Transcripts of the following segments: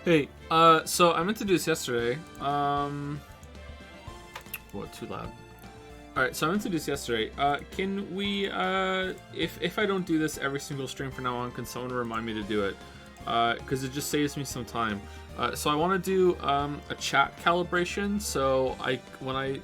Hey, so I meant to do this yesterday. What, too loud? Alright, so I meant to do this yesterday. Can we, if I don't do this every single stream from now on, can someone remind me to do it? Because it just saves me some time. So I want to do, a chat calibration, so when I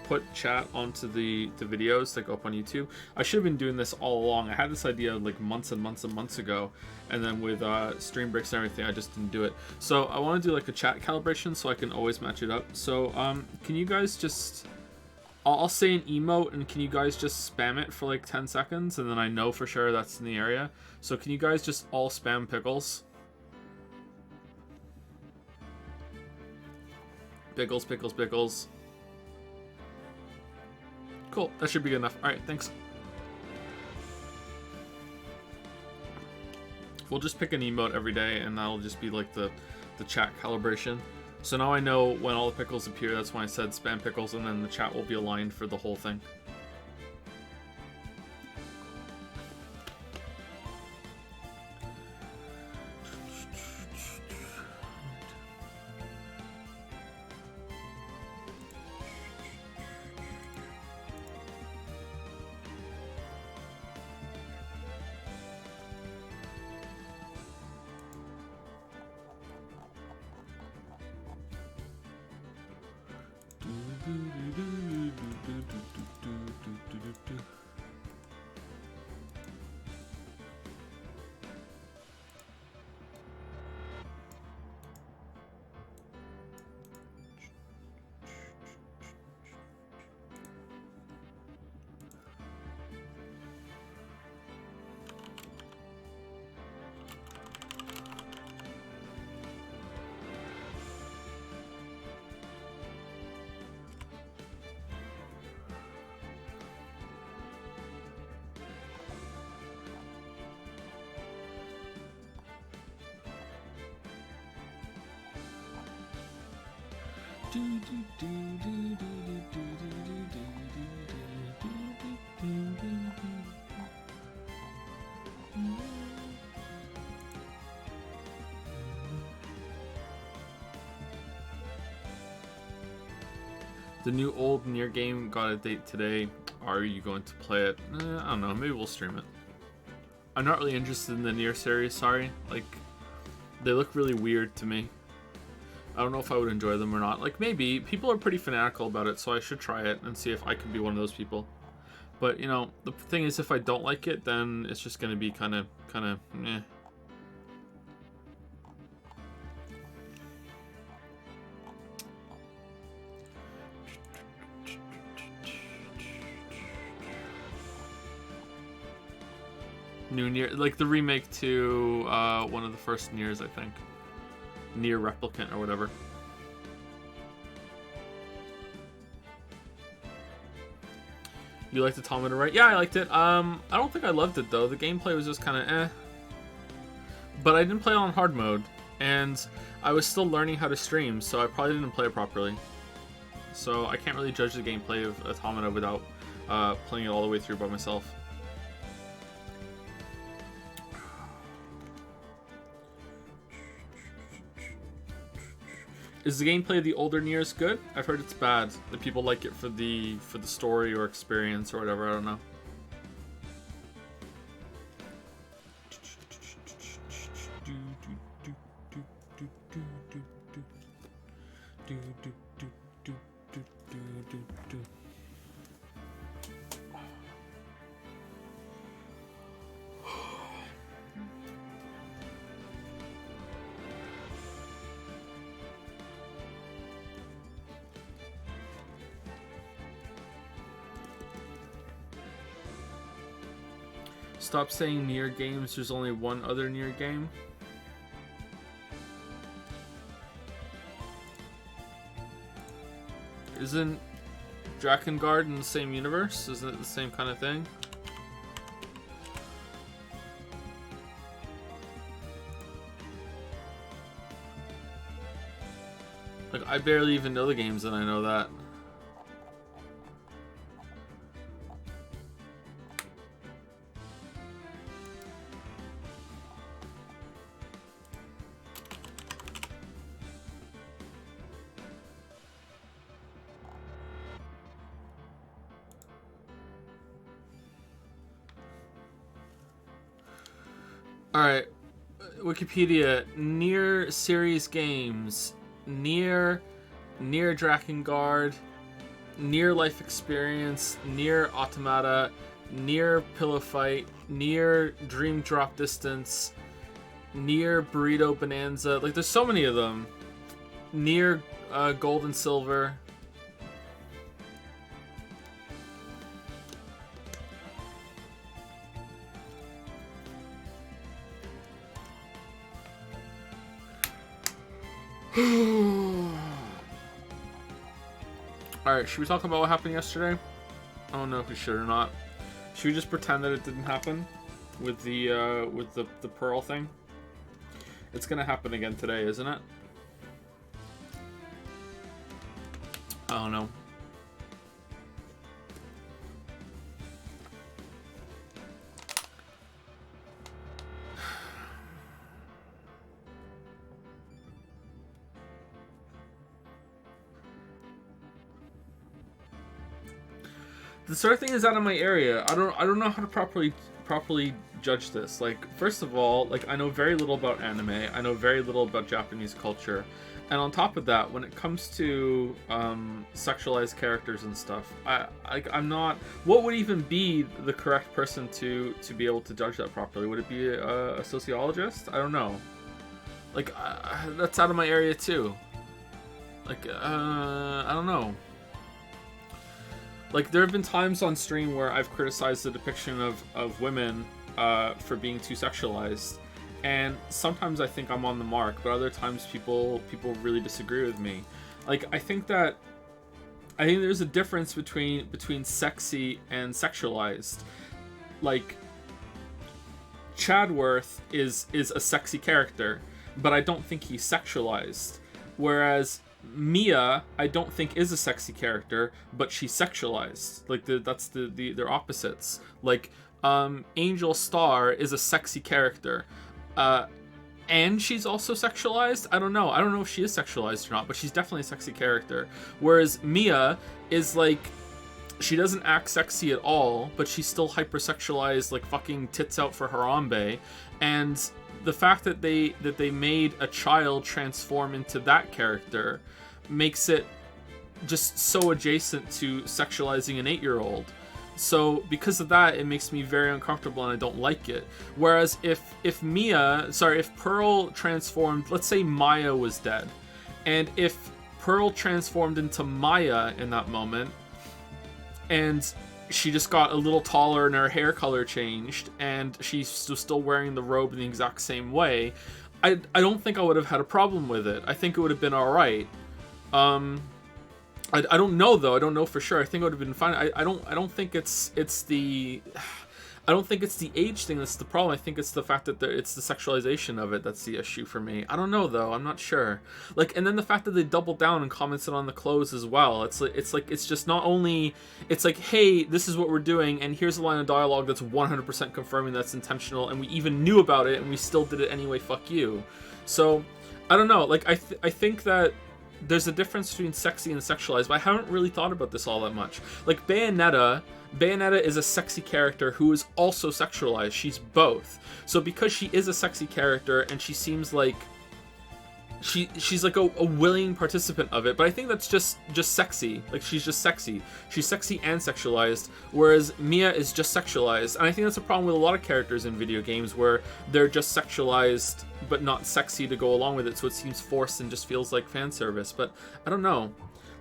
put chat onto the videos that go up on YouTube, I should have been doing this all along. I had this idea like months and months and months ago, and then with stream breaks and everything, I just didn't do it. So I want to do like a chat calibration so I can always match it up. So can you guys just, I'll say an emote, and can you guys just spam it for like 10 seconds, and then I know for sure that's in the area. So can you guys just all spam pickles? Pickles, pickles, pickles. Cool, that should be good enough. Alright, thanks. We'll just pick an emote every day, and that'll just be like the chat calibration. So now I know when all the pickles appear, that's when I said spam pickles, and then the chat will be aligned for the whole thing. The new old Nier game got a date today. Are you going to play it? I don't know. Maybe we'll stream it. I'm not really interested in the Nier series, sorry. Like, they look really weird to me. I don't know if I would enjoy them or not. Like, maybe. People are pretty fanatical about it, so I should try it and see if I can be one of those people. But, you know, the thing is, if I don't like it, then it's just going to be kind of, eh. New Nier, like the remake to one of the first Niers, I think. Nier Replicant or whatever. You liked Automata, right? Yeah, I liked it. I don't think I loved it though. The gameplay was just kind of eh. But I didn't play it on hard mode, and I was still learning how to stream, so I probably didn't play it properly. So I can't really judge the gameplay of Automata without playing it all the way through by myself. Is the gameplay of the older Niers good? I've heard it's bad. That people like it for the story or experience or whatever. I don't know. Stop saying Nier games, there's only one other Nier game. Isn't Drakengard in the same universe? Isn't it the same kind of thing? Like, I barely even know the games and I know that. Alright, Wikipedia, Near series games, Near Drakengard, Near Life Experience, Near Automata, Near Pillow Fight, Near Dream Drop Distance, Near Burrito Bonanza. Like, there's so many of them. Near Gold and Silver. Alright, should we talk about what happened yesterday? I don't know if we should or not. Should we just pretend that it didn't happen with the Pearl thing? It's gonna happen again today, isn't it? I don't know. The sort of thing is out of my area. I don't know how to properly judge this. Like, first of all, like, I know very little about anime. I know very little about Japanese culture. And on top of that, when it comes to sexualized characters and stuff, I'm not. What would even be the correct person to be able to judge that properly? Would it be a sociologist? I don't know. Like, that's out of my area too. Like, I don't know. Like, there have been times on stream where I've criticized the depiction of women for being too sexualized, and sometimes I think I'm on the mark, but other times people really disagree with me. Like, I think there's a difference between sexy and sexualized. Like, Chadworth is a sexy character, but I don't think he's sexualized. Whereas Mia, I don't think is a sexy character, but she's sexualized. Like, they're opposites. Like, Angel Star is a sexy character, and she's also sexualized. I don't know if she is sexualized or not, but she's definitely a sexy character. Whereas Mia is like, she doesn't act sexy at all, but she's still hypersexualized, like fucking tits out for Harambe. And the fact that they made a child transform into that character makes it just so adjacent to sexualizing an 8-year-old. So because of that, it makes me very uncomfortable and I don't like it. Whereas if Pearl transformed, let's say Maya was dead, and if Pearl transformed into Maya in that moment, and she just got a little taller and her hair color changed, and she's still wearing the robe in the exact same way, I don't think I would have had a problem with it. I think it would have been alright. I don't know though. I don't know for sure. I think it would have been fine. I don't think it's the age thing that's the problem. I think it's the fact that it's the sexualization of it that's the issue for me. I don't know though. I'm not sure. Like, and then the fact that they doubled down and commented on the clothes as well. It's just not only, it's like, hey, this is what we're doing, and here's a line of dialogue that's 100% confirming that's intentional, and we even knew about it, and we still did it anyway. Fuck you. So I don't know. Like, I think that there's a difference between sexy and sexualized, but I haven't really thought about this all that much. Like, Bayonetta is a sexy character who is also sexualized. She's both. So because she is a sexy character and she seems like she's like a willing participant of it, but I think that's just sexy. Like, she's just sexy. She's sexy and sexualized, whereas Mia is just sexualized. And I think that's a problem with a lot of characters in video games, where they're just sexualized but not sexy to go along with it, so it seems forced and just feels like fan service. But I don't know.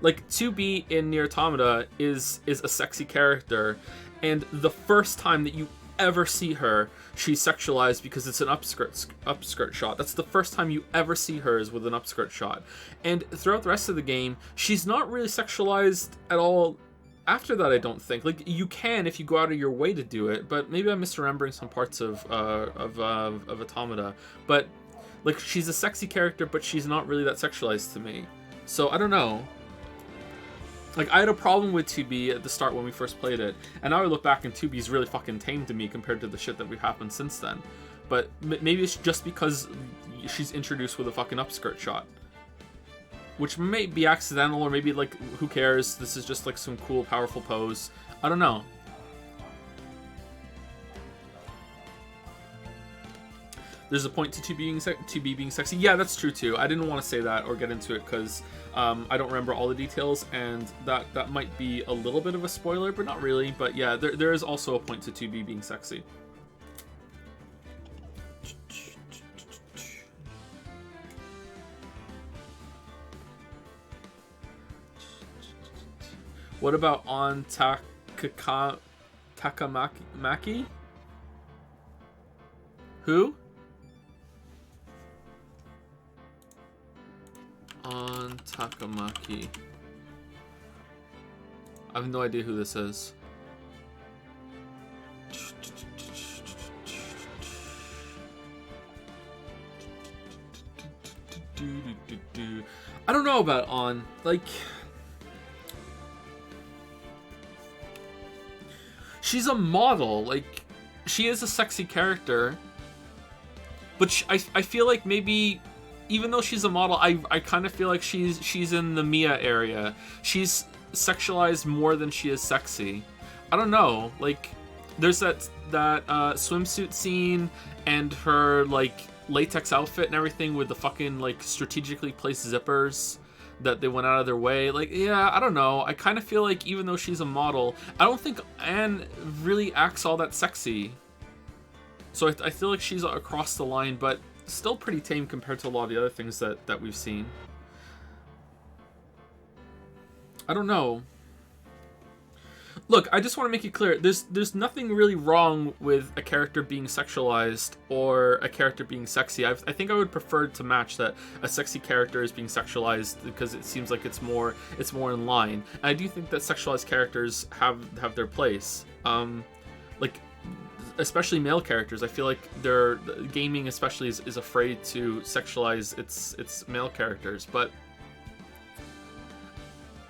Like, 2B in Nier Automata is a sexy character, and the first time that you ever see her, she's sexualized because it's an upskirt shot. That's the first time you ever see her, is with an upskirt shot. And throughout the rest of the game, she's not really sexualized at all after that, I don't think. Like, you can if you go out of your way to do it, but maybe I'm misremembering some parts of Automata. But, like, she's a sexy character, but she's not really that sexualized to me. So, I don't know. Like, I had a problem with 2B at the start when we first played it, and now I look back and 2B's really fucking tame to me compared to the shit that we've happened since then. But maybe it's just because she's introduced with a fucking upskirt shot. Which may be accidental, or maybe, like, who cares? This is just, like, some cool, powerful pose. I don't know. There's a point to 2B being sexy. Yeah, that's true too. I didn't want to say that or get into it because I don't remember all the details, and that might be a little bit of a spoiler, but not really. But yeah, there is also a point to 2B being sexy. What about on Takamaki? Who? On Takamaki. I have no idea who this is. I don't know about on. Like, she's a model. Like, she is a sexy character. But I feel like maybe, even though she's a model, I kind of feel like she's in the Mia area. She's sexualized more than she is sexy. I don't know. Like, there's that swimsuit scene and her like latex outfit and everything with the fucking like strategically placed zippers that they went out of their way. Like, yeah, I don't know. I kind of feel like even though she's a model, I don't think Anne really acts all that sexy. So I feel like she's across the line, but still pretty tame compared to a lot of the other things that we've seen. I don't know. Look, I just want to make it clear, there's nothing really wrong with a character being sexualized or a character being sexy. I think I would prefer to match that a sexy character is being sexualized because it seems like it's more in line. And I do think that sexualized characters have their place. Like, especially male characters, I feel like gaming especially is afraid to sexualize its male characters, but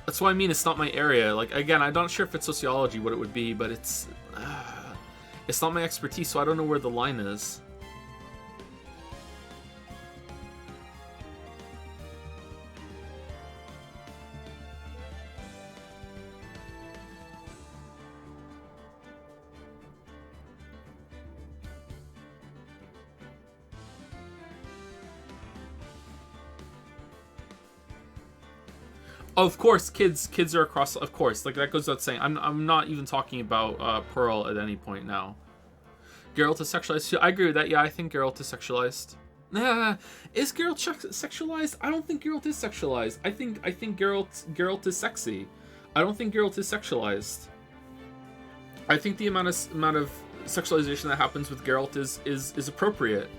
that's what I mean. It's not my area. Like, again, I'm not sure if it's sociology what it would be, but it's not my expertise, so I don't know where the line is. Of course, kids are across. Of course, like that goes without saying. I'm not even talking about Pearl at any point now. Geralt is sexualized. I agree with that. Yeah, I think Geralt is sexualized. Is Geralt sexualized? I don't think Geralt is sexualized. I think Geralt is sexy. I don't think Geralt is sexualized. I think the amount of sexualization that happens with Geralt is appropriate.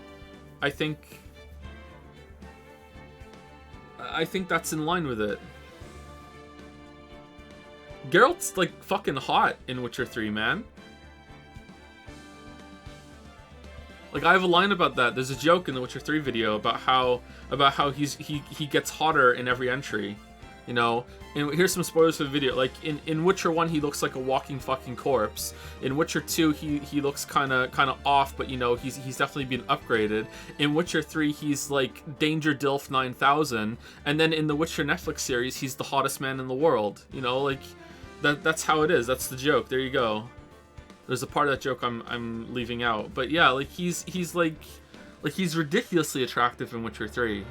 I think that's in line with it. Geralt's like fucking hot in Witcher 3, man. Like, I have a line about that. There's a joke in the Witcher 3 video about how he gets hotter in every entry, you know. And here's some spoilers for the video. Like in Witcher 1, he looks like a walking fucking corpse. In Witcher 2, he looks kind of off, but you know, he's definitely been upgraded. In Witcher 3, he's like Danger Dilf 9000, and then in the Witcher Netflix series, he's the hottest man in the world. You know, like that's how it is. That's the joke. There you go. There's a part of that joke I'm leaving out, but yeah, like he's ridiculously attractive in Witcher 3.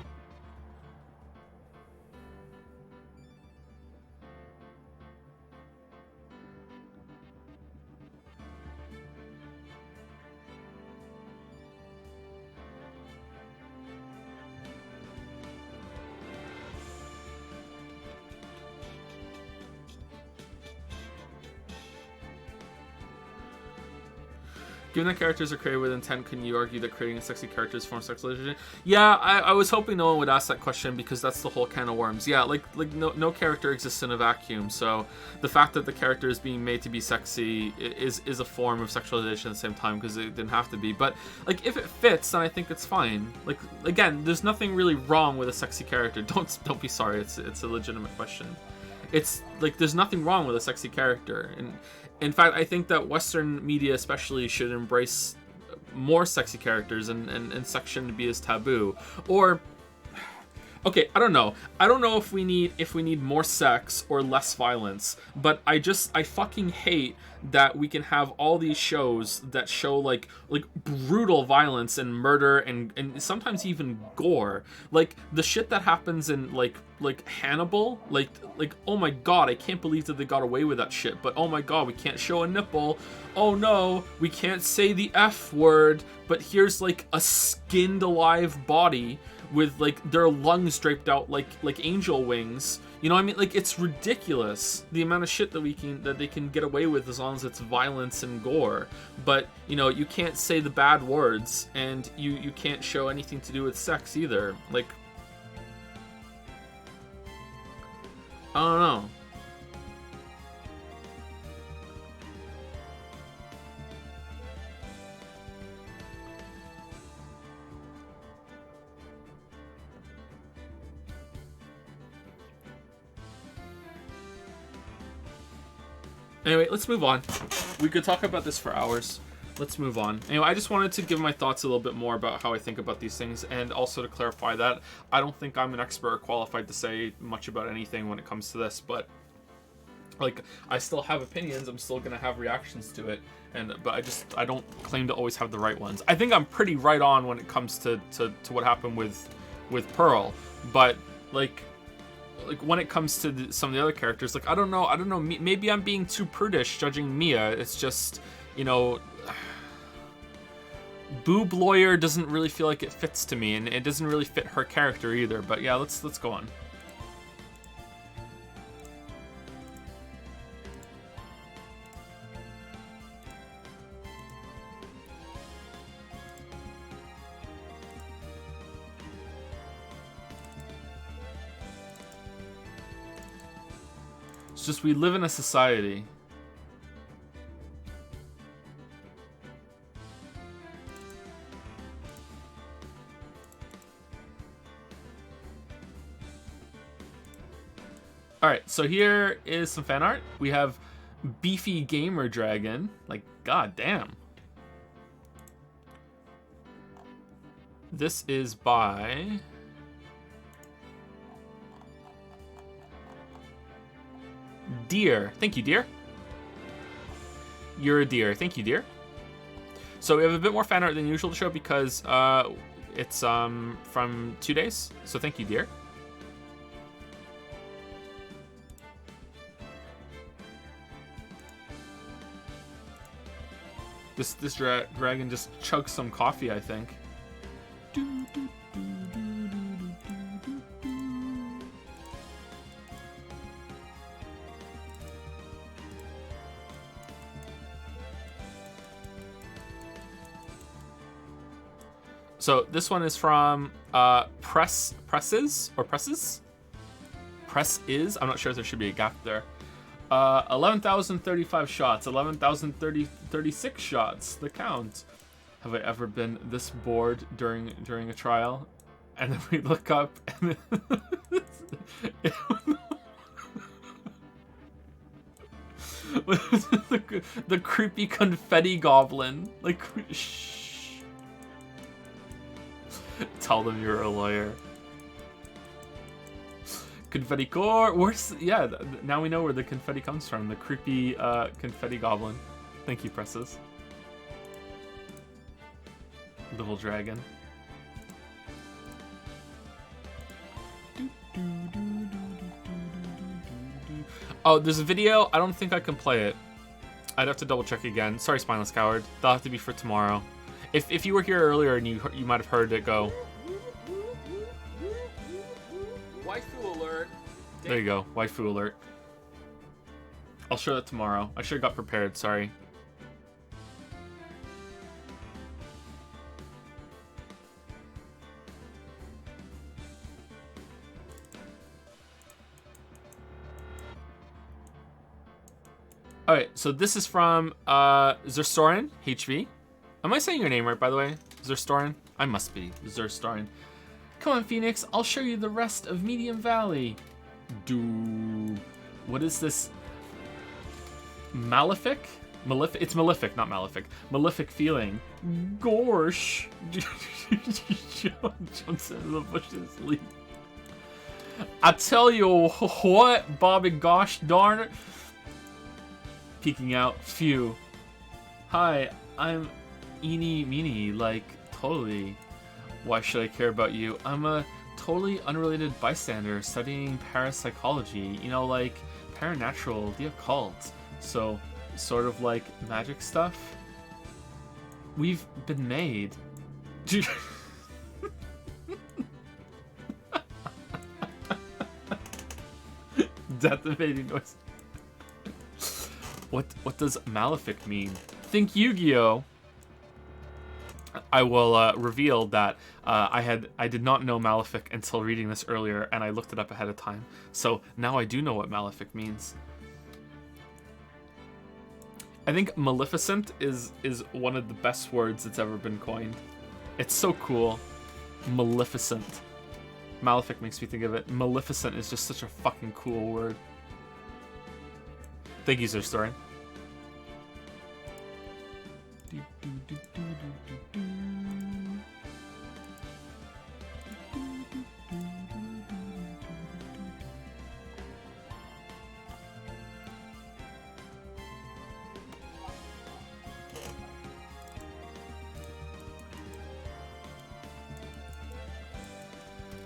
Given that characters are created with intent, can you argue that creating a sexy character is a form of sexualization? Yeah, I was hoping no one would ask that question because that's the whole can of worms. Yeah, like no character exists in a vacuum, so the fact that the character is being made to be sexy is a form of sexualization at the same time because it didn't have to be. But like, if it fits, then I think it's fine. Like, again, there's nothing really wrong with a sexy character. Don't be sorry. It's a legitimate question. It's like there's nothing wrong with a sexy character, and in fact, I think that Western media especially should embrace more sexy characters and sex shouldn't be as taboo. Or Okay, I don't know. I don't know if we need more sex or less violence, but I fucking hate that we can have all these shows that show like brutal violence and murder and sometimes even gore. Like the shit that happens in like Hannibal, like oh my god, I can't believe that they got away with that shit. But oh my god, we can't show a nipple. Oh no, we can't say the F word, but here's like a skinned alive body with like their lungs draped out like angel wings. You know what I mean? Like it's ridiculous the amount of shit that they can get away with as long as it's violence and gore. But you know, you can't say the bad words, and you can't show anything to do with sex either. Like I don't know. Anyway, let's move on. We could talk about this for hours. Let's move on. Anyway, I just wanted to give my thoughts a little bit more about how I think about these things, and also to clarify that I don't think I'm an expert or qualified to say much about anything when it comes to this, but like I still have opinions. I'm still gonna have reactions to it, but I don't claim to always have the right ones. I think I'm pretty right on when it comes to what happened with Pearl, but like when it comes to some of the other characters, like I don't know, maybe I'm being too prudish judging Mia. It's just, you know, boob lawyer doesn't really feel like it fits to me, and it doesn't really fit her character either. But yeah, let's go on. It's just we live in a society. Alright, so here is some fan art. We have Beefy Gamer Dragon. Like, god damn. This is by... Dear. Thank you, dear. You're a dear. Thank you, dear. So we have a bit more fan art than usual to show because it's from 2 days. So thank you, dear. This dragon just chugs some coffee, I think. So this one is from Presses. Press is. I'm not sure if there should be a gap there. 11,035 shots. 11,036 shots. The count. Have I ever been this bored during a trial? And then we look up and the creepy confetti goblin. Like, shh. Tell them you're a lawyer. Confetti core. Where's... Yeah, now we know where the confetti comes from. The creepy confetti goblin. Thank you, Presses. Little dragon. Oh, there's a video. I don't think I can play it. I'd have to double check again. Sorry, Spineless Coward. That'll have to be for tomorrow. If you were here earlier and you might have heard it go. Waifu alert. There you go. Waifu alert. I'll show that tomorrow. I should have got prepared. Sorry. Alright, so this is from Zerstorin HV. Am I saying your name right, by the way? Zerstorin? I must be. Zerstorin. Come on, Phoenix. I'll show you the rest of Medium Valley. What is this? Malefic? It's Malefic, not Malefic. Malefic feeling. Gorsh. Jumps into the bushes, leave. I tell you what, Bobby, gosh darn it. Peeking out. Phew. Hi, I'm eeny meeny, like, totally. Why should I care about you? I'm a totally unrelated bystander studying parapsychology. You know, like, paranatural, the occult. So, sort of like magic stuff. We've been made. Death-evading noise. What does malefic mean? Think Yu-Gi-Oh! I will reveal that I did not know malefic until reading this earlier, and I looked it up ahead of time. So now I do know what malefic means. I think maleficent is one of the best words that's ever been coined. It's so cool. Maleficent. Malefic makes me think of it. Maleficent is just such a fucking cool word. Thank you, Sir Story.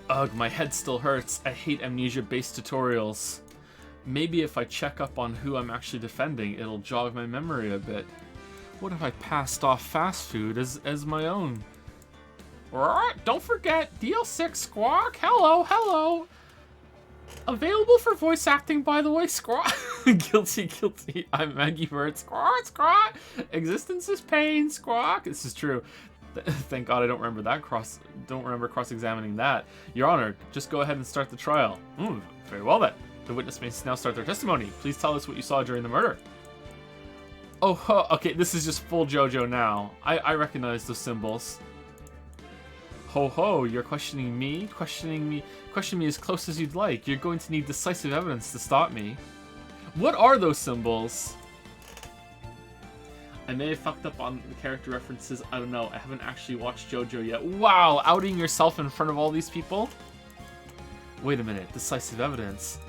Ugh, my head still hurts. I hate amnesia-based tutorials. Maybe if I check up on who I'm actually defending, it'll jog my memory a bit. What if I passed off fast food as my own? Alright, don't forget, DL6 Squawk. Hello. Available for voice acting, by the way, Squawk. Guilty. I'm Maggie Bird. Squawk. Existence is pain, Squawk. This is true. Thank God I don't remember cross-examining that. Your Honor, just go ahead and start the trial. Very well then. The witness may now start their testimony. Please tell us what you saw during the murder. Oh, okay, this is just full JoJo now. I recognize those symbols. Ho, you're questioning me? Question me as close as you'd like. You're going to need decisive evidence to stop me. What are those symbols? I may have fucked up on the character references. I don't know. I haven't actually watched JoJo yet. Wow, outing yourself in front of all these people? Wait a minute. Decisive evidence.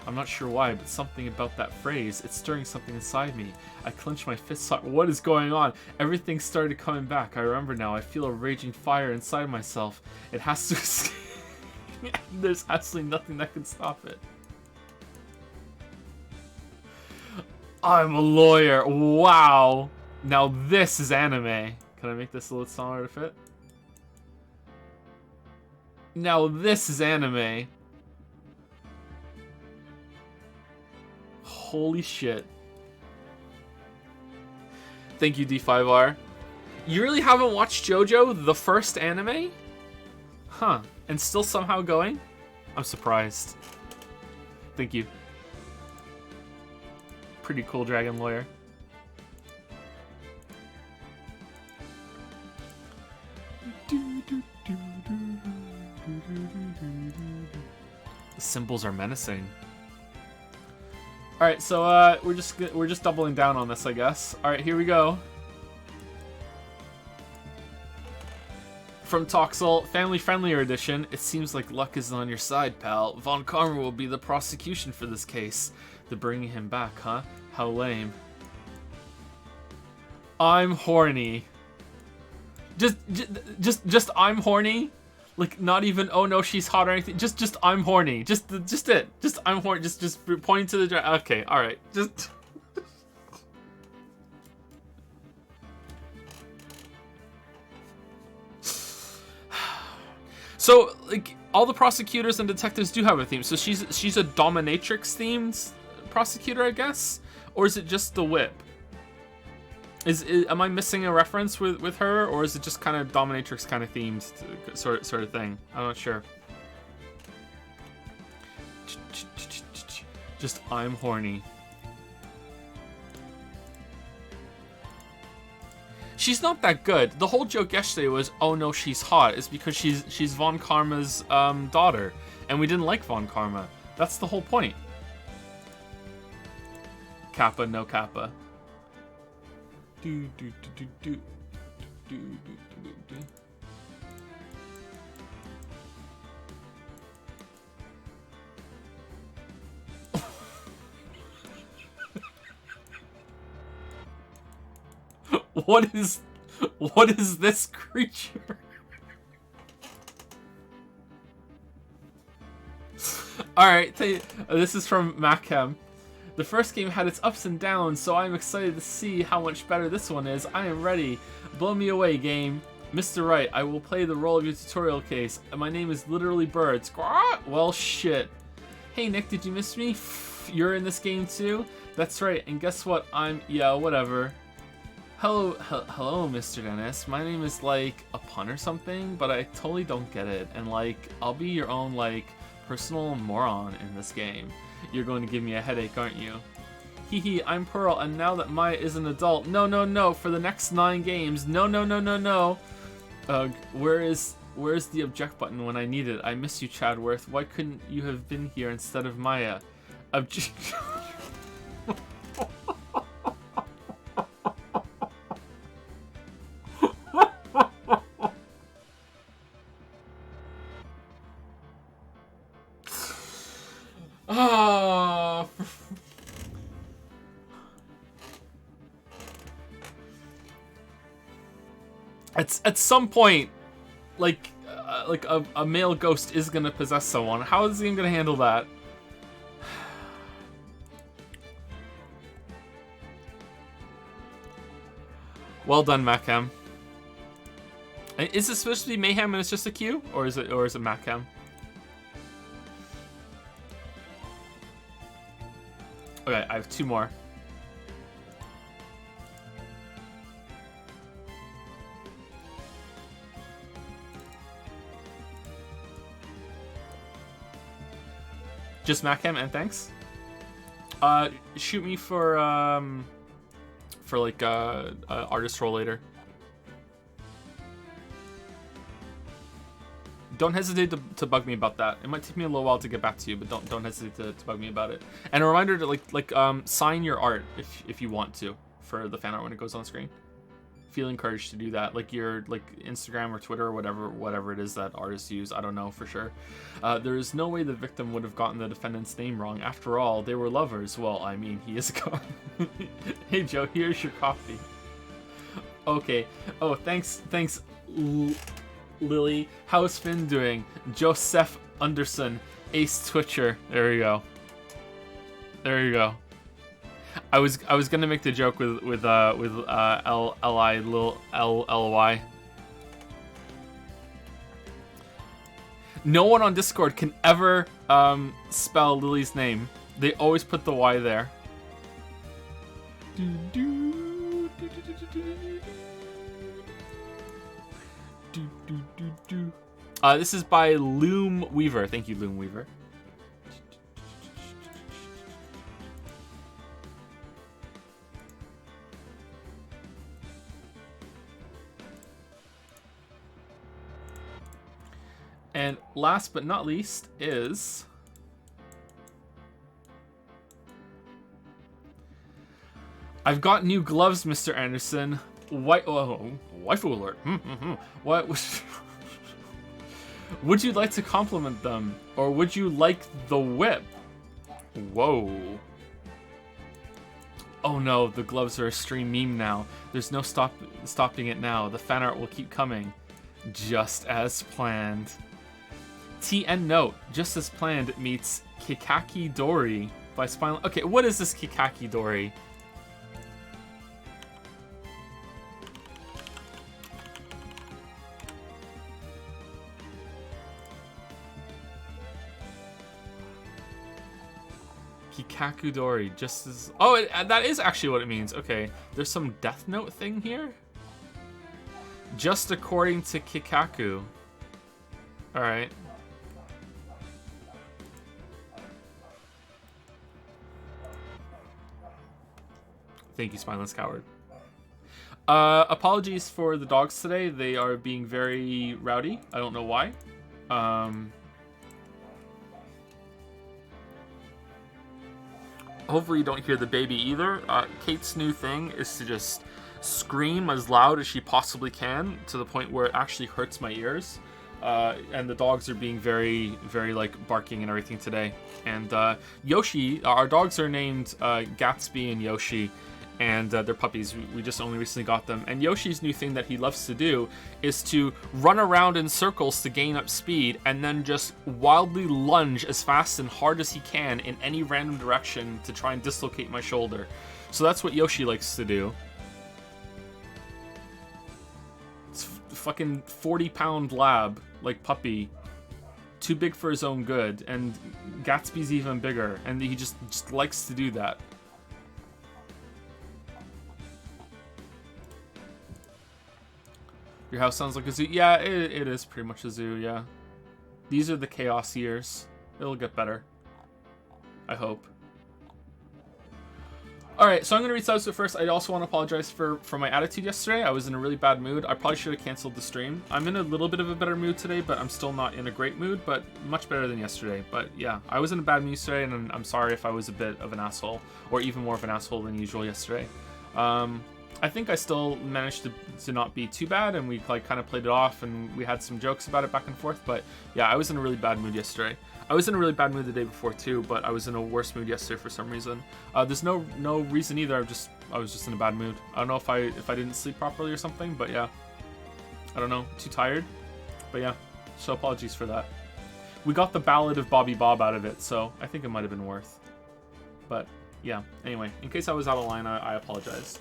I'm not sure why, but something about that phrase, it's stirring something inside me. I clench my fists. What is going on? Everything started coming back. I remember now. I feel a raging fire inside myself. It has to escape. There's absolutely nothing that can stop it. I'm a lawyer. Wow. Now this is anime. Can I make this a little smaller to fit? Now this is anime. Holy shit. Thank you, D5R. You really haven't watched JoJo, the first anime? Huh. And still somehow going? I'm surprised. Thank you. Pretty cool dragon lawyer. The symbols are menacing. All right, so we're just doubling down on this, I guess. All right, here we go. From Toxel, family friendlier edition. It seems like luck is on your side, pal. Von Karma will be the prosecution for this case. They're bringing him back, huh? How lame. I'm horny. Just I'm horny. Like, not even, oh no, she's hot or anything. Just I'm horny. Just it. Just I'm horny. Just pointing to the okay, alright. Just. So, like, all the prosecutors and detectives do have a theme. So she's a dominatrix themed prosecutor, I guess? Or is it just the whip? Am I missing a reference with her, or is it just kind of dominatrix kind of themed sort of thing? I'm not sure. Just I'm horny. She's not that good. The whole joke yesterday was, oh no, she's hot. It's because she's Von Karma's daughter, and we didn't like Von Karma. That's the whole point. Kappa, no Kappa. What is this creature? Alright, this is from Machem. The first game had its ups and downs, so I'm excited to see how much better this one is. I am ready. Blow me away, game. Mr. Wright, I will play the role of your tutorial case. My name is literally Bird. Squawk! Well, shit. Hey, Nick, did you miss me? You're in this game too? That's right, and guess what? Yeah, whatever. Hello, Mr. Dennis. My name is, like, a pun or something, but I totally don't get it. And, like, I'll be your own, like, personal moron in this game. You're going to give me a headache, aren't you? Hee, I'm Pearl, and now that Maya is an adult... No, for the next 9 games. No. Ugh, where's the object button when I need it? I miss you, Chadworth. Why couldn't you have been here instead of Maya? Object... At some point, like a male ghost is gonna possess someone. How is the game gonna handle that? Well done, Machem. Is this supposed to be Mayhem and it's just a Q, or is it Machem? Okay, I have 2 more. Just Machem and thanks. Shoot me for like artist role later. Don't hesitate to bug me about that. It might take me a little while to get back to you, but don't hesitate to bug me about it. And a reminder to sign your art if you want to for the fan art when it goes on screen. Feel encouraged to do that, like your Instagram or Twitter or whatever it is that artists use. I don't know for sure. There is no way the victim would have gotten the defendant's name wrong. After all, they were lovers. Well, I mean, he is gone. Hey Joe, here's your coffee. Okay. Oh, thanks, Lily. How's Finn doing? Joseph Anderson, Ace Twitcher. There you go. I was gonna make the joke with L-I little L-L-Y. No one on Discord can ever spell Lily's name. They always put the Y there. This is by Loom Weaver. Thank you, Loom Weaver. And last but not least is... I've got new gloves, Mr. Anderson. Waifu alert. What? Would you like to compliment them? Or would you like the whip? Whoa. Oh no, the gloves are a stream meme now. There's no stopping it now. The fan art will keep coming. Just as planned. TN note, just as planned, meets Kikaki Dori by Spinal. Okay, what is this Kikaki Dori? Kikaku Dori, just as... Oh, that is actually what it means. Okay, there's some Death Note thing here? Just according to Kikaku. Alright. Thank you, Spineless Coward. Apologies for the dogs today. They are being very rowdy. I don't know why. Hopefully you don't hear the baby either. Kate's new thing is to just scream as loud as she possibly can to the point where it actually hurts my ears. And the dogs are being very, very like barking and everything today. And Yoshi, our dogs are named Gatsby and Yoshi. and they're puppies. We just only recently got them. And Yoshi's new thing that he loves to do is to run around in circles to gain up speed, and then just wildly lunge as fast and hard as he can in any random direction to try and dislocate my shoulder. So that's what Yoshi likes to do. It's fucking 40-pound lab, like puppy. Too big for his own good, and Gatsby's even bigger, and he just likes to do that. Your house sounds like a zoo. Yeah, it is pretty much a zoo, yeah. These are the chaos years. It'll get better. I hope. Alright, so I'm going to read subs, but first I also want to apologize for my attitude yesterday. I was in a really bad mood. I probably should have canceled the stream. I'm in a little bit of a better mood today, but I'm still not in a great mood, but much better than yesterday. But yeah, I was in a bad mood yesterday, and I'm sorry if I was a bit of an asshole, or even more of an asshole than usual yesterday. I think I still managed to not be too bad, and we like kind of played it off, and we had some jokes about it back and forth, but yeah, I was in a really bad mood yesterday. I was in a really bad mood the day before too, but I was in a worse mood yesterday for some reason. There's no reason either. I was just in a bad mood. I don't know if I didn't sleep properly or something, but yeah. I don't know, too tired. But yeah, so apologies for that. We got the Ballad of Bobby Bob out of it, so I think it might have been worth. But yeah, anyway, in case I was out of line, I apologize.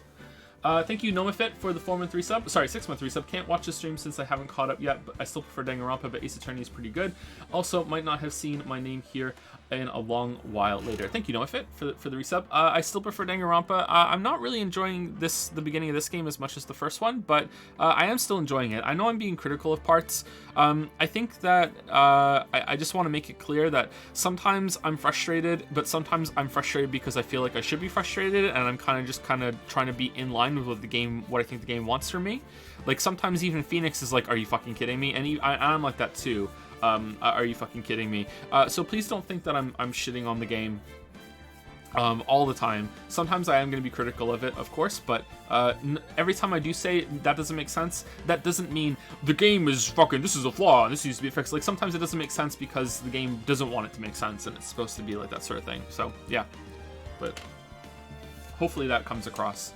Thank you, Nomafit, for the 4-month resub. Sorry, 6-month resub. Can't watch the stream since I haven't caught up yet, but I still prefer Danganronpa, but Ace Attorney is pretty good. Also, might not have seen my name here in a long while later. Thank you, Nomafit, for the resub. I still prefer Danganronpa. I'm not really enjoying the beginning of this game as much as the first one, but I am still enjoying it. I know I'm being critical of parts. I think that I just want to make it clear that sometimes I'm frustrated, but sometimes I'm frustrated because I feel like I should be frustrated, and I'm kind of trying to be in line with what I think the game wants from me. Like sometimes even Phoenix is like, "Are you fucking kidding me?" And I'm like that too. Are you fucking kidding me? So please don't think that I'm shitting on the game all the time. Sometimes I am going to be critical of it, of course, but every time I do say that doesn't make sense, that doesn't mean the game is fucking, this is a flaw and this needs to be fixed. Like sometimes it doesn't make sense because the game doesn't want it to make sense, and it's supposed to be like that sort of thing. So yeah, but hopefully that comes across.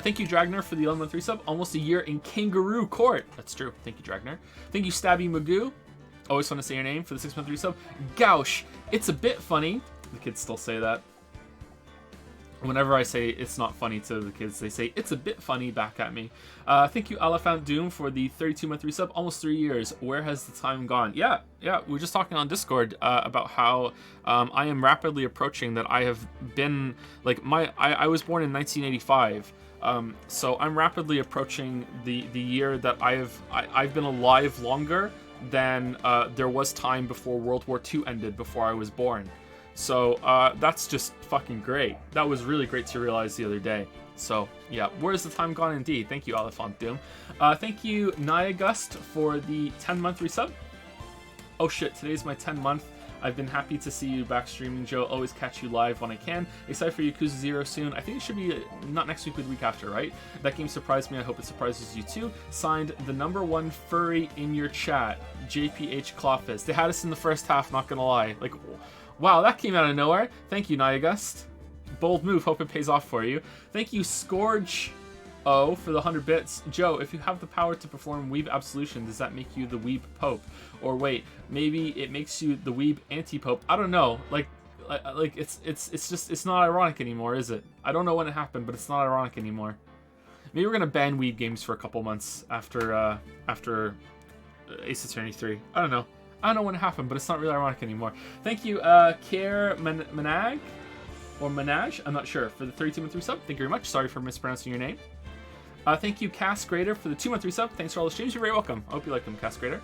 Thank you, Dragner, for the 11-month resub. Almost a year in Kangaroo Court. That's true. Thank you, Dragner. Thank you, Stabby Magoo. Always fun to say your name for the 6-month resub. Gauch. It's a bit funny. The kids still say that. Whenever I say it's not funny to the kids, they say it's a bit funny back at me. Thank you, Elephant Doom, for the 32-month resub. Almost 3 years. Where has the time gone? Yeah. We were just talking on Discord about how I am rapidly approaching that. I have been like I was born in 1985. So I'm rapidly approaching the year that I've been alive longer than there was time before World War II ended, before I was born. So that's just fucking great. That was really great to realize the other day. So yeah, where's the time gone indeed? Thank you, Elephant Doom. Thank you, Niagust, for the 10-month resub. Oh shit, today's my 10-month. I've been happy to see you back streaming, Joe. Always catch you live when I can. Excited for Yakuza 0 soon. I think it should be not next week, but the week after, right? That game surprised me. I hope it surprises you too. Signed, the #1 furry in your chat, JPH Clawfist. They had us in the first half, not gonna lie. Like, wow, that came out of nowhere. Thank you, Niagust. Bold move. Hope it pays off for you. Thank you, Scourge. Oh, for the 100 bits. Joe, if you have the power to perform Weeb Absolution, does that make you the Weeb Pope? Or wait, maybe it makes you the Weeb Anti-Pope? I don't know. Like it's just, it's not ironic anymore, is it? I don't know when it happened, but it's not ironic anymore. Maybe we're gonna ban Weeb games for a couple months after Ace Attorney 3. I don't know. I don't know when it happened, but it's not really ironic anymore. Thank you, Care Manag, or Manage, I'm not sure, for the 32-month resub. Thank you very much. Sorry for mispronouncing your name. Thank you, Cast Grader, for the 2-month resub. Thanks for all the streams. You're very welcome. I hope you like them, Cast Grader.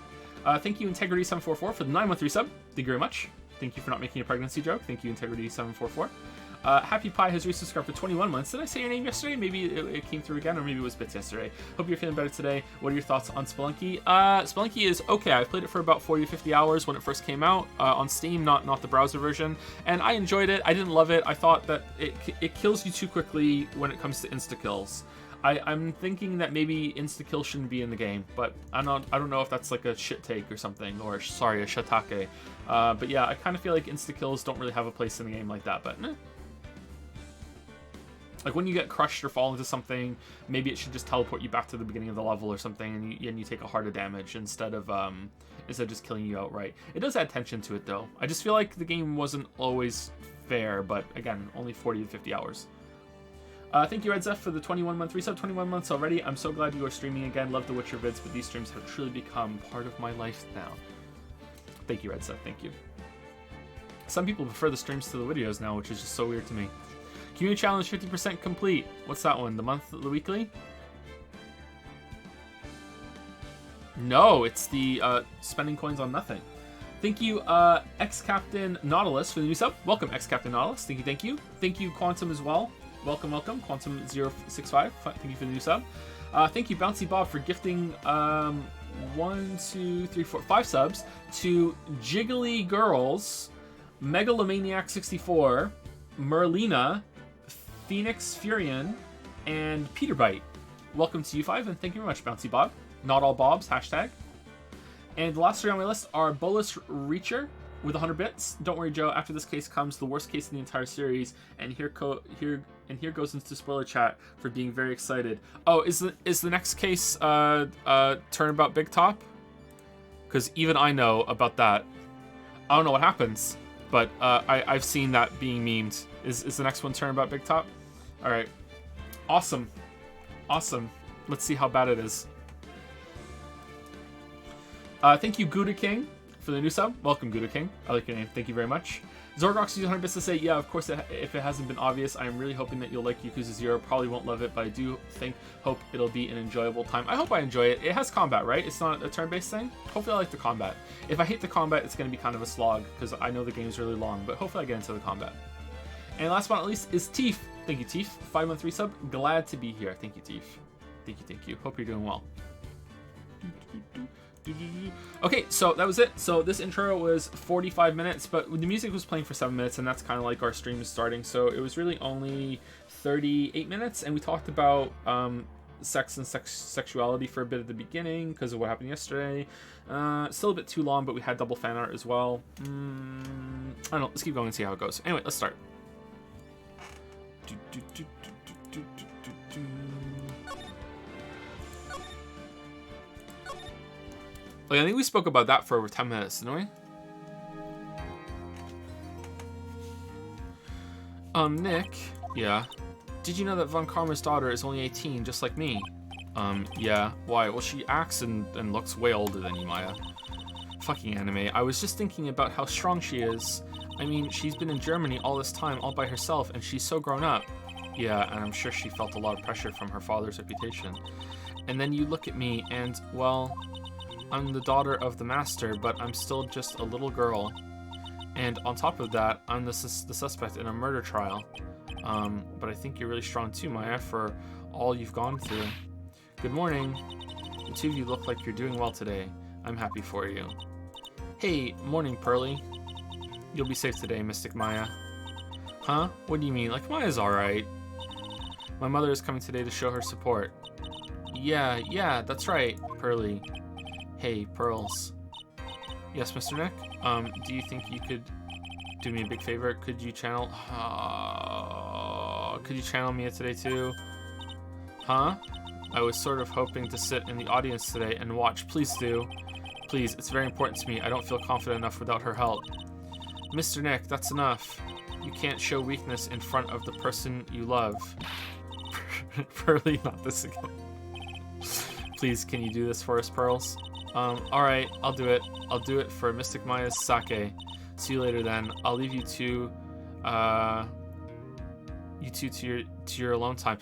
Thank you, Integrity744, for the 9-month resub. Thank you very much. Thank you for not making a pregnancy joke. Thank you, Integrity744. Happy Pie has resubscribed for 21 months. Did I say your name yesterday? Maybe it came through again, or maybe it was bits yesterday. Hope you're feeling better today. What are your thoughts on Spelunky? Spelunky is okay. I played it for about 40 to 50 hours when it first came out on Steam, not the browser version, and I enjoyed it. I didn't love it. I thought that it kills you too quickly when it comes to insta-kills. I'm thinking that maybe insta-kill shouldn't be in the game, but I don't know if that's like a shit take or something, or sorry, a shiitake. But yeah, I kind of feel like insta-kills don't really have a place in the game like that, but Like when you get crushed or fall into something, maybe it should just teleport you back to the beginning of the level or something, and you take a heart of damage instead of just killing you outright. It does add tension to it though. I just feel like the game wasn't always fair, but again, only 40 to 50 hours. Thank you, Red Zeph, for the 21-month resub. 21 months already. I'm so glad you are streaming again. Love the Witcher vids, but these streams have truly become part of my life now. Thank you, Red Zeph. Thank you. Some people prefer the streams to the videos now, which is just so weird to me. Community challenge 50% complete. What's that one? The month, the weekly? No, it's the spending coins on nothing. Thank you, Ex-Captain Nautilus, for the new sub. Welcome, Ex-Captain Nautilus. Thank you, thank you. Thank you, Quantum, as well. Welcome, welcome. Quantum065. Thank you for the new sub. Thank you, Bouncy Bob, for gifting 1, 2, 3, 4, 5 subs to Jiggly Girls, Megalomaniac64, Merlina, Phoenix Furion, and Peterbite. Welcome to you 5, and thank you very much, Bouncy Bob. Not all Bobs, hashtag. And the last 3 on my list are Bolus Reacher with 100 bits. Don't worry, Joe. After this case comes the worst case in the entire series, and here goes into spoiler chat for being very excited. Oh, is the next case Turnabout Big Top? Because even I know about that. I don't know what happens, but I've seen that being memed. Is the next one Turnabout Big Top? All right, awesome. Let's see how bad it is. Thank you, Gouda King, for the new sub. Welcome, Gouda King. I like your name. Thank you very much. Zorgox uses 100 bits to say, yeah, of course, if it hasn't been obvious, I'm really hoping that you'll like Yakuza 0. Probably won't love it, but I do hope it'll be an enjoyable time. I hope I enjoy it. It has combat, right? It's not a turn-based thing? Hopefully I like the combat. If I hate the combat, it's going to be kind of a slog, because I know the game is really long, but hopefully I get into the combat. And last but not least is Teef. Thank you, Teef. 5-month resub. Glad to be here. Thank you, Teef. Thank you. Hope you're doing well. Okay, so that was it. So this intro was 45 minutes, but the music was playing for 7 minutes, and that's kind of like our stream is starting. So it was really only 38 minutes, and we talked about sex and sexuality for a bit at the beginning because of what happened yesterday. Still a bit too long, but we had double fan art as well. I don't know. Let's keep going and see how it goes. Anyway, let's start. Like, I think we spoke about that for over 10 minutes, didn't we? Nick. Yeah. Did you know that Von Karma's daughter is only 18, just like me? Yeah. Why? Well, she acts and looks way older than you, Maya. Fucking anime. I was just thinking about how strong she is. I mean, she's been in Germany all this time, all by herself, and she's so grown up. Yeah, and I'm sure she felt a lot of pressure from her father's reputation. And then you look at me, and, well, I'm the daughter of the master, but I'm still just a little girl. And on top of that, I'm the suspect in a murder trial. But I think you're really strong too, Maya, for all you've gone through. Good morning. The two of you look like you're doing well today. I'm happy for you. Hey, morning, Pearly. You'll be safe today, Mystic Maya. Huh? What do you mean? Like, Maya's alright. My mother is coming today to show her support. Yeah, that's right, Pearly. Hey, Pearls. Yes, Mr. Nick? Do you think you could do me a big favor? Could you channel me today too? Huh? I was sort of hoping to sit in the audience today and watch. Please do. Please, it's very important to me. I don't feel confident enough without her help. Mr. Nick, that's enough. You can't show weakness in front of the person you love. Pearly, not this again. Please, can you do this for us, Pearls? Alright, I'll do it. I'll do it for Mystic Maya's sake. See you later then. I'll leave you two to your alone time.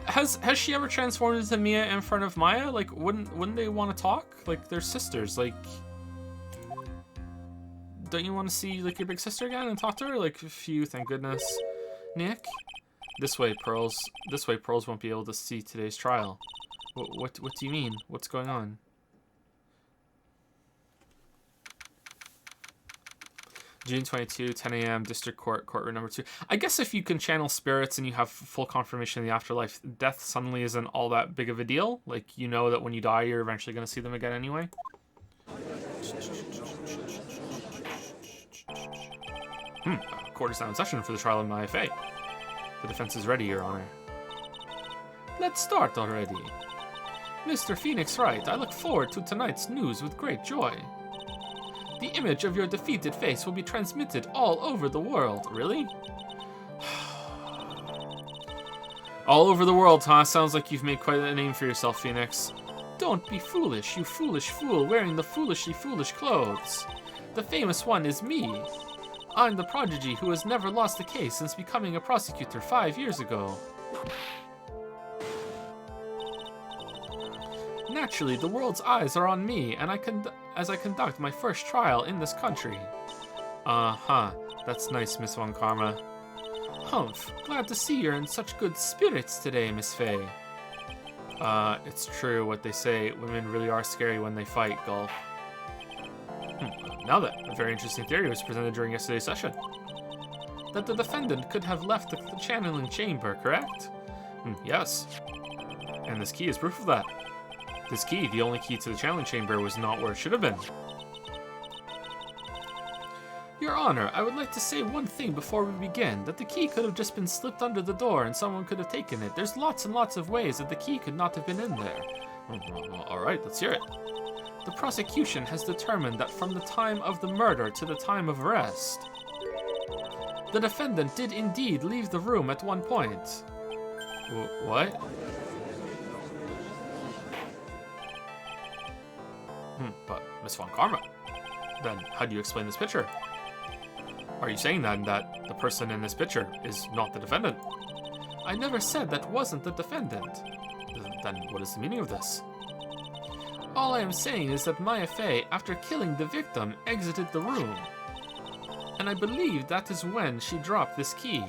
Has she ever transformed into Mia in front of Maya? Like, wouldn't they want to talk? Like, they're sisters. Like, don't you want to see like your big sister again and talk to her? Like, phew, thank goodness. Nick? This way, Pearls. This way, Pearls won't be able to see today's trial. What do you mean? What's going on? June 22, 10 a.m., District Court, courtroom number 2. I guess if you can channel spirits and you have full confirmation in the afterlife, death suddenly isn't all that big of a deal. Like, you know that when you die, you're eventually going to see them again anyway. Court is now in session for the trial of my FA. The defense is ready, Your Honor. Let's start already. Mr. Phoenix Wright, I look forward to tonight's news with great joy. The image of your defeated face will be transmitted all over the world. Really? All over the world, huh? Sounds like you've made quite a name for yourself, Phoenix. Don't be foolish, you foolish fool wearing the foolishly foolish clothes. The famous one is me. I'm the prodigy who has never lost a case since becoming a prosecutor 5 years ago. Naturally, the world's eyes are on me, and as I conduct my first trial in this country. Uh-huh. That's nice, Miss Von Karma. Humph. Glad to see you're in such good spirits today, Miss Fey. It's true what they say. Women really are scary when they fight, Gulf. Now then, a very interesting theory was presented during yesterday's session. That the defendant could have left the channeling chamber, correct? Yes. And this key is proof of that. This key, the only key to the channeling chamber, was not where it should have been. Your Honor, I would like to say one thing before we begin, that the key could have just been slipped under the door and someone could have taken it. There's lots and lots of ways that the key could not have been in there. Alright, let's hear it. The prosecution has determined that from the time of the murder to the time of arrest, the defendant did indeed leave the room at one point. What? But, Miss Von Karma, then how do you explain this picture? Are you saying then that the person in this picture is not the defendant? I never said that wasn't the defendant. Then what is the meaning of this? All I am saying is that Maya Fey, after killing the victim, exited the room. And I believe that is when she dropped this key.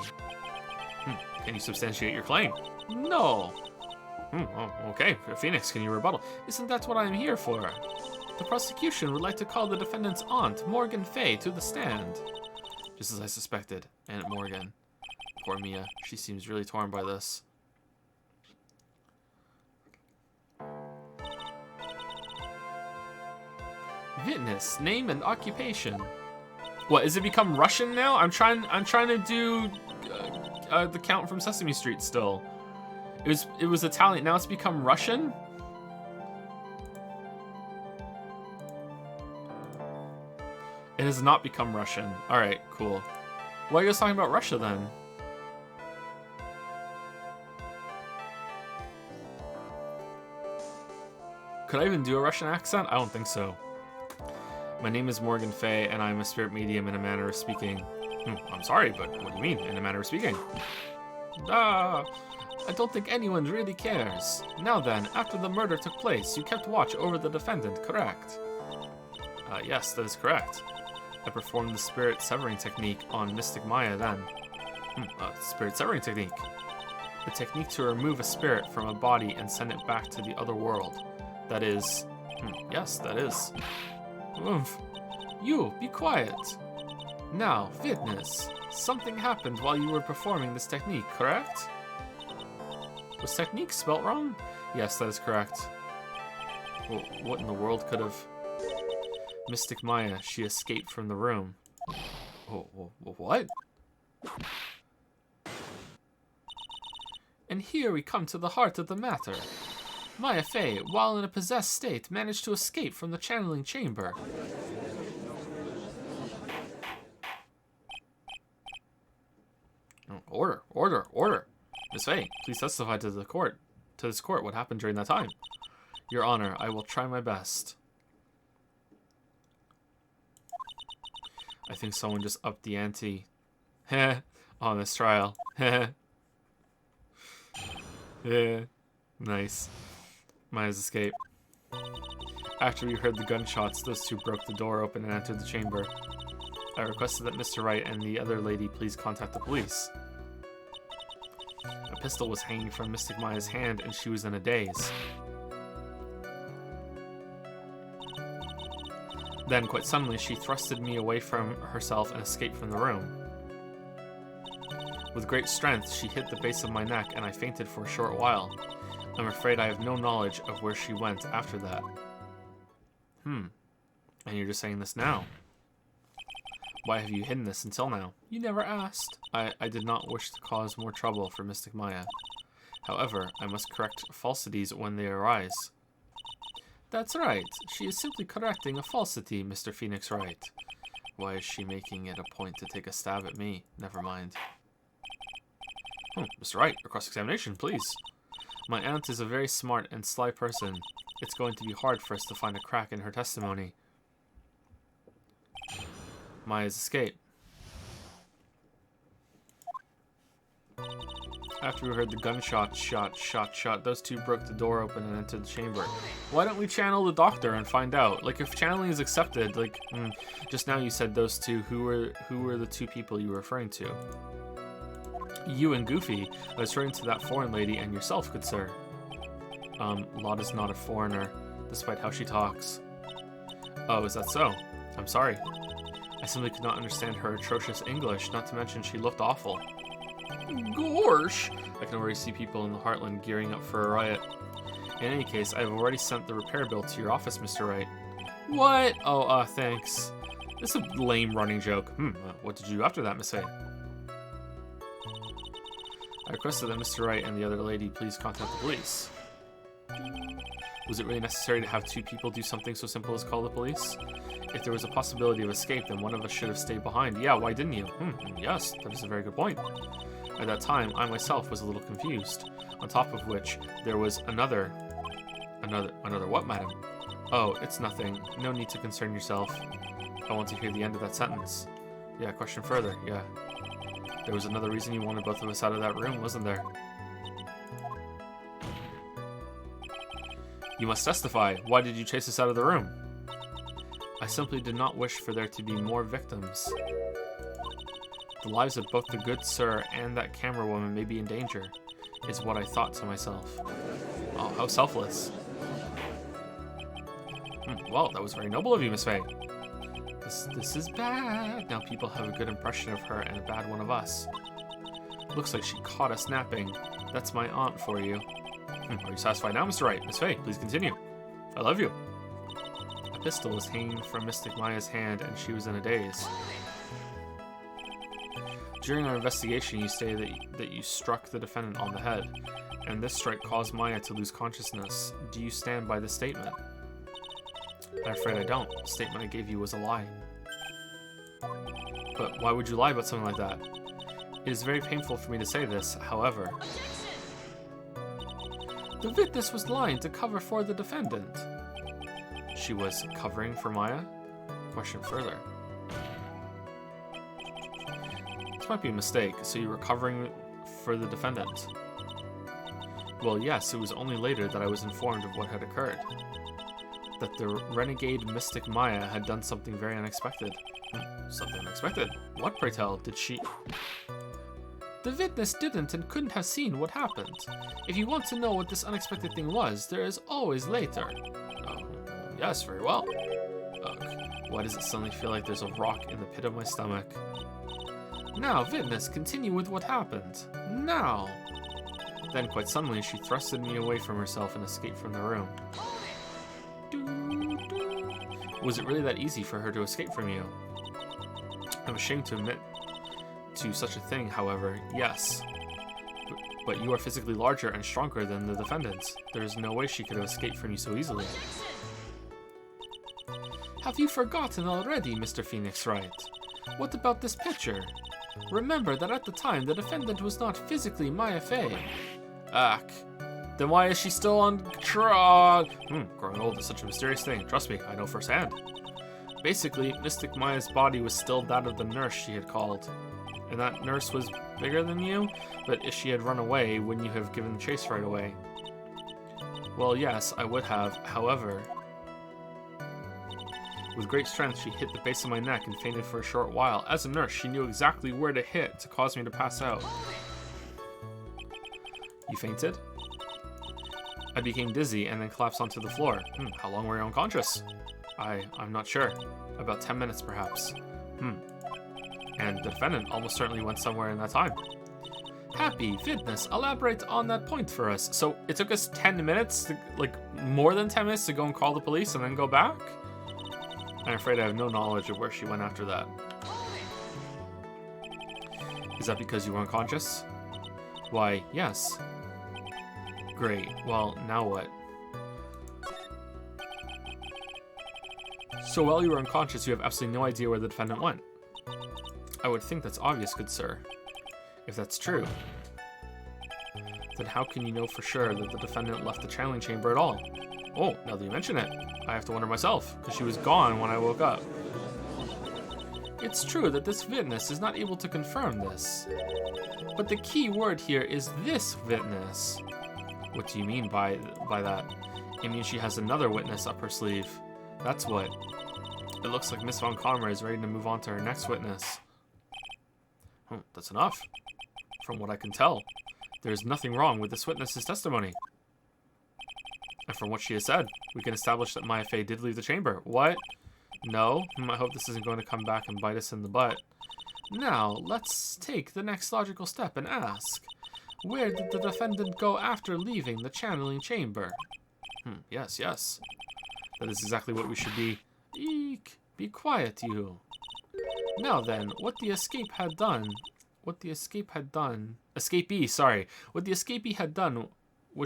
Can you substantiate your claim? No. Okay. Phoenix, can you rebuttal? Isn't that what I'm here for? The prosecution would like to call the defendant's aunt, Morgan Fey, to the stand. Just as I suspected. Aunt Morgan. Poor Mia. She seems really torn by this. Witness, name and occupation. What, is it become Russian now? I'm trying to do the Count from Sesame Street still. It was Italian, now it's become Russian? It has not become Russian. Alright, cool. Why are you guys talking about Russia then? Could I even do a Russian accent? I don't think so. My name is Morgan Fey, and I'm a spirit medium in a manner of speaking. I'm sorry, but what do you mean, in a manner of speaking? I don't think anyone really cares. Now then, after the murder took place, you kept watch over the defendant, correct? Yes, that is correct. I performed the spirit severing technique on Mystic Maya then. Spirit severing technique. The technique to remove a spirit from a body and send it back to the other world. That is... yes, that is. Oomph. You, be quiet. Now, witness. Something happened while you were performing this technique, correct? Was technique spelt wrong? Yes, that is correct. Well, what in the world could have... Mystic Maya, she escaped from the room. What? And here we come to the heart of the matter. Maya Fey, while in a possessed state, managed to escape from the channeling chamber. Order. Miss Fey, please testify to this court what happened during that time. Your Honor, I will try my best. I think someone just upped the ante on this trial. Yeah, nice. Maya's escape. After we heard the gunshots, those two broke the door open and entered the chamber. I requested that Mr. Wright and the other lady please contact the police. A pistol was hanging from Mystic Maya's hand and she was in a daze. Then, quite suddenly, she thrusted me away from herself and escaped from the room. With great strength, she hit the base of my neck and I fainted for a short while. I'm afraid I have no knowledge of where she went after that. And you're just saying this now? Why have you hidden this until now? You never asked. I did not wish to cause more trouble for Mystic Maya. However, I must correct falsities when they arise. That's right. She is simply correcting a falsity, Mr. Phoenix Wright. Why is she making it a point to take a stab at me? Never mind. Mr. Wright, a cross-examination, please. My aunt is a very smart and sly person. It's going to be hard for us to find a crack in her testimony. Maya's escape. After we heard the gunshot, shot, those two broke the door open and entered the chamber. Why don't we channel the doctor and find out? Like, if channeling is accepted, like, just now you said those two, who were the two people you were referring to? You and Goofy. I was referring to that foreign lady and yourself, good sir. Lot is not a foreigner, despite how she talks. Oh, is that so? I'm sorry. I simply could not understand her atrocious English, not to mention she looked awful. Gorsh! I can already see people in the Heartland gearing up for a riot. In any case, I have already sent the repair bill to your office, Mr. Wright. What? Oh, thanks. This is a lame running joke. What did you do after that, Miss A? I requested that Mr. Wright and the other lady please contact the police. Was it really necessary to have two people do something so simple as call the police? If there was a possibility of escape, then one of us should have stayed behind. Yeah, why didn't you? Yes, that is a very good point. At that time, I myself was a little confused. On top of which, there was another what, madam? Oh, it's nothing. No need to concern yourself. I want to hear the end of that sentence. Yeah, question further. Yeah. There was another reason you wanted both of us out of that room, wasn't there? You must testify. Why did you chase us out of the room? I simply did not wish for there to be more victims. The lives of both the good sir and that camera woman may be in danger, is what I thought to myself. Oh, how selfless. Well, that was very noble of you, Miss Faye. This is bad. Now people have a good impression of her and a bad one of us. Looks like she caught us napping. That's my aunt for you. Are you satisfied now, Mr. Wright? Miss Faye, please continue. I love you. A pistol was hanging from Mystic Maya's hand, and she was in a daze. During our investigation, you stated that you struck the defendant on the head, and this strike caused Maya to lose consciousness. Do you stand by this statement? I'm afraid I don't. The statement I gave you was a lie. But why would you lie about something like that? It is very painful for me to say this, however. The witness was lying to cover for the defendant. She was covering for Maya? Question further. This might be a mistake, so you were covering for the defendant. Well, yes, it was only later that I was informed of what had occurred. That the renegade Mystic Maya had done something very unexpected. Something unexpected? What, pray tell, did she... The witness didn't and couldn't have seen what happened. If you want to know what this unexpected thing was, there is always later. Oh, yes, very well. Ugh, why does it suddenly feel like there's a rock in the pit of my stomach? Now, witness, continue with what happened. Now! Then, quite suddenly, she thrusted me away from herself and escaped from the room. Was it really that easy for her to escape from you? I'm ashamed to admit to such a thing, however, yes. But you are physically larger and stronger than the defendants. There is no way she could have escaped from you so easily. Have you forgotten already, Mr. Phoenix Wright? What about this picture? Remember that at the time, the defendant was not physically Maya Fey. Ugh. Then why is she still on trial? Growing old is such a mysterious thing. Trust me, I know firsthand. Basically, Mystic Maya's body was still that of the nurse she had called. And that nurse was bigger than you? But if she had run away, wouldn't you have given chase right away? Well, yes, I would have. However, with great strength, she hit the base of my neck and fainted for a short while. As a nurse, she knew exactly where to hit to cause me to pass out. You fainted? I became dizzy and then collapsed onto the floor. How long were you unconscious? I'm not sure. About 10 minutes, perhaps. And the defendant almost certainly went somewhere in that time. Happy, witness, elaborate on that point for us. So it took us 10 minutes, more than 10 minutes to go and call the police and then go back? I'm afraid I have no knowledge of where she went after that. Is that because you were unconscious? Why, yes. Great. Well, now what? So while you were unconscious, you have absolutely no idea where the defendant went. I would think that's obvious, good sir. If that's true, then how can you know for sure that the defendant left the channeling chamber at all? Oh, now that you mention it, I have to wonder myself, because she was gone when I woke up. It's true that this witness is not able to confirm this. But the key word here is this witness. What do you mean by that? It means she has another witness up her sleeve. That's what. It looks like Miss Von Karma is ready to move on to her next witness. Oh, that's enough. From what I can tell, there is nothing wrong with this witness's testimony. And from what she has said, we can establish that Maya Fey did leave the chamber. What? No? I hope this isn't going to come back and bite us in the butt. Now, let's take the next logical step and ask, where did the defendant go after leaving the channeling chamber? Yes. That is exactly what we should be. Eek! Be quiet, you. Now then, what the escapee had done was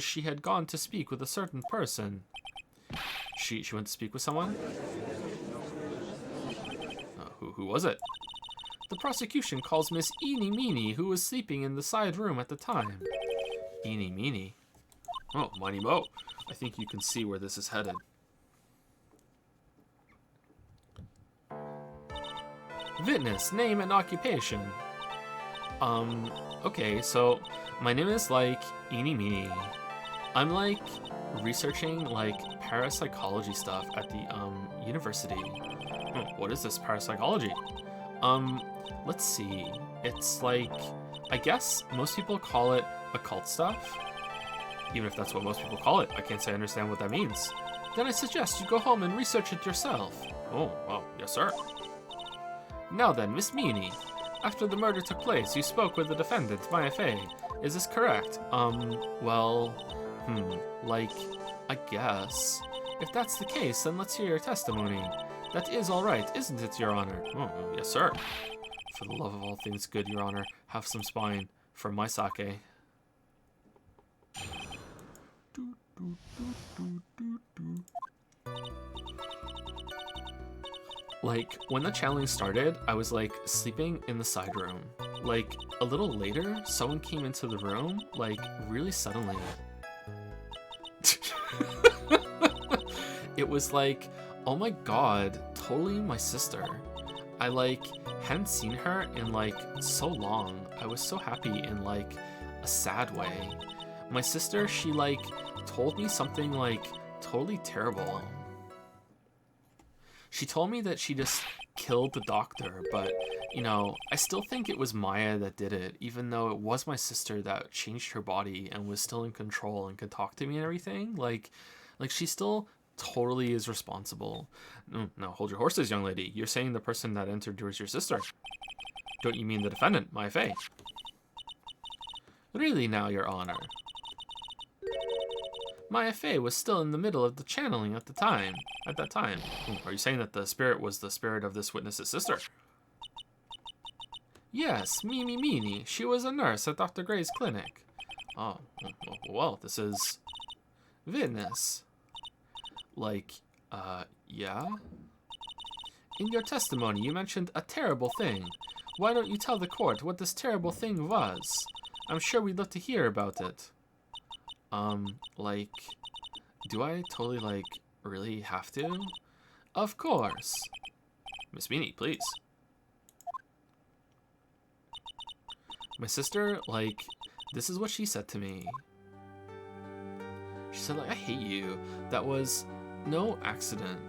she had gone to speak with a certain person. She went to speak with someone? Who was it? The prosecution calls Miss Eeny Meeny, who was sleeping in the side room at the time. Eeny Meeny? Oh, mighty mo. I think you can see where this is headed. Witness, name and occupation. Okay, so my name is Eeny Meeny. I'm researching parapsychology stuff at the university. What is this parapsychology? Let's see. It's I guess most people call it occult stuff. Even if that's what most people call it, I can't say I understand what that means. Then I suggest you go home and research it yourself. Oh, well, yes sir. Now then, Miss Meany, after the murder took place, you spoke with the defendant, Maya Fey. Is this correct? I guess. If that's the case, then let's hear your testimony. That is all right, isn't it, Your Honor? Oh, yes, sir. For the love of all things good, Your Honor, have some spine for my sake. When the challenge started, I was sleeping in the side room. A little later, someone came into the room, really suddenly. It was oh my god, totally my sister. I hadn't seen her in so long. I was so happy in a sad way. My sister, she told me something totally terrible. She told me that she just killed the doctor, but I still think it was Maya that did it, even though it was my sister that changed her body and was still in control and could talk to me and everything. She still totally is responsible. Now, hold your horses, young lady. You're saying the person that entered was your sister. Don't you mean the defendant, Maya Fey? Really now, Your Honor. Maya Fey was still in the middle of the channeling at that time. Are you saying that the spirit was the spirit of this witness's sister? Yes, Mimi Meeny. She was a nurse at Dr. Gray's clinic. Oh, well, this is... Witness. Yeah? In your testimony, you mentioned a terrible thing. Why don't you tell the court what this terrible thing was? I'm sure we'd love to hear about it. Do I totally, really have to? Of course. Miss Meany, please. My sister, this is what she said to me. She said, I hate you. That was no accident.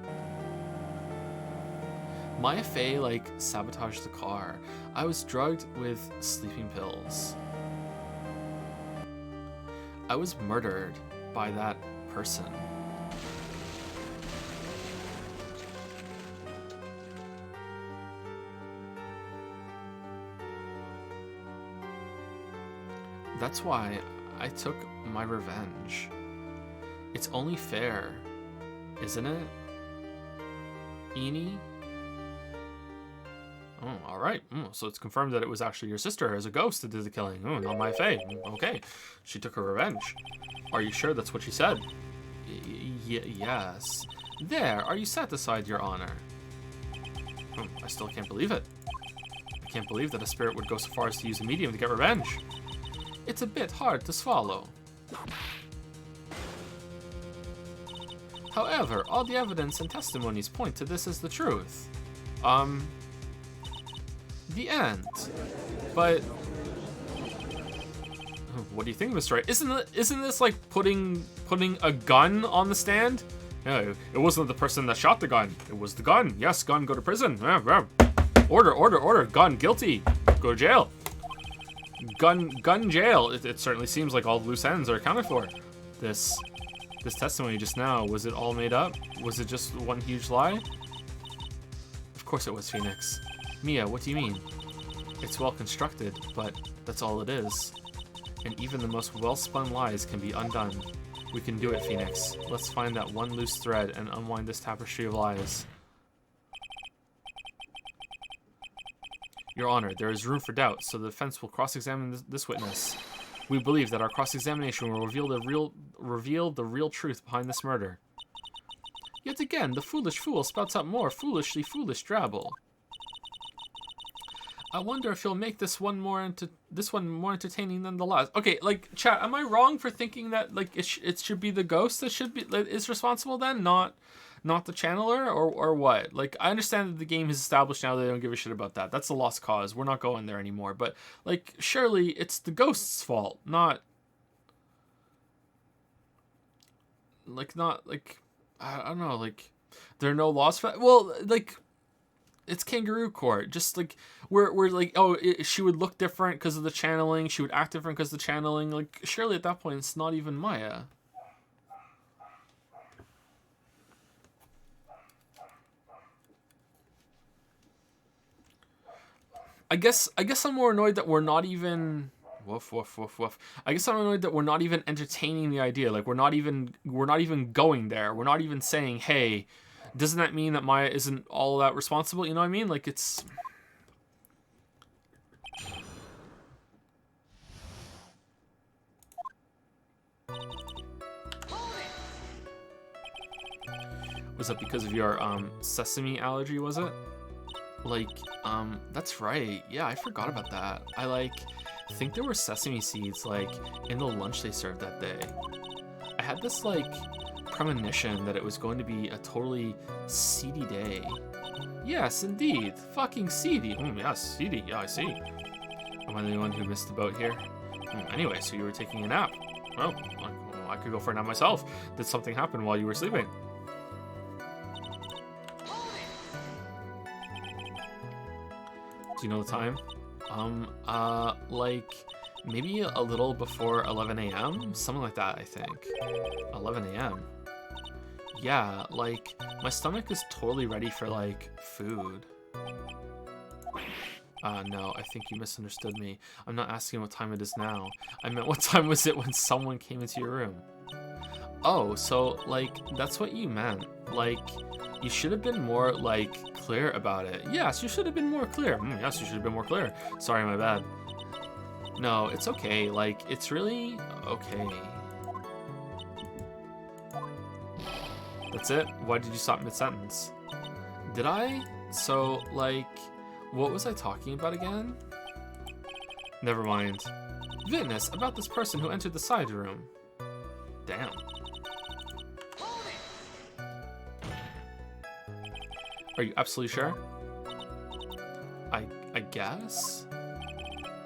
Maya Fey, sabotaged the car. I was drugged with sleeping pills. I was murdered by that person. That's why I took my revenge. It's only fair, isn't it? Eeny? Oh, all right. So it's confirmed that it was actually your sister as a ghost that did the killing. Oh, not my fae. Okay. She took her revenge. Are you sure that's what she said? Yes. There. Are you satisfied, Your Honor? I still can't believe it. I can't believe that a spirit would go so far as to use a medium to get revenge. It's a bit hard to swallow. However, all the evidence and testimonies point to this as the truth. The end. But what do you think, Mr. Wright? Isn't this like putting a gun on the stand? Yeah, it wasn't the person that shot the gun. It was the gun. Yes, gun, go to prison. Order. Gun, guilty. Go to jail. Gun jail. It certainly seems like all the loose ends are accounted for. This testimony just now, was it all made up? Was it just one huge lie? Of course it was, Phoenix. Mia, what do you mean? It's well constructed, but that's all it is. And even the most well-spun lies can be undone. We can do it, Phoenix. Let's find that one loose thread and unwind this tapestry of lies. Your Honor, there is room for doubt, so the defense will cross-examine this witness. We believe that our cross-examination will reveal the real truth behind this murder. Yet again, the foolish fool spouts out more foolishly foolish drabble. I wonder if you'll make this one more entertaining than the last. Okay, like, chat, am I wrong for thinking that like it should be the ghost that should be is responsible then, not the channeler, or what? Like, I understand that the game is established now, they don't give a shit about that. That's a lost cause. We're not going there anymore. But like, surely it's the ghost's fault, not I don't know, like there are no laws for that. Well, like, it's kangaroo court. Just like we're like, oh, she would look different because of the channeling. She would act different because of the channeling. Like, surely at that point it's not even Maya. I guess I'm more annoyed that we're not even woof. I guess I'm annoyed that we're not even entertaining the idea. Like, we're not even going there. We're not even saying, hey, doesn't that mean that Maya isn't all that responsible? You know what I mean? Like, it's... Was that because of your sesame allergy, was it? Like, that's right. Yeah, I forgot about that. I think there were sesame seeds, like, in the lunch they served that day. I had this, like, premonition that it was going to be a totally seedy day. Yes, indeed. Fucking seedy. Yes, seedy. Yeah, I see. Am I the only one who missed the boat here? Anyway, so you were taking a nap. Well, I could go for a nap myself. Did something happen while you were sleeping? Do you know the time? Like, maybe a little before 11 a.m.? Something like that, I think. 11 a.m. Yeah, like, my stomach is totally ready for, like, food. No, I think you misunderstood me. I'm not asking what time it is now. I meant what time was it when someone came into your room? Oh, so, like, that's what you meant. Like, you should have been more, like, clear about it. Yes, you should have been more clear. Yes, you should have been more clear. Sorry, my bad. No, it's okay. Like, it's really okay. That's it? Why did you stop mid-sentence? Did I? So, like, what was I talking about again? Never mind. Witness, about this person who entered the side room. Damn. Are you absolutely sure? I guess?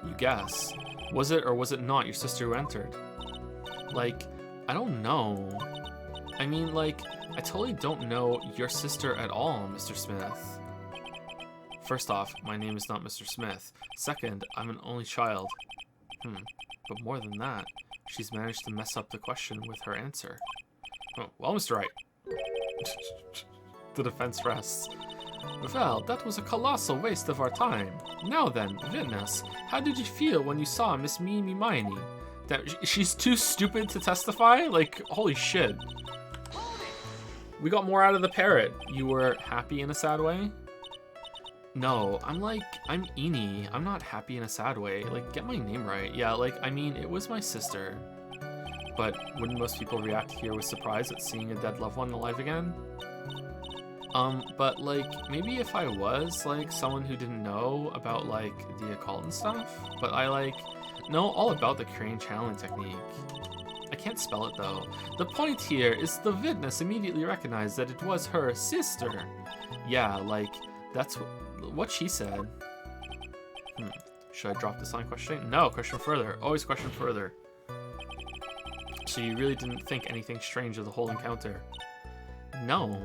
You guess. Was it or was it not your sister who entered? Like, I don't know. I mean, like, I totally don't know your sister at all, Mr. Smith. First off, my name is not Mr. Smith. Second, I'm an only child. But more than that, she's managed to mess up the question with her answer. Oh, well, Mr. Wright. The defense rests. Well, that was a colossal waste of our time. Now then, witness, how did you feel when you saw Miss Mimi Miney? That she's too stupid to testify? Like, holy shit. We got more out of the parrot. You were happy in a sad way? No, I'm Eni. I'm not happy in a sad way. Like, get my name right. Yeah, like, I mean, it was my sister. But wouldn't most people react here with surprise at seeing a dead loved one alive again? But, like, maybe if I was, like, someone who didn't know about, like, the occult and stuff, but I, like, know all about the Korean channeling technique. I can't spell it, though. The point here is the witness immediately recognized that it was her sister. Yeah, like, that's what she said. Should I drop this line questioning? No, question further. Always question further. So you really didn't think anything strange of the whole encounter? No.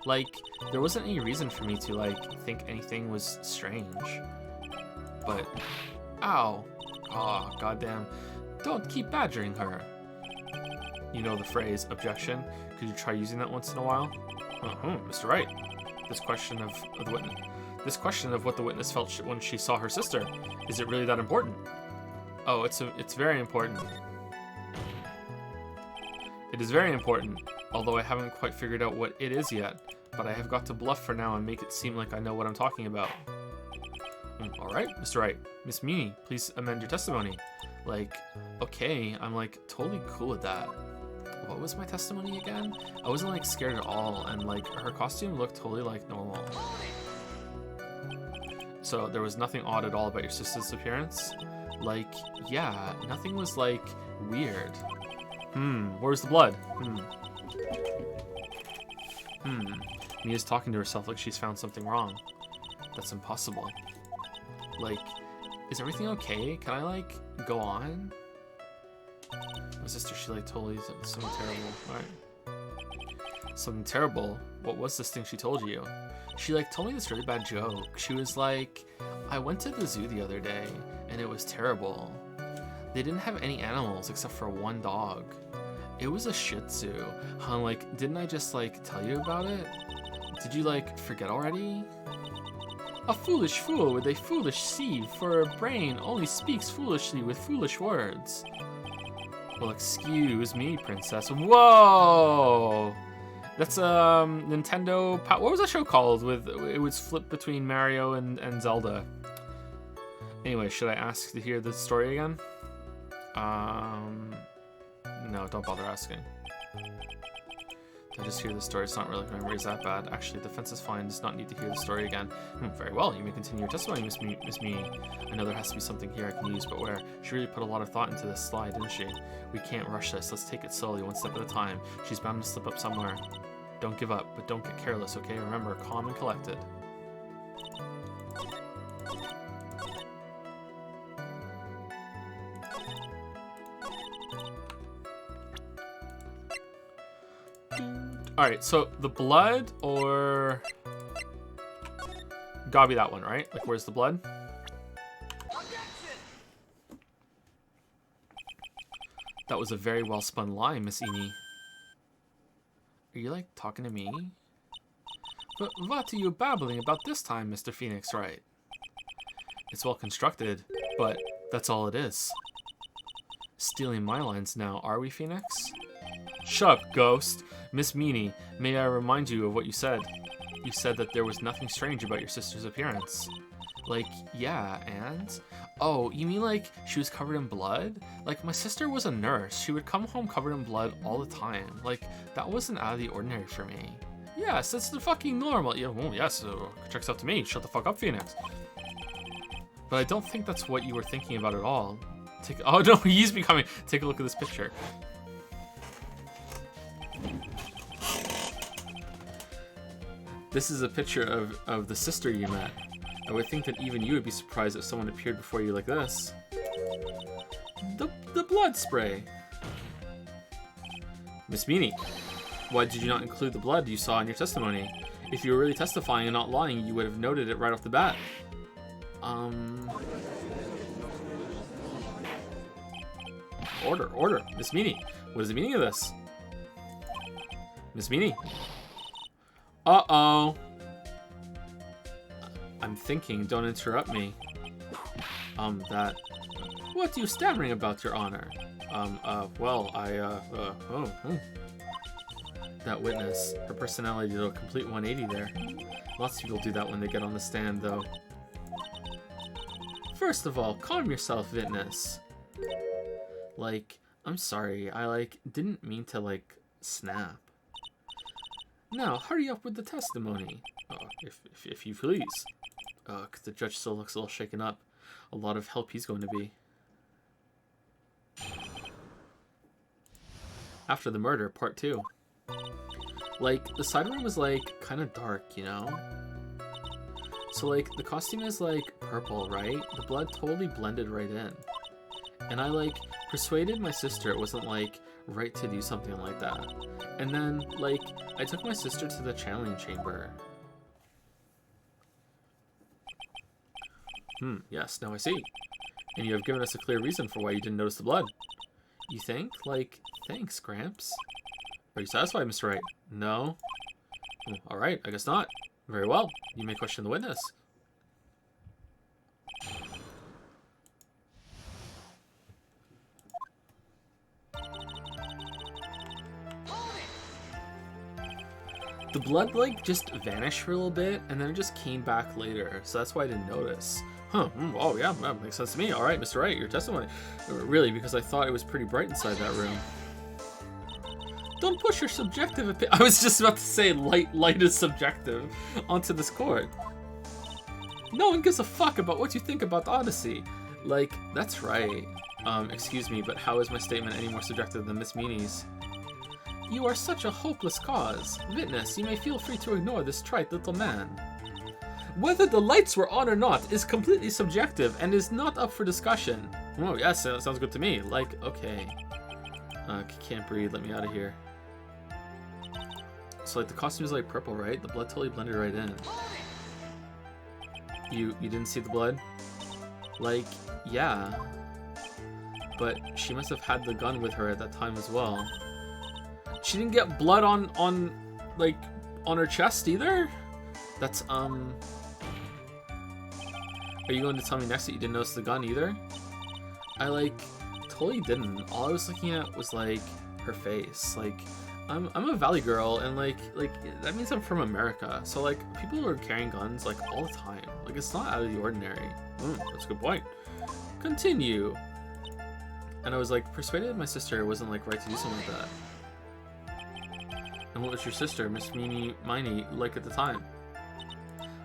Like, there wasn't any reason for me to, like, think anything was strange. But, ow. Aw, goddamn. Don't keep badgering her. You know the phrase, objection? Could you try using that once in a while? Mr. Wright. This question of what the witness felt when she saw her sister. Is it really that important? Oh, it's very important. It is very important, although I haven't quite figured out what it is yet. But I have got to bluff for now and make it seem like I know what I'm talking about. Alright, Mr. Wright. Miss Meany, please amend your testimony. Like, okay, I'm like totally cool with that. What was my testimony again? I wasn't like scared at all, and like her costume looked totally like normal. So there was nothing odd at all about your sister's appearance? Like, yeah, nothing was like weird. Where's the blood? Mia's talking to herself like she's found something wrong. That's impossible. Like, is everything okay? Can I, like, go on? My sister, she, like, totally something terrible. Alright. Something terrible? What was this thing she told you? She, like, told me this really bad joke. She was like, I went to the zoo the other day, and it was terrible. They didn't have any animals except for one dog. It was a Shih Tzu. Huh, like, didn't I just, like, tell you about it? Did you, like, forget already? A foolish fool with a foolish sieve, for her brain only speaks foolishly with foolish words. Well, excuse me, princess. Whoa! That's Nintendo. What was that show called? With it was flip between Mario and Zelda. Anyway, should I ask to hear the story again? No, don't bother asking. I just hear the story. It's not really memory is that bad. Actually, defense is fine. Does not need to hear the story again. Very well. You may continue your testimony, Miss Meany. I know there has to be something here I can use, but where? She really put a lot of thought into this slide, didn't she? We can't rush this. Let's take it slowly, one step at a time. She's bound to slip up somewhere. Don't give up, but don't get careless, okay? Remember, calm and collected. Alright, so the blood or... Gotta be that one, right? Like, where's the blood? That was a very well spun lie, Miss Eni. Are you, like, talking to me? But what are you babbling about this time, Mr. Phoenix Wright? It's well constructed, but that's all it is. Stealing my lines now, are we, Phoenix? Shut up, ghost! Miss Meany, may I remind you of what you said? You said that there was nothing strange about your sister's appearance. Like, yeah, and? Oh, you mean like she was covered in blood? Like, my sister was a nurse. She would come home covered in blood all the time. Like, that wasn't out of the ordinary for me. Yes, that's the fucking normal. Yeah, well, yes, checks out to me. Shut the fuck up, Phoenix. But I don't think that's what you were thinking about at all. Oh no, he's becoming. Take a look at this picture. This is a picture of the sister you met. I would think that even you would be surprised if someone appeared before you like this. The blood spray. Miss Meany, why did you not include the blood you saw in your testimony? If you were really testifying and not lying, you would have noted it right off the bat. Order. Miss Meany, what is the meaning of this? Miss Meany. Uh-oh. I'm thinking, don't interrupt me. What are you stammering about, Your Honor? that witness. Her personality did a complete 180 there. Lots of people do that when they get on the stand, though. First of all, calm yourself, witness. Like, I'm sorry, I, didn't mean to, snap. Now, hurry up with the testimony. If you please. 'Cause the judge still looks a little shaken up. A lot of help he's going to be. After the murder, part 2. The side room was, kind of dark, you know? So, the costume is, purple, right? The blood totally blended right in. And I, persuaded my sister it wasn't, right to do something like that. And then, I took my sister to the channeling chamber. Yes, now I see. And you have given us a clear reason for why you didn't notice the blood. You think? Thanks, Gramps. Are you satisfied, Mr. Wright? No? Alright, I guess not. Very well. You may question the witness. The blood, just vanished for a little bit, and then it just came back later, so that's why I didn't notice. Oh yeah, that makes sense to me. Alright, Mr. Wright, your testimony. Really, because I thought it was pretty bright inside that room. Don't push your subjective opinion. I was just about to say light is subjective onto this court. No one gives a fuck about what you think about the Odyssey. That's right. Excuse me, but how is my statement any more subjective than Miss Meany's? You are such a hopeless cause. Witness, you may feel free to ignore this trite little man. Whether the lights were on or not is completely subjective and is not up for discussion. Oh, yes, that sounds good to me. Okay. Can't breathe, let me out of here. So, the costume is, purple, right? The blood totally blended right in. You didn't see the blood? Yeah. But she must have had the gun with her at that time as well. She didn't get blood on her chest either? That's, Are you going to tell me next that you didn't notice the gun either? I, totally didn't. All I was looking at was, her face. I'm a Valley girl, and, that means I'm from America. So, people are carrying guns, all the time. It's not out of the ordinary. That's a good point. Continue. And I was, persuaded my sister wasn't, right to do something like that. And what was your sister, Miss Miney, at the time?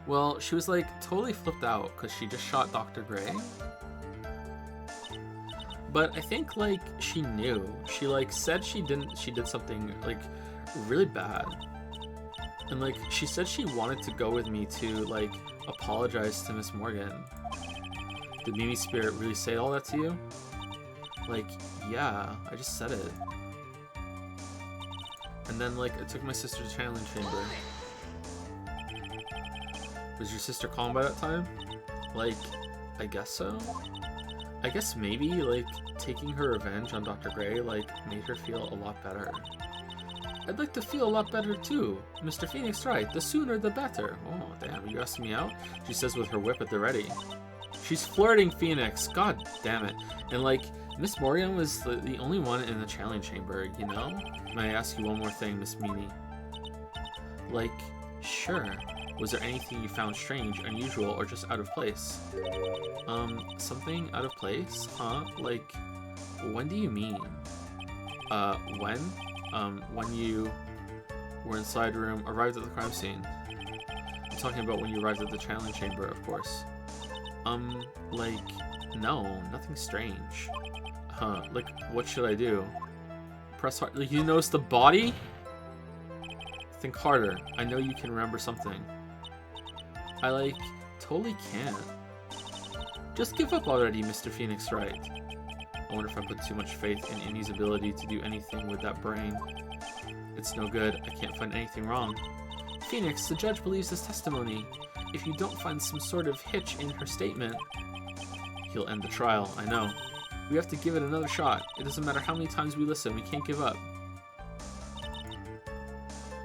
Well, she was, totally flipped out because she just shot Dr. Gray. But I think, she knew. She, said she did something, really bad. And, she said she wanted to go with me to, apologize to Miss Morgan. Did Mimi Spirit really say all that to you? Yeah, I just said it. And then, I took my sister to channeling chamber. Was your sister calm by that time? I guess so. I guess maybe, taking her revenge on Dr. Gray, made her feel a lot better. I'd like to feel a lot better, too. Mr. Phoenix Wright, the sooner the better. Oh, damn, are you asking me out? She says with her whip at the ready. She's flirting Phoenix, god damn it. And, Miss Morgan was the only one in the channeling chamber, you know? May I ask you one more thing, Miss Meany? Sure. Was there anything you found strange, unusual, or just out of place? Something out of place? Huh? When do you mean? When? When you were inside room, arrived at the crime scene. I'm talking about when you arrived at the channeling chamber, of course. No, nothing strange. Huh, what should I do? Press hard. You notice the body? Think harder. I know you can remember something. I, totally can't. Just give up already, Mr. Phoenix Wright. I wonder if I put too much faith in Indy's ability to do anything with that brain. It's no good. I can't find anything wrong. Phoenix, the judge believes his testimony. If you don't find some sort of hitch in her statement, he'll end the trial, I know. We have to give it another shot. It doesn't matter how many times we listen, we can't give up.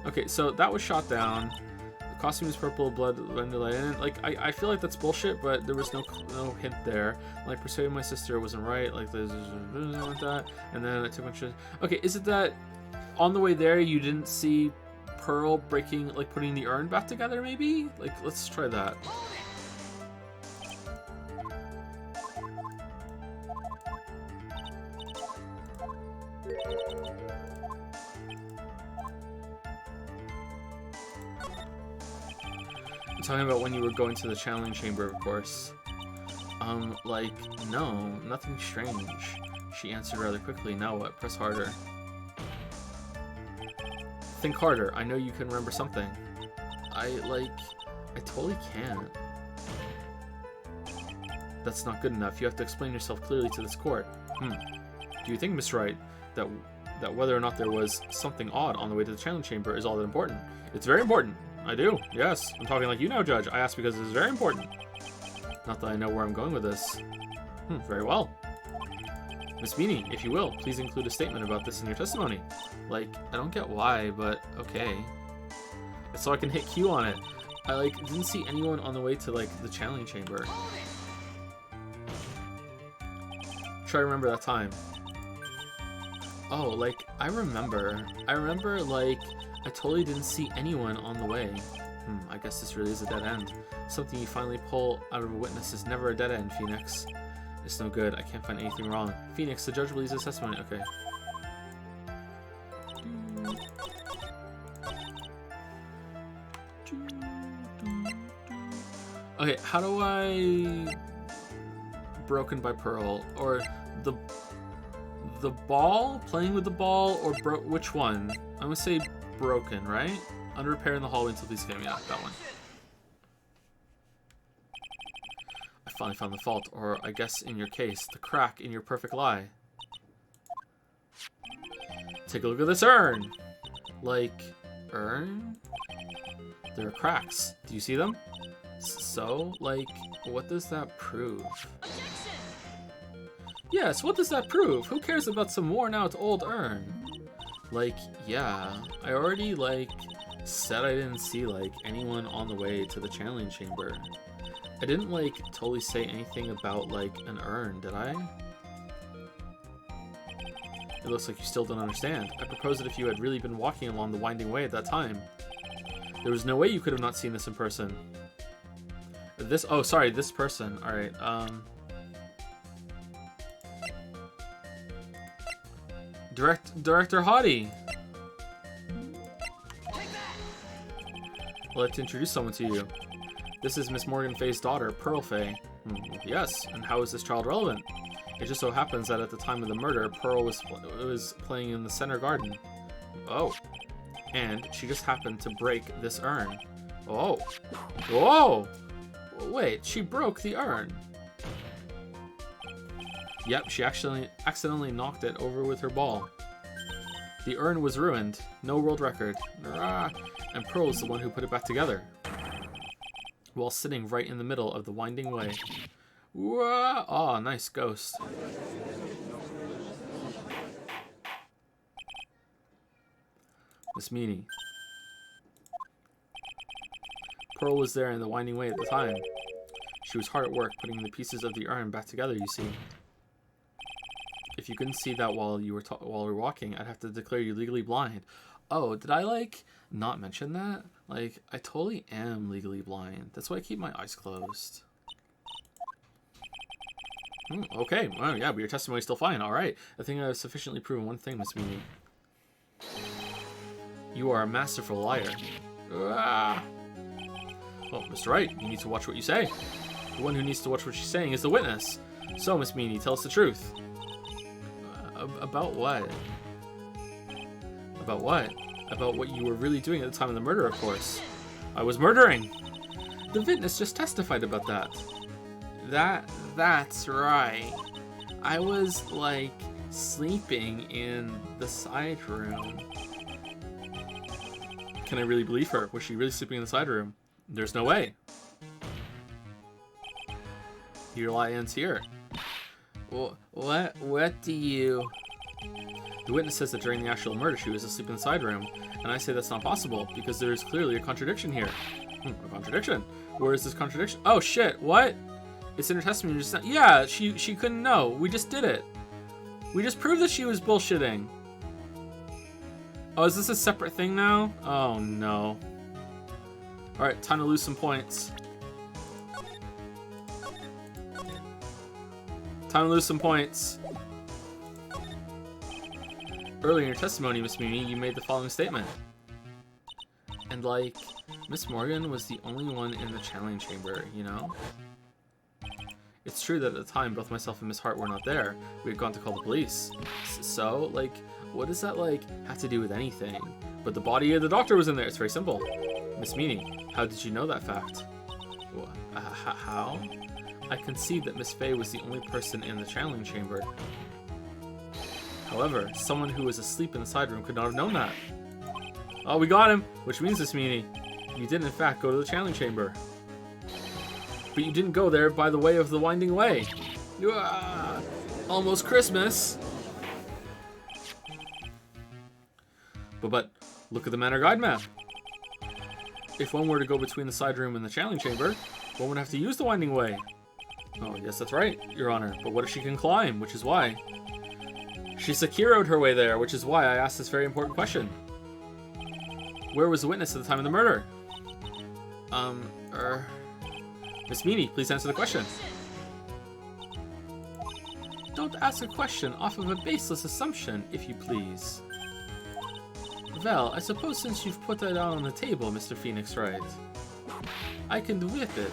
Okay, so that was shot down. The costume is purple, blood, and I feel like that's bullshit, but there was no hint there. Persuading my sister wasn't right, there's like that. And then I took my shit. Okay, is it that on the way there, you didn't see Pearl breaking, like putting the urn back together, maybe? Like, let's try that. I'm talking about when you were going to the challenge chamber, of course. Like, no, nothing strange. She answered rather quickly. Now what? Press harder. Think harder. I know you can remember something. I totally can't. That's not good enough. You have to explain yourself clearly to this court. Do you think, Miss Wright, that whether or not there was something odd on the way to the challenge chamber is all that important? It's very important. I do. Yes. I'm talking like you know, Judge. I asked because it is very important. Not that I know where I'm going with this. Very well. Miss Meany, if you will, please include a statement about this in your testimony. Like, I don't get why, but okay. It's so I can hit Q on it. I, didn't see anyone on the way to, the challenge chamber. Try to remember that time. Oh, I remember, I totally didn't see anyone on the way. I guess this really is a dead end. Something you finally pull out of a witness is never a dead end, Phoenix. It's no good. I can't find anything wrong. Phoenix, the judge believes his testimony. Okay. Okay, how do I... Broken by Pearl? Or the ball? Playing with the ball? Or which one? I'm gonna say broken, right? Under repair in the hallway until please get me out. That one. I finally found the fault, or I guess in your case, the crack in your perfect lie. Take a look at this urn. Urn? There are cracks. Do you see them? So, what does that prove? Yes, what does that prove? Who cares about some worn out old urn? Yeah, I already, said I didn't see, anyone on the way to the challenge chamber. I didn't, totally say anything about, an urn, did I? It looks like you still don't understand. I proposed that if you had really been walking along the winding way at that time, there was no way you could have not seen this in person. Oh, sorry, this person. Alright, Director Hottie! I'd like to introduce someone to you. This is Miss Morgan Fay's daughter, Pearl Fay. Yes, and how is this child relevant? It just so happens that at the time of the murder, Pearl was playing in the center garden. Oh. And she just happened to break this urn. Oh. Whoa! Wait, she broke the urn. Yep, she actually accidentally knocked it over with her ball. The urn was ruined. No world record. And Pearl is the one who put it back together, while sitting right in the middle of the winding way. Whoa! Oh, nice ghost. Miss Meany. Pearl was there in the winding way at the time. She was hard at work putting the pieces of the urn back together, you see. If you couldn't see that while you were walking, I'd have to declare you legally blind. Oh, did I, not mention that? I totally am legally blind. That's why I keep my eyes closed. Okay, well, yeah, but your testimony's still fine. All right. I think I've sufficiently proven one thing, Miss Meany. You are a masterful liar. Well, Mr. Wright, you need to watch what you say. The one who needs to watch what she's saying is the witness. So, Miss Meany, tell us the truth. About what? About what? About what you were really doing at the time of the murder, of course. I was murdering! The witness just testified about that. That's right. I was, sleeping in the side room. Can I really believe her? Was she really sleeping in the side room? There's no way. Your lie ends here. What do you... The witness says that during the actual murder she was asleep in the side room, and I say that's not possible, because there's clearly a contradiction here. A contradiction? Where is this contradiction? Oh shit, what? It's in her testimony just now. Yeah, she couldn't know. We just did it. We just proved that she was bullshitting. Oh, is this a separate thing now? Oh, no. Alright, time to lose some points. Time to lose some points. Earlier in your testimony, Miss Mimi, you made the following statement. And, like, Miss Morgan was the only one in the channeling chamber, you know? It's true that at the time, both myself and Miss Hart were not there. We had gone to call the police. So, like, what does that, like, have to do with anything? But the body of the doctor was in there. It's very simple. Miss Meany, how did you know that fact? How? I concede that Miss Fey was the only person in the channeling chamber. However, someone who was asleep in the side room could not have known that. Oh, we got him! Which means, Miss Meany, you did in fact go to the channeling chamber. But you didn't go there by the way of the winding way. Almost Christmas. But look at the Manor Guide map. If one were to go between the side room and the channeling chamber, one would have to use the winding way. Oh, yes, that's right, Your Honor. But what if she can climb? Which is why. She Sekiro'd her way there, which is why I asked this very important question. Where was the witness at the time of the murder? Miss Meany, please answer the question. Don't ask a question off of a baseless assumption, if you please. Well, I suppose since you've put that out on the table, Mr. Phoenix Wright, I can whip it.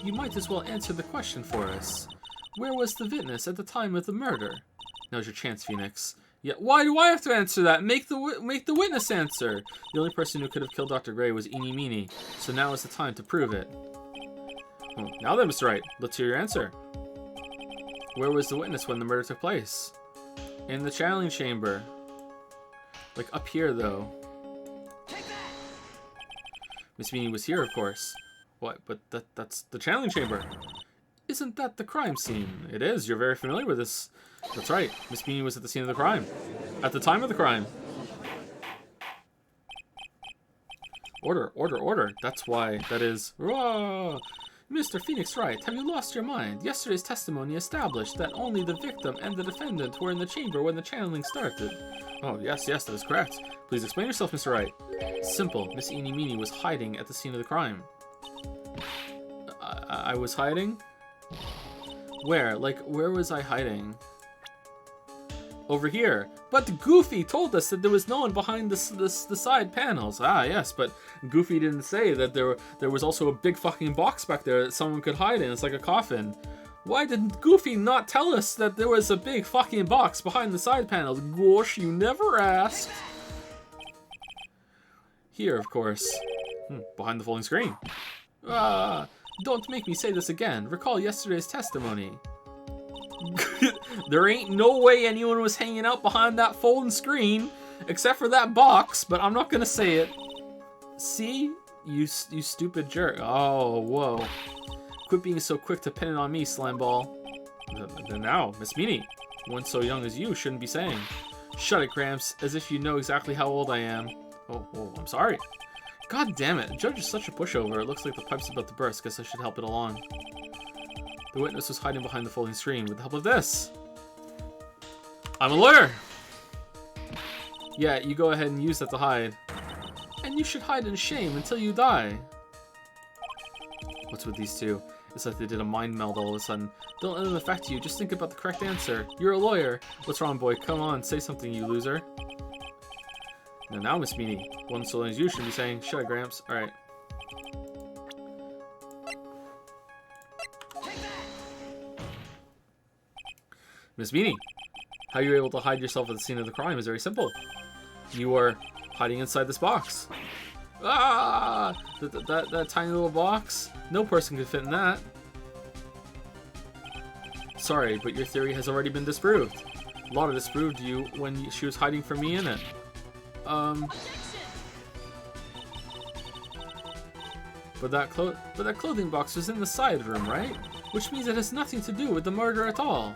You might as well answer the question for us. Where was the witness at the time of the murder? Now's your chance, Phoenix. Yeah, why do I have to answer that? Make the witness answer. The only person who could have killed Dr. Gray was Eenie Meenie, so now is the time to prove it. Well, now then, Mr. Wright, let's hear your answer. Where was the witness when the murder took place? In the channeling chamber. Like up here, though. Miss Meany was here, of course. What? But that's the channeling chamber. Isn't that the crime scene? It is. You're very familiar with this. That's right. Miss Meany was at the scene of the crime. At the time of the crime. Order, order, order. That's why that is... Whoa! Mr. Phoenix Wright, have you lost your mind? Yesterday's testimony established that only the victim and the defendant were in the chamber when the channeling started. Oh, yes, that is correct. Please explain yourself, Mr. Wright. Simple. Miss Eenie Meenie was hiding at the scene of the crime. I was hiding? Where? Like, where was I hiding? Over here. But Goofy told us that there was no one behind the side panels. Ah, yes, but Goofy didn't say that there was also a big fucking box back there that someone could hide in. It's like a coffin. Why did Goofy not tell us that there was a big fucking box behind the side panels? Gosh, you never asked. Here, of course. Behind the folding screen. Don't make me say this again. Recall yesterday's testimony. There ain't no way anyone was hanging out behind that folding screen, except for that box, but I'm not gonna say it. See? You stupid jerk. Oh, whoa. Quit being so quick to pin it on me, Slimeball. Then now, Miss Meany, one so young as you shouldn't be saying. Shut it, Gramps, as if you know exactly how old I am. Oh, I'm sorry. God damn it, the judge is such a pushover. It looks like the pipe's about to burst. Guess I should help it along. The witness was hiding behind the folding screen with the help of this. I'm a lawyer! Yeah, you go ahead and use that to hide. And you should hide in shame until you die. What's with these two? It's like they did a mind meld all of a sudden. Don't let them affect you, just think about the correct answer. You're a lawyer. What's wrong, boy? Come on, say something, you loser. Now, Miss Meany, one so long as you should be saying, shut up, Gramps. Alright. Miss Meany, how you were able to hide yourself at the scene of the crime is very simple. You were hiding inside this box. Ah! That tiny little box? No person could fit in that. Sorry, but your theory has already been disproved. Lotta disproved you when she was hiding from me in it. But that clothing box was in the side room, right? Which means it has nothing to do with the murder at all.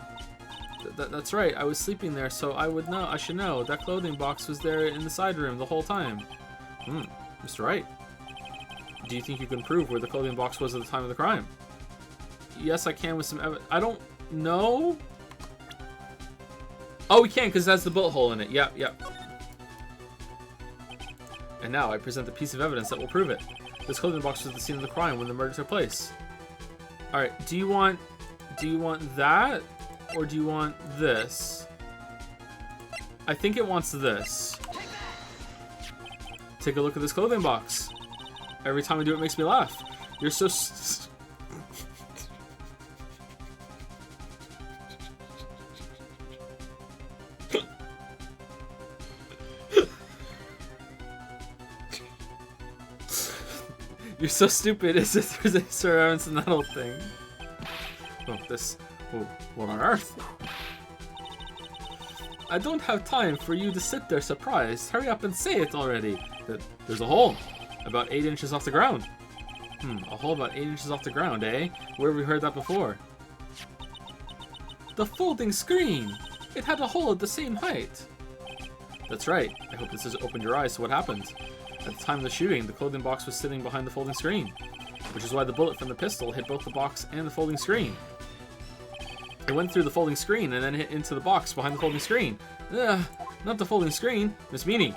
That's right. I was sleeping there, so I would know. I should know. That clothing box was there in the side room the whole time. Mr. Wright. Do you think you can prove where the clothing box was at the time of the crime? Yes, I can with some evidence. I don't know. Oh, we can because it has the bullet hole in it. Yep. And now I present a piece of evidence that will prove it. This clothing box was the scene of the crime when the murder took place. Alright, do you want that? Or do you want this? I think it wants this. Take a look at this clothing box. Every time I do it, makes me laugh. You're so... You're so stupid. Is it there's a surrounds in that whole thing? Oh, this... Oh, what on earth? I don't have time for you to sit there surprised. Hurry up and say it already. There's a hole. About 8 inches off the ground. A hole about 8 inches off the ground, eh? Where have we heard that before? The folding screen! It had a hole at the same height. That's right. I hope this has opened your eyes to what happened. At the time of the shooting, the clothing box was sitting behind the folding screen, which is why the bullet from the pistol hit both the box and the folding screen. It went through the folding screen and then hit into the box behind the folding screen. Ugh, not the folding screen. Miss Meanie,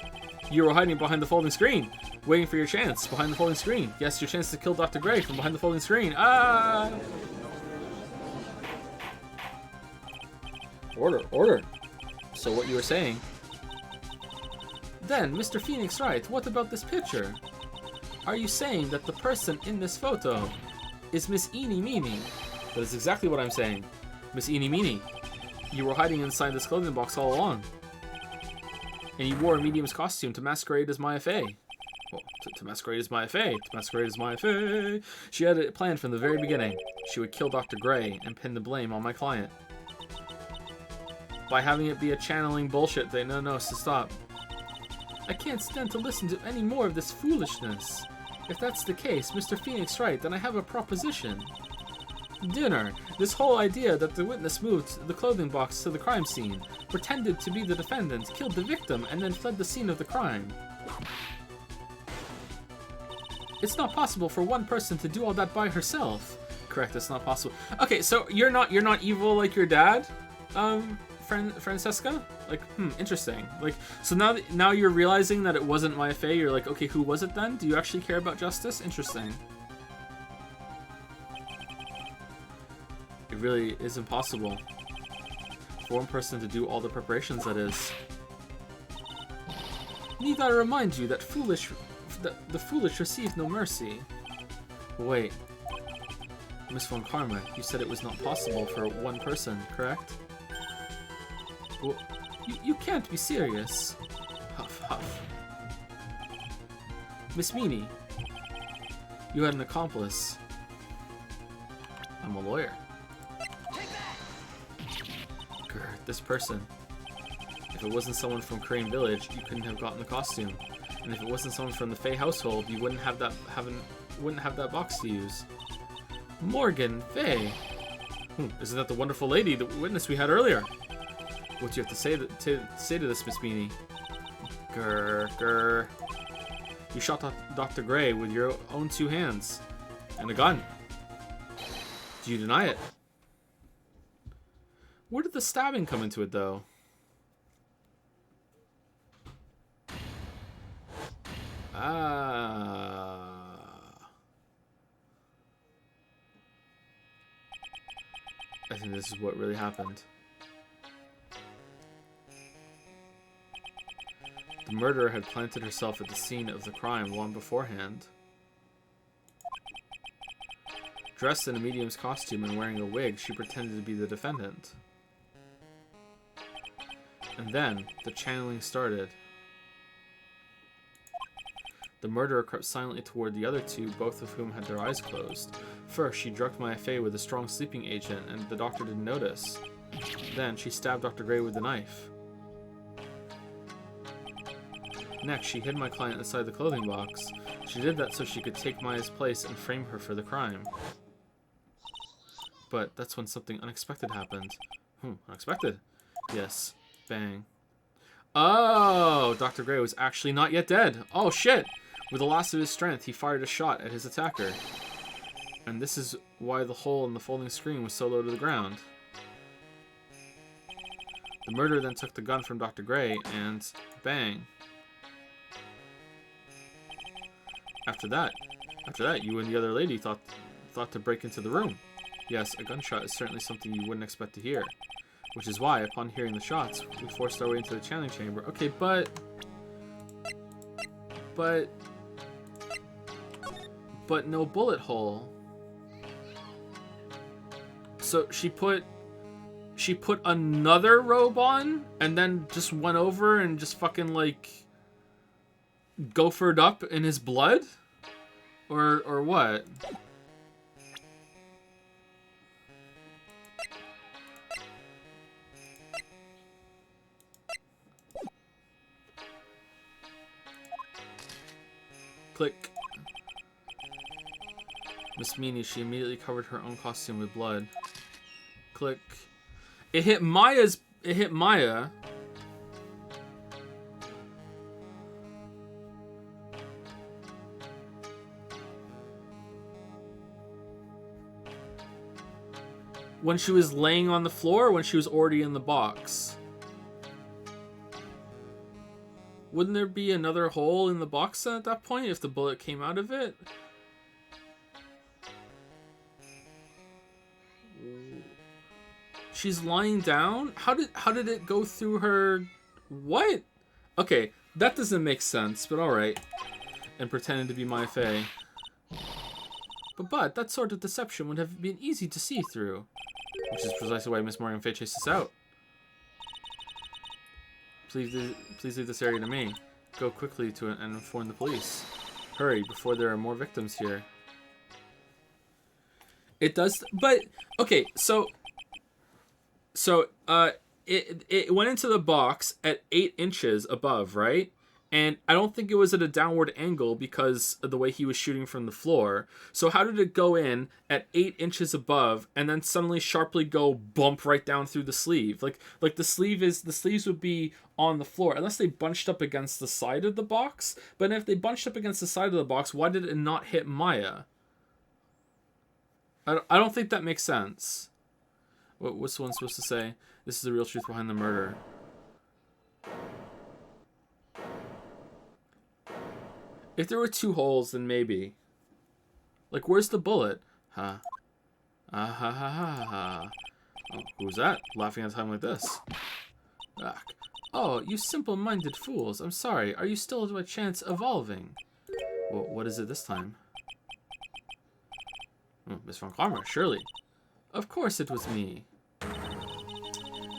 you were hiding behind the folding screen, waiting for your chance behind the folding screen. Yes, your chance to kill Dr. Gray from behind the folding screen. Ah! Order. So what you were saying... Then, Mr. Phoenix Wright, what about this picture? Are you saying that the person in this photo is Miss Eenie Meenie? That is exactly what I'm saying. Miss Eenie Meenie, you were hiding inside this clothing box all along. And you wore a medium's costume to masquerade as Maya Fey. Well, to masquerade as Maya Fey. To masquerade as Maya Fey. She had it planned from the very beginning. She would kill Dr. Gray and pin the blame on my client. By having it be a channeling bullshit thing. No, so stop. I can't stand to listen to any more of this foolishness. If that's the case, Mr. Phoenix Wright, then I have a proposition. Dinner. This whole idea that the witness moved the clothing box to the crime scene, pretended to be the defendant, killed the victim, and then fled the scene of the crime. It's not possible for one person to do all that by herself. Correct, it's not possible. Okay, so you're not evil like your dad? Francesca? Like, interesting. Like, so now you're realizing that it wasn't Maya Fey, you're like, okay, who was it then? Do you actually care about justice? Interesting. It really is impossible for one person to do all the preparations, that is. Need I remind you that the foolish receive no mercy? Wait. Miss Von Karma, you said it was not possible for one person, correct? Well, you can't be serious. Huff, huff. Miss Meanie, you had an accomplice. I'm a lawyer. Grr, this person. If it wasn't someone from Crane Village, you couldn't have gotten the costume. And if it wasn't someone from the Fey household, you wouldn't have that box to use. Morgan Fey. Isn't that the wonderful lady, the witness we had earlier? What do you have to say to this, Miss Meanie? Grr. You shot Dr. Gray with your own 2 hands. And a gun. Do you deny it? Where did the stabbing come into it, though? Ah. I think this is what really happened. The murderer had planted herself at the scene of the crime long beforehand. Dressed in a medium's costume and wearing a wig, she pretended to be the defendant. And then, the channeling started. The murderer crept silently toward the other 2, both of whom had their eyes closed. First, she drugged Maya Fey with a strong sleeping agent, and the doctor didn't notice. Then, she stabbed Dr. Gray with a knife. Next, she hid my client inside the clothing box. She did that so she could take Maya's place and frame her for the crime. But that's when something unexpected happened. Unexpected? Yes. Bang. Oh! Dr. Gray was actually not yet dead. Oh, shit! With the loss of his strength, he fired a shot at his attacker. And this is why the hole in the folding screen was so low to the ground. The murderer then took the gun from Dr. Gray and... bang. After that, you and the other lady thought to break into the room. Yes, a gunshot is certainly something you wouldn't expect to hear. Which is why, upon hearing the shots, we forced our way into the channeling chamber. Okay, but no bullet hole. So she put another robe on and then just went over and just fucking like gophered up in his blood? Or what? Click. Miss Meanie, she immediately covered her own costume with blood. Click. It hit Maya. When she was laying on the floor or when she was already in the box? Wouldn't there be another hole in the box then at that point if the bullet came out of it? She's lying down? How did it go through her? What? Okay, that doesn't make sense, but alright. And pretending to be Maya Fey. But that sort of deception would have been easy to see through. Which is precisely why Miss Morgan Fey chased us out. Please leave this area to me. Go quickly to it and inform the police. Hurry, before there are more victims here. It does, but okay, so it went into the box at 8 inches above, right? And I don't think it was at a downward angle because of the way he was shooting from the floor. So how did it go in at 8 inches above and then suddenly sharply go bump right down through the sleeve? Like the sleeves would be on the floor unless they bunched up against the side of the box. But if they bunched up against the side of the box, why did it not hit Maya? I don't think that makes sense. What's the one supposed to say? This is the real truth behind the murder. If there were 2 holes, then maybe. Like, where's the bullet? Huh. Ah ha ha ha ha. Oh, who's that? Laughing at a time like this. Ugh. Oh, you simple-minded fools. I'm sorry. Are you still by chance evolving? Well, what is it this time? Oh, Miss Von Karma, surely. Of course it was me.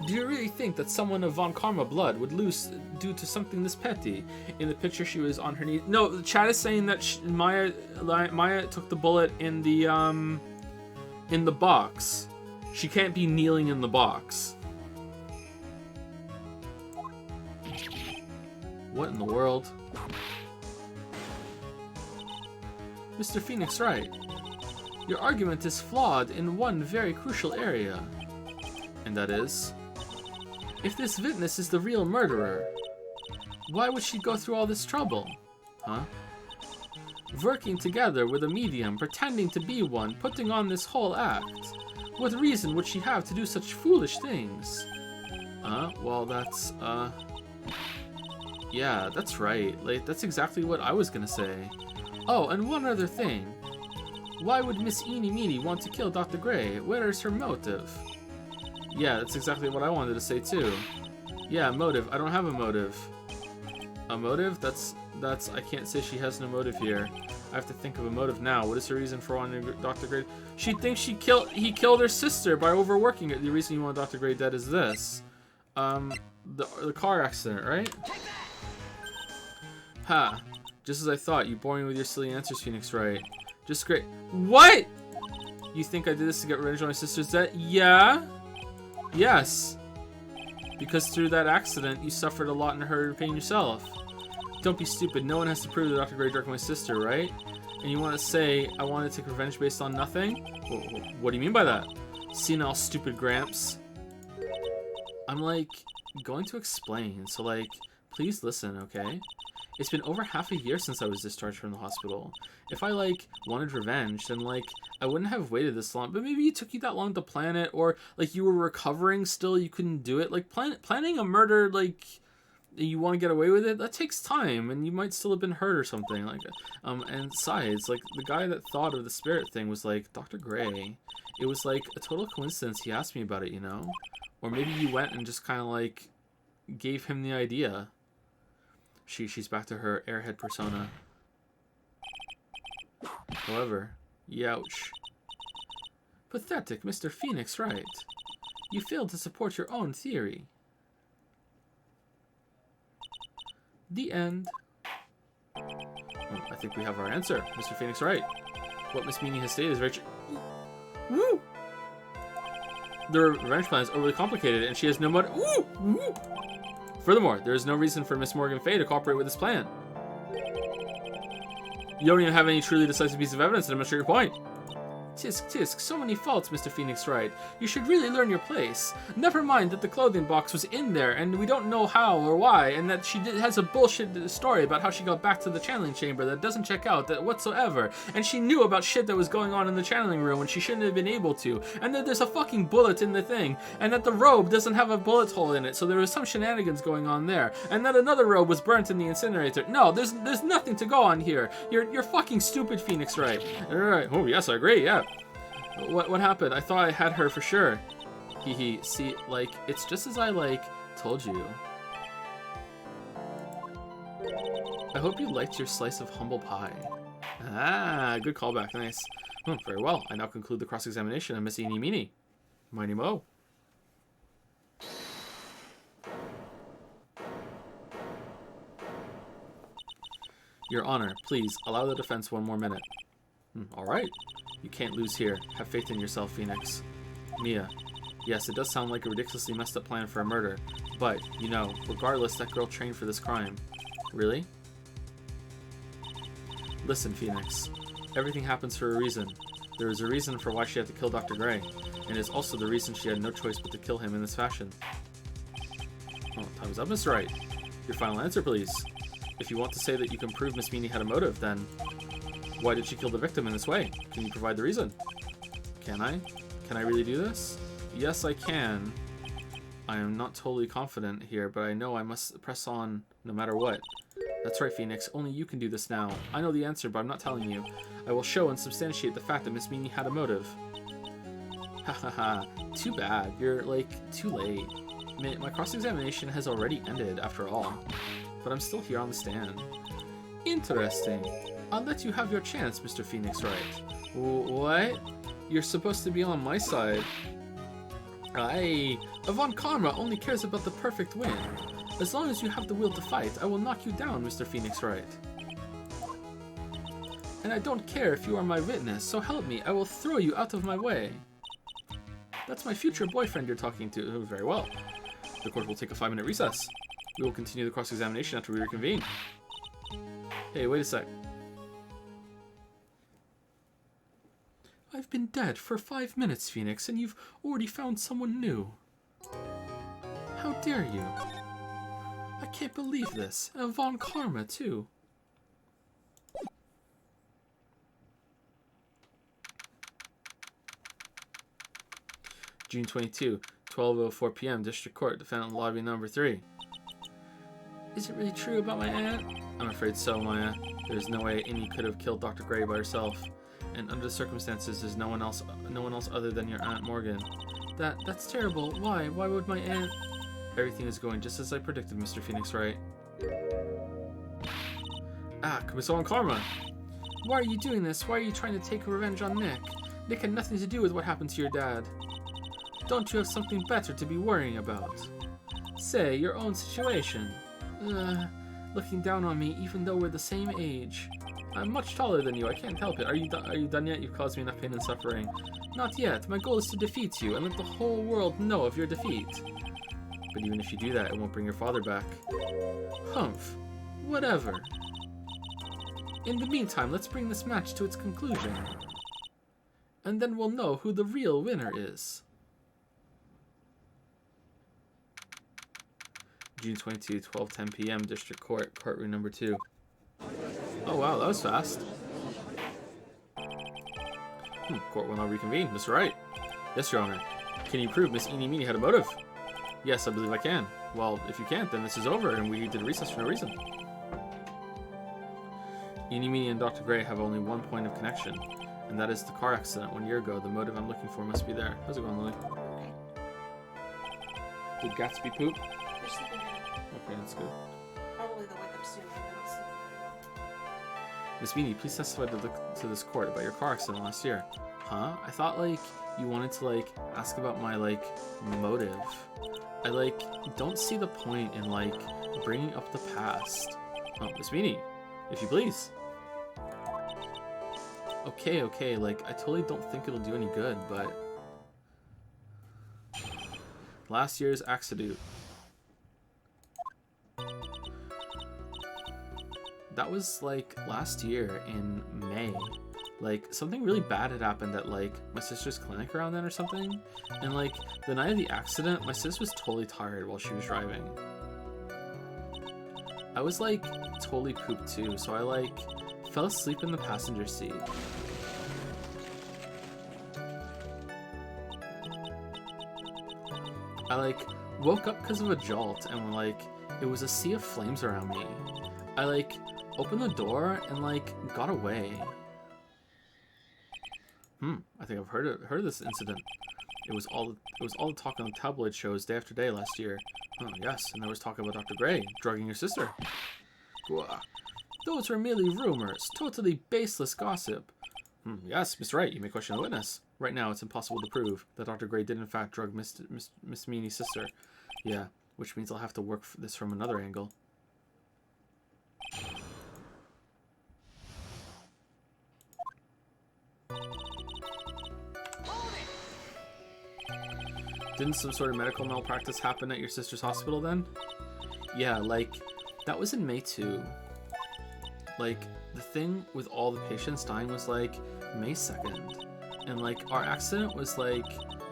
Do you really think that someone of Von Karma blood would lose due to something this petty? In the picture, she was on her knees. No, the chat is saying that Maya took the bullet in the box. She can't be kneeling in the box. What in the world? Mr. Phoenix Wright, your argument is flawed in one very crucial area. And that is... if this witness is the real murderer, why would she go through all this trouble? Huh? Working together with a medium, pretending to be one, putting on this whole act. What reason would she have to do such foolish things? Well, that's, yeah, that's right. Like, that's exactly what I was gonna say. Oh, and one other thing. Why would Miss Eenie Meenie want to kill Dr. Gray? Where is her motive? Yeah, that's exactly what I wanted to say too. Yeah, motive. I don't have a motive. A motive? That's I can't say she has no motive here. I have to think of a motive now. What is her reason for wanting Dr. Gray? She thinks he killed her sister by overworking it. The reason you want Dr. Gray dead is this. The car accident, right? Ha. Just as I thought. You bore me with your silly answers, Phoenix Wright. Just great. What? You think I did this to get revenge on my sister's death? Yeah. Yes. Because through that accident, you suffered a lot and hurt pain yourself. Don't be stupid. No one has to prove that Dr. Gray drugged my sister, right? And you want to say I want to take revenge based on nothing? What do you mean by that? Senile stupid Gramps. I'm like going to explain. So like, please listen, okay? It's been over half a year since I was discharged from the hospital. If I, like, wanted revenge, then, like, I wouldn't have waited this long. But maybe it took you that long to plan it, or, like, you were recovering still, you couldn't do it. Like, planning a murder, like, you want to get away with it? That takes time, and you might still have been hurt or something. Like, and besides, like, the guy that thought of the spirit thing was like Dr. Gray. It was like a total coincidence he asked me about it, you know? Or maybe you went and just kind of like gave him the idea. She's back to her airhead persona. However, youch. Pathetic, Mr. Phoenix Wright. You failed to support your own theory. The end. Oh, I think we have our answer, Mr. Phoenix Wright. What Miss Meanie has stated is very Woo! The revenge plan is overly complicated, and she has no motive. Woo! Furthermore, there is no reason for Miss Morgan Fay to cooperate with this plan. You don't even have any truly decisive piece of evidence to demonstrate your point. Tisk, tisk, so many faults, Mr. Phoenix Wright. You should really learn your place. Never mind that the clothing box was in there, and we don't know how or why, and that she has a bullshit story about how she got back to the channeling chamber that doesn't check out that whatsoever, and she knew about shit that was going on in the channeling room when she shouldn't have been able to, and that there's a fucking bullet in the thing, and that the robe doesn't have a bullet hole in it, so there was some shenanigans going on there, and that another robe was burnt in the incinerator. No, there's nothing to go on here. You're fucking stupid, Phoenix Wright. Alright, oh yes, I agree, yeah. What happened? I thought I had her for sure. Hehe. See, like, it's just as I, like, told you. I hope you liked your slice of humble pie. Ah, good callback. Nice. Very well. I now conclude the cross-examination of Miss Eenie Meenie. Mighty Mo. Your Honor, please, allow the defense one more minute. All right. You can't lose here. Have faith in yourself, Phoenix. Mia. Yes, it does sound like a ridiculously messed up plan for a murder. But, you know, regardless, that girl trained for this crime. Really? Listen, Phoenix. Everything happens for a reason. There is a reason for why she had to kill Dr. Gray. And it's also the reason she had no choice but to kill him in this fashion. Oh, time's up, Mr. Wright. Your final answer, please. If you want to say that you can prove Miss Meanie had a motive, then... why did she kill the victim in this way? Can you provide the reason? Can I? Can I really do this? Yes, I can. I am not totally confident here, but I know I must press on no matter what. That's right, Phoenix. Only you can do this now. I know the answer, but I'm not telling you. I will show and substantiate the fact that Miss Meanie had a motive. Ha ha ha. Too bad. You're, like, too late. My cross-examination has already ended, after all. But I'm still here on the stand. Interesting. I'll let you have your chance, Mr. Phoenix Wright. What? You're supposed to be on my side. Aye. Avant Karma only cares about the perfect win. As long as you have the will to fight, I will knock you down, Mr. Phoenix Wright. And I don't care if you are my witness, so help me, I will throw you out of my way. That's my future boyfriend you're talking to. Oh, very well. The court will take a 5-minute recess. We will continue the cross-examination after we reconvene. Hey, wait a sec. I've been dead for 5 minutes, Phoenix, and you've already found someone new. How dare you? I can't believe this. And Von Karma, too. June 22, 12:04 p.m. District Court, defendant lobby number 3. Is it really true about my aunt? I'm afraid so, Maya. There's no way Amy could have killed Dr. Gray by herself. And under the circumstances, there's no one else other than your Aunt Morgan. That's terrible. Why? Why would my aunt... Everything is going just as I predicted, Mr. Phoenix Wright. Ah, Miss Von Karma! Why are you doing this? Why are you trying to take revenge on Nick? Nick had nothing to do with what happened to your dad. Don't you have something better to be worrying about? Say, your own situation. Looking down on me even though we're the same age. I'm much taller than you, I can't help it. Are you done yet? You've caused me enough pain and suffering. Not yet. My goal is to defeat you and let the whole world know of your defeat. But even if you do that, it won't bring your father back. Humph. Whatever. In the meantime, let's bring this match to its conclusion. And then we'll know who the real winner is. June 22, 12:10 p.m. District Court, courtroom number 2. Oh wow, that was fast. Court will now reconvene. Mr. Wright. Yes, Your Honor. Can you prove Miss Eenie Meenie had a motive? Yes, I believe I can. Well, if you can't, then this is over and we did recess for no reason. Eeny, Meeny, and Dr. Gray have only one point of connection, and that is the car accident 1 year ago. The motive I'm looking for must be there. How's it going, Lily? Did Gatsby poop? They're sleeping now. Okay, that's good. Probably they'll wake up soon. They don't sleep very well. Miss Meany, please testify to this court about your car accident last year. Huh? I thought, like, you wanted to, like, ask about my, like, motive. I, like, don't see the point in, like, bringing up the past. Oh, Miss Meany, if you please. Okay, like, I totally don't think it'll do any good, but... Last year's accident. That was, like, last year in May. Like, something really bad had happened at, like, my sister's clinic around then or something. And, like, the night of the accident, my sis was totally tired while she was driving. I was, like, totally pooped too, so I, like, fell asleep in the passenger seat. I, like, woke up because of a jolt and, like, it was a sea of flames around me. I, like, opened the door and, like, got away. I think I've heard of this incident. It was all the talk on the tabloid shows day after day last year. Oh yes, and there was talk about Dr. Gray drugging your sister. Gah. Those were merely rumors, totally baseless gossip. Yes, Mr. Wright, you may question the witness. Right now, it's impossible to prove that Dr. Gray did in fact drug Miss Meany's sister. Yeah, which means I'll have to work this from another angle. Didn't some sort of medical malpractice happen at your sister's hospital then? Yeah, like, that was in May too. Like, the thing with all the patients dying was, like, May 2nd. And, like, our accident was, like,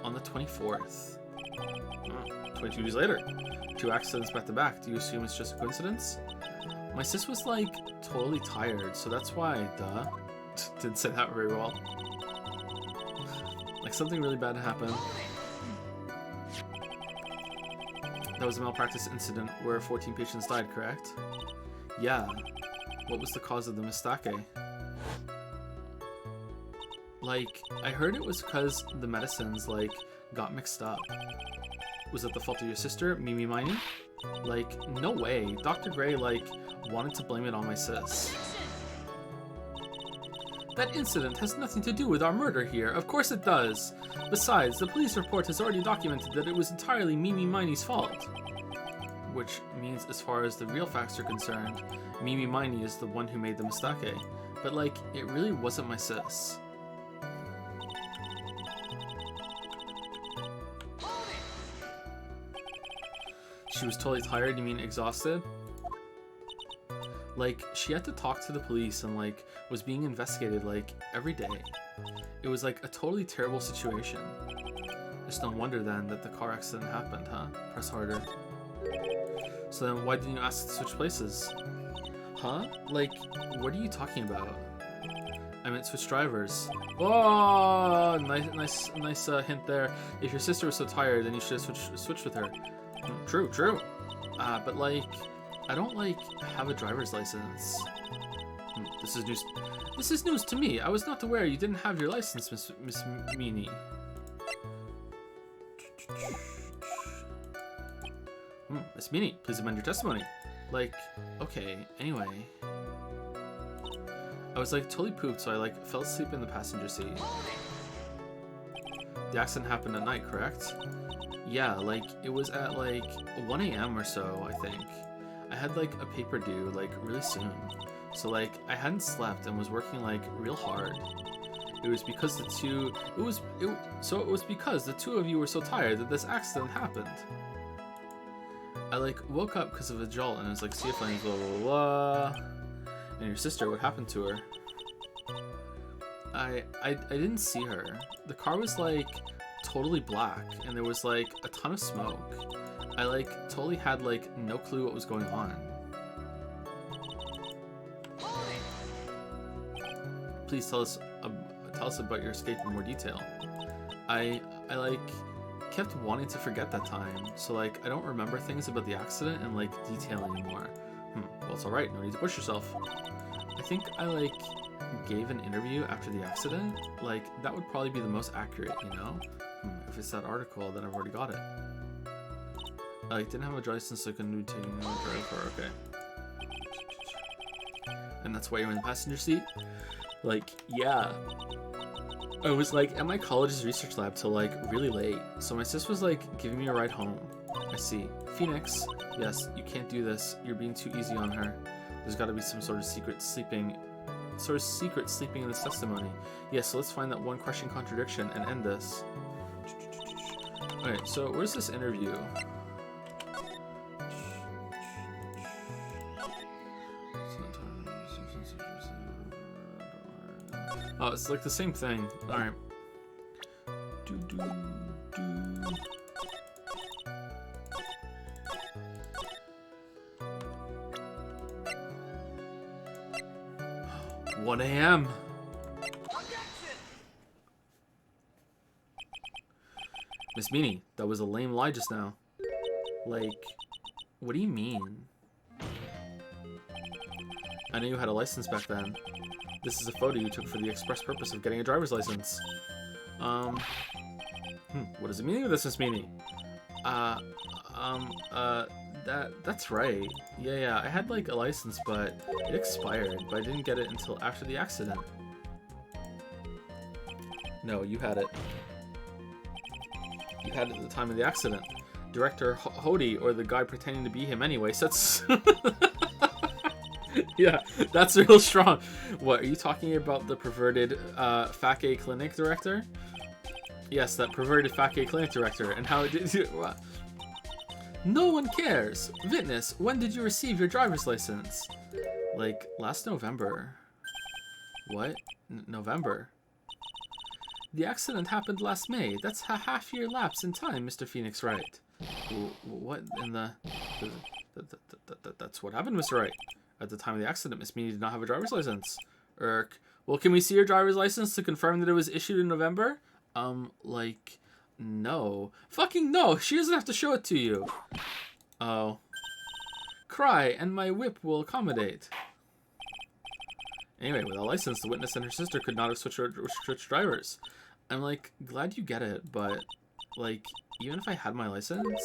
on the 24th. 22 days later. 2 accidents back to back. Do you assume it's just a coincidence? My sis was, like, totally tired, so that's why, duh. Didn't say that very well. Like, something really bad happened. That was a malpractice incident where 14 patients died, correct? Yeah. What was the cause of the mistake? Like, I heard it was because the medicines, like, got mixed up. Was that the fault of your sister, Mimi Miney? Like, no way. Dr. Gray, like, wanted to blame it on my sis. That incident has nothing to do with our murder here. Of course it does. Besides, the police report has already documented that it was entirely Mimi Miney's fault. Which means, as far as the real facts are concerned, Mimi Miney is the one who made the mistake. But, like, it really wasn't my sis. She was totally tired, you mean exhausted? Like, she had to talk to the police and, like, was being investigated, like, every day. It was, like, a totally terrible situation. It's no wonder, then, that the car accident happened, huh? Press harder. So then, why didn't you ask to switch places? Huh? Like, what are you talking about? I meant switch drivers. Oh, nice hint there. If your sister was so tired, then you should have switched with her. True. But, like, I don't, like, have a driver's license. This is news. This is news to me. I was not aware you didn't have your license, Miss Meany. Miss Meany, please amend your testimony. Like, okay, anyway. I was, like, totally pooped, so I, like, fell asleep in the passenger seat. The accident happened at night, correct? Yeah, like, it was at, like, 1 a.m. or so, I think. I had, like, a paper due, like, really soon. So, like, I hadn't slept and was working, like, real hard. It was because the two of you were so tired that this accident happened. I, like, woke up because of a jolt and it was like, sea of flames, blah, blah, blah. And your sister, what happened to her? I didn't see her. The car was, like, totally black and there was, like, a ton of smoke. I, like, totally had, like, no clue what was going on. Please tell us about your escape in more detail. I like, kept wanting to forget that time, so like I don't remember things about the accident in like detail anymore. Well, it's alright, no need to push yourself. I think I like gave an interview after the accident. Like that would probably be the most accurate, you know? If it's that article, then I've already got it. I like, didn't have a driver's license, so I couldn't do taking a drive car. Okay. And that's why you're in the passenger seat? Like, yeah. I was like at my college's research lab till like really late, so my sis was like giving me a ride home. I see. Phoenix, yes, you can't do this. You're being too easy on her. There's got to be some sort of secret sleeping in this testimony. Yes, so let's find that one crushing contradiction and end this. Alright, so where's this interview? Oh, it's like the same thing. Alright. 1 a.m. Miss Meanie, that was a lame lie just now. Like, what do you mean? I knew you had a license back then. This is a photo you took for the express purpose of getting a driver's license. What does it mean with this, Miss Meanie? That's right. Yeah, I had like a license, but it expired, but I didn't get it until after the accident. No, you had it. You had it at the time of the accident. Director Hody, or the guy pretending to be him anyway, sets... Yeah, that's real strong. What, are you talking about the perverted Fake Clinic director? Yes, that perverted Fake Clinic director, and how it did... What? No one cares! Witness, when did you receive your driver's license? Like, last November. What? November? The accident happened last May. That's a half-year lapse in time, Mr. Phoenix Wright. What in the... That's what happened, Mr. Wright. At the time of the accident, Miss Meanie did not have a driver's license. Well, can we see your driver's license to confirm that it was issued in November? Like... No. Fucking no! She doesn't have to show it to you! Oh. Cry, and my whip will accommodate. Anyway, with a license, the witness and her sister could not have switched drivers. I'm, like, glad you get it, but, like, even if I had my license,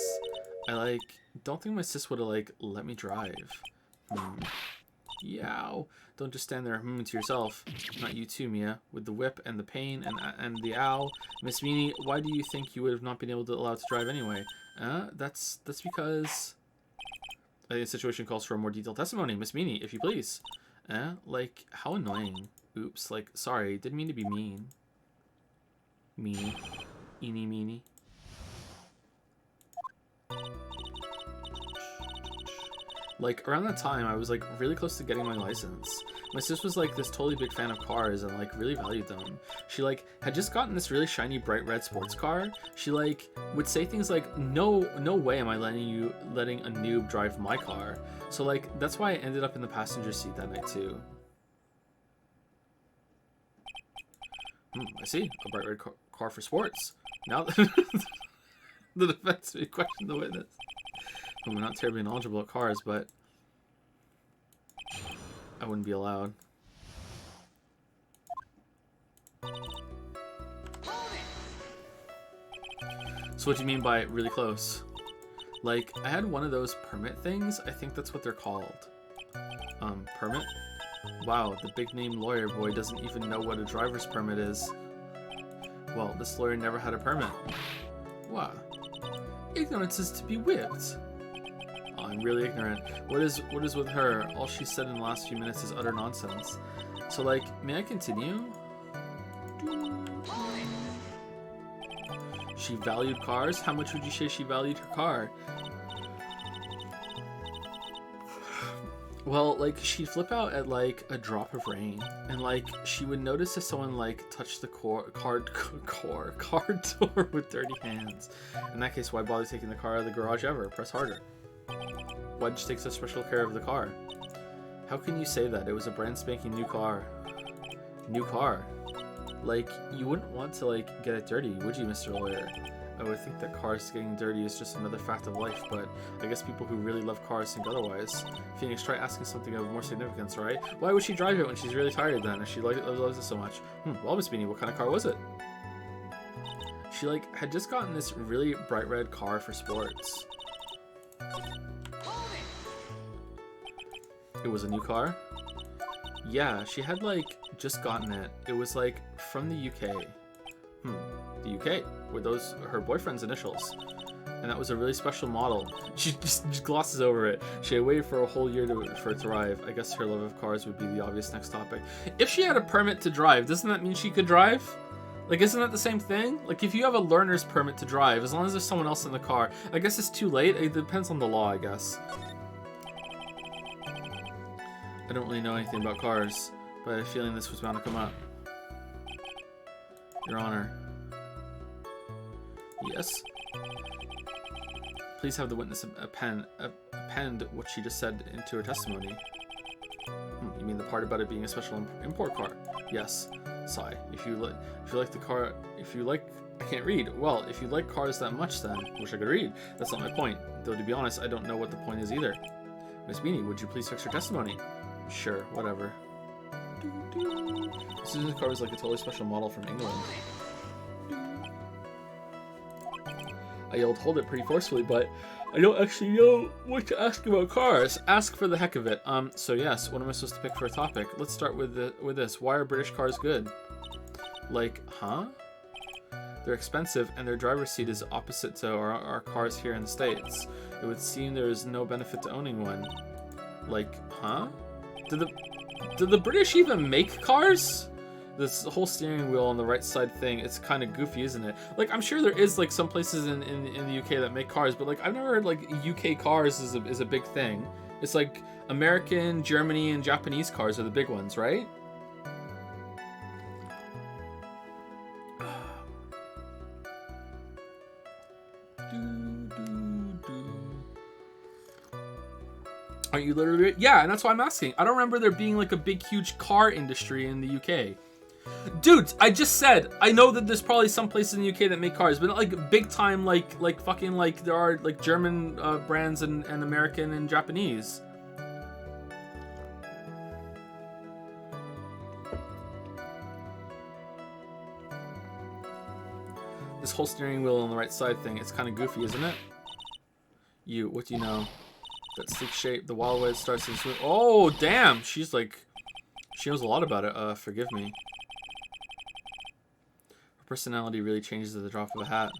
I, like, don't think my sis would have, like, let me drive. Yow. Don't just stand there to yourself. Not you too, Mia. With the whip and the pain and the ow. Miss Meanie, why do you think you would have not been able to allow to drive anyway? That's because... I think the situation calls for a more detailed testimony. Miss Meanie, if you please. Like, how annoying. Oops, like, sorry, didn't mean to be mean. Meanie. Eenie meanie. Like, around that time, I was, like, really close to getting my license. My sis was, like, this totally big fan of cars and, like, really valued them. She, like, had just gotten this really shiny, bright red sports car. She, like, would say things like, no way am I letting a noob drive my car. So, like, that's why I ended up in the passenger seat that night, too. I see. A bright red car for sports. Now the defense may question the witness. I'm not terribly knowledgeable at cars, but I wouldn't be allowed. So what do you mean by really close? Like, I had one of those permit things. I think that's what they're called. Permit? Wow, the big name lawyer boy doesn't even know what a driver's permit is. Well, this lawyer never had a permit. Wow. Ignorance is to be whipped. I'm really ignorant. What is with her? All she said in the last few minutes is utter nonsense. So, like, may I continue? She valued cars? How much would you say she valued her car? Well, like, she'd flip out at, like, a drop of rain. And, like, she would notice if someone, like, touched the car door with dirty hands. In that case, why bother taking the car out of the garage ever? Press harder. Why'd you take such special care of the car? How can you say that? It was a brand spanking new car. New car? Like, you wouldn't want to, like, get it dirty, would you, Mr. Lawyer? I would think that cars getting dirty is just another fact of life, but I guess people who really love cars think otherwise. Phoenix, try asking something of more significance, right? Why would she drive it when she's really tired then, if she loves it so much? Well, Miss Beanie, what kind of car was it? She, like, had just gotten this really bright red car for sports. It was a new car? Yeah, she had, like, just gotten it. It was, like, from the UK. The UK? Were those her boyfriend's initials? And that was a really special model. She just glosses over it. She had waited for a whole year for it to arrive. I guess her love of cars would be the obvious next topic. If she had a permit to drive, doesn't that mean she could drive? Like, isn't that the same thing? Like, if you have a learner's permit to drive, as long as there's someone else in the car, I guess it's too late. It depends on the law, I guess. I don't really know anything about cars, but I have a feeling this was bound to come up. Your Honor. Yes? Please have the witness append what she just said into her testimony. You mean the part about it being a special import car? Yes. Sigh. If you like the car, I can't read. Well, if you like cars that much, then wish I could read. That's not my point. Though to be honest, I don't know what the point is either. Miss Beanie, would you please fix your testimony? Sure, whatever. Susan's car was like a totally special model from England. I yelled, hold it, pretty forcefully, but I don't actually know what to ask about cars. Ask for the heck of it. So yes, what am I supposed to pick for a topic? Let's start with this. Why are British cars good? Like, huh? They're expensive, and their driver's seat is opposite to our cars here in the States. It would seem there is no benefit to owning one. Like, huh? Did the British even make cars? This whole steering wheel on the right side thing, it's kind of goofy, isn't it? Like, I'm sure there is, like, some places in the UK that make cars, but, like, I've never heard, like, UK cars is a big thing. It's, like, American, Germany, and Japanese cars are the big ones, right? Are you literally? Yeah, and that's why I'm asking. I don't remember there being like a big, huge car industry in the UK. Dude, I just said, I know that there's probably some places in the UK that make cars, but not like big time like fucking like there are like German brands and American and Japanese. This whole steering wheel on the right side thing, it's kind of goofy, isn't it? What do you know? That sleek shape, the wild way it starts to swim. Oh, damn! She's like, she knows a lot about it. Forgive me. Her personality really changes at the drop of a hat.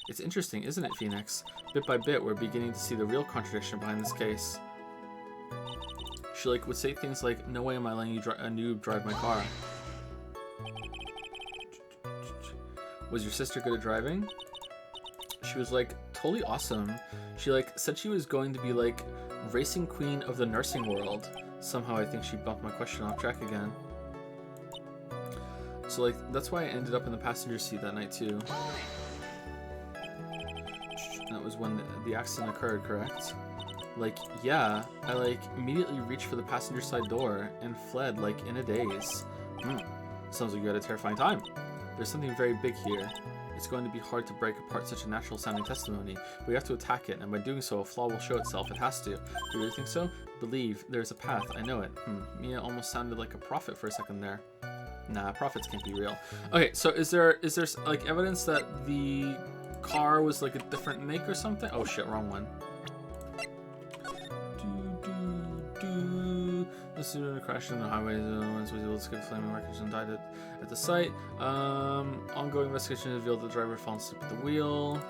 It's interesting, isn't it, Phoenix? Bit by bit, we're beginning to see the real contradiction behind this case. She like would say things like, "No way am I letting you a noob drive my car." Was your sister good at driving? She was like totally awesome. She like said she was going to be like racing queen of the nursing world. Somehow I think she bumped my question off track again. So like that's why I ended up in the passenger seat that night too. That was when the accident occurred, correct? Like, yeah, I like immediately reached for the passenger side door and fled like in a daze. Sounds like you had a terrifying time. There's something very big here. It's going to be hard to break apart such a natural sounding testimony. We have to attack it, and by doing so, a flaw will show itself. It has to. You really think so? Believe. There's a path. I know it. Mia almost sounded like a prophet for a second there. Nah, prophets can't be real. Okay, so is there like evidence that the car was like a different make or something? Oh shit, wrong one. The student crashed in the highway. Once was able to escape flaming wreckage and died at the site. Ongoing investigation revealed the driver fell asleep at the wheel.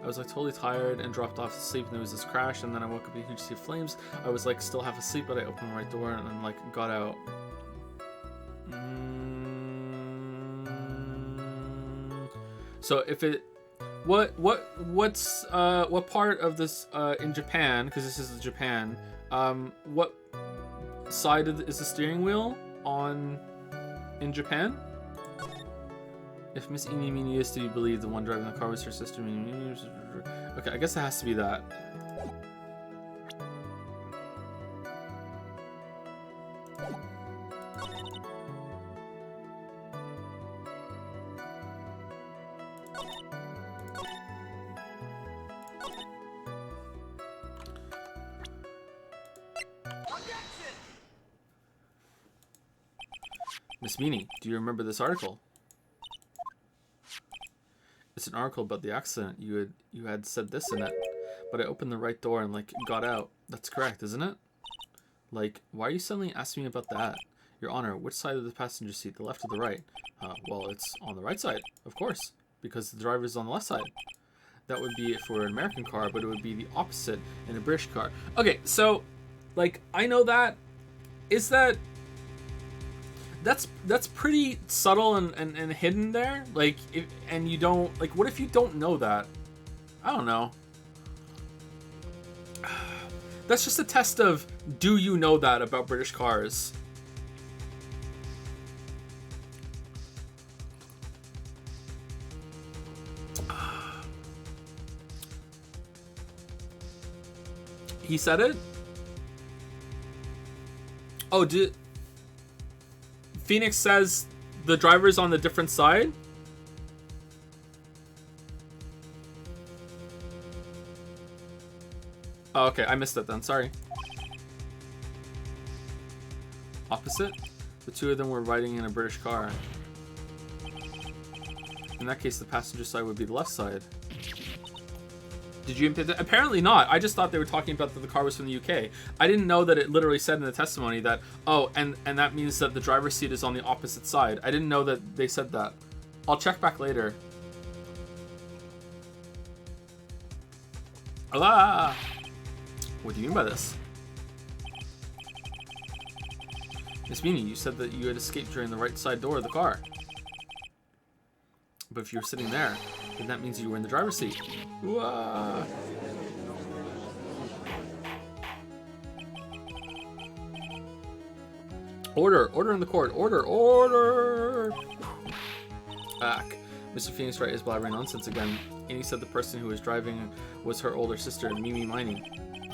I was like totally tired and dropped off to sleep, and there was this crash, and then I woke up in a huge sea of flames. I was like still half asleep, but I opened the right door and then like got out. So if it, what part of this in Japan? Because this is Japan. What side is the steering wheel on in Japan? If Miss Eenie Meenie is to be believed, the one driving the car was her sister. Okay, I guess it has to be that. Miss Meanie, do you remember this article? It's an article about the accident. You had said this in it, but I opened the right door and like got out. That's correct, isn't it? Like, why are you suddenly asking me about that? Your Honor, which side of the passenger seat, the left or the right? Well, it's on the right side, of course, because the driver is on the left side. That would be for an American car, but it would be the opposite in a British car. Okay, so, like, I know that. Is that... That's pretty subtle and hidden there. Like, and you don't... Like, what if you don't know that? I don't know. That's just a test of, do you know that about British cars? He said it? Oh, Phoenix says the driver's on the different side? Oh, okay, I missed that then, sorry. Opposite? The two of them were riding in a British car. In that case, the passenger side would be the left side. Did you imply that? Apparently not. I just thought they were talking about that the car was from the UK. I didn't know that it literally said in the testimony that, oh, and that means that the driver's seat is on the opposite side. I didn't know that they said that. I'll check back later. Allah! What do you mean by this? Miss Meanie, you said that you had escaped during the right side door of the car. But if you were sitting there, then that means you were in the driver's seat. Whoa. Order in the court. Order. Back. Mr. Phoenix Wright is blabbering nonsense again. Amy said the person who was driving was her older sister, Mimi Miney.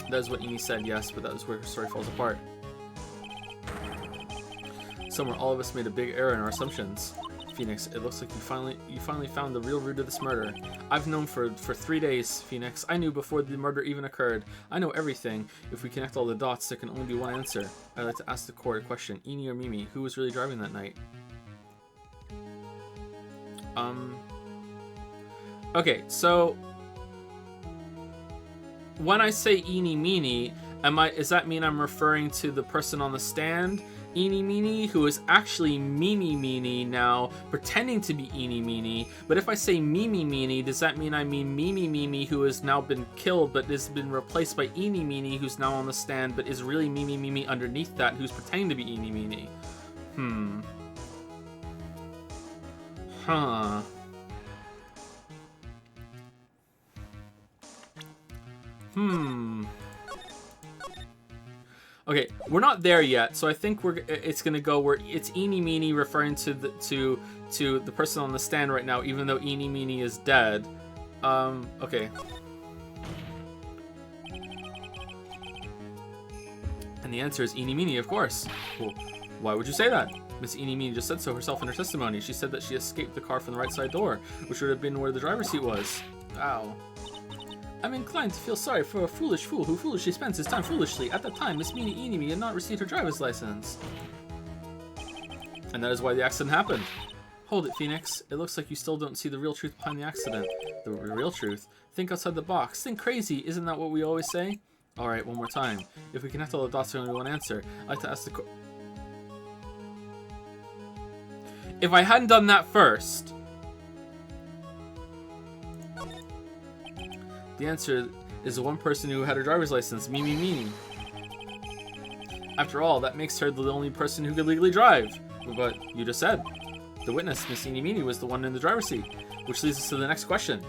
That is what Amy said, yes, but that is where her story falls apart. Somewhere all of us made a big error in our assumptions. Phoenix, it looks like you finally found the real root of this murder. I've known for 3 days, Phoenix. I knew before the murder even occurred. I know everything. If we connect all the dots, there can only be one answer. I'd like to ask the court a question. Eni or Mimi, who was really driving that night? Okay, so when I say Eenie Meenie, does that mean I'm referring to the person on the stand? Eenie Meenie, who is actually Mimi Meenie now, pretending to be Eenie Meenie. But if I say Mimi Meenie, does that mean I mean Mimi Mimi, who has now been killed, but has been replaced by Eenie Meenie, who's now on the stand, but is really Mimi Mimi underneath that, who's pretending to be Eenie Meenie? Huh. Okay, we're not there yet, so I think it's gonna go where it's Eenie Meenie referring to the person on the stand right now, even though Eenie Meenie is dead. Okay. And the answer is Eenie Meenie, of course. Well, why would you say that? Miss Eenie Meenie just said so herself in her testimony. She said that she escaped the car from the right side door, which would have been where the driver's seat was. Ow. I'm inclined to feel sorry for a foolish fool who foolishly spends his time foolishly. At that time, Miss Meenie Eenie had not received her driver's license. And that is why the accident happened. Hold it, Phoenix. It looks like you still don't see the real truth behind the accident. The real truth? Think outside the box. Think crazy. Isn't that what we always say? Alright, one more time. If we connect all the dots, there's only one answer. I'd like to ask the If I hadn't done that first... The answer is the one person who had her driver's license, Mimi Meanie. After all, that makes her the only person who could legally drive. But you just said the witness, Miss Eenie Meenie, was the one in the driver's seat, which leads us to the next question.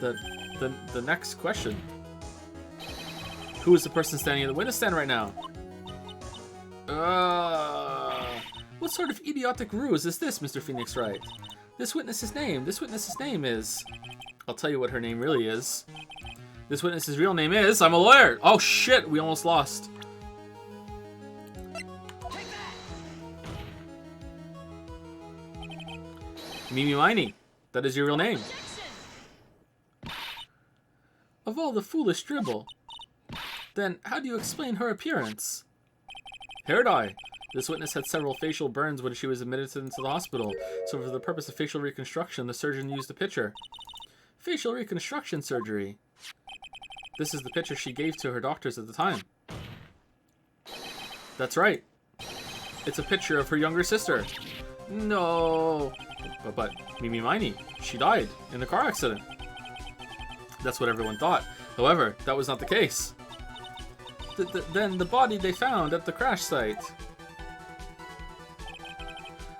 The next question. Who is the person standing in the witness stand right now? What sort of idiotic ruse is this, Mr. Phoenix Wright? This witness's name is... I'll tell you what her name really is. This witness's real name is... I'm a lawyer! Oh shit, we almost lost. Mimi Miney. That is your real name. Of all the foolish dribble. Then how do you explain her appearance? Hair dye. This witness had several facial burns when she was admitted into the hospital, so for the purpose of facial reconstruction, the surgeon used a picture. Facial reconstruction surgery. This is the picture she gave to her doctors at the time. That's right. It's a picture of her younger sister. No. But Mimi Miney, she died in a car accident. That's what everyone thought. However, that was not the case. Then the body they found at the crash site.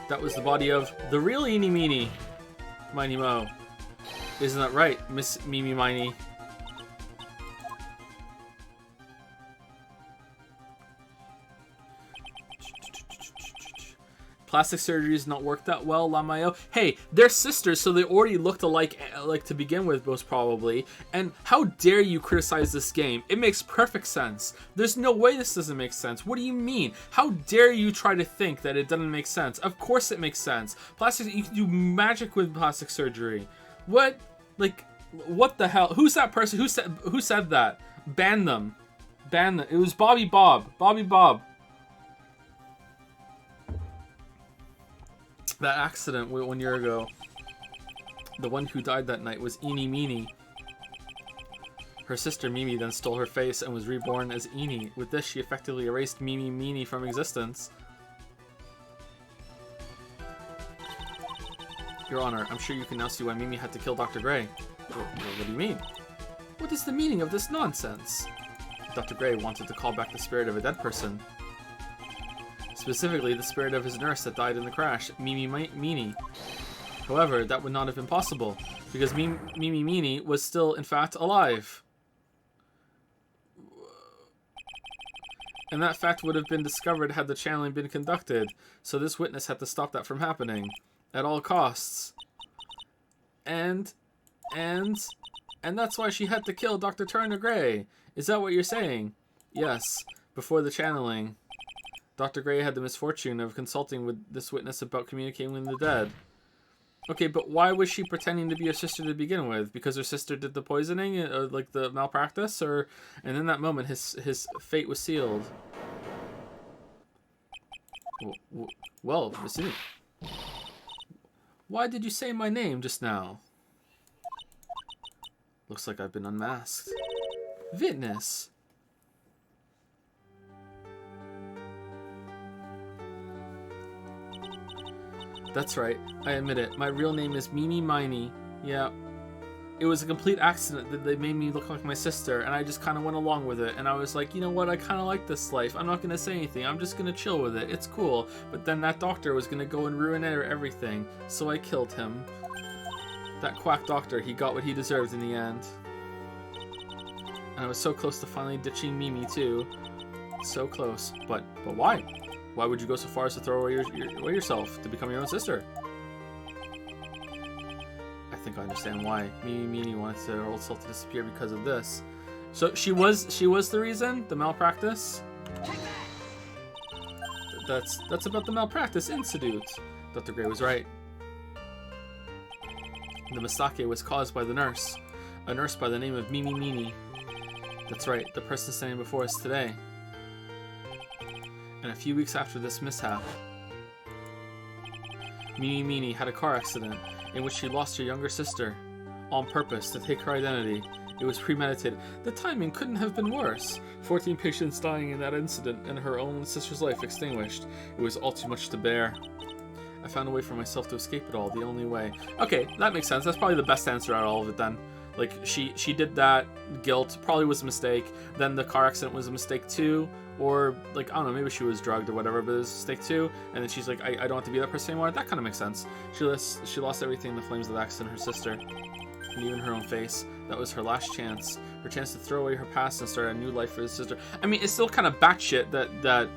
That was the body of the real Eenie Meenie, Miney Mo. Isn't that right, Miss Mimi Miney? Plastic surgery has not worked that well, Lamayo. Hey, they're sisters, so they already looked alike, like to begin with, most probably. And how dare you criticize this game? It makes perfect sense. There's no way this doesn't make sense. What do you mean? How dare you try to think that it doesn't make sense? Of course it makes sense. Plastic, you can do magic with plastic surgery. What? Like, what the hell? Who's that person? Who said that? Ban them. Ban them. It was Bobby Bob. Bobby Bob. That accident 1 year ago, the one who died that night was Eenie Meenie. Her sister Mimi then stole her face and was reborn as Eenie. With this, she effectively erased Mimi Meenie from existence. Your Honor, I'm sure you can now see why Mimi had to kill Dr. Gray. What do you mean? What is the meaning of this nonsense? Dr. Gray wanted to call back the spirit of a dead person. Specifically, the spirit of his nurse that died in the crash, Mimi Meenie. However, that would not have been possible, because Mimi Meenie was still, in fact, alive. And that fact would have been discovered had the channeling been conducted, so this witness had to stop that from happening, at all costs. And that's why she had to kill Dr. Turner Gray. Is that what you're saying? Yes, before the channeling. Dr. Gray had the misfortune of consulting with this witness about communicating with the dead. Okay, but why was she pretending to be her sister to begin with? Because her sister did the poisoning, or like the malpractice, or? And in that moment, his fate was sealed. Well, listen. Why did you say my name just now? Looks like I've been unmasked. Witness. That's right, I admit it. My real name is Mimi Miney. Yeah. It was a complete accident that they made me look like my sister, and I just kind of went along with it. And I was like, you know what, I kind of like this life. I'm not going to say anything. I'm just going to chill with it. It's cool. But then that doctor was going to go and ruin everything. So I killed him. That quack doctor, he got what he deserved in the end. And I was so close to finally ditching Mimi, too. So close. But why? Why would you go so far as to throw away yourself to become your own sister? I think I understand why. Mimi Meenie wanted her old self to disappear because of this. So she was the reason? The malpractice? That's about the malpractice institute. Dr. Gray was right. The mistake was caused by the nurse. A nurse by the name of Mimi Meenie. That's right, the person standing before us today. And a few weeks after this mishap, Mimi Meenie had a car accident in which she lost her younger sister on purpose to take her identity. It was premeditated. The timing couldn't have been worse. 14 patients dying in that incident and her own sister's life extinguished. It was all too much to bear. I found a way for myself to escape it all, the only way. Okay, that makes sense. That's probably the best answer out of all of it then. Like, she did that. Guilt probably was a mistake. Then the car accident was a mistake too. Or, like, I don't know, maybe she was drugged or whatever, but it was a mistake too. And then she's like, I don't have to be that person anymore. That kind of makes sense. She lost everything in the flames of the accident, her sister. And even her own face. That was her last chance. Her chance to throw away her past and start a new life for his sister. I mean, it's still kind of batshit that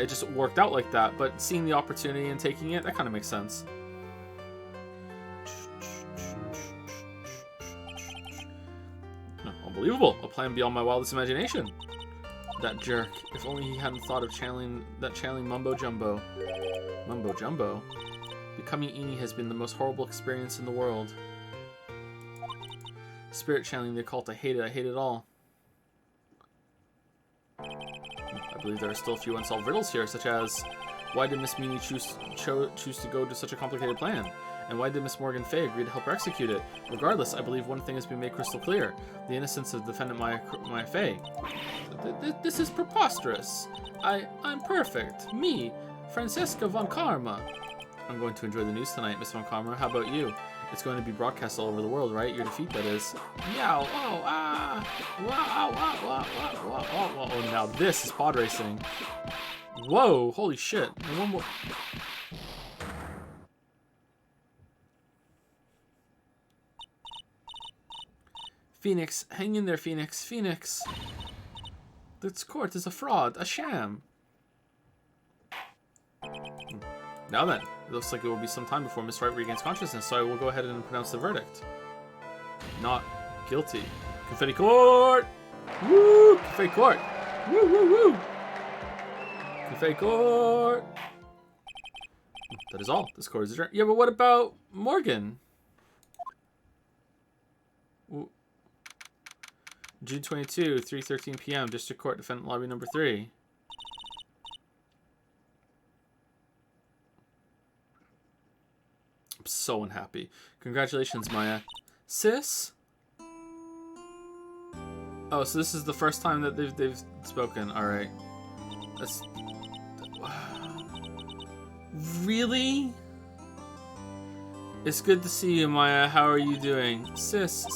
it just worked out like that. But seeing the opportunity and taking it, that kind of makes sense. Unbelievable. A plan beyond my wildest imagination. That jerk. If only he hadn't thought of channeling Mumbo Jumbo. Mumbo Jumbo? Becoming Eenie has been the most horrible experience in the world. Spirit channeling the occult. I hate it all. I believe there are still a few unsolved riddles here, such as why did Miss Meany choose to go to such a complicated plan? And why did Miss Morgan Fay agree to help her execute it? Regardless, I believe one thing has been made crystal clear. The innocence of defendant Maya Fay. This is preposterous. I'm perfect. Me, Francesca von Karma. I'm going to enjoy the news tonight, Miss von Karma. How about you? It's going to be broadcast all over the world, right? Your defeat, that is. Meow, oh, ah, wow, wow, wow, wow, wow, wow. Oh, now this is pod racing. Whoa, holy shit. And one more. Phoenix, hang in there, Phoenix. Phoenix. This court is a fraud, a sham. Now then, it looks like it will be some time before Miss Wright regains consciousness, so I will go ahead and pronounce the verdict. Not guilty. Confetti court! Woo! Confetti court! Woo, woo, woo! Confetti court! That is all. This court is adjourned. Yeah, but what about Morgan? June 22, 3:13 p.m. District Court, Defendant Lobby number 3. I'm so unhappy. Congratulations, Maya. Sis? Oh, so this is the first time that they've spoken. All right. That's really. It's good to see you, Maya. How are you doing, sis?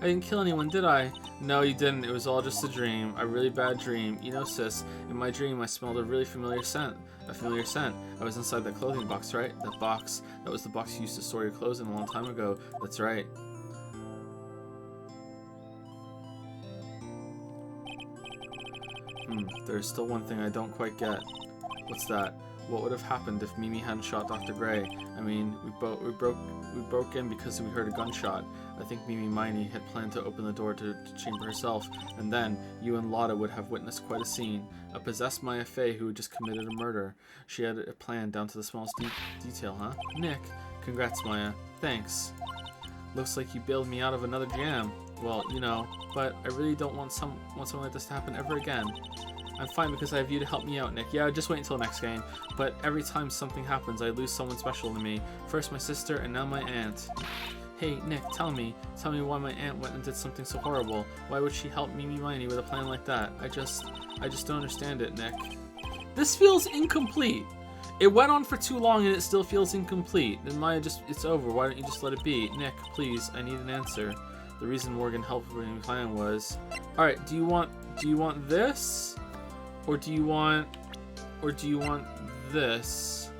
I didn't kill anyone, did I? No, you didn't. It was all just a dream. A really bad dream. You know, sis, in my dream, I smelled a really familiar scent. A familiar scent. I was inside that clothing box, right? That box. That was the box you used to store your clothes in a long time ago. That's right. There's still one thing I don't quite get. What's that? What would have happened if Mimi hadn't shot Dr. Gray? I mean, we broke in because we heard a gunshot. I think Mimi Miney had planned to open the door to the chamber herself, and then you and Lotta would have witnessed quite a scene. A possessed Maya Fay who had just committed a murder. She had a plan down to the smallest detail, huh? Nick, congrats, Maya. Thanks. Looks like you bailed me out of another jam. Well, you know, but I really don't want something like this to happen ever again. I'm fine because I have you to help me out, Nick. Yeah, just wait until next game. But every time something happens, I lose someone special to me. First my sister, and now my aunt. Hey, Nick, tell me why my aunt went and did something so horrible. Why would she help Mimi Miney with a plan like that? I just don't understand it, Nick. This feels incomplete. It went on for too long and it still feels incomplete. Then Maya it's over. Why don't you just let it be? Nick, please, I need an answer. The reason Morgan helped with the plan was... Alright, do you want this? Or do you want this?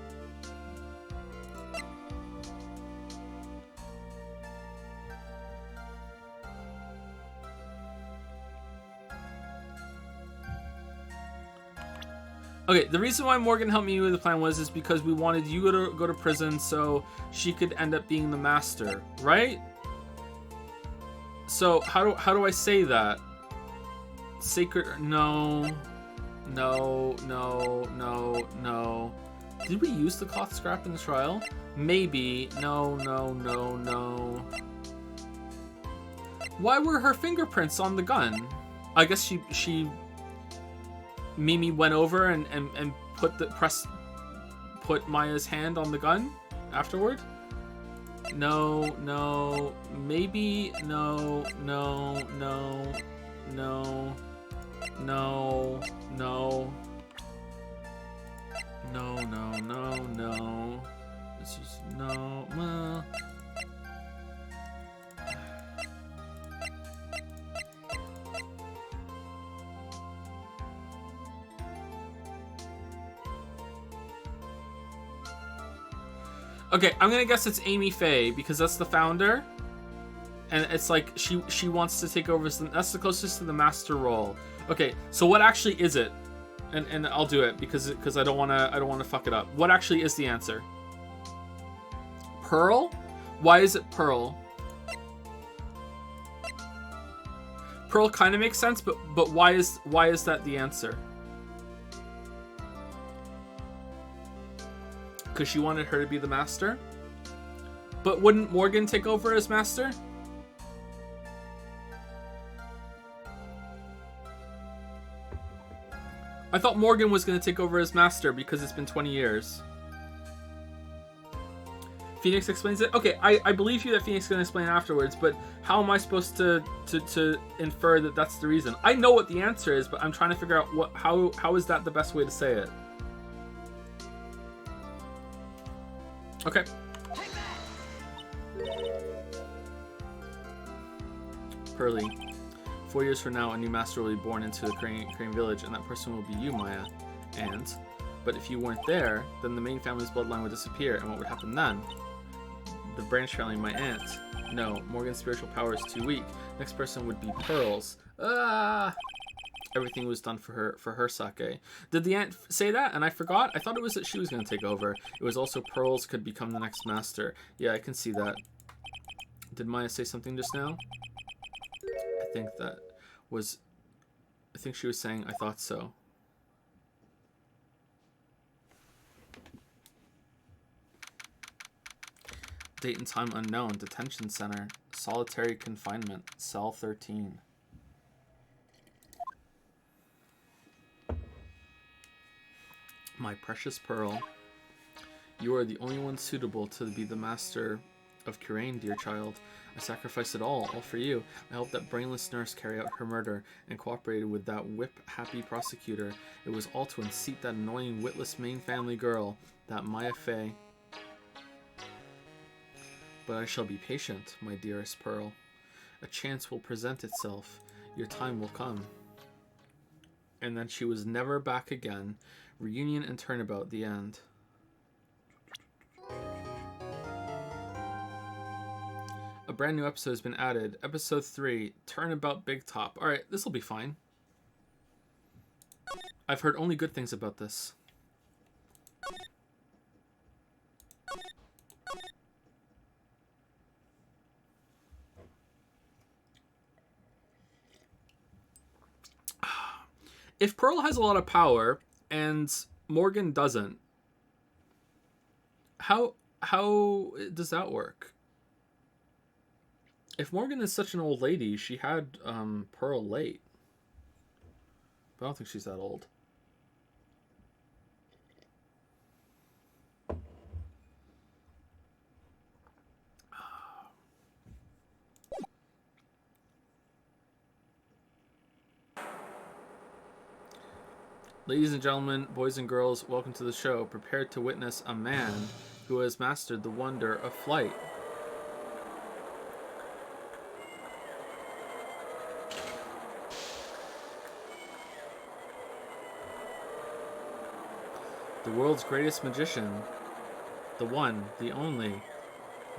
Okay, the reason why Morgan helped me with the plan is because we wanted you to go to prison so she could end up being the master, right? So how do I say that? Sacred? No. Did we use the cloth scrap in the trial? Maybe. No. Why were her fingerprints on the gun? I guess she Mimi went over and put Maya's hand on the gun afterward? No, maybe, no. It's just, no, well. Okay, I'm gonna guess it's Amy Faye because that's the founder, and it's like she wants to take over. That's the closest to the master role. Okay, so what actually is it? And I'll do it because I don't wanna fuck it up. What actually is the answer? Pearl? Why is it Pearl? Pearl kind of makes sense, but why is that the answer? Because she wanted her to be the master? But wouldn't Morgan take over as master? I thought Morgan was going to take over as master because it's been 20 years. Phoenix explains it? Okay, I believe you that Phoenix is going to explain afterwards, but how am I supposed to infer that that's the reason? I know what the answer is, but I'm trying to figure out how is that the best way to say it? Okay. Pearly. 4 years from now, a new master will be born into the Crane village, and that person will be you, Maya. But if you weren't there, then the main family's bloodline would disappear, and what would happen then? The branch family, my aunt. No, Morgan's spiritual power is too weak. Next person would be Pearls. Ah! Everything was done for her sake. Did the aunt say that? And I forgot? I thought it was that she was going to take over. It was also Pearls could become the next master. Yeah, I can see that. Did Maya say something just now? I think she was saying, I thought so. Date and time unknown. Detention center. Solitary confinement. Cell 13. My precious Pearl. You are the only one suitable to be the master of Kurain, dear child. I sacrificed it all for you. I helped that brainless nurse carry out her murder and cooperated with that whip-happy prosecutor. It was all to unseat that annoying, witless main family girl, that Maya Fey. But I shall be patient, my dearest Pearl. A chance will present itself. Your time will come. And then she was never back again. Reunion and turnabout, the end. A brand new episode has been added. Episode 3, Turnabout Big Top. Alright, this will be fine. I've heard only good things about this. If Pearl has a lot of power and Morgan doesn't, how does that work? If Morgan is such an old lady, she had Pearl late. But I don't think she's that old. Ladies and gentlemen, boys and girls, welcome to the show. Prepare to witness a man who has mastered the wonder of flight. The world's greatest magician. The one, the only.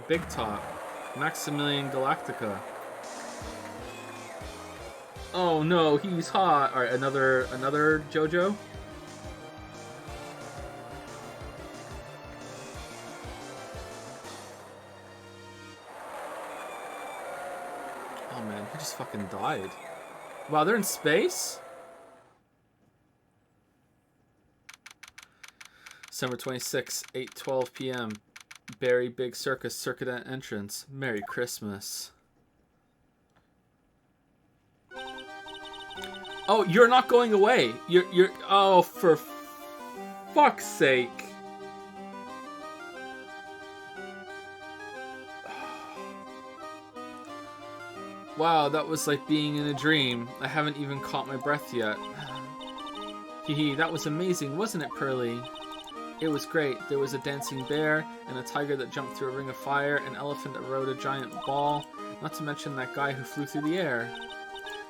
Big Top. Maximilian Galactica. Oh no, he's hot. Alright, another JoJo? Oh man, he just fucking died. Wow, they're in space? December 26, 8:12 p.m. Barry Big Circus Circuit entrance. Merry Christmas. Oh, you're not going away. You're oh, for fuck's sake. Wow, that was like being in a dream. I haven't even caught my breath yet. Hee, that was amazing, wasn't it, Pearly? It was great. There was a dancing bear, and a tiger that jumped through a ring of fire, an elephant that rode a giant ball, not to mention that guy who flew through the air.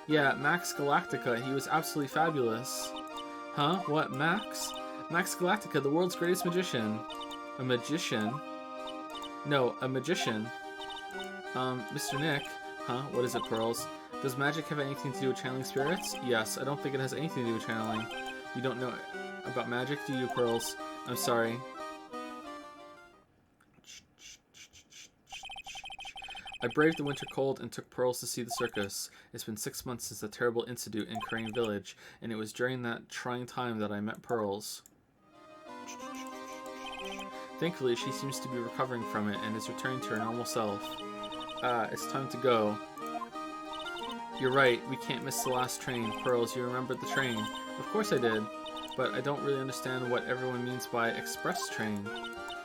Yeah, Max Galactica, he was absolutely fabulous. Huh? What, Max? Max Galactica, the world's greatest magician. A magician? No, a magician. Mr. Nick? Huh? What is it, Pearls? Does magic have anything to do with channeling spirits? Yes, I don't think it has anything to do with channeling. You don't know about magic, do you, Pearls? I'm sorry. I braved the winter cold and took Pearls to see the circus. It's been 6 months since the terrible incident in Crane Village, and it was during that trying time that I met Pearls. Thankfully, she seems to be recovering from it and is returning to her normal self. It's time to go. You're right, we can't miss the last train. Pearls, you remembered the train. Of course I did. but I don't really understand what everyone means by express train.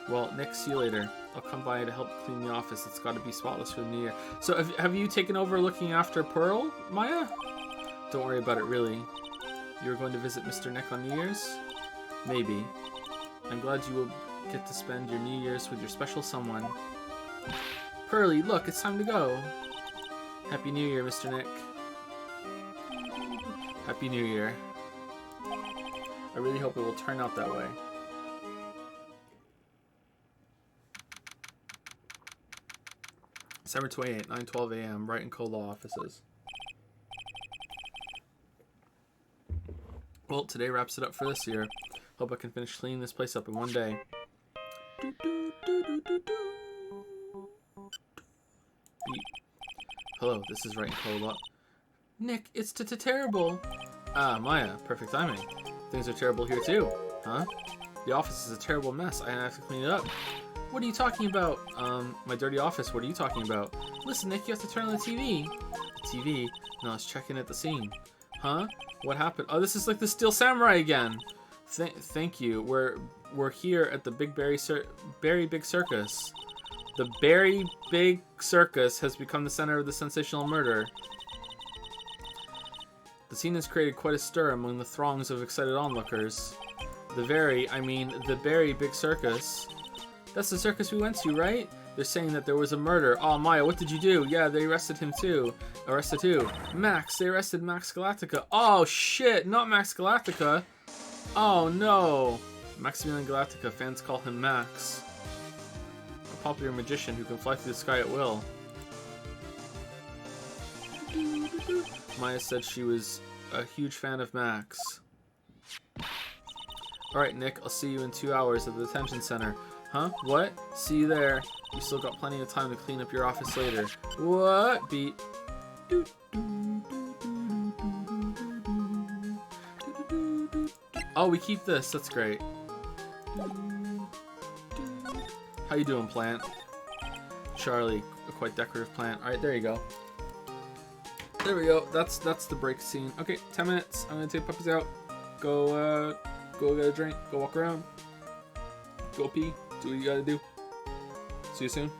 Well, Nick, see you later. I'll come by to help clean the office. It's got to be spotless for the new year. So have you taken over looking after Pearl, Maya? Don't worry about it, really. You're going to visit Mr. Nick on New Year's? Maybe. I'm glad you will get to spend your New Year's with your special someone. Pearly, look, it's time to go. Happy New Year, Mr. Nick. Happy New Year. I really hope it will turn out that way. December 28th, 9:12 a.m. Wright and Co. Law Offices. Well, today wraps it up for this year. Hope I can finish cleaning this place up in one day. Beep. Hello, this is Wright and Co. Law. Nick, it's terrible. Ah, Maya, perfect timing. Things are terrible here too, huh? The office is a terrible mess. I have to clean it up. What are you talking about? My dirty office, what are you talking about? Listen, Nick, you have to turn on the TV. The TV? No, it's checking at the scene. Huh? What happened? Oh, this is like the Steel Samurai again. Thank you. We're here at the Berry Big Circus. The Berry Big Circus has become the center of the sensational murder. The scene has created quite a stir among the throngs of excited onlookers. The Berry Big Circus. That's the circus we went to, right? They're saying that there was a murder. Oh, Maya, what did you do? Yeah, they arrested him too. Arrested who? Max. They arrested Max Galactica. Oh, shit. Not Max Galactica. Oh, no. Maximilian Galactica. Fans call him Max. A popular magician who can fly through the sky at will. Maya said she was a huge fan of Max. Alright, Nick. I'll see you in 2 hours at the detention center. Huh? What? See you there. You still got plenty of time to clean up your office later. What? Beat. Oh, we keep this. That's great. How you doing, plant? Charlie, a quite decorative plant. Alright, there you go. There we go. That's the break scene. Okay, 10 minutes. I'm gonna take puppies out. Go get a drink. Go walk around. Go pee. Do what you gotta do. See you soon.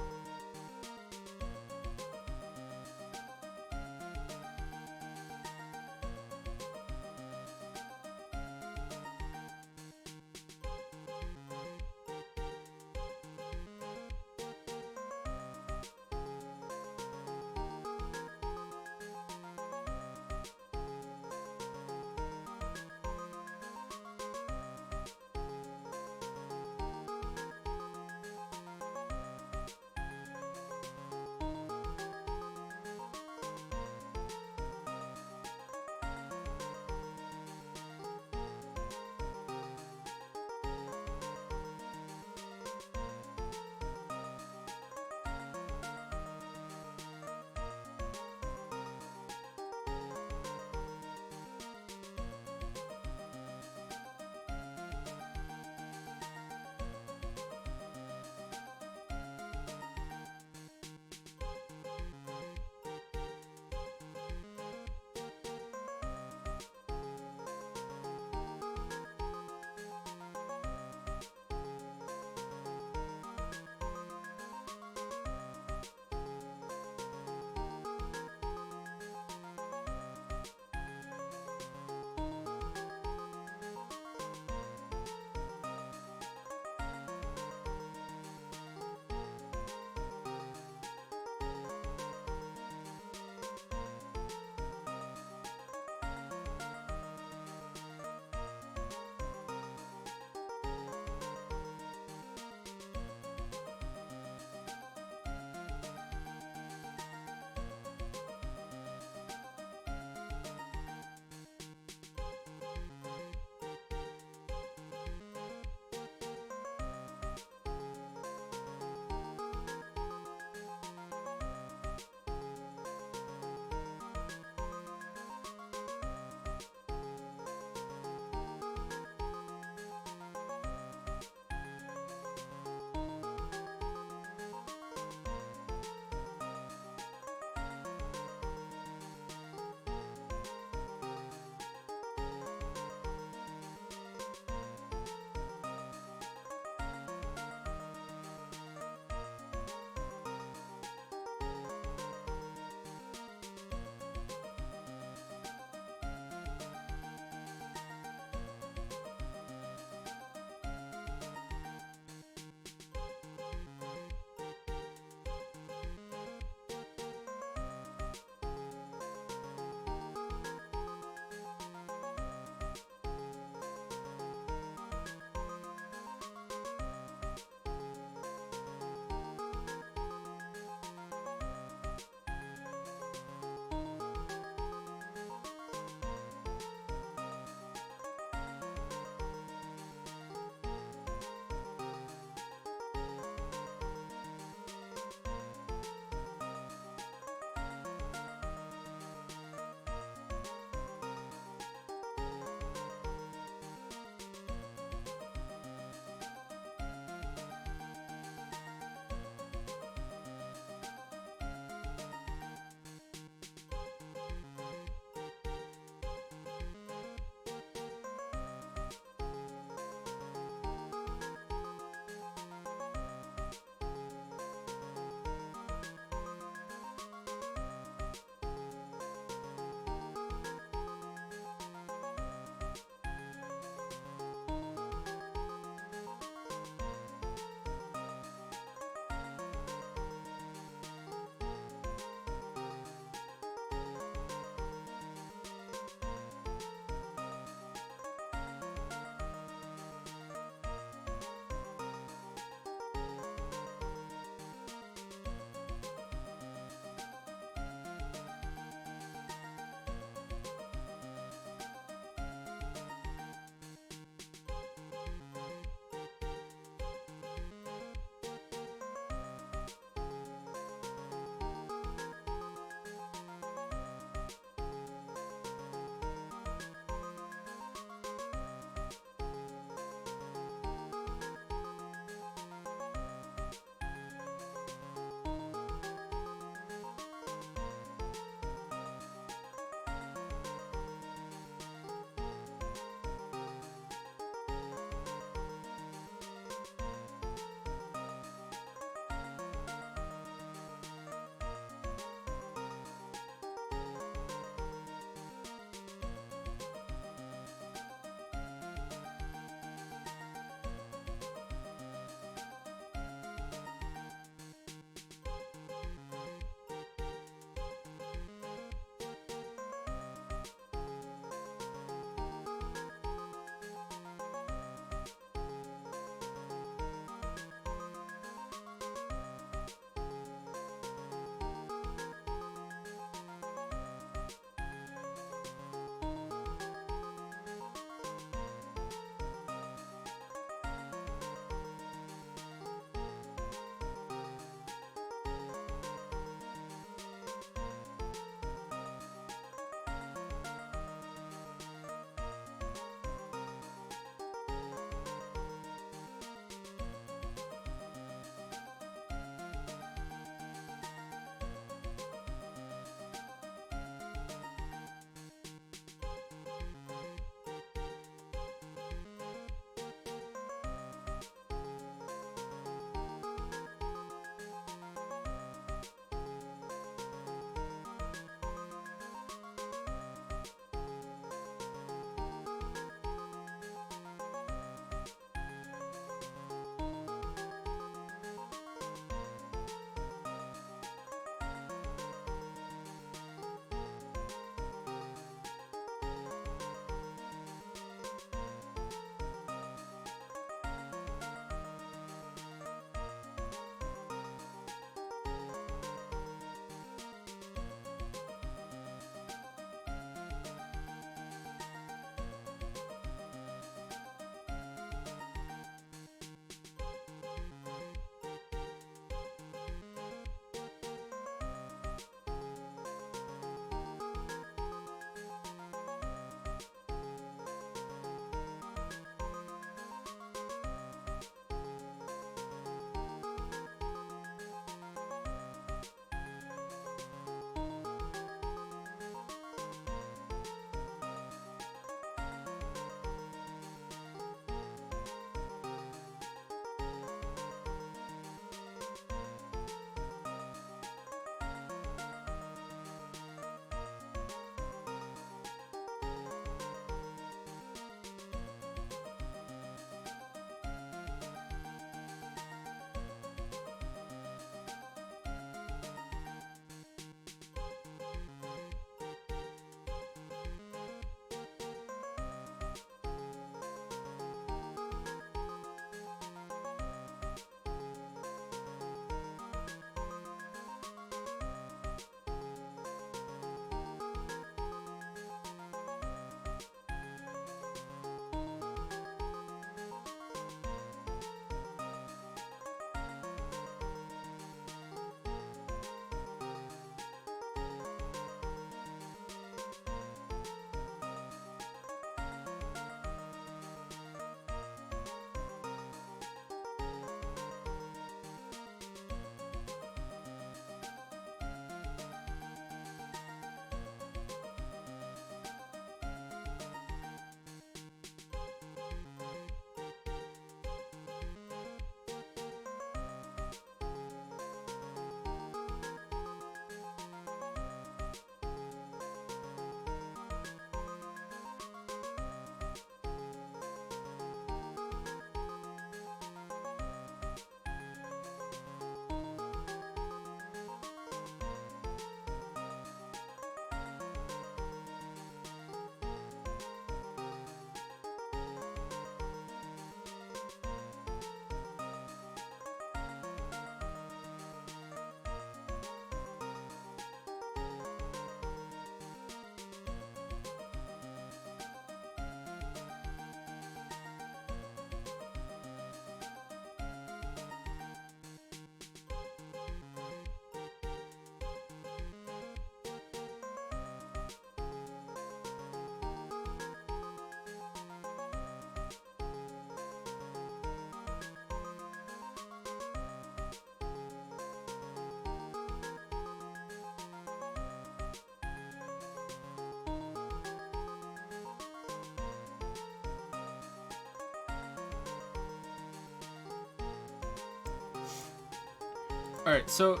Alright, so,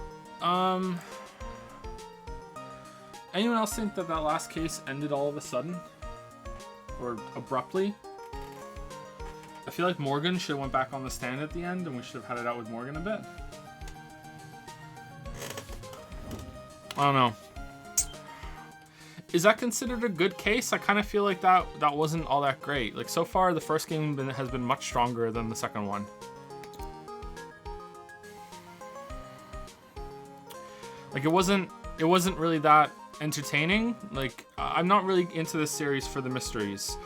anyone else think that last case ended all of a sudden? Or abruptly? I feel like Morgan should have went back on the stand at the end, and we should have had it out with Morgan a bit. I don't know. Is that considered a good case? I kind of feel like that wasn't all that great. Like, so far, the first game has been much stronger than the second one. Like, it wasn't really that entertaining. Like, I'm not really into this series for the mysteries.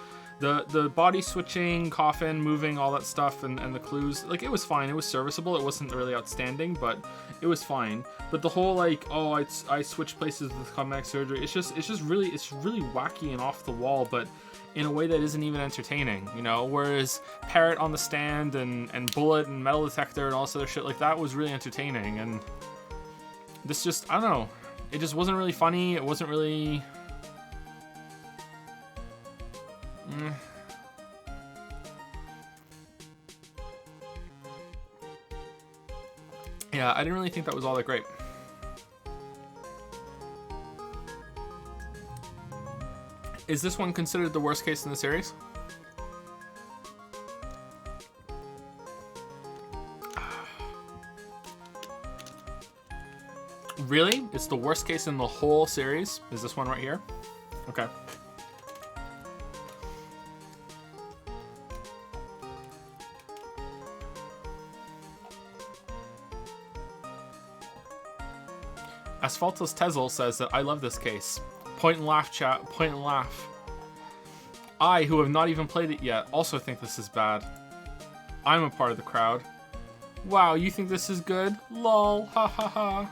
The body switching, coffin moving, all that stuff, and the clues, like, it was fine. It was serviceable. It wasn't really outstanding, but it was fine. But the whole, like, oh, I switched places with cosmetic surgery, it's really wacky and off the wall, but in a way that isn't even entertaining, you know? Whereas Parrot on the stand and Bullet and Metal Detector and all this other shit like that was really entertaining, and this just, I don't know, it just wasn't really funny. It wasn't really... Yeah, I didn't really think that was all that great. Is this one considered the worst case in the series? Really? It's the worst case in the whole series? Is this one right here? Okay. Asphaltus Tezel says that I love this case. Point and laugh, chat. Point and laugh. I, who have not even played it yet, also think this is bad. I'm a part of the crowd. Wow, you think this is good? Lol. Ha ha ha.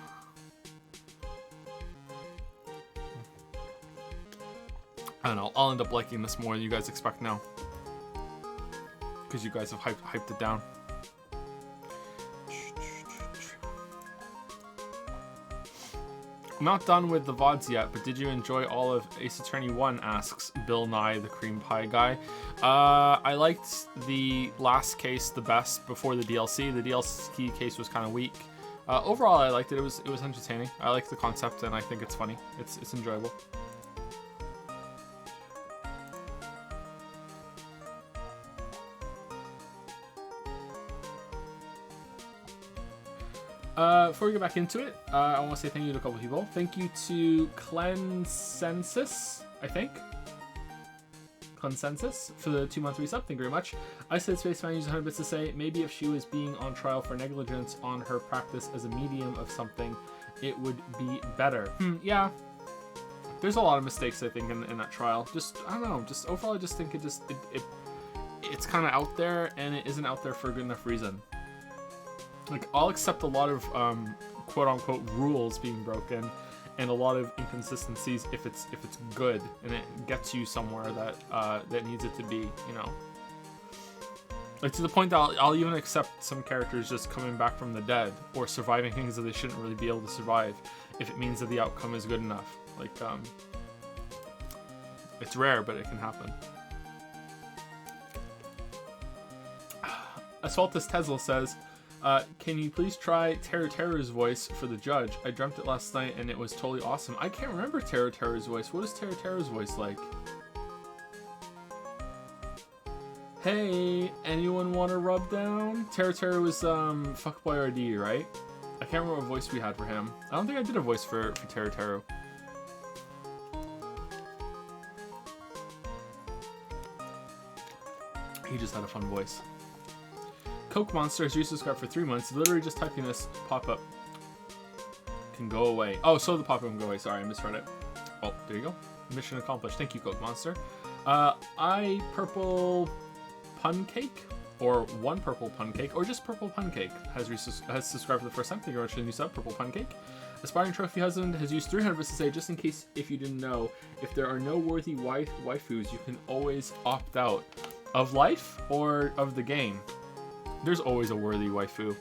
I don't know. I'll end up liking this more than you guys expect now. Because you guys have hyped it down. I'm not done with the VODs yet, but did you enjoy all of Ace Attorney 1, asks Bill Nye, the cream pie guy. I liked the last case the best before the DLC. The DLC case was kind of weak. Overall, I liked it. It was entertaining. I like the concept, and I think it's funny. It's enjoyable. Before we get back into it, I want to say thank you to a couple people. Thank you to Clensensus, I think. Clensensus for the 2-month resub. Thank you very much. I said Space Fan used 100 bits to say, maybe if she was being on trial for negligence on her practice as a medium of something, it would be better. Yeah. There's a lot of mistakes, I think, in that trial. Just, I don't know, just overall, I just think it's kind of out there, and it isn't out there for a good enough reason. Like, I'll accept a lot of quote-unquote rules being broken and a lot of inconsistencies if it's good and it gets you somewhere that needs it to be, you know. Like, to the point that I'll even accept some characters just coming back from the dead or surviving things that they shouldn't really be able to survive if it means that the outcome is good enough. Like, it's rare, but it can happen. Asphaltus Tesla says, can you please try Terra's voice for the judge? I dreamt it last night and it was totally awesome. I can't remember Terra's voice. What is Terra's voice like? Hey, anyone want to rub down? Terra was Fuckboy RD, right? I can't remember what voice we had for him. I don't think I did a voice for Terra. He just had a fun voice. Coke Monster has resubscribed for 3 months. Literally just typing this pop-up can go away. Oh, so the pop-up can go away. Sorry, I misread it. Oh, there you go. Mission accomplished. Thank you, Coke Monster. I Purple Pun Cake, or One Purple Pun Cake, or just Purple Pun Cake has subscribed for the first time. Thank you very much for the new sub, Purple Pun Cake. Aspiring Trophy Husband has used 300 bits to say, just in case if you didn't know, if there are no worthy waifus, you can always opt out. Of life or of the game? There's always a worthy waifu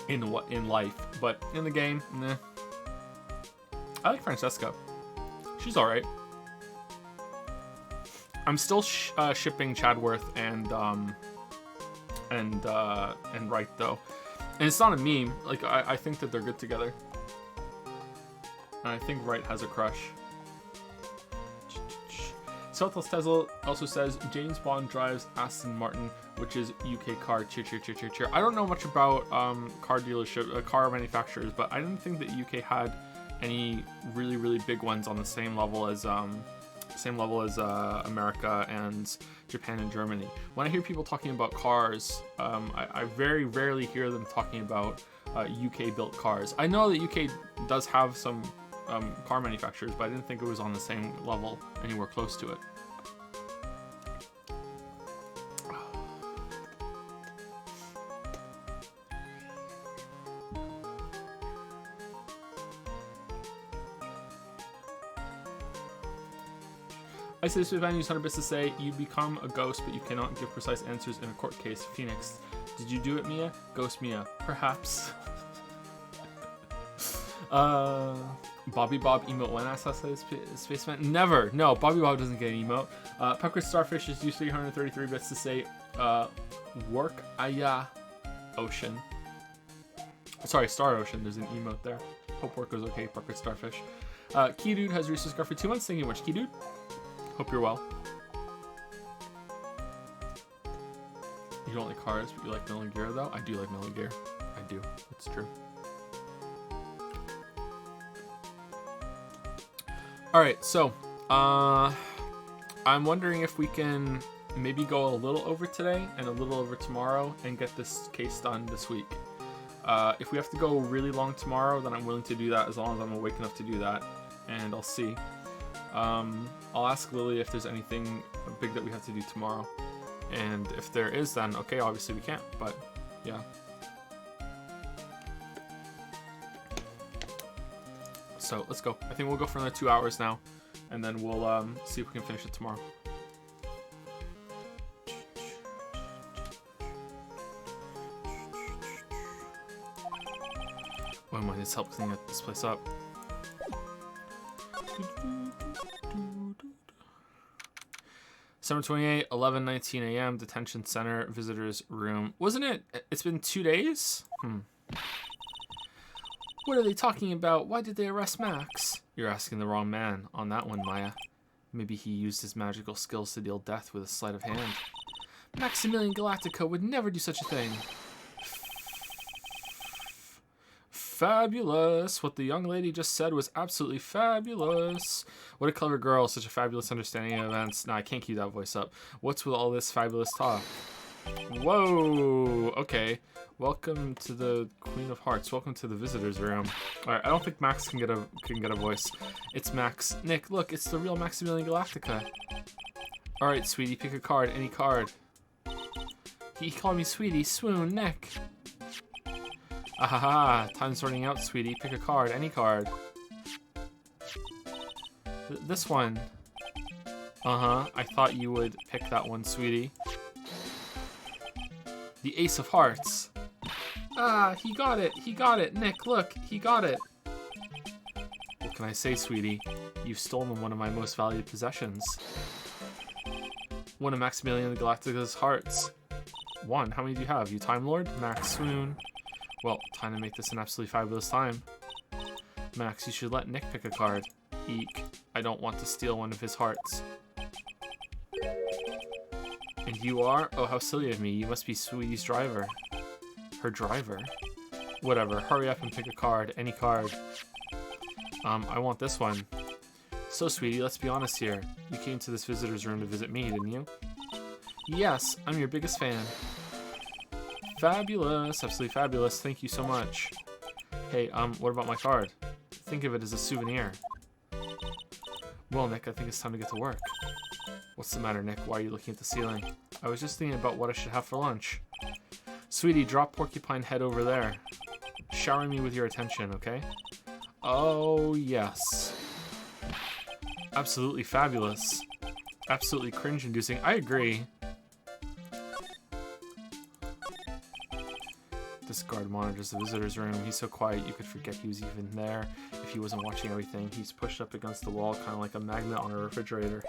in life, but in the game, nah. I like Francesca. She's all right. I'm still shipping Chadworth and Wright though. And it's not a meme. Like, I think that they're good together. And I think Wright has a crush. Celtos Tesla also says James Bond drives Aston Martin, which is UK car. Cheer, cheer, cheer, cheer, cheer. I don't know much about car dealership, car manufacturers, but I didn't think that UK had any really, really big ones on the same level as America and Japan and Germany. When I hear people talking about cars, I very rarely hear them talking about UK built cars. I know that UK does have some car manufacturers, but I didn't think it was on the same level, anywhere close to it. I say this with Van use 100 bits to say, you become a ghost, but you cannot give precise answers in a court case. Phoenix. Did you do it, Mia? Ghost Mia. Perhaps. Bobby Bob emote when I saw Spaceman. Never. No, Bobby Bob doesn't get an emote. Pucker Starfish is used 333 bits to say, work aya ocean. Sorry, Star Ocean. There's an emote there. Hope work goes okay, Pucker Starfish. Key Dude has reached his scar for 2 months. Thank you much, Key Dude. Hope you're well. You don't like cars, but you like Metal Gear, though? I do like Metal Gear. I do. It's true. Alright, so, I'm wondering if we can maybe go a little over today and a little over tomorrow and get this case done this week. If we have to go really long tomorrow, then I'm willing to do that as long as I'm awake enough to do that, and I'll see. I'll ask Lily if there's anything big that we have to do tomorrow. And if there is, then okay, obviously we can't, but yeah. So let's go. I think we'll go for another 2 hours now, and then we'll see if we can finish it tomorrow. Oh, I need help cleaning this place up. 7:28, 11:19 a.m. Detention Center, visitors room. Wasn't it? It's been 2 days? What are they talking about? Why did they arrest Max? You're asking the wrong man on that one, Maya. Maybe he used his magical skills to deal death with a sleight of hand. Maximilian Galactica would never do such a thing. Fabulous. What the young lady just said was absolutely fabulous. What a clever girl. Such a fabulous understanding of events. Nah, I can't keep that voice up. What's with all this fabulous talk? Whoa. Okay. Welcome to the Queen of Hearts. Welcome to the visitors room. Alright, I don't think Max can get a voice. It's Max. Nick, look, it's the real Maximilian Galactica. Alright, sweetie, pick a card. Any card. He called me sweetie. Swoon, Nick. Ahaha, time sorting out, sweetie. Pick a card, any card. This one. Uh-huh, I thought you would pick that one, sweetie. The Ace of Hearts. Ah, he got it, Nick, look, he got it. What can I say, sweetie? You've stolen one of my most valued possessions. One of Maximilian Galactica's hearts. One, how many do you have? You Time Lord? Max, swoon. Well, time to make this an absolutely fabulous time. Max, you should let Nick pick a card. Eek, I don't want to steal one of his hearts. And you are? Oh, how silly of me. You must be Sweetie's driver. Her driver? Whatever, hurry up and pick a card. Any card. I want this one. So, Sweetie, let's be honest here. You came to this visitor's room to visit me, didn't you? Yes, I'm your biggest fan. Fabulous, absolutely fabulous. Thank you so much. Hey, what about my card? Think of it as a souvenir. Well, Nick, I think it's time to get to work. What's the matter, Nick? Why are you looking at the ceiling? I was just thinking about what I should have for lunch. Sweetie, drop Porcupine Head over there. Shower me with your attention, okay? Oh, yes. Absolutely fabulous. Absolutely cringe-inducing. I agree. This guard monitors the visitor's room. He's so quiet you could forget he was even there if he wasn't watching everything. He's pushed up against the wall, kind of like a magnet on a refrigerator.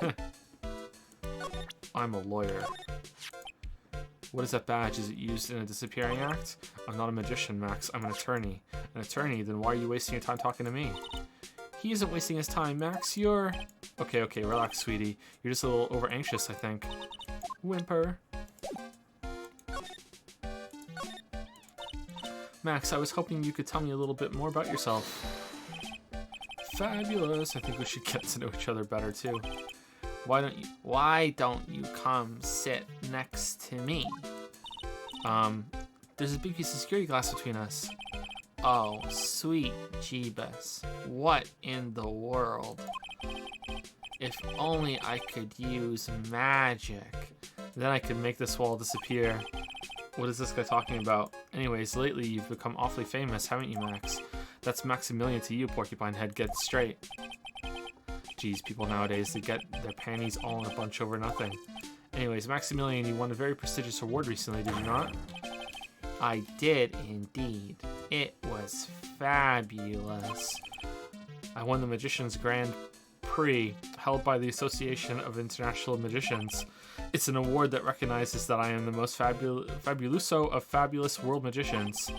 I'm a lawyer. What is that badge? Is it used in a disappearing act? I'm not a magician, Max. I'm an attorney. An attorney? Then why are you wasting your time talking to me? He isn't wasting his time, Max. You're... Okay, relax, sweetie. You're just a little over-anxious, I think. Whimper. Max, I was hoping you could tell me a little bit more about yourself. Fabulous. I think we should get to know each other better, too. Why don't you come sit next to me? There's a big piece of security glass between us. Oh, sweet Jeebus. What in the world? If only I could use magic. Then I could make this wall disappear. What is this guy talking about? Anyways, lately you've become awfully famous, haven't you, Max? That's Maximilian to you, Porcupine Head. Get it straight. Jeez, people nowadays, they get their panties all in a bunch over nothing. Anyways, Maximilian, you won a very prestigious award recently, did you not? I did indeed. It was fabulous. I won the Magician's Grand Prix, held by the Association of International Magicians. It's an award that recognizes that I am the most fabuloso of fabulous world magicians.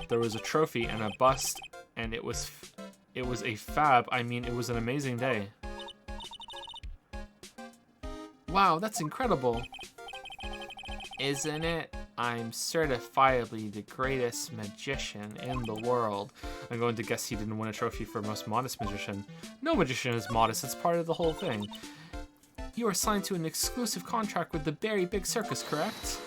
There was a trophy and a bust, and it was a fab. I mean, it was an amazing day. Wow, that's incredible. Isn't it? I'm certifiably the greatest magician in the world. I'm going to guess he didn't win a trophy for most modest magician. No magician is modest, it's part of the whole thing. You are signed to an exclusive contract with the Very Big Circus, correct?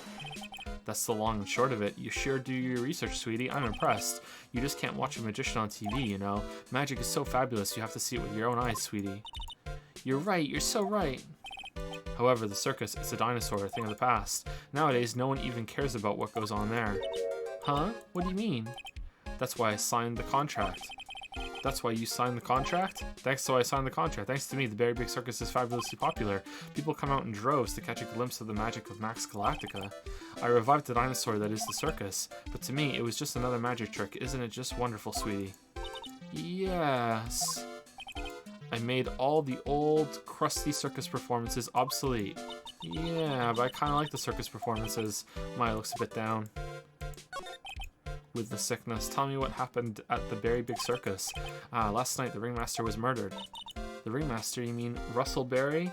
That's the long and short of it. You sure do your research, sweetie. I'm impressed. You just can't watch a magician on TV, you know. Magic is so fabulous, you have to see it with your own eyes, sweetie. You're right, you're so right. However, the circus is a dinosaur, a thing of the past. Nowadays, no one even cares about what goes on there. Huh? What do you mean? That's why I signed the contract. That's why you signed the contract? Thanks to why I signed the contract. Thanks to me, the Very Big Circus is fabulously popular. People come out in droves to catch a glimpse of the magic of Max Galactica. I revived the dinosaur that is the circus, but to me, it was just another magic trick. Isn't it just wonderful, sweetie? Yes. I made all the old, crusty circus performances obsolete. Yeah, but I kind of like the circus performances. Maya looks a bit down with the sickness. Tell me what happened at the Very Big Circus. Last night the ringmaster was murdered. The ringmaster, you mean Russell Berry?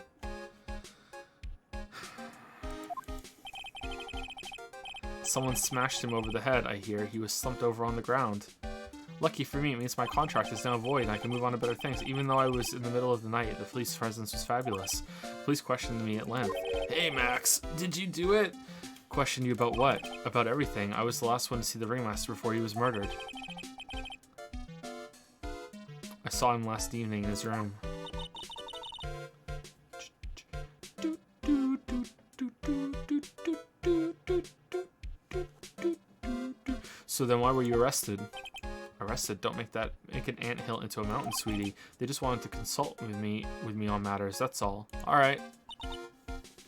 Someone smashed him over the head, I hear. He was slumped over on the ground. Lucky for me, it means my contract is now void and I can move on to better things. Even though I was in the middle of the night, the police presence was fabulous. The police questioned me at length. Hey Max, did you do it? Questioned you about what? About everything. I was the last one to see the ringmaster before he was murdered. I saw him last evening in his room. So then why were you arrested? Arrested? Don't make an anthill into a mountain, sweetie. They just wanted to consult with me on matters, that's all. Alright.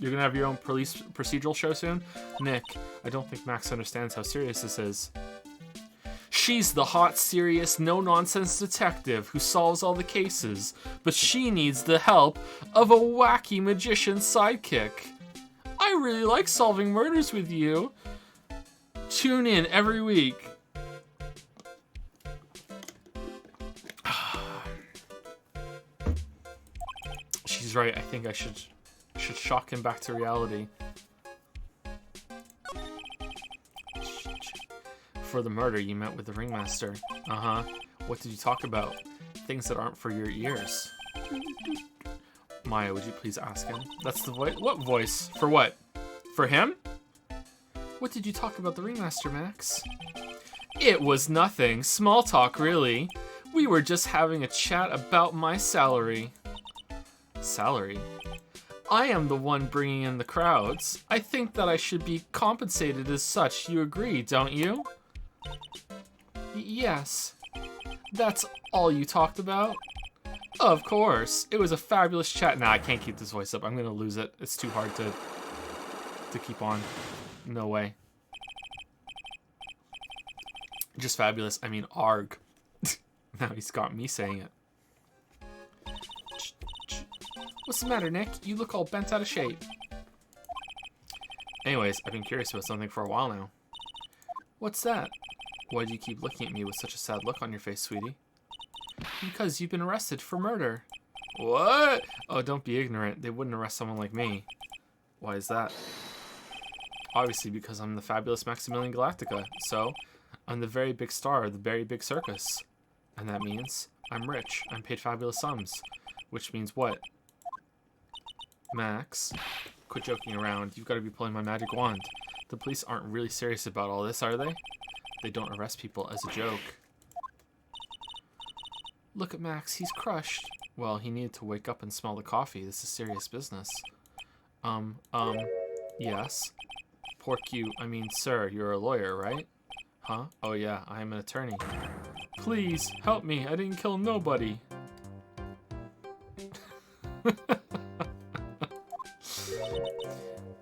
You're gonna have your own police procedural show soon? Nick, I don't think Max understands how serious this is. She's the hot, serious, no-nonsense detective who solves all the cases, but she needs the help of a wacky magician sidekick. I really like solving murders with you. Tune in every week. She's right, I think I should shock him back to reality. For the murder, you met with the ringmaster. Uh-huh. What did you talk about? Things that aren't for your ears. Maya, would you please ask him? That's the voice? What voice? For what? For him? What did you talk about the ringmaster, Max? It was nothing. Small talk, really. We were just having a chat about my salary. Salary? I am the one bringing in the crowds. I think that I should be compensated as such. You agree, don't you? Yes. That's all you talked about? Of course. It was a fabulous chat. Nah, I can't keep this voice up. I'm gonna lose it. It's too hard to keep on. No way. Just fabulous. I mean, arg. Now he's got me saying it. What's the matter, Nick? You look all bent out of shape. Anyways, I've been curious about something for a while now. What's that? Why do you keep looking at me with such a sad look on your face, sweetie? Because you've been arrested for murder. What? Oh, don't be ignorant. They wouldn't arrest someone like me. Why is that? Obviously, because I'm the fabulous Maximilian Galactica. So, I'm the very big star of the very big circus. And that means I'm rich. I'm paid fabulous sums. Which means what? Max, quit joking around. You've got to be pulling my magic wand. The police aren't really serious about all this, are they? They don't arrest people as a joke. Look at Max. He's crushed. Well, he needed to wake up and smell the coffee. This is serious business. Yes. Sir, you're a lawyer, right? Huh? Oh yeah, I am an attorney. Please, help me. I didn't kill nobody.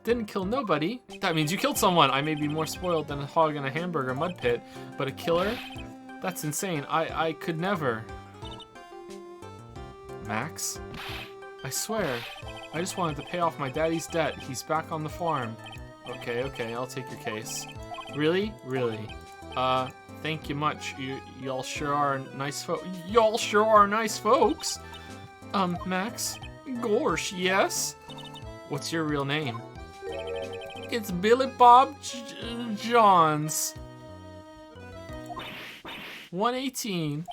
Didn't kill nobody? That means you killed someone. I may be more spoiled than a hog in a hamburger mud pit, but a killer? That's insane. I could never. Max? I swear. I just wanted to pay off my daddy's debt. He's back on the farm. Okay, I'll take your case. Really? Really? Thank you much. Y'all sure are nice folks. Y'all sure are nice folks. Max? Gorsh, yes? What's your real name? It's Billy Bob Johns. 118.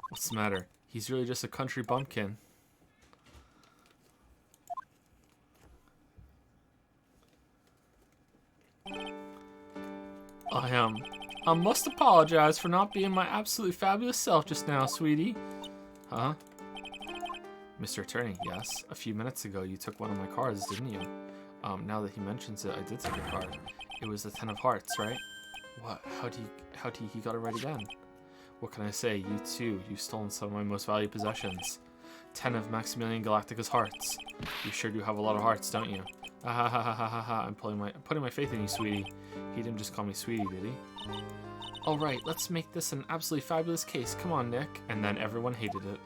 What's the matter? He's really just a country bumpkin. I must apologize for not being my absolutely fabulous self just now, sweetie. Huh? Mr. Attorney, yes. A few minutes ago, you took one of my cards, didn't you? Now that he mentions it, I did take a card. It was the 10 of hearts, right? What? How do you, he got it right again? What can I say? You too. You've stolen some of my most valued possessions. 10 of Maximilian Galactica's hearts. You sure do have a lot of hearts, don't you? Ha ha ha ha ha ha. I'm putting my faith in you, sweetie. He didn't just call me sweetie, did he? Alright, let's make this an absolutely fabulous case. Come on, Nick. And then everyone hated it.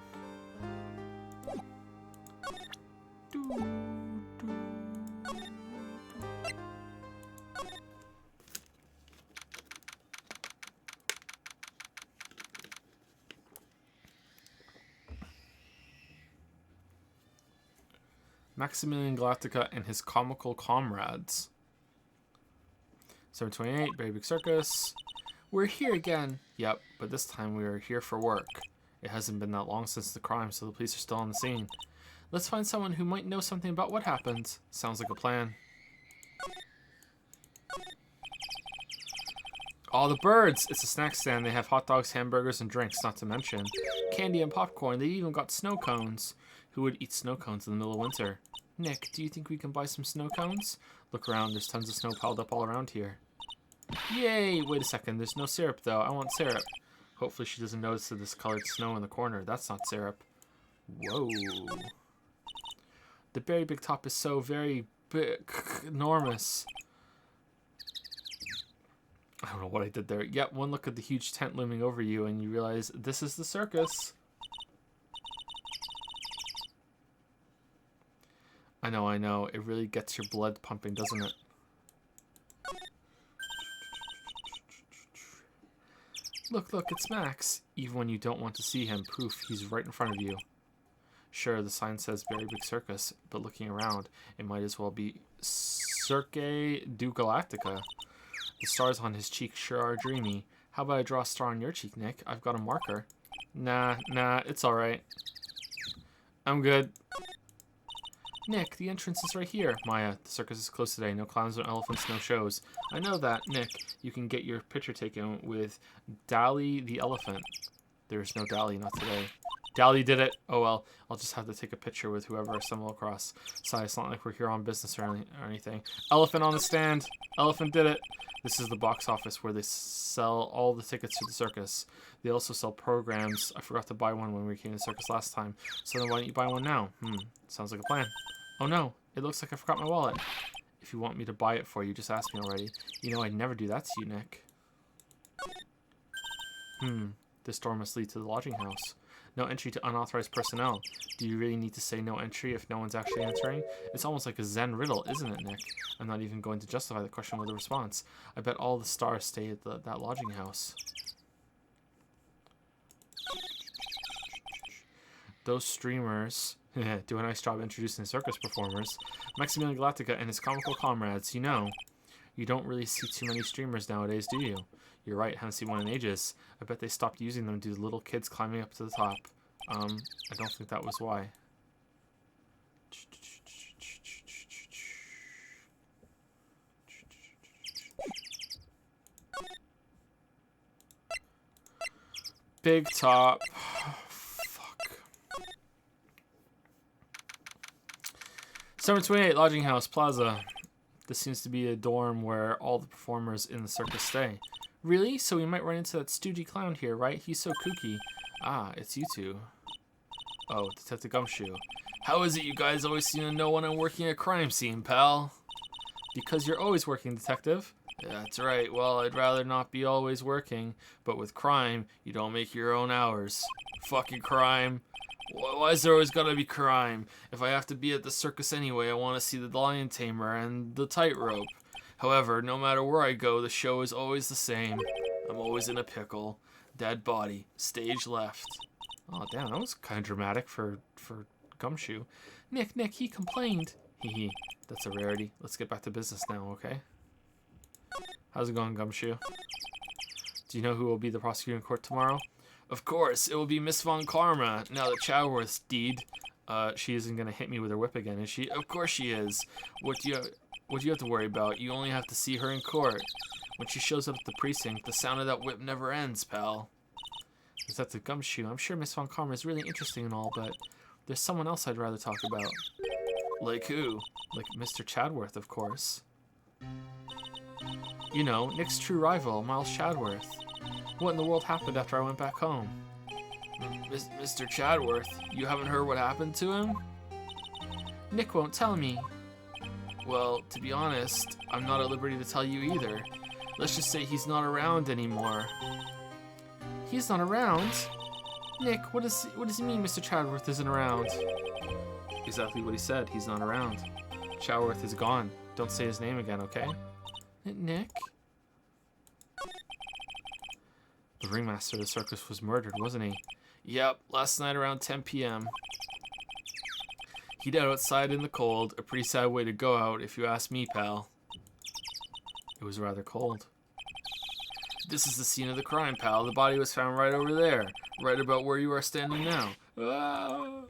Maximilian Galactica and his comical comrades. 728, Very Big Circus. We're here again. Yep, but this time we are here for work. It hasn't been that long since the crime, so the police are still on the scene. Let's find someone who might know something about what happened. Sounds like a plan. All the birds! It's a snack stand. They have hot dogs, hamburgers, and drinks, not to mention candy and popcorn. They even got snow cones. Who would eat snow cones in the middle of winter? Nick, do you think we can buy some snow cones? Look around, there's tons of snow piled up all around here. Yay! Wait a second, there's no syrup though. I want syrup. Hopefully she doesn't notice the discolored snow in the corner. That's not syrup. Whoa. The very big top is so very big, enormous. I don't know what I did there. Yep, one look at the huge tent looming over you and you realize this is the circus. I know. It really gets your blood pumping, doesn't it? Look, it's Max. Even when you don't want to see him, poof, he's right in front of you. Sure, the sign says Very Big Circus, but looking around, it might as well be Cirque du Galactica. The stars on his cheek sure are dreamy. How about I draw a star on your cheek, Nick? I've got a marker. Nah, it's alright. I'm good. Nick, the entrance is right here. Maya, the circus is closed today. No clowns, no elephants, no shows. I know that. Nick, you can get your picture taken with Dally the elephant. There's no Dally, not today. Dally did it. Oh well, I'll just have to take a picture with whoever I stumble across. Sorry, it's not like we're here on business or anything. Elephant on the stand. Elephant did it. This is the box office where they sell all the tickets to the circus. They also sell programs. I forgot to buy one when we came to the circus last time. So then why don't you buy one now? Sounds like a plan. Oh no, it looks like I forgot my wallet. If you want me to buy it for you, just ask me already. You know I'd never do that to you, Nick. This door must lead to the lodging house. No entry to unauthorized personnel. Do you really need to say no entry if no one's actually answering? It's almost like a Zen riddle, isn't it, Nick? I'm not even going to justify the question with a response. I bet all the stars stay at that lodging house. Those streamers do a nice job introducing circus performers. Maximilian Galactica and his comical comrades, you know. You don't really see too many streamers nowadays, do you? You're right, haven't seen one in ages. I bet they stopped using them due to little kids climbing up to the top. I don't think that was why. Big top. Fuck. Summer 28, Lodging House, Plaza. This seems to be a dorm where all the performers in the circus stay. Really? So we might run into that stoogey clown here, right? He's so kooky. Ah, it's you two. Oh, Detective Gumshoe. How is it you guys always seem to know when I'm working a crime scene, pal? Because you're always working, Detective. That's right. Well, I'd rather not be always working. But with crime, you don't make your own hours. Fucking crime. Why is there always gotta be crime? If I have to be at the circus anyway, I want to see the lion tamer and the tightrope. However, no matter where I go, the show is always the same. I'm always in a pickle. Dead body. Stage left. Oh, damn, that was kind of dramatic for Gumshoe. Nick, he complained. Hee. That's a rarity. Let's get back to business now, okay? How's it going, Gumshoe? Do you know who will be the prosecutor in court tomorrow? Of course, it will be Miss Von Karma. Now that Chadworth's deed. She isn't gonna hit me with her whip again, is she? Of course she is. What do you have to worry about? You only have to see her in court. When she shows up at the precinct, the sound of that whip never ends, pal. Detective Gumshoe, I'm sure Miss Von Karma is really interesting and all, but there's someone else I'd rather talk about. Like who? Like Mr. Chadworth, of course. You know, Nick's true rival, Miles Chadworth. What in the world happened after I went back home? Mr. Chadworth, you haven't heard what happened to him? Nick won't tell me. Well, to be honest, I'm not at liberty to tell you either. Let's just say he's not around anymore. He's not around? Nick, what does he mean Mr. Chadworth isn't around? Exactly what he said, he's not around. Chadworth is gone. Don't say his name again, okay? Nick? The ringmaster of the circus was murdered, wasn't he? Yep, last night around 10 p.m. He died outside in the cold. A pretty sad way to go out, if you ask me, pal. It was rather cold. This is the scene of the crime, pal. The body was found right over there. Right about where you are standing now. Ah.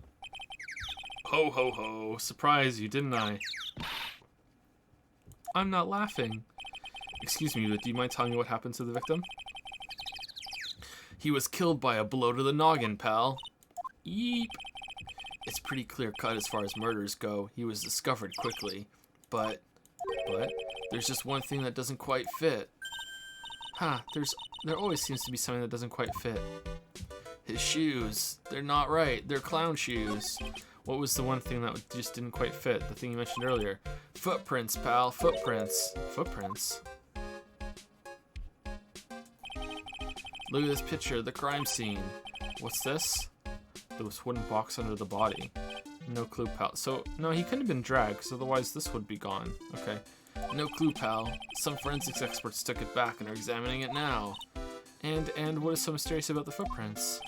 Ho, ho, ho. Surprised you, didn't I? I'm not laughing. Excuse me, but do you mind telling me what happened to the victim? He was killed by a blow to the noggin, pal. Yeep. It's pretty clear cut as far as murders go. He was discovered quickly. But, there's just one thing that doesn't quite fit. There always seems to be something that doesn't quite fit. His shoes. They're not right. They're clown shoes. What was the one thing that just didn't quite fit? The thing you mentioned earlier. Footprints, pal. Footprints. Footprints? Look at this picture, the crime scene. What's this? There was a wooden box under the body. No clue, pal. So, no, he couldn't have been dragged, because otherwise this would be gone. Okay. No clue, pal. Some forensics experts took it back and are examining it now. And what is so mysterious about the footprints?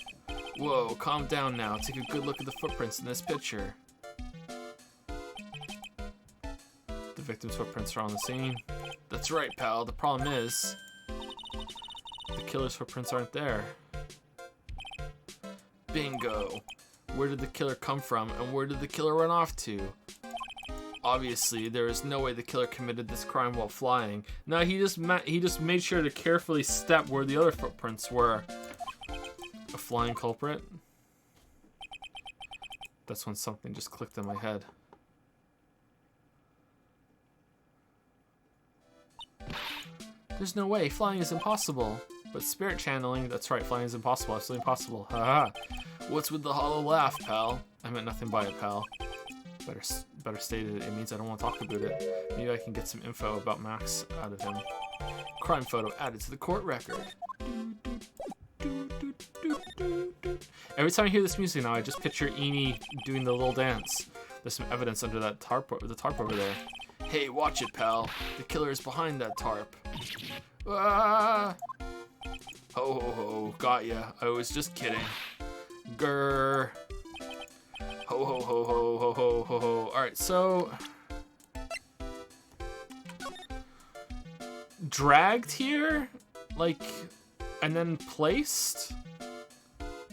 Whoa, calm down now. Take a good look at the footprints in this picture. The victim's footprints are on the scene. That's right, pal. The problem is the killer's footprints aren't there. Bingo. Where did the killer come from, and where did the killer run off to? Obviously, there is no way the killer committed this crime while flying. No, he just made sure to carefully step where the other footprints were. A flying culprit? That's when something just clicked in my head. There's no way, flying is impossible. But spirit channeling, that's right, flying is impossible, absolutely impossible. Haha. What's with the hollow laugh, pal? I meant nothing by it, pal. Better stated, it means I don't want to talk about it. Maybe I can get some info about Max out of him. Crime photo added to the court record. Every time I hear this music now, I just picture Eni doing the little dance. There's some evidence under that tarp, the tarp over there. Hey, watch it, pal. The killer is behind that tarp. Ah! Ho ho ho, got ya. I was just kidding. Grrr. Ho ho ho ho ho ho ho ho. Alright, so... dragged here? Like, and then placed?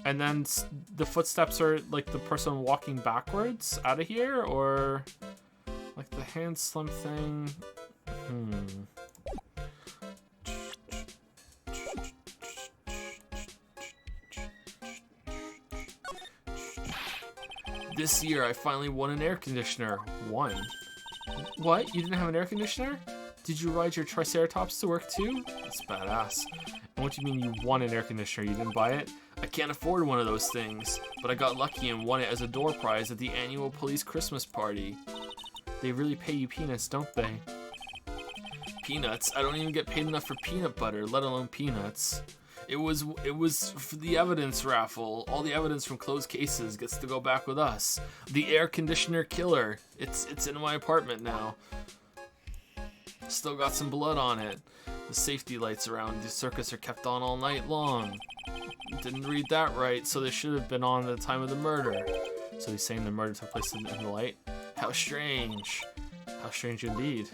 And then the footsteps are like the person walking backwards out of here? Or like the hand slump thing? This year I finally won an air conditioner. Won? What? You didn't have an air conditioner? Did you ride your Triceratops to work too? That's badass. And what do you mean you won an air conditioner? You didn't buy it? I can't afford one of those things, but I got lucky and won it as a door prize at the annual police Christmas party. They really pay you peanuts, don't they? Peanuts? I don't even get paid enough for peanut butter, let alone peanuts. It was for the evidence raffle. All the evidence from closed cases gets to go back with us. The air conditioner killer. It's in my apartment now. Still got some blood on it. The safety lights around the circus are kept on all night long. Didn't read that right, so they should have been on at the time of the murder. So he's saying the murder took place in the light? How strange. How strange indeed.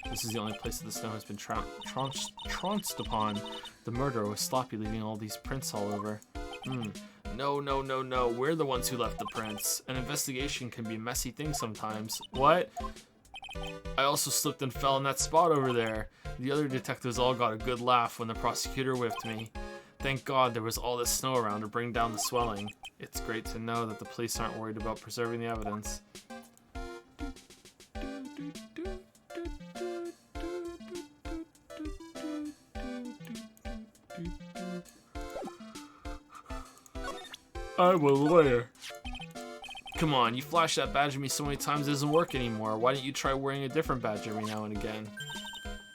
This is the only place that the snow has been trounced upon. The murderer was sloppy, leaving all these prints all over. No, no, no, no. We're the ones who left the prints. An investigation can be a messy thing sometimes. What? I also slipped and fell in that spot over there. The other detectives all got a good laugh when the prosecutor whipped me. Thank God there was all this snow around to bring down the swelling. It's great to know that the police aren't worried about preserving the evidence. I'm a lawyer. Come on, you flashed that badge at me so many times it doesn't work anymore. Why don't you try wearing a different badge every now and again?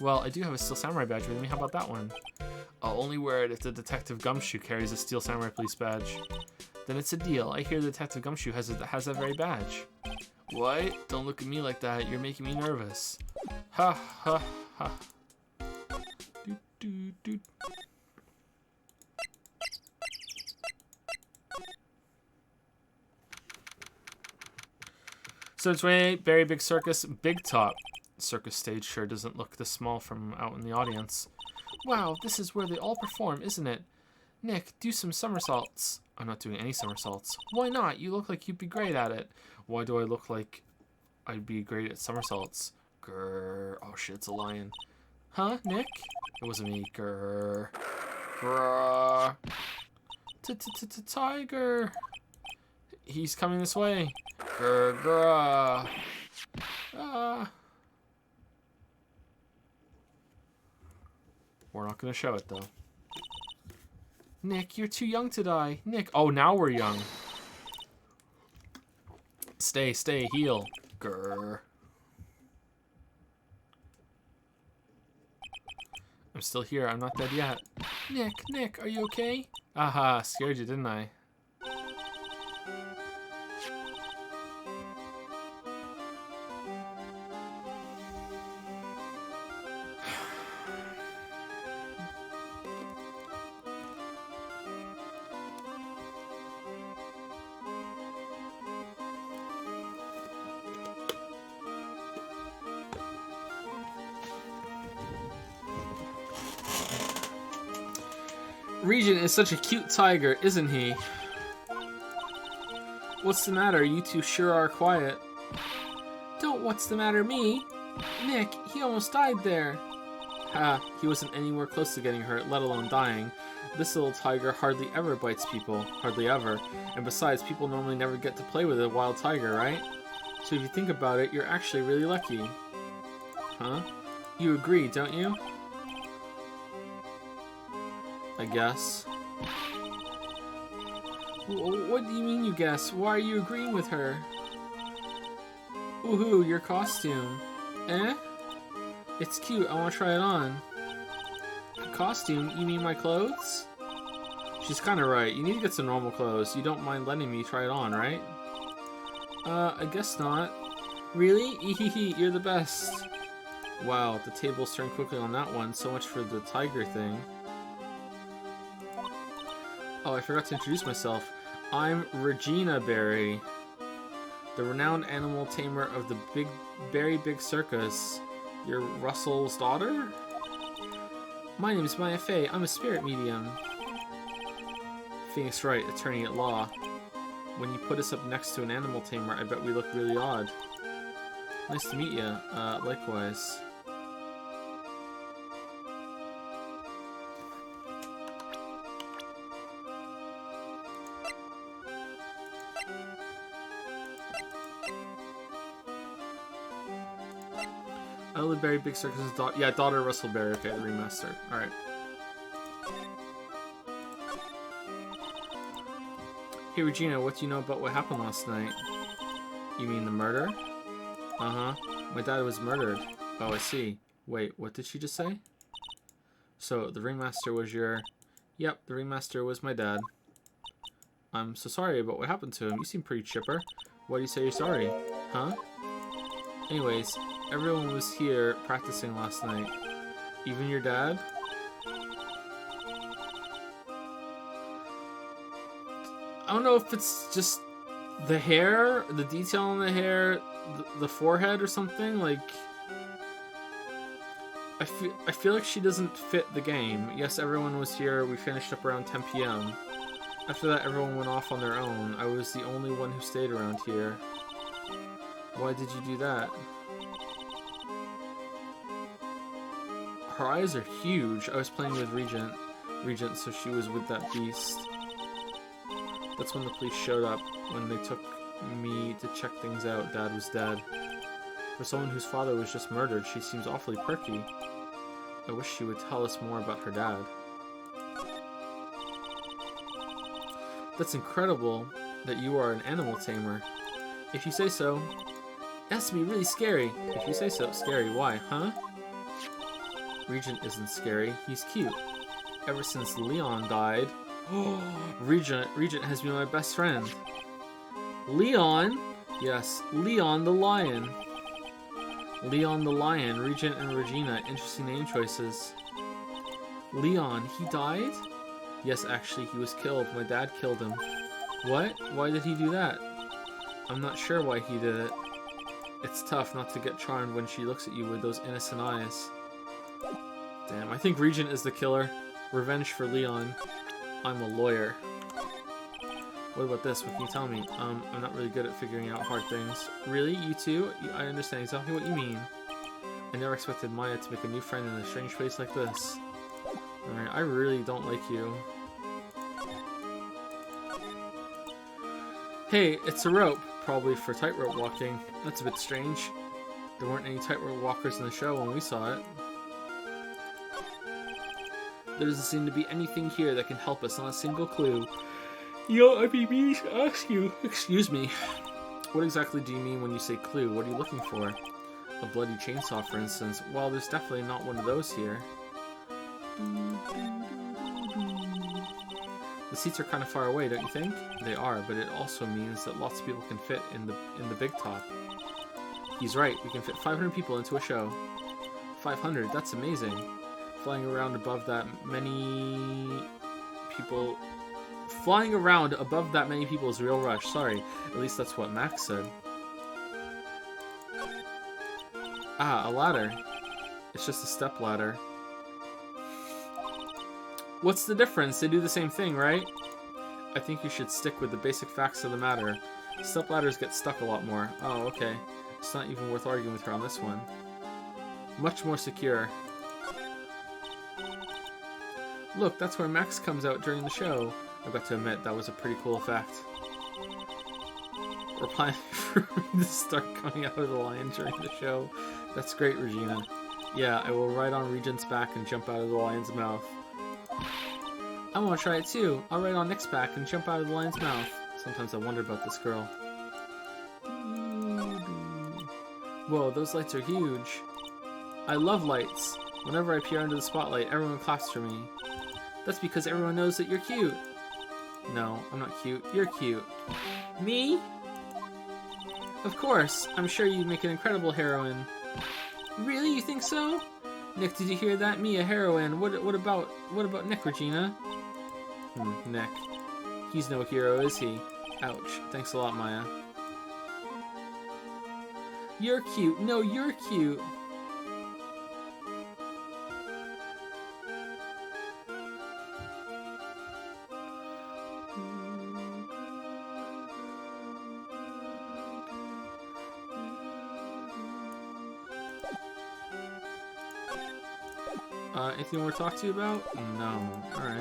Well, I do have a Steel Samurai badge with me. How about that one? I'll only wear it if the Detective Gumshoe carries a Steel Samurai Police badge. Then it's a deal. I hear the Detective Gumshoe has that very badge. What? Don't look at me like that. You're making me nervous. Ha ha ha. Do do do. So 28, very big circus, big top. Circus stage sure doesn't look this small from out in the audience. Wow, this is where they all perform, isn't it? Nick, do some somersaults. I'm not doing any somersaults. Why not? You look like you'd be great at it. Why do I look like I'd be great at somersaults? Grrr. Oh shit, it's a lion. Huh, Nick? It wasn't me. Grrr. Grrr. Tiger. He's coming this way. Grrr, grrr. We're not gonna show it though. Nick, you're too young to die. Nick, oh, now we're young. Stay, heal. Grrr. I'm still here, I'm not dead yet. Nick, are you okay? Aha, scared you, didn't I? Regent is such a cute tiger, isn't he? What's the matter? You two sure are quiet. Don't what's the matter me? Nick, he almost died there. Ha, he wasn't anywhere close to getting hurt, let alone dying. This little tiger hardly ever bites people, hardly ever. And besides, people normally never get to play with a wild tiger, right? So if you think about it, you're actually really lucky. Huh? You agree, don't you? I guess. What do you mean you guess? Why are you agreeing with her? Woohoo, your costume. Eh? It's cute, I want to try it on. Costume? You mean my clothes? She's kind of right. You need to get some normal clothes. You don't mind letting me try it on, right? I guess not. Really? Ehehe, you're the best. Wow, the tables turned quickly on that one. So much for the tiger thing. Oh, I forgot to introduce myself. I'm Regina Berry, the renowned animal tamer of the Berry Big Circus. You're Russell's daughter? My name is Maya Fey. I'm a spirit medium. Phoenix Wright, attorney at law. When you put us up next to an animal tamer, I bet we look really odd. Nice to meet you. Likewise. I live Berry Big Circus' daughter. Yeah, daughter Russell Berry. Okay, the remaster. Alright. Hey Regina, what do you know about what happened last night? You mean the murder? Uh-huh. My dad was murdered. Oh, I see. Wait, what did she just say? So, the ringmaster was your... Yep, the ringmaster was my dad. I'm so sorry about what happened to him. You seem pretty chipper. Why do you say you're sorry? Huh? Anyways, everyone was here practicing last night. Even your dad? I don't know if it's just the hair, the detail on the hair, the forehead or something. Like, I feel like she doesn't fit the game. Yes, everyone was here. We finished up around 10 p.m. After that, everyone went off on their own. I was the only one who stayed around here. Why did you do that? Her eyes are huge. I was playing with Regent, so she was with that beast. That's when the police showed up. When they took me to check things out, Dad was dead. For someone whose father was just murdered, she seems awfully perky. I wish she would tell us more about her dad. That's incredible that you are an animal tamer. If you say so. It has to be really scary. If you say so. Scary. Why, huh? Regent isn't scary. He's cute. Ever since Leon died... Regent has been my best friend. Leon? Yes, Leon the lion. Leon the lion, Regent and Regina. Interesting name choices. Leon, he died? Yes, actually, he was killed. My dad killed him. What? Why did he do that? I'm not sure why he did it. It's tough not to get charmed when she looks at you with those innocent eyes. Damn, I think Regent is the killer. Revenge for Leon. I'm a lawyer. What about this? What can you tell me? I'm not really good at figuring out hard things. Really? You too? I understand exactly what you mean. I never expected Maya to make a new friend in a strange place like this. Alright, I really don't like you. Hey, it's a rope. Probably for tightrope walking. That's a bit strange. There weren't any tightrope walkers in the show when we saw it. There doesn't seem to be anything here that can help us, not a single clue. Yo, I'd be meaning to ask you. Excuse me. What exactly do you mean when you say clue? What are you looking for? A bloody chainsaw, for instance. Well, there's definitely not one of those here. The seats are kind of far away, don't you think? They are, but it also means that lots of people can fit in the big top. He's right. We can fit 500 people into a show. 500? That's amazing. Flying around above that many people... Flying around above that many people is a real rush. Sorry. At least that's what Max said. Ah, a ladder. It's just a step ladder. What's the difference? They do the same thing, right? I think you should stick with the basic facts of the matter. Step ladders get stuck a lot more. Oh, okay. It's not even worth arguing with her on this one. Much more secure. Look, that's where Max comes out during the show. I've got to admit, that was a pretty cool effect. We're planning for me to start coming out of the lion during the show. That's great, Regina. Yeah, I will ride on Regent's back and jump out of the lion's mouth. I want to try it too. I'll ride on Nick's back and jump out of the lion's mouth. Sometimes I wonder about this girl. Whoa, those lights are huge. I love lights. Whenever I appear under the spotlight, everyone claps for me. That's because everyone knows that you're cute. No, I'm not cute. You're cute. Me? Of course. I'm sure you'd make an incredible heroine. Really? You think so? Nick, did you hear that? Me, a heroine. What about Nick, Regina? Nick. He's no hero, is he? Ouch. Thanks a lot, Maya. You're cute. No, you're cute. Anything more to talk to you about? No. Alright.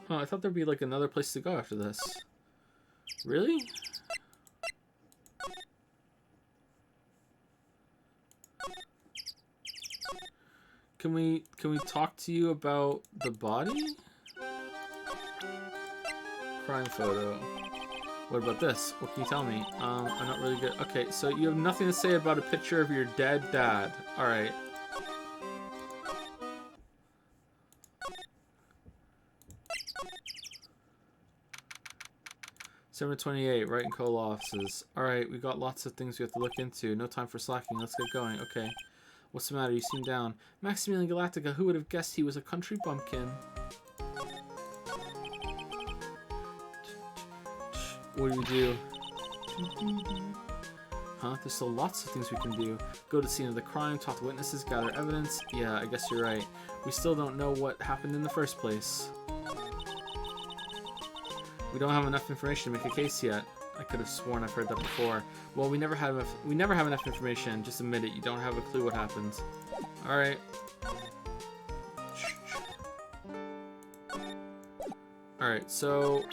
Huh, I thought there'd be like another place to go after this. Really? Can we talk to you about the body? Crime photo. What about this? What can you tell me? I'm not really good. Okay, so you have nothing to say about a picture of your dead dad. Alright. December 28, Wright and Cole offices. Alright, we got lots of things we have to look into. No time for slacking. Let's get going. Okay. What's the matter? You seem down. Maximilian Galactica, who would have guessed he was a country bumpkin? What do we do? Huh? There's still lots of things we can do. Go to the scene of the crime, talk to witnesses, gather evidence. Yeah, I guess you're right. We still don't know what happened in the first place. We don't have enough information to make a case yet. I could have sworn I've heard that before. Well, we never have enough information. Just admit it. You don't have a clue what happened. All right. All right. So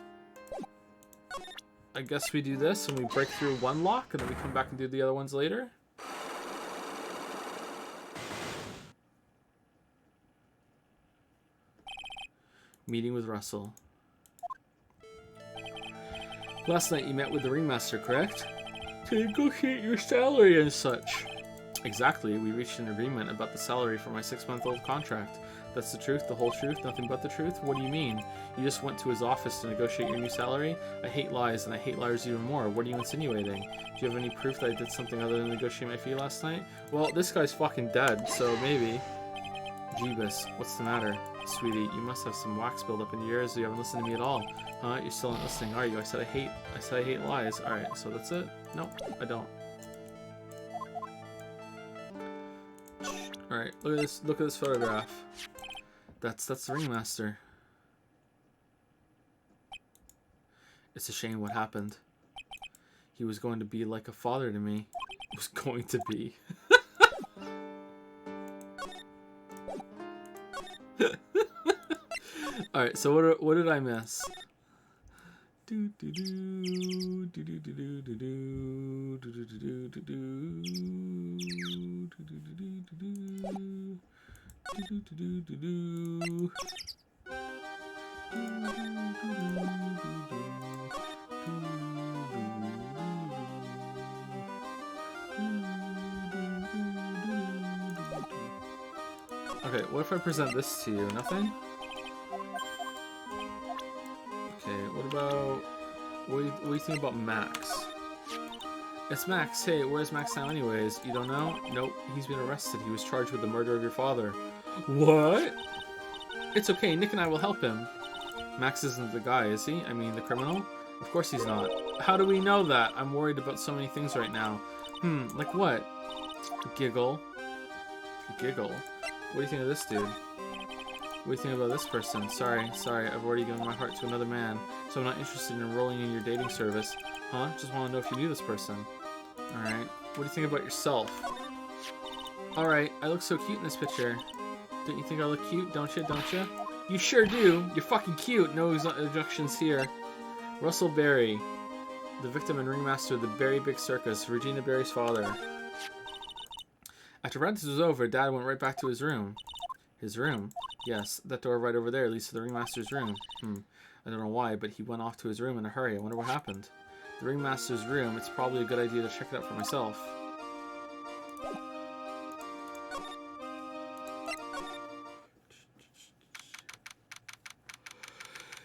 I guess we do this and we break through one lock and then we come back and do the other ones later. Meeting with Russell. Last night you met with the ringmaster, correct? To negotiate your salary and such. Exactly, we reached an agreement about the salary for my 6-month-old contract. That's the truth, the whole truth, nothing but the truth? What do you mean? You just went to his office to negotiate your new salary? I hate lies, and I hate liars even more. What are you insinuating? Do you have any proof that I did something other than negotiate my fee last night? Well, this guy's fucking dead, so maybe. Jeebus, what's the matter? Sweetie, you must have some wax buildup in your ears. You haven't listened to me at all. Huh? You're still not listening, are you? I said I hate lies. Alright, so that's it? Nope, I don't. Alright, look at this photograph. That's the ringmaster. It's a shame what happened. He was going to be like a father to me. He was going to be. Alright, so what did I miss? Okay, what if I present this to you? Nothing? Okay, what about... What do you think about Max? It's Max. Hey, where's Max now anyways? You don't know? Nope, he's been arrested. He was charged with the murder of your father. What? It's okay, Nick and I will help him. Max isn't the guy, is he? I mean, the criminal? Of course he's not. How do we know that? I'm worried about so many things right now. Like what? Giggle. Giggle. What do you think of this dude? What do you think about this person? Sorry, I've already given my heart to another man, so I'm not interested in enrolling in your dating service. Huh? Just want to know if you knew this person. Alright. What do you think about yourself? Alright, I look so cute in this picture. Don't you think I look cute? Don't you? You sure do. You're fucking cute. No objections here. Russell Berry, the victim and ringmaster of the Berry Big Circus, Regina Berry's father. After practice was over, Dad went right back to his room. His room? Yes, that door right over there leads to the ringmaster's room. I don't know why, but he went off to his room in a hurry. I wonder what happened. The ringmaster's room, it's probably a good idea to check it out for myself.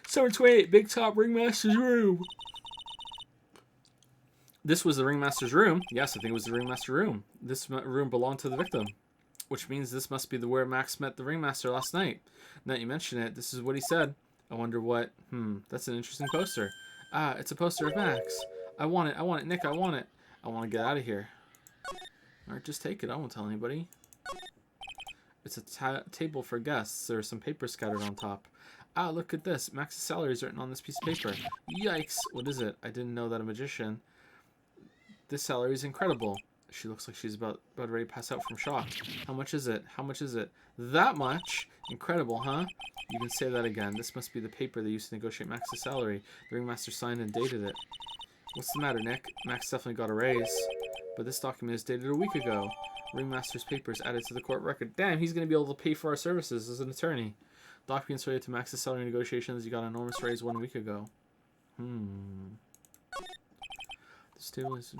728, Big Top Ringmaster's room. This was the Ringmaster's room. Yes, I think it was the Ringmaster room. This room belonged to the victim, which means this must be the where Max met the Ringmaster last night. Now that you mention it, this is what he said. I wonder what... that's an interesting poster. Ah, it's a poster of Max. I want it, Nick, I want it. I want to get out of here. Alright, just take it, I won't tell anybody. It's a table for guests. There are some papers scattered on top. Ah, look at this. Max's salary is written on this piece of paper. Yikes, what is it? I didn't know that a magician... This salary is incredible. She looks like she's about ready to pass out from shock. How much is it? How much is it? That much? Incredible, huh? You can say that again. This must be the paper they used to negotiate Max's salary. The Ringmaster signed and dated it. What's the matter, Nick? Max definitely got a raise. But this document is dated a week ago. Ringmaster's papers added to the court record. Damn, he's going to be able to pay for our services as an attorney. Documents related to Max's salary negotiations. He got an enormous raise 1 week ago. This table is...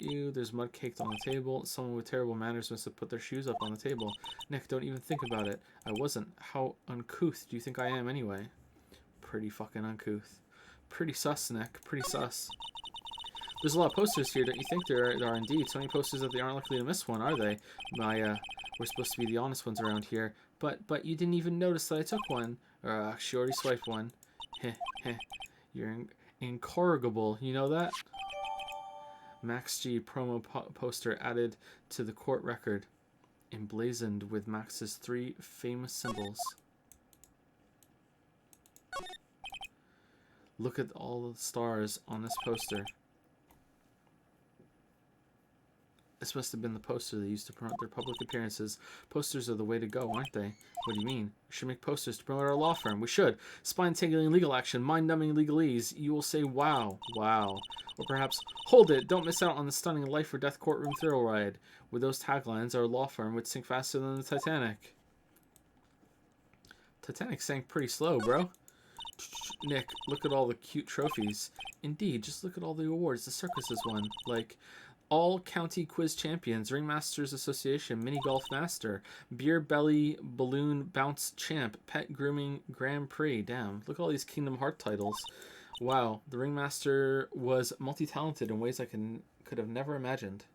Ew, there's mud caked on the table. Someone with terrible manners must have put their shoes up on the table. Nick, don't even think about it. I wasn't. How uncouth do you think I am anyway? Pretty fucking uncouth. Pretty sus, Nick. Pretty sus. There's a lot of posters here, don't you think? There are indeed. So many posters that they aren't likely to miss one, are they? We're supposed to be the honest ones around here. But you didn't even notice that I took one. Or she already swiped one. Heh, heh. You're incorrigible. You know that? Max G promo poster added to the court record, emblazoned with Max's 3 famous symbols. Look at all the stars on this poster. This must have been the poster they used to promote their public appearances. Posters are the way to go, aren't they? What do you mean? We should make posters to promote our law firm. We should. Spine-tingling legal action, mind-numbing legalese. You will say, wow, wow. Or perhaps, hold it, don't miss out on the stunning life-or-death courtroom thrill ride. With those taglines, our law firm would sink faster than the Titanic. Titanic sank pretty slow, bro. Nick, look at all the cute trophies. Indeed, just look at all the awards the circus has won. Like... All County Quiz Champions, Ringmasters Association, Mini Golf Master, Beer Belly Balloon Bounce Champ, Pet Grooming Grand Prix. Damn, look at all these Kingdom Heart titles. Wow, the Ringmaster was multi-talented in ways I could have never imagined.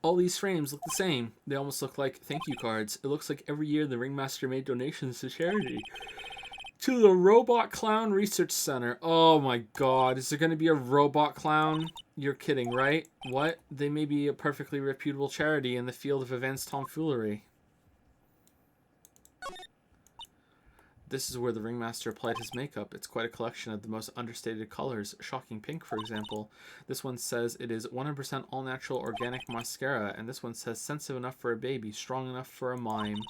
All these frames look the same. They almost look like thank you cards. It looks like every year the Ringmaster made donations to charity. To the Robot Clown Research Center. Oh my god, is there going to be a robot clown? You're kidding, right? What? They may be a perfectly reputable charity in the field of advanced tomfoolery. This is where the Ringmaster applied his makeup. It's quite a collection of the most understated colors. Shocking pink, for example. This one says it is 100% all-natural organic mascara, and this one says sensitive enough for a baby, strong enough for a mime.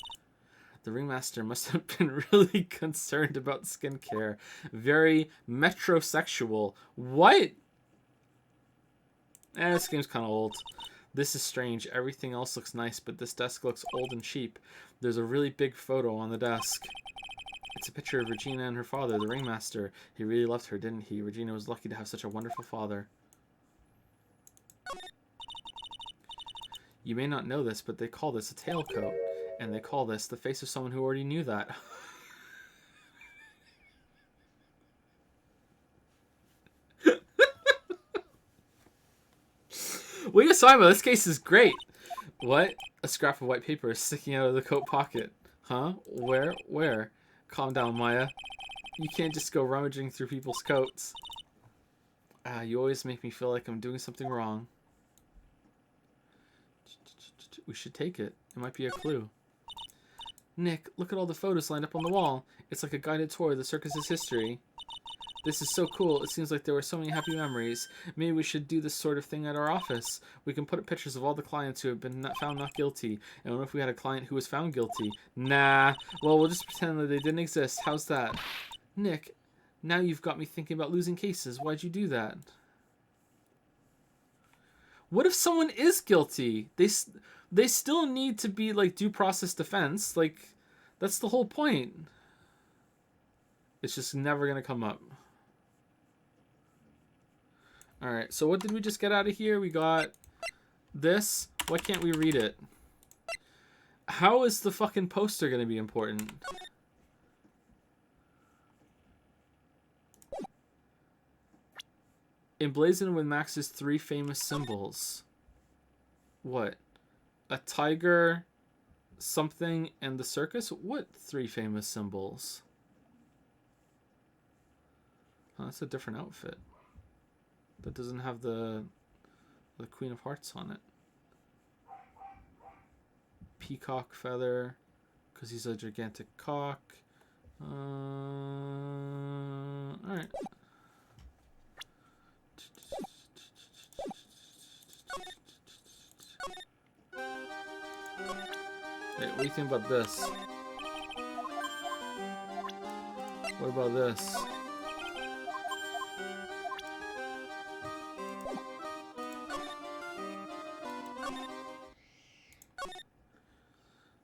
The Ringmaster must have been really concerned about skincare. Very metrosexual. What? This game's kind of old. This is strange. Everything else looks nice, but this desk looks old and cheap. There's a really big photo on the desk. It's a picture of Regina and her father, the Ringmaster. He really loved her, didn't he? Regina was lucky to have such a wonderful father. You may not know this, but they call this a tailcoat. And they call this the face of someone who already knew that. Wait, Simon, this case is great. What? A scrap of white paper is sticking out of the coat pocket. Huh? Where? Where? Calm down, Maya. You can't just go rummaging through people's coats. You always make me feel like I'm doing something wrong. We should take it. It might be a clue. Nick, look at all the photos lined up on the wall. It's like a guided tour of the circus's history. This is so cool. It seems like there were so many happy memories. Maybe we should do this sort of thing at our office. We can put up pictures of all the clients who have been found not guilty. And what if we had a client who was found guilty? Nah. Well, we'll just pretend that they didn't exist. How's that? Nick, now you've got me thinking about losing cases. Why'd you do that? What if someone is guilty? They still need to be, like, due process defense. Like, that's the whole point. It's just never going to come up. Alright, so what did we just get out of here? We got This? Why can't we read it? How is the fucking poster gonna be important? Emblazoned with Max's 3 famous symbols. What? A tiger, something, and the circus? What 3 famous symbols? Oh, that's a different outfit. That doesn't have the Queen of Hearts on it. Peacock feather, because he's a gigantic cock. Alright. Hey, what do you think about this? What about this?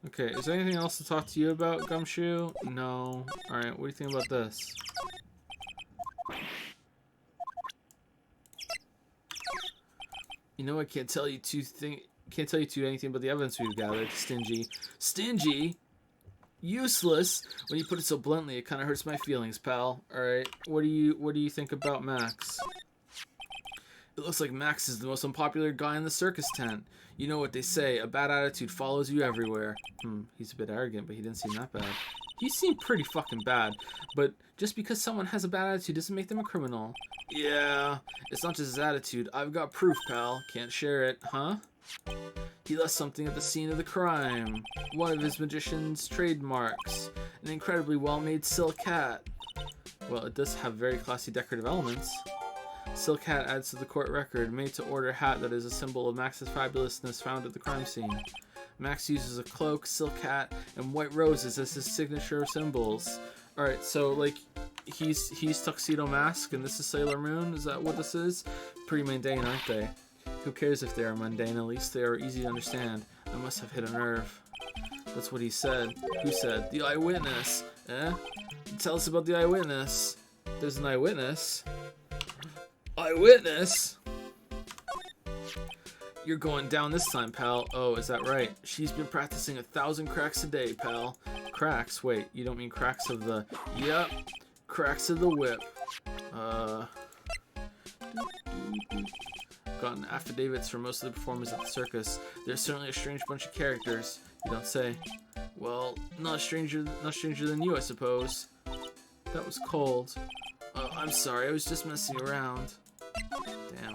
Okay, is there anything else to talk to you about, Gumshoe? No. Alright, what do you think about this? You know, I can't tell you anything about the evidence we've gathered. Stingy. Stingy? Useless? When you put it so bluntly, it kind of hurts my feelings, pal. Alright, what do you think about Max? It looks like Max is the most unpopular guy in the circus tent. You know what they say, a bad attitude follows you everywhere. He's a bit arrogant, but he didn't seem that bad. He seemed pretty fucking bad, but just because someone has a bad attitude doesn't make them a criminal. Yeah, it's not just his attitude. I've got proof, pal. Can't share it, huh? He left something at the scene of the crime. One of his magician's trademarks. An incredibly well-made silk hat. Well, it does have very classy decorative elements. Silk hat adds to the court record, made-to-order hat that is a symbol of Max's fabulousness found at the crime scene. Max uses a cloak, silk hat, and white roses as his signature symbols. Alright, so, like, he's Tuxedo Mask, and this is Sailor Moon? Is that what this is? Pretty mundane, aren't they? Who cares if they are mundane? At least they are easy to understand. I must have hit a nerve. That's what he said. Who said? The eyewitness. Eh? Tell us about the eyewitness. There's an eyewitness. Eyewitness? You're going down this time, pal. Oh, is that right? She's been practicing 1,000 cracks a day, pal. Cracks? Wait, you don't mean cracks of the... Yep. Cracks of the whip. Gotten affidavits from most of the performers at the circus. They're certainly a strange bunch of characters. You don't say. Well, not stranger than you, I suppose. That was cold. I'm sorry, I was just messing around. Damn.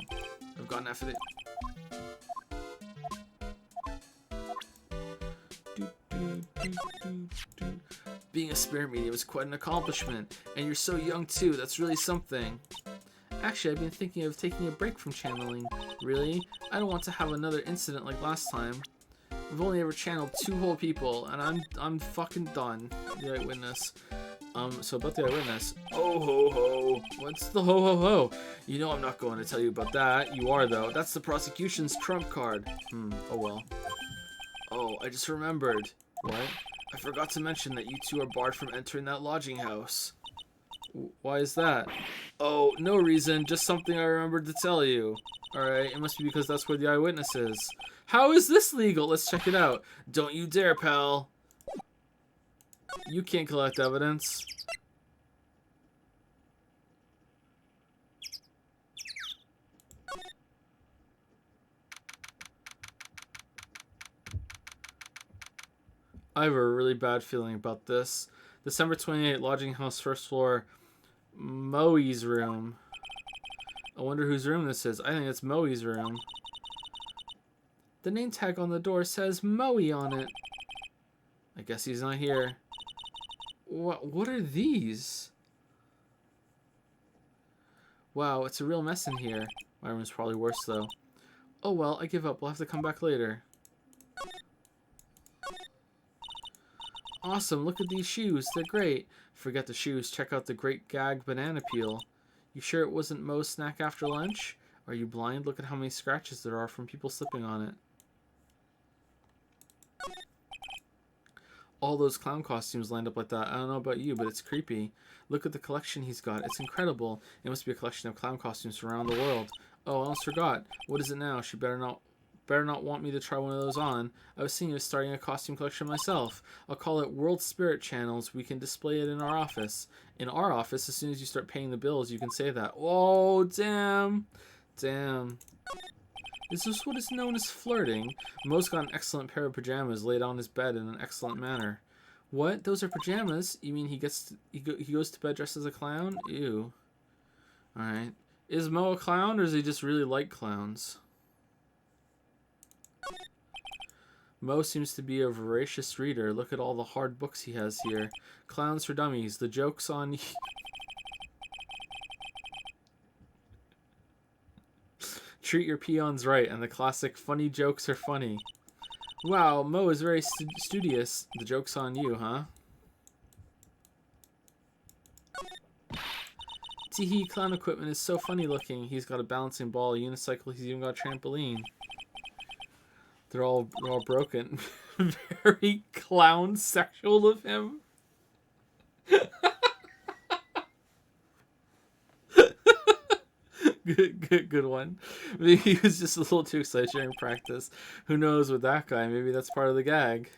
I've gotten affidavit. Being a spirit medium is quite an accomplishment, and you're so young too. That's really something. Actually, I've been thinking of taking a break from channeling. Really? I don't want to have another incident like last time. I've only ever channeled 2 whole people, and I'm fucking done. The eyewitness. So about the eyewitness. Oh ho ho. What's the ho ho ho? You know I'm not going to tell you about that. You are though. That's the prosecution's trump card. Oh well. Oh, I just remembered. What? I forgot to mention that you 2 are barred from entering that lodging house. Why is that? Oh, no reason. Just something I remembered to tell you. Alright, it must be because that's where the eyewitness is. How is this legal? Let's check it out. Don't you dare, pal. You can't collect evidence. I have a really bad feeling about this. December 28th, lodging house, first floor, Moe's room. I wonder whose room this is. I think it's Moe's room. The name tag on the door says Moe on it. I guess he's not here. What are these? Wow, it's a real mess in here. My room's probably worse though. Oh well, I give up. We'll have to come back later. Awesome, look at these shoes. They're great. Forget the shoes. Check out the Great Gag Banana Peel. You sure it wasn't Moe's snack after lunch? Are you blind? Look at how many scratches there are from people slipping on it. All those clown costumes lined up like that. I don't know about you, but it's creepy. Look at the collection he's got. It's incredible. It must be a collection of clown costumes from around the world. Oh, I almost forgot. What is it now? She better not Better not want me to try one of those on. I was thinking of starting a costume collection myself. I'll call it World Spirit Channels. We can display it in our office. In our office, as soon as you start paying the bills, you can say that. Oh, damn. Damn. Is this what is known as flirting? Mo's got an excellent pair of pajamas laid on his bed in an excellent manner. What? Those are pajamas? You mean he goes to bed dressed as a clown? Ew. Alright. Is Mo a clown, or does he just really like clowns? Mo seems to be a voracious reader. Look at all the hard books he has here. Clowns for Dummies. The joke's on you. Treat your peons right, and the classic funny jokes are funny. Wow, Mo is very studious. The joke's on you, huh? Teehee, clown equipment is so funny looking. He's got a balancing ball, a unicycle, he's even got a trampoline. They're all broken. Very clown sexual of him. Good one. Maybe he was just a little too excited during practice. Who knows with that guy? Maybe that's part of the gag.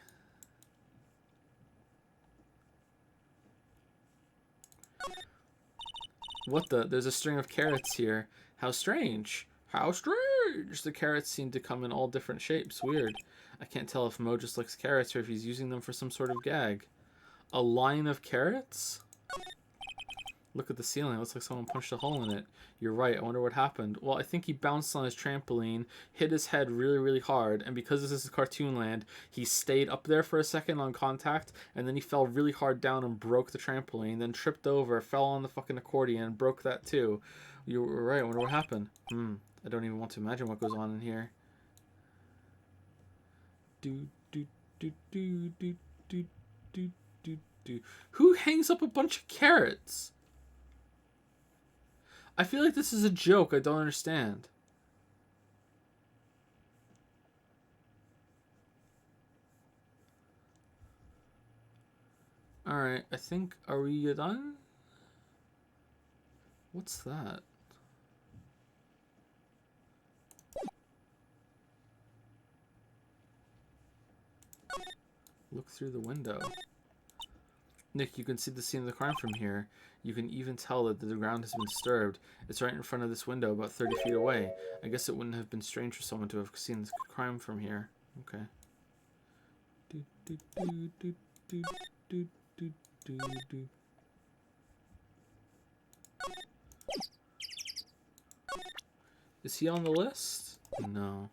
What the? There's a string of carrots here. How strange. How strange. The carrots seem to come in all different shapes. Weird. I can't tell if Mo just likes carrots or if he's using them for some sort of gag. A line of carrots? Look at the ceiling. It looks like someone punched a hole in it. You're right. I wonder what happened. Well, I think he bounced on his trampoline, hit his head really, really hard, and because this is Cartoon Land, he stayed up there for a second on contact, and then he fell really hard down and broke the trampoline, then tripped over, fell on the fucking accordion, and broke that too. You were right. I wonder what happened. I don't even want to imagine what goes on in here. Who hangs up a bunch of carrots? I feel like this is a joke I don't understand. Alright, I think... Are we done? What's that? Look through the window. Nick, you can see the scene of the crime from here. You can even tell that the ground has been disturbed. It's right in front of this window, about 30 feet away. I guess it wouldn't have been strange for someone to have seen the crime from here. Okay. Is he on the list? No.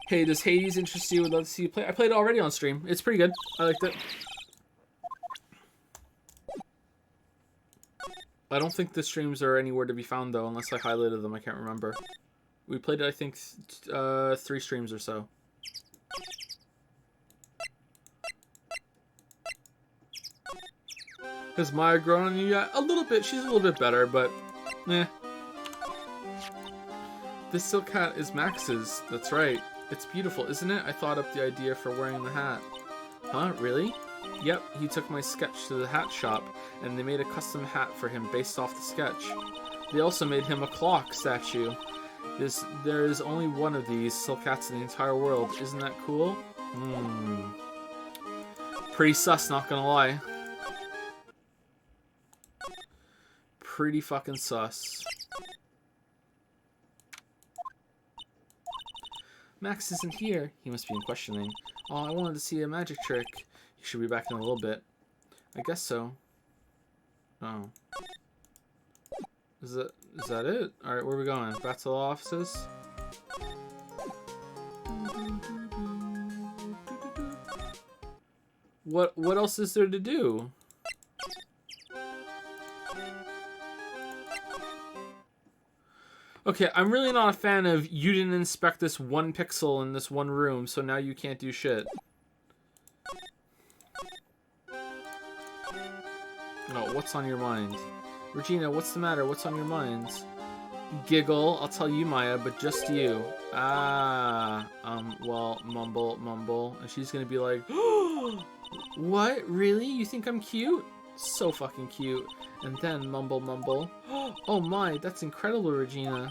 Hey, does Hades interest you? Would love to see you play. I played it already on stream. It's pretty good. I liked it. I don't think the streams are anywhere to be found, though, unless I highlighted them. I can't remember. We played it, I think, 3 streams or so. Has Maya grown on you yet? A little bit. She's a little bit better, but... eh. This silk hat is Max's. That's right. It's beautiful, isn't it? I thought up the idea for wearing the hat. Huh? Really? Yep, he took my sketch to the hat shop, and they made a custom hat for him based off the sketch. They also made him a clock statue. There is only one of these silk hats in the entire world. Isn't that cool? Pretty sus, not gonna lie. Pretty fucking sus. Max isn't here. He must be in questioning. Oh, I wanted to see a magic trick. He should be back in a little bit. I guess so. Oh. Is that it? Alright, where are we going? Back to the offices? What else is there to do? Okay, I'm really not a fan of you didn't inspect this one pixel in this one room, so now you can't do shit. No, what's on your mind? Regina, what's the matter? What's on your mind? Giggle, I'll tell you, Maya, but just you. Well, mumble. And she's gonna be like, what? Really? You think I'm cute? So fucking cute. And then mumble. Oh my, that's incredible, Regina.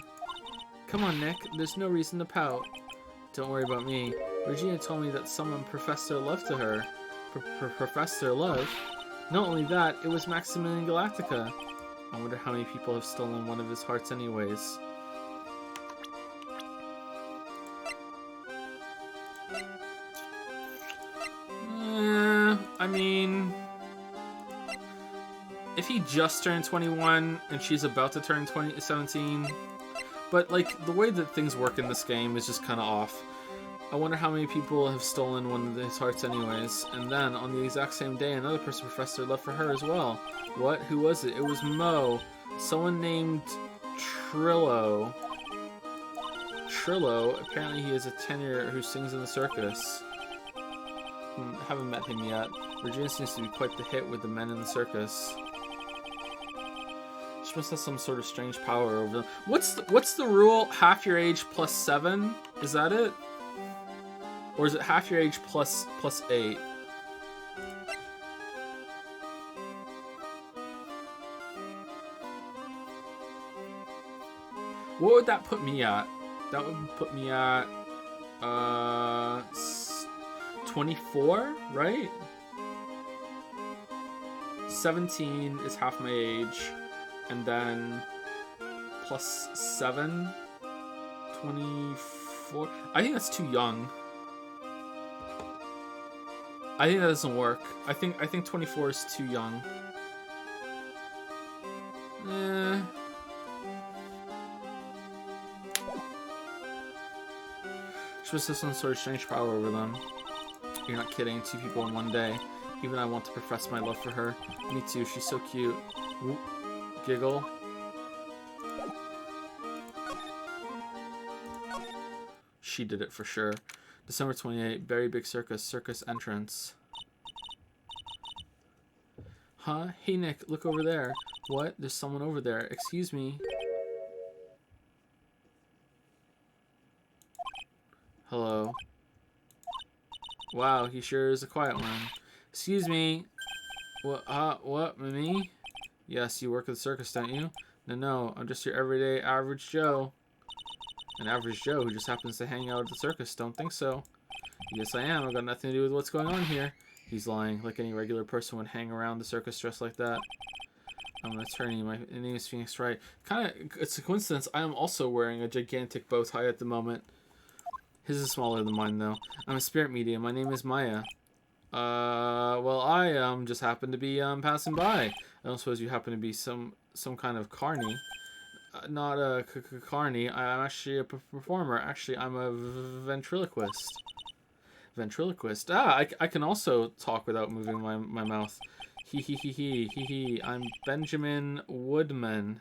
Come on, Nick. There's no reason to pout. Don't worry about me. Regina told me that someone professed their love to her. Professed their love? Not only that, it was Maximilian Galactica. I wonder how many people have stolen one of his hearts anyways. I mean... if he just turned 21 and she's about to turn 17... But, like, the way that things work in this game is just kind of off. I wonder how many people have stolen one of his hearts anyways. And then, on the exact same day, another person professed their love for her as well. What? Who was it? It was Mo. Someone named Trillo. Trillo? Apparently he is a tenor who sings in the circus. Haven't met him yet. Regina seems to be quite the hit with the men in the circus. She must have some sort of strange power over them. What's the rule? Half your age plus 7? Is that it? Or is it half your age plus 8? What would that put me at? That would put me at 24, right? 17 is half my age. And then plus 7, 24. I think that's too young. I think that doesn't work. I think 24 is too young. She must have some sort of strange power over them. You're not kidding. 2 people in one day. Even I want to profess my love for her. Me too. She's so cute. Whoop. Giggle. She did it for sure. December 28, very big circus entrance. Huh? Hey Nick, look over there. What? There's someone over there. Excuse me. Hello. Wow, he sure is a quiet one. Excuse me. What? Me? Yes, you work at the circus, don't you? No, I'm just your everyday average Joe. An average Joe who just happens to hang out at the circus. Don't think so. Yes, I am. I've got nothing to do with what's going on here. He's lying, like any regular person would hang around the circus dressed like that. I'm an attorney. My name is Phoenix Wright. It's a coincidence. I am also wearing a gigantic bow tie at the moment. His is smaller than mine, though. I'm a spirit medium. My name is Maya. Well, I just happen to be passing by. I don't suppose you happen to be some kind of carny. Not a carny. I'm actually a performer. Actually, I'm a ventriloquist. Ventriloquist. I can also talk without moving my mouth. He. I'm Benjamin Woodman.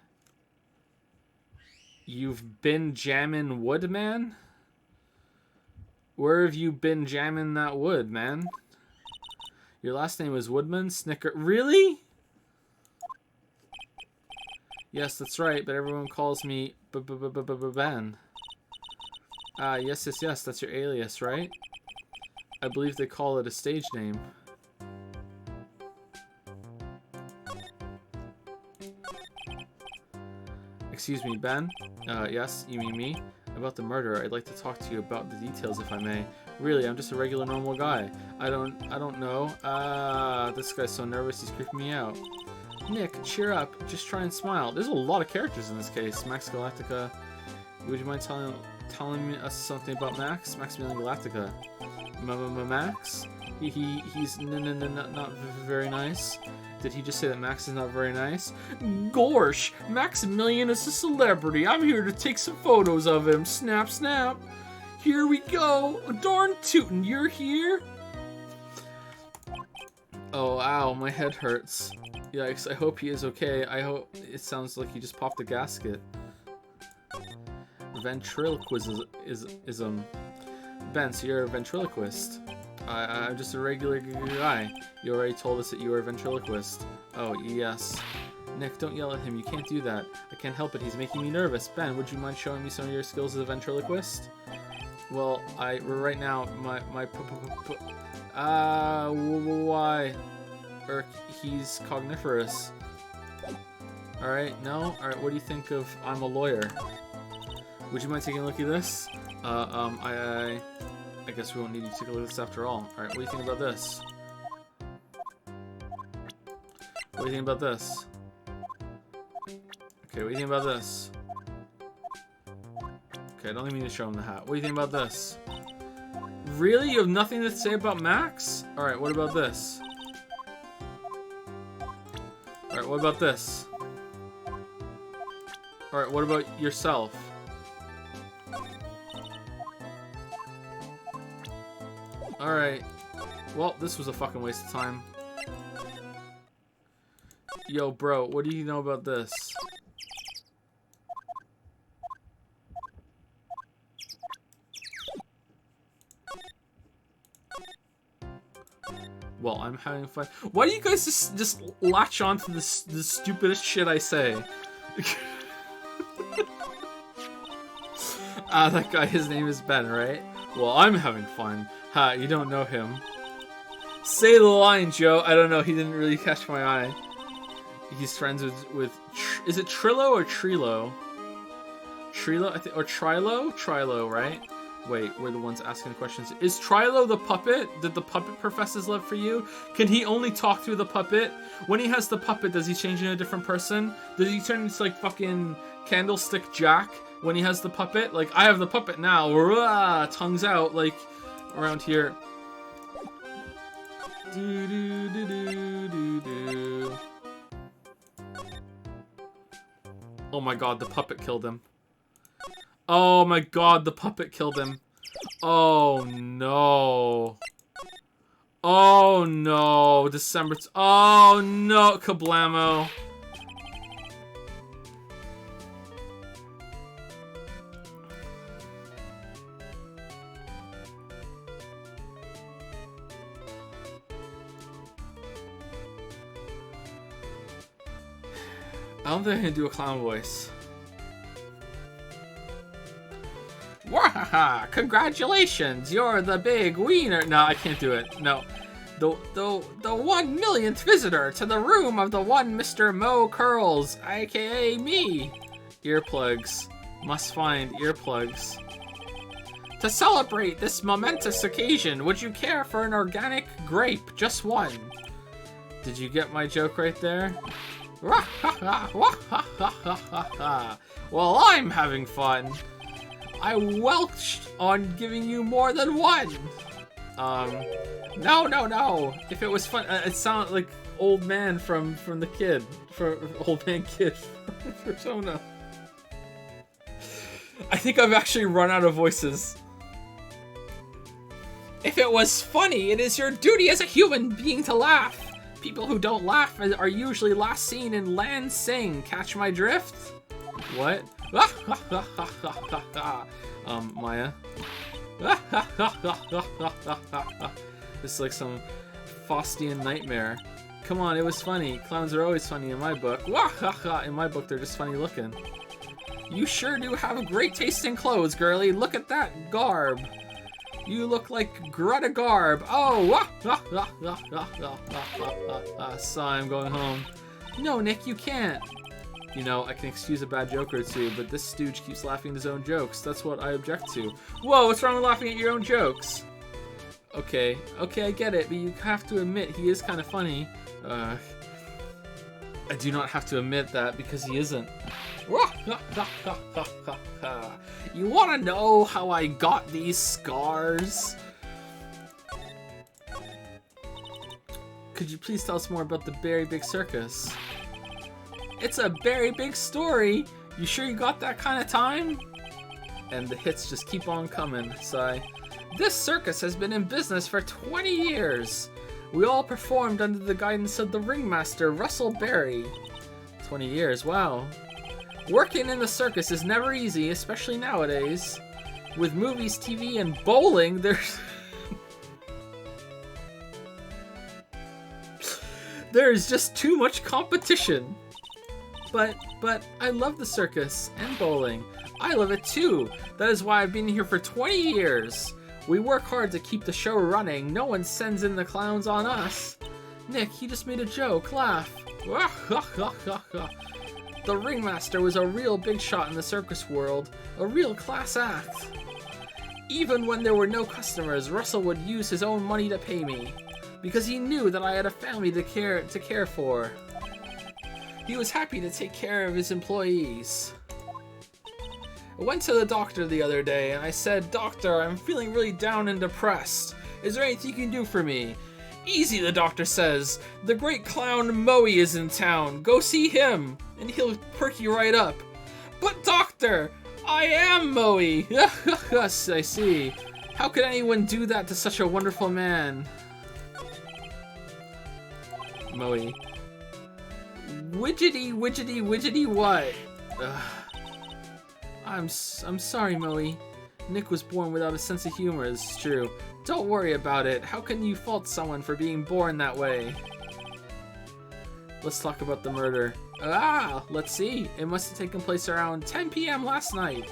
You've been jamming wood, man? Where have you been jamming that wood, man? Your last name is Woodman? Snicker. Really? Yes, that's right, but everyone calls me Ben. Yes, that's your alias, right? I believe they call it a stage name. Excuse me, Ben? Yes, you mean me? About the murder, I'd like to talk to you about the details if I may. Really, I'm just a regular normal guy. I don't know. This guy's so nervous, he's creeping me out. Nick, cheer up. Just try and smile. There's a lot of characters in this case. Max Galactica. Would you mind telling us something about Max? Maximilian Galactica. Max? He's not very nice. Did he just say that Max is not very nice? Gorsh! Maximilian is a celebrity. I'm here to take some photos of him. Snap, snap. Here we go. Darn tootin', you're here? Oh, ow, my head hurts. Yikes, I hope he is okay. I hope it sounds like he just popped a gasket. Ventriloquism. Ben, so you're a ventriloquist. I'm just a regular guy. You already told us that you were a ventriloquist. Oh, yes. Nick, don't yell at him. You can't do that. I can't help it. He's making me nervous. Ben, would you mind showing me some of your skills as a ventriloquist? Well, right now, why? or he's cogniferous. Alright, no? Alright, what do you think of I'm a lawyer? Would you mind taking a look at this? I guess we won't need you to take a look at this after all. Alright, what do you think about this? What do you think about this? Okay, what do you think about this? Okay, I don't even need to show him the hat. What do you think about this? Really? You have nothing to say about Max? Alright, what about this? Alright, what about this? Alright, what about yourself? Alright. Well, this was a fucking waste of time. Yo, bro, what do you know about this? Well, I'm having fun. Why do you guys just latch on to the stupidest shit I say? That guy, his name is Ben, right? Well, I'm having fun. Ha, you don't know him. Say the line, Joe. I don't know, he didn't really catch my eye. He's friends with is it Trillo or Trilo? Trilo, I think, or Trilo? Trilo, right? Wait, we're the ones asking the questions. Is Trilo the puppet? Did the puppet profess his love for you? Can he only talk through the puppet? When he has the puppet, does he change into a different person? Does he turn into like fucking Candlestick Jack when he has the puppet? Like, I have the puppet now. Rah, tongues out, like, around here. Do do do do do do. Oh my god, the puppet killed him. Oh my god, the puppet killed him. Oh no. Oh no. December. Oh no, kablamo. I don't think I can do a clown voice. Wahaha! Congratulations! You're the big wiener. No, I can't do it. No. The 1,000,000th visitor to the room of the one Mr. Mo Curls, aka me. Earplugs. Must find earplugs. To celebrate this momentous occasion, would you care for an organic grape? Just one. Did you get my joke right there? Well, I'm having fun. I welched on giving you more than one. No. If it was fun, it sounded like old man from the kid, from old man kid from Persona. I think I've actually run out of voices. If it was funny, it is your duty as a human being to laugh. People who don't laugh are usually last seen in Land Sing. Catch my drift? What? Maya. It's like some Faustian nightmare. Come on, it was funny. Clowns are always funny in my book. In my book, they're just funny looking. You sure do have great taste in clothes, girlie. Look at that garb. You look like Greta Garb. Oh, so I'm going home. No, Nick, you can't. You know, I can excuse a bad joke or two, but this stooge keeps laughing at his own jokes. That's what I object to. Whoa, what's wrong with laughing at your own jokes? Okay, I get it, but you have to admit he is kind of funny. I do not have to admit that because he isn't. You want to know how I got these scars? Could you please tell us more about the Very Big Circus? It's a very big story. You sure you got that kind of time? And the hits just keep on coming, sigh. This circus has been in business for 20 years. We all performed under the guidance of the ringmaster, Russell Berry. 20 years, wow. Working in the circus is never easy, especially nowadays. With movies, TV, and bowling, there's just too much competition. But I love the circus and bowling. I love it too. That is why I've been here for 20 years. We work hard to keep the show running. No one sends in the clowns on us. Nick, he just made a joke. Laugh. The ringmaster was a real big shot in the circus world. A real class act. Even when there were no customers, Russell would use his own money to pay me. Because he knew that I had a family to care for. He was happy to take care of his employees. I went to the doctor the other day and I said, "Doctor, I'm feeling really down and depressed. Is there anything you can do for me?" "Easy," the doctor says. "The great clown Moe is in town. Go see him, and he'll perk you right up." "But doctor, I am Moe." Yes, I see. How could anyone do that to such a wonderful man? Moe. Widgety, widgety, widgety what? Ugh. I'm sorry, Moe. Nick was born without a sense of humor, it's true. Don't worry about it. How can you fault someone for being born that way? Let's talk about the murder. Let's see. It must have taken place around 10 p.m. last night.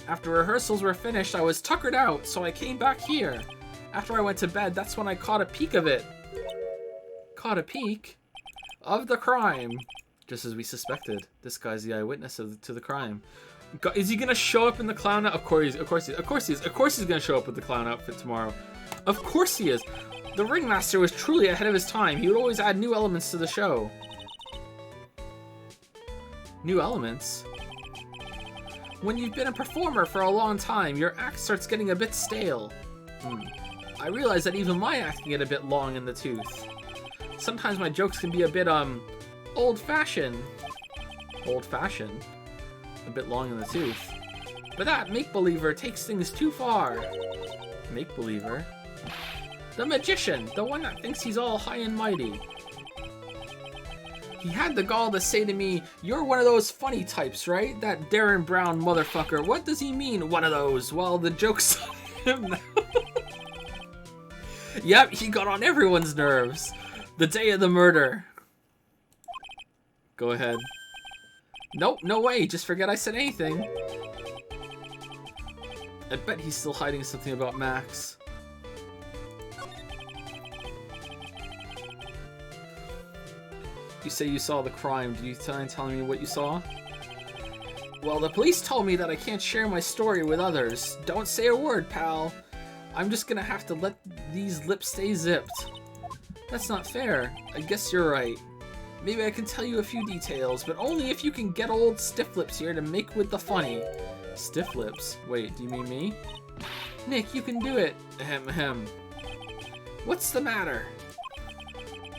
After rehearsals were finished, I was tuckered out, so I came back here. After I went to bed, that's when I caught a peek of it. Caught a peek? Of the crime. Just as we suspected. This guy's the eyewitness to the crime. Is he gonna show up in the clown outfit? Of course he is gonna show up with the clown outfit tomorrow. Of course he is. The ringmaster was truly ahead of his time. He would always add new elements to the show. New elements? When you've been a performer for a long time, your act starts getting a bit stale. I realize that even my act can get a bit long in the tooth. Sometimes my jokes can be a bit, old-fashioned. Old-fashioned? A bit long in the tooth. But that make-believer takes things too far. Make-believer? The magician, the one that thinks he's all high and mighty. He had the gall to say to me, "You're one of those funny types, right? That Darren Brown motherfucker." What does he mean, one of those? Well, the joke's on him now. Yep, he got on everyone's nerves. The day of the murder. Go ahead. Nope, no way, just forget I said anything. I bet he's still hiding something about Max. You say you saw the crime. Do you mind telling me what you saw? Well, the police told me that I can't share my story with others. Don't say a word, pal. I'm just gonna have to let these lips stay zipped. That's not fair. I guess you're right. Maybe I can tell you a few details, but only if you can get old Stiff Lips here to make with the funny. Stiff Lips? Wait, do you mean me? Nick, you can do it. Ahem, ahem. What's the matter?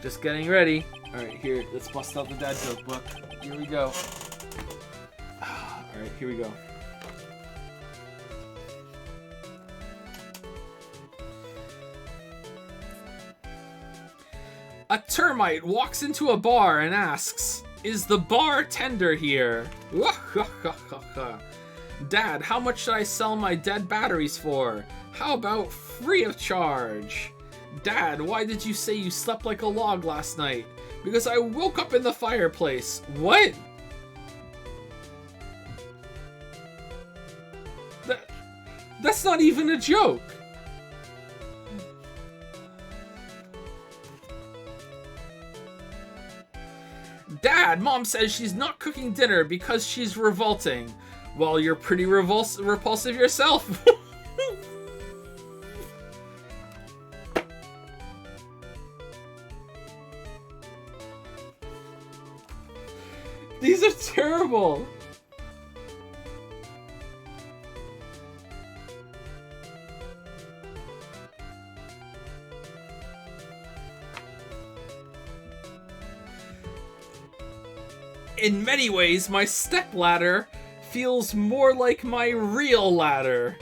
Just getting ready. Alright, here, let's bust out the dad joke book. Here we go. Alright, here we go. A termite walks into a bar and asks, "Is the bartender here?" "Dad, how much should I sell my dead batteries for? How about free of charge?" "Dad, why did you say you slept like a log last night?" "Because I woke up in the fireplace." What? That's not even a joke. "Dad, Mom says she's not cooking dinner because she's revolting." Well, you're pretty repulsive yourself. These are terrible. In many ways, my stepladder feels more like my real ladder.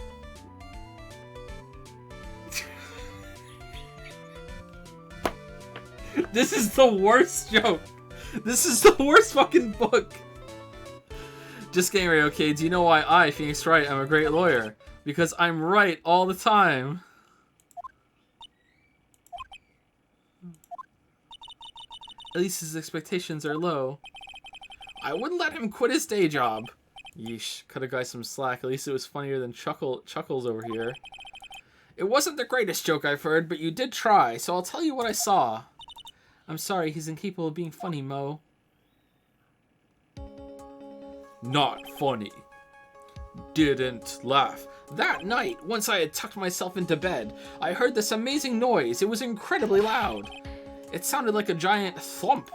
This is the worst joke. This is the worst fucking book. Just getting ready, okay? Do you know why I, Phoenix Wright, am a great lawyer? Because I'm right all the time. At least his expectations are low. I wouldn't let him quit his day job. Yeesh, cut a guy some slack. At least it was funnier than Chuckles over here. It wasn't the greatest joke I've heard, but you did try, so I'll tell you what I saw. I'm sorry, he's incapable of being funny, Mo. Not funny. Didn't laugh. That night, once I had tucked myself into bed, I heard this amazing noise. It was incredibly loud. It sounded like a giant thump.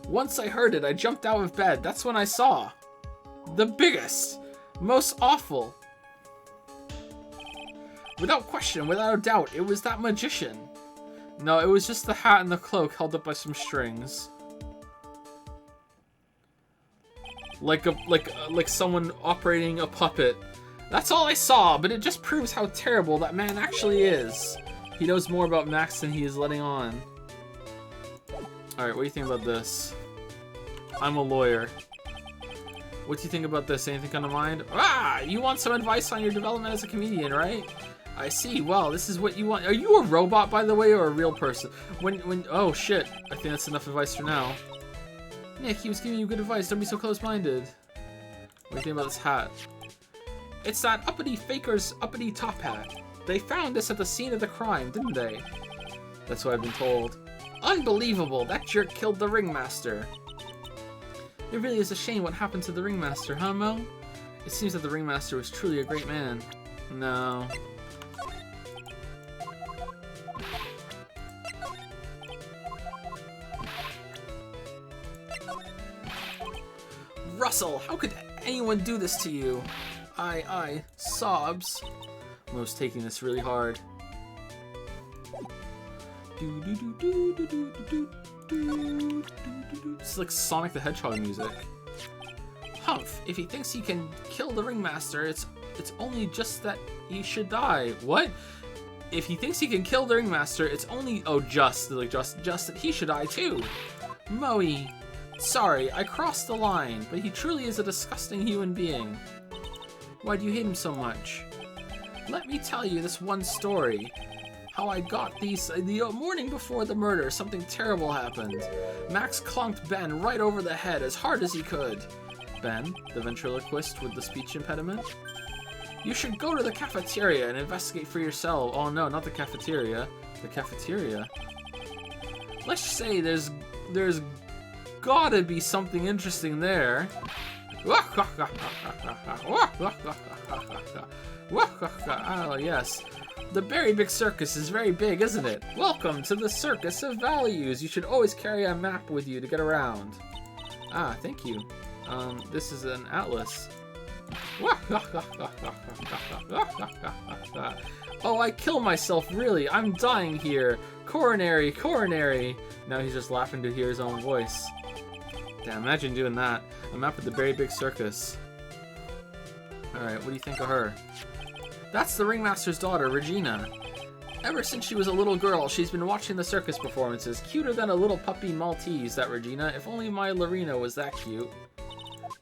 Once I heard it, I jumped out of bed. That's when I saw the biggest, most awful. Without question, without a doubt, it was that magician. No, it was just the hat and the cloak held up by some strings. Like someone operating a puppet. That's all I saw, but it just proves how terrible that man actually is. He knows more about Max than he is letting on. Alright, what do you think about this? I'm a lawyer. What do you think about this? Anything come to mind? Ah! You want some advice on your development as a comedian, right? I see. Well, this is what you want. Are you a robot, by the way, or a real person? Oh, shit. I think that's enough advice for now. Nick, he was giving you good advice. Don't be so close-minded. What do you think about this hat? It's that uppity faker's uppity top hat. They found this at the scene of the crime, didn't they? That's what I've been told. Unbelievable! That jerk killed the ringmaster. It really is a shame what happened to the ringmaster, huh, Mo? It seems that the ringmaster was truly a great man. No. Russell, how could anyone do this to you? Sobs. Mo's taking this really hard. It's like Sonic the Hedgehog music. Humph, if he thinks he can kill the ringmaster, it's only just that he should die. What? If he thinks he can kill the ringmaster, it's only just that he should die too. Moe, sorry, I crossed the line, but he truly is a disgusting human being. Why do you hate him so much? Let me tell you this one story. How I got these the morning before the murder, something terrible happened. Max clunked Ben right over the head as hard as he could. Ben, the ventriloquist with the speech impediment? You should go to the cafeteria and investigate for yourself. Oh no, not the cafeteria. The cafeteria. Let's say there's gotta be something interesting there. Oh yes. The very big circus is very big, isn't it? Welcome to the Circus of Values. You should always carry a map with you to get around. Ah, thank you. This is an atlas. Oh, I kill myself, really. I'm dying here. Coronary, coronary. Now he's just laughing to hear his own voice. Damn, imagine doing that. A map of the very big circus. Alright, what do you think of her? That's the ringmaster's daughter, Regina. Ever since she was a little girl, she's been watching the circus performances. Cuter than a little puppy Maltese, that Regina. If only my Lorena was that cute.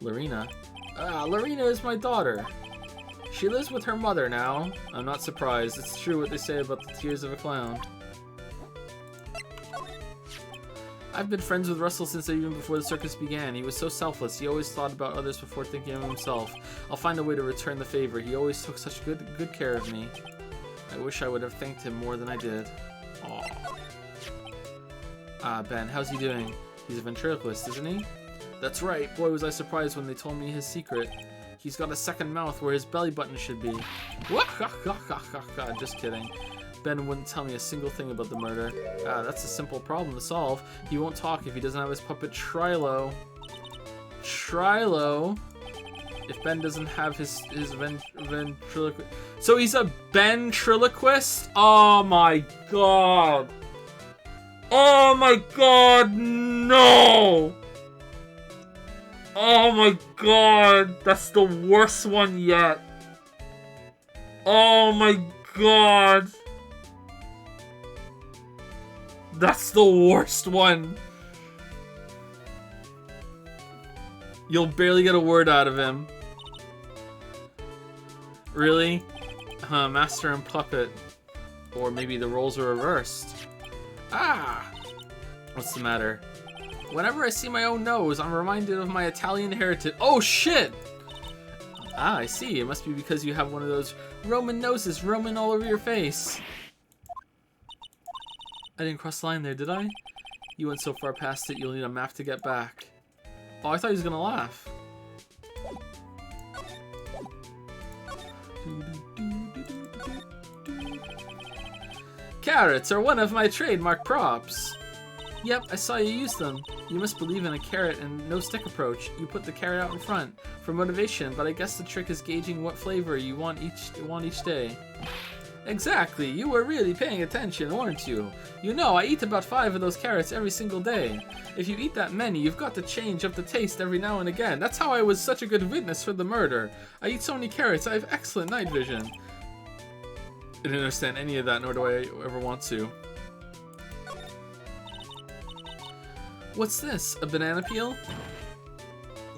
Lorena? Ah, Lorena is my daughter. She lives with her mother now. I'm not surprised. It's true what they say about the tears of a clown. I've been friends with Russell since even before the circus began. He was so selfless. He always thought about others before thinking of himself. I'll find a way to return the favor. He always took such good care of me. I wish I would have thanked him more than I did. Aww. Ah, Ben, how's he doing? He's a ventriloquist, isn't he? That's right. Boy, was I surprised when they told me his secret. He's got a second mouth where his belly button should be. Just kidding. Ben wouldn't tell me a single thing about the murder. Ah, that's a simple problem to solve. He won't talk if he doesn't have his puppet Trilo. Trilo? If Ben doesn't have his ventriloquist... So he's a ventriloquist? Oh my god. Oh my god, no! Oh my god, that's the worst one yet. Oh my god. That's the worst one. You'll barely get a word out of him. Really? Master and puppet. Or maybe the roles are reversed. Ah! What's the matter? Whenever I see my own nose, I'm reminded of my Italian heritage. Oh shit! Ah, I see. It must be because you have one of those Roman noses roaming all over your face. I didn't cross the line there, did I? You went so far past it, you'll need a map to get back. Oh, I thought he was gonna laugh. Carrots are one of my trademark props. Yep, I saw you use them. You must believe in a carrot and no stick approach. You put the carrot out in front for motivation, but I guess the trick is gauging what flavor you want each day. Exactly, you were really paying attention, weren't you? You know, I eat about 5 of those carrots every single day. If you eat that many, you've got to change up the taste every now and again. That's how I was such a good witness for the murder. I eat so many carrots, I have excellent night vision. I didn't understand any of that, nor do I ever want to. What's this? A banana peel?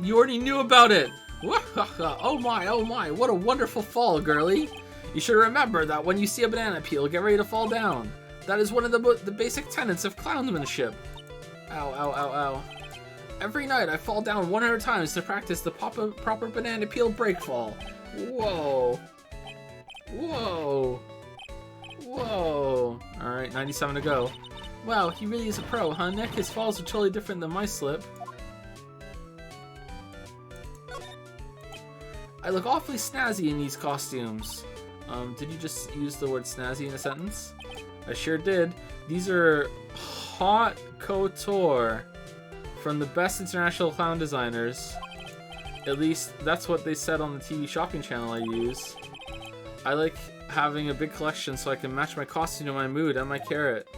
You already knew about it! Oh my, what a wonderful fall, girlie! You should remember that when you see a banana peel, get ready to fall down. That is one of the basic tenets of clownmanship. Ow, ow, ow, ow. Every night I fall down 100 times to practice the proper banana peel break fall. Whoa. Whoa. Whoa. Alright, 97 to go. Wow, he really is a pro, huh, Nick? His falls are totally different than my slip. I look awfully snazzy in these costumes. Did you just use the word snazzy in a sentence? I sure did. These are haute couture from the best international clown designers. At least, that's what they said on the TV shopping channel I use. I like having a big collection so I can match my costume to my mood and my carrot.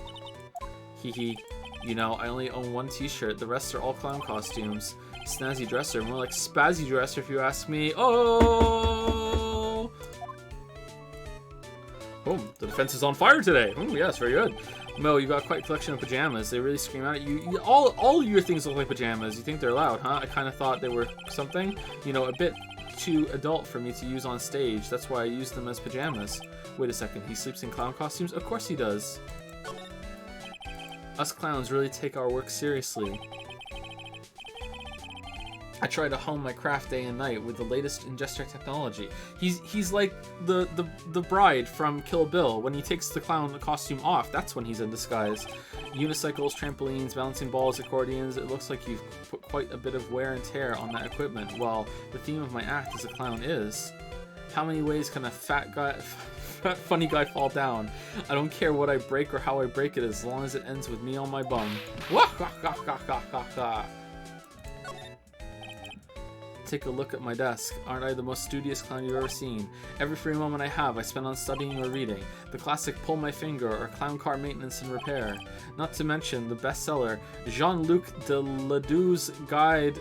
Hehe. You know, I only own 1 t-shirt. The rest are all clown costumes. Snazzy dresser. More like spazzy dresser if you ask me. Oh! Boom. The defense is on fire today. Oh, yes, very good. Mo, you got quite a collection of pajamas. They really scream out at you. All your things look like pajamas. You think they're loud, huh? I kind of thought they were something. You know, a bit too adult for me to use on stage. That's why I use them as pajamas. Wait a second. He sleeps in clown costumes? Of course he does. Us clowns really take our work seriously. I try to hone my craft day and night with the latest in gesture technology. He's like the bride from Kill Bill. When he takes the clown costume off, that's when he's in disguise. Unicycles, trampolines, bouncing balls, accordions. It looks like you've put quite a bit of wear and tear on that equipment. Well, the theme of my act as a clown is, how many ways can a fat funny guy fall down? I don't care what I break or how I break it, as long as it ends with me on my bum. Take a look at my desk. Aren't I the most studious clown you've ever seen? Every free moment I have, I spend on studying or reading. The classic Pull My Finger or Clown Car Maintenance and Repair. Not to mention the bestseller Jean-Luc de Ledoux's Guide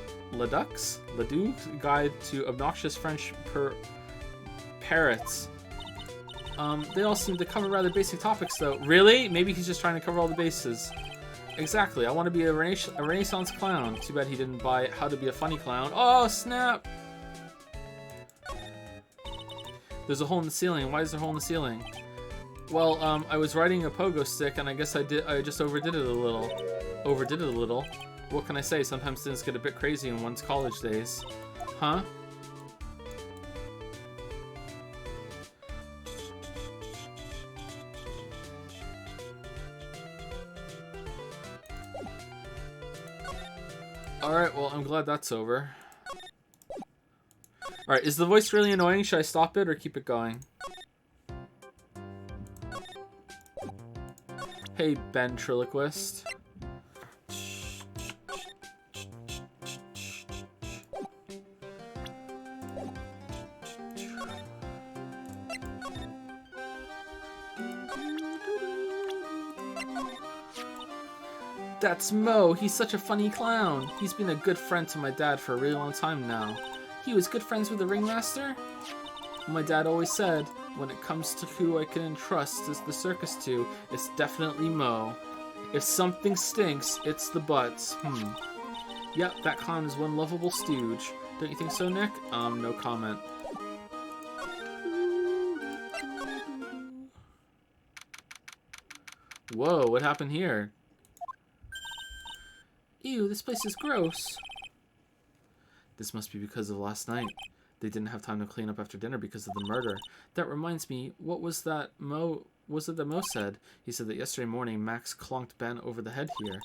to Obnoxious French Parrots. They all seem to cover rather basic topics though. Really? Maybe he's just trying to cover all the bases. Exactly, I want to be a Renaissance clown. Too bad he didn't buy How to Be a Funny Clown. Oh, snap! There's a hole in the ceiling. Why is there a hole in the ceiling? Well, I was riding a pogo stick, and I guess I just overdid it a little. What can I say? Sometimes things get a bit crazy in one's college days. Huh? Alright, well, I'm glad that's over. Alright, is the voice really annoying? Should I stop it or keep it going? Hey, ventriloquist. That's Mo. He's such a funny clown. He's been a good friend to my dad for a really long time now. He was good friends with the ringmaster? My dad always said, when it comes to who I can entrust the circus to, it's definitely Mo. If something stinks, it's the butts. Yep, that clown is one lovable stooge. Don't you think so, Nick? No comment. Whoa, what happened here? Ew, this place is gross. This must be because of last night. They didn't have time to clean up after dinner because of the murder. That reminds me, what was was it that Mo said? He said that yesterday morning Max clonked Ben over the head here.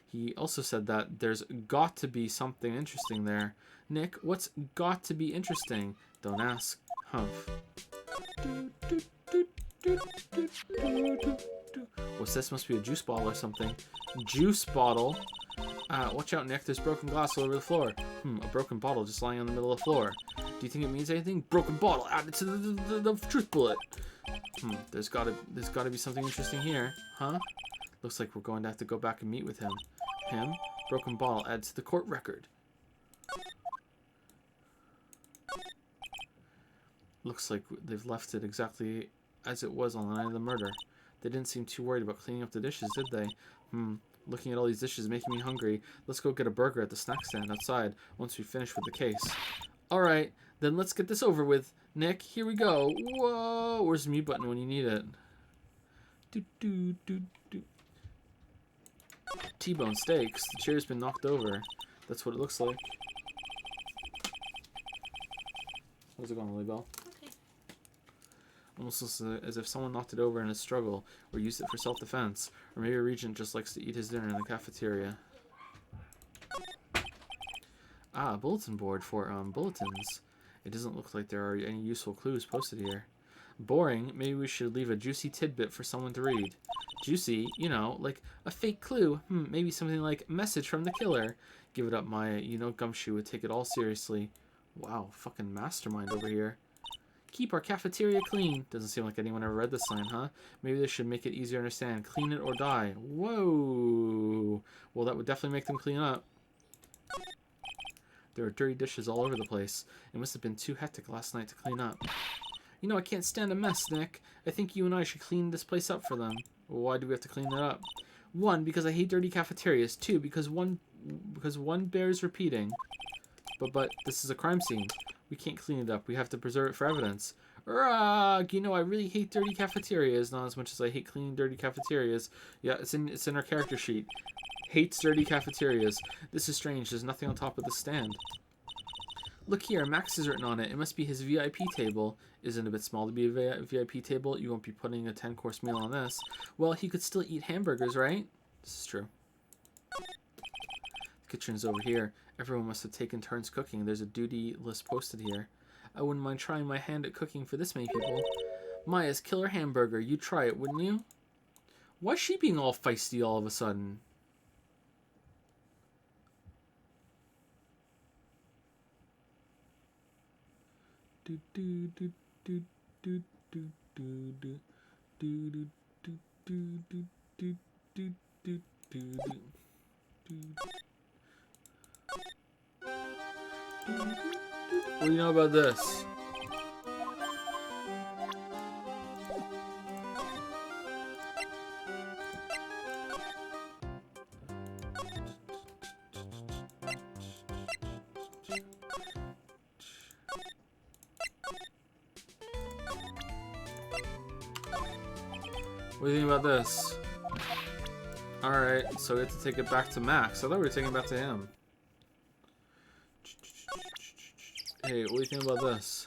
He also said that there's got to be something interesting there. Nick, what's got to be interesting? Don't ask. Humph. What's this? Must be a juice bottle or something. Juice bottle? Watch out, Nick. There's broken glass all over the floor. A broken bottle just lying on the middle of the floor. Do you think it means anything? Broken bottle added to the truth bullet. There's gotta be something interesting here, huh? Looks like we're going to have to go back and meet with him. Him? Broken bottle added to the court record. Looks like they've left it exactly as it was on the night of the murder. They didn't seem too worried about cleaning up the dishes, did they? Looking at all these dishes is making me hungry. Let's go get a burger at the snack stand outside once we finish with the case. Alright, then let's get this over with. Nick, here we go. Whoa! Where's the mute button when you need it? T-bone steaks. The chair's been knocked over. That's what it looks like. How's it going, Lily Bell? Okay. Almost as if someone knocked it over in a struggle, or used it for self-defense, or maybe a regent just likes to eat his dinner in the cafeteria. Ah, bulletin board for bulletins. It doesn't look like there are any useful clues posted here. Boring. Maybe we should leave a juicy tidbit for someone to read. Juicy, you know, like a fake clue. Maybe something like message from the killer. Give it up, Maya. You know Gumshoe would take it all seriously. Wow, fucking mastermind over here. Keep our cafeteria clean. Doesn't seem like anyone ever read this sign, huh? Maybe they should make it easier to understand. Clean it or die. Whoa. Well, that would definitely make them clean up. There are dirty dishes all over the place. It must have been too hectic last night to clean up. You know, I can't stand a mess, Nick. I think you and I should clean this place up for them. Well, why do we have to clean it up? 1, because I hate dirty cafeterias. 2, because one bears repeating. But this is a crime scene. We can't clean it up. We have to preserve it for evidence. Ugh, you know, I really hate dirty cafeterias. Not as much as I hate cleaning dirty cafeterias. Yeah, it's in our character sheet. Hates dirty cafeterias. This is strange. There's nothing on top of the stand. Look here, Max is written on it. It must be his VIP table. Isn't it a bit small to be a VIP table? You won't be putting a 10-course meal on this. Well, he could still eat hamburgers, right? This is true. The kitchen's over here. Everyone must have taken turns cooking. There's a duty list posted here. I wouldn't mind trying my hand at cooking for this many people. Maya's killer hamburger. You'd try it, wouldn't you? Why is she being all feisty all of a sudden? What do you know about this? What do you think about this? Alright, so we have to take it back to Max. I thought we were taking it back to him. Hey, what do you think about this?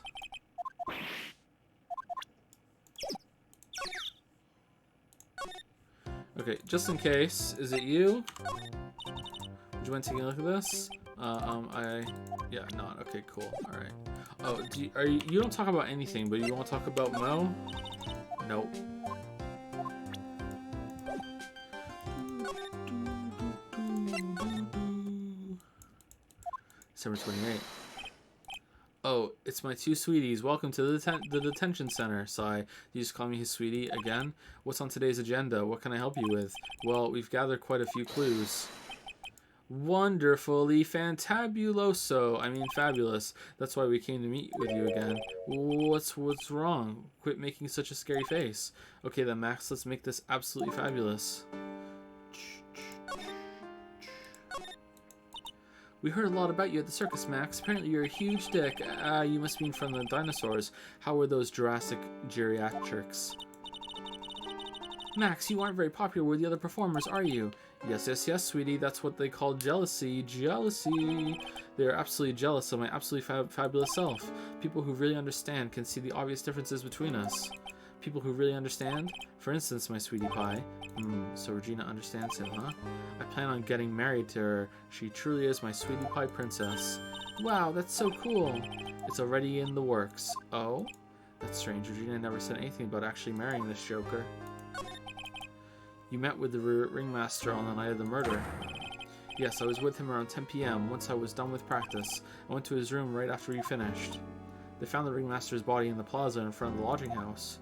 Okay, just in case, is it you? Would you mind taking a look at this? Yeah, not. Okay, cool. Alright. Oh, you don't talk about anything, but you want to talk about Mo? Nope. December 28th. Oh, it's my 2 sweeties. Welcome to the detention center. Sigh. You just call me his sweetie again? What's on today's agenda? What can I help you with? Well, we've gathered quite a few clues. Wonderfully fantabuloso. I mean, fabulous. That's why we came to meet with you again. What's wrong? Quit making such a scary face. Okay then, Max. Let's make this absolutely fabulous. We heard a lot about you at the circus, Max. Apparently you're a huge dick. You must mean from the dinosaurs. How were those Jurassic geriatrics? Max, you aren't very popular with the other performers, are you? Yes, sweetie. That's what they call jealousy. Jealousy. They're absolutely jealous of my absolutely fabulous self. People who really understand can see the obvious differences between us. People who really understand? For instance, my sweetie pie. So Regina understands him, huh? I plan on getting married to her. She truly is my sweetie pie princess. Wow, that's so cool. It's already in the works. Oh? That's strange. Regina never said anything about actually marrying this joker. You met with the ringmaster on the night of the murder. Yes, I was with him around 10 p.m. Once I was done with practice, I went to his room right after he finished. They found the ringmaster's body in the plaza in front of the lodging house.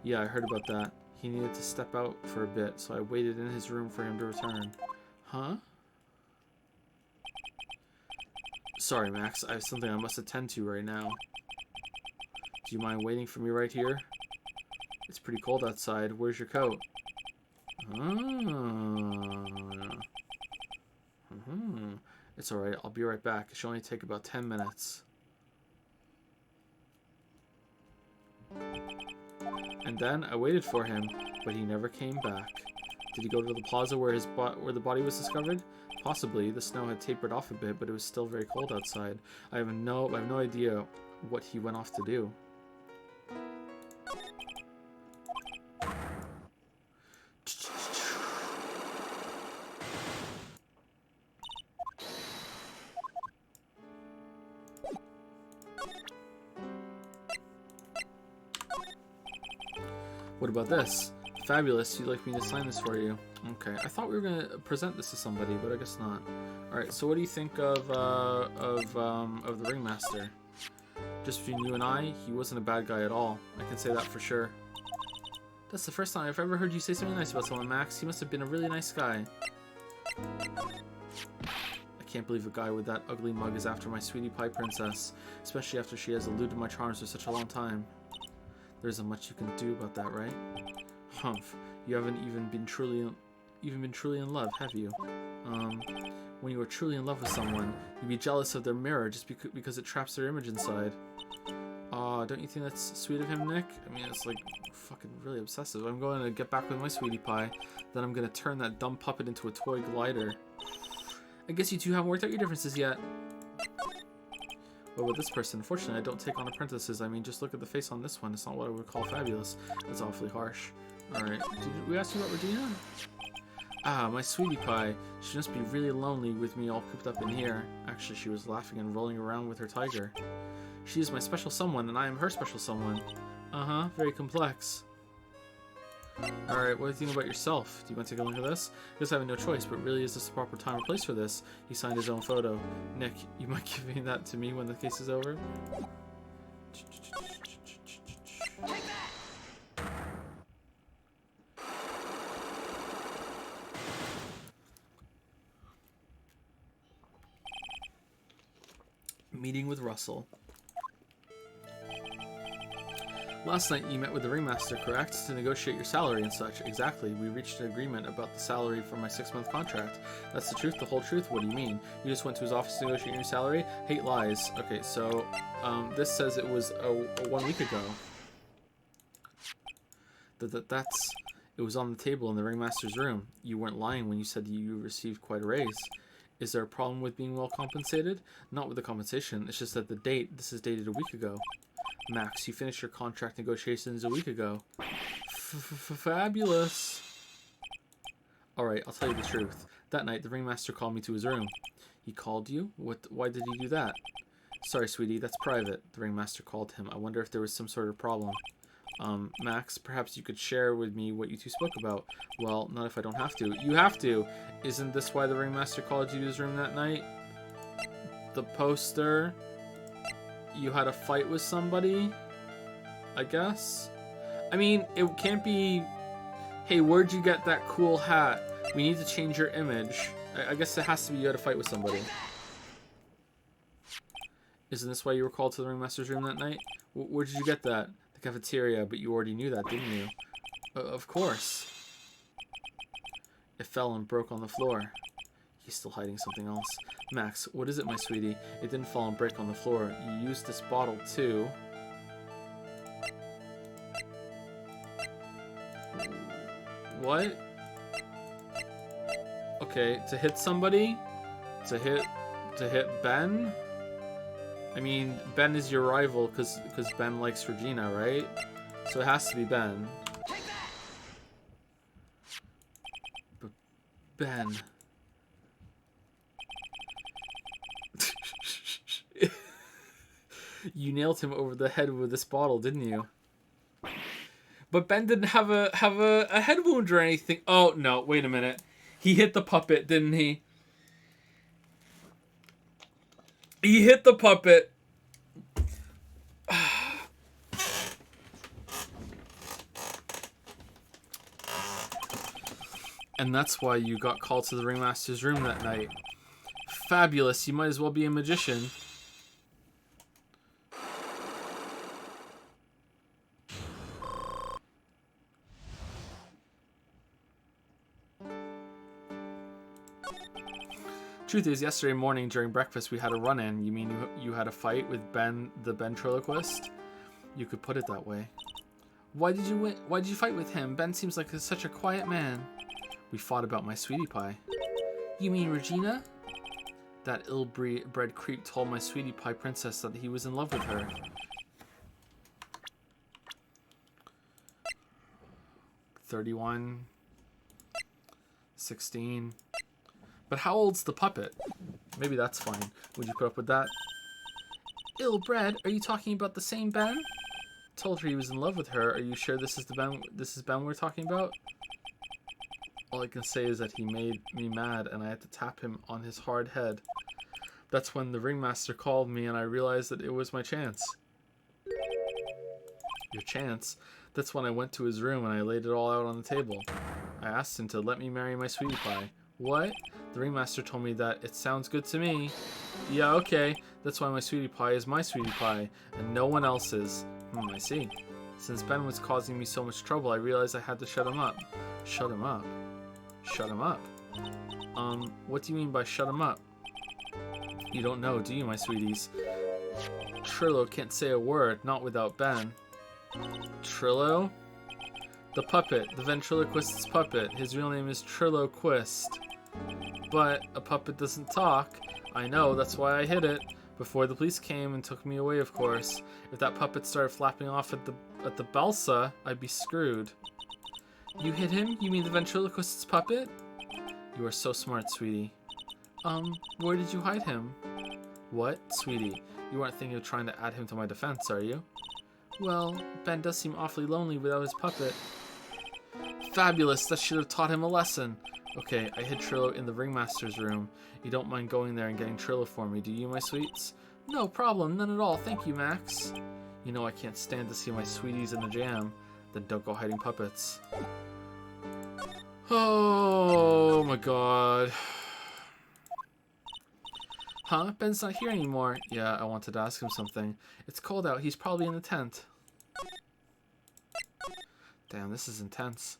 Yeah, I heard about that. He needed to step out for a bit, so I waited in his room for him to return. Huh? Sorry, Max. I have something I must attend to right now. Do you mind waiting for me right here? It's pretty cold outside. Where's your coat? It's alright. I'll be right back. It should only take about 10 minutes. And then I waited for him, but he never came back. Did he go to the plaza where the body was discovered? Possibly. The snow had tapered off a bit, but it was still very cold outside. I have no idea what he went off to do. What about this? Fabulous. You'd like me to sign this for you? Okay. I thought we were gonna present this to somebody, but I guess not. All right. So what do you think of the ringmaster? Just between you and I, he wasn't a bad guy at all. I can say that for sure. That's the first time I've ever heard you say something nice about someone, Max. He must have been a really nice guy. I can't believe a guy with that ugly mug is after my sweetie pie princess, especially after she has eluded my charms for such a long time. There isn't much you can do about that, right? Humph. You haven't even been truly in love, have you? When you are truly in love with someone, you'd be jealous of their mirror just because it traps their image inside. Don't you think that's sweet of him, Nick? I mean, it's like fucking really obsessive. I'm going to get back with my sweetie pie, then I'm going to turn that dumb puppet into a toy glider. I guess you two haven't worked out your differences yet. But with this person, unfortunately, I don't take on apprentices. I mean, just look at the face on this one. It's not what I would call fabulous. That's awfully harsh. Alright, did we ask you about Regina? Ah, my sweetie pie. She must be really lonely with me all cooped up in here. Actually, she was laughing and rolling around with her tiger. She is my special someone, and I am her special someone. Uh-huh, very complex. Alright, what do you think about yourself? Do you want to take a look at this? I guess I have no choice, but really is this the proper time or place for this? He signed his own photo. Nick, you might give that to me when the case is over? Take that! Meeting with Russell. Last night you met with the ringmaster, correct? To negotiate your salary and such. Exactly. We reached an agreement about the salary for my 6-month contract. That's the truth, the whole truth? What do you mean? You just went to his office to negotiate your salary? Hate lies. Okay, so this says it was 1 week ago. It was on the table in the ringmaster's room. You weren't lying when you said you received quite a raise. Is there a problem with being well compensated? Not with the compensation. It's just that the date. This is dated a week ago. Max, you finished your contract negotiations a week ago. Fabulous. Alright, I'll tell you the truth. That night, the ringmaster called me to his room. He called you? Why did he do that? Sorry, sweetie, that's private. The ringmaster called him. I wonder if there was some sort of problem. Max, perhaps you could share with me what you two spoke about. Well, not if I don't have to. You have to! Isn't this why the ringmaster called you to his room that night? The poster... You had a fight with somebody, I guess? I mean, it can't be, hey, where'd you get that cool hat? We need to change your image. I guess it has to be you had a fight with somebody. Isn't this why you were called to the ringmaster's room that night? Where did you get that? The cafeteria, but you already knew that, didn't you? Of course. It fell and broke on the floor. He's still hiding something else. Max, what is it, my sweetie? It didn't fall and break on the floor. You used this bottle, too. What? Okay, to hit somebody? To hit Ben? I mean, Ben is your rival because Ben likes Regina, right? So it has to be Ben. But Ben. You nailed him over the head with this bottle, didn't you? But Ben didn't have a head wound or anything. Oh no! Wait a minute. He hit the puppet, didn't he? He hit the puppet. And that's why you got called to the ringmaster's room that night. Fabulous. You might as well be a magician. Truth is, yesterday morning during breakfast we had a run-in. You mean you had a fight with Ben, the ventriloquist? You could put it that way. Why did you fight with him? Ben seems like such a quiet man. We fought about my sweetie pie. You mean Regina? That ill-bred creep told my sweetie pie princess that he was in love with her. $31, $16. But how old's the puppet? Maybe that's fine. Would you put up with that? Ill-bred? Are you talking about the same Ben? Told her he was in love with her. Are you sure this is the Ben? This is Ben we're talking about? All I can say is that he made me mad, and I had to tap him on his hard head. That's when the ringmaster called me, and I realized that it was my chance. Your chance? That's when I went to his room and I laid it all out on the table. I asked him to let me marry my sweetie pie. What? The ringmaster told me that it sounds good to me. Yeah, okay. That's why my sweetie pie is my sweetie pie, and no one else's. I see. Since Ben was causing me so much trouble, I realized I had to shut him up. Shut him up? Shut him up? What do you mean by shut him up? You don't know, do you, my sweeties? Trillo can't say a word, not without Ben. Trillo? The puppet, the ventriloquist's puppet. His real name is Trillo Quist. But a puppet doesn't talk. I know, that's why I hid it. Before the police came and took me away, of course. If that puppet started flapping off at the balsa, I'd be screwed. You hit him? You mean the ventriloquist's puppet? You are so smart, sweetie. Where did you hide him? What? Sweetie, you aren't thinking of trying to add him to my defense, are you? Well, Ben does seem awfully lonely without his puppet. Fabulous, that should have taught him a lesson. Okay, I hid Trillo in the ringmaster's room. You don't mind going there and getting Trillo for me, do you, my sweets? No problem, none at all, thank you, Max. You know I can't stand to see my sweeties in a jam. Then don't go hiding puppets. Oh my god. Huh? Ben's not here anymore. Yeah, I wanted to ask him something. It's cold out. He's probably in the tent. Damn, this is intense.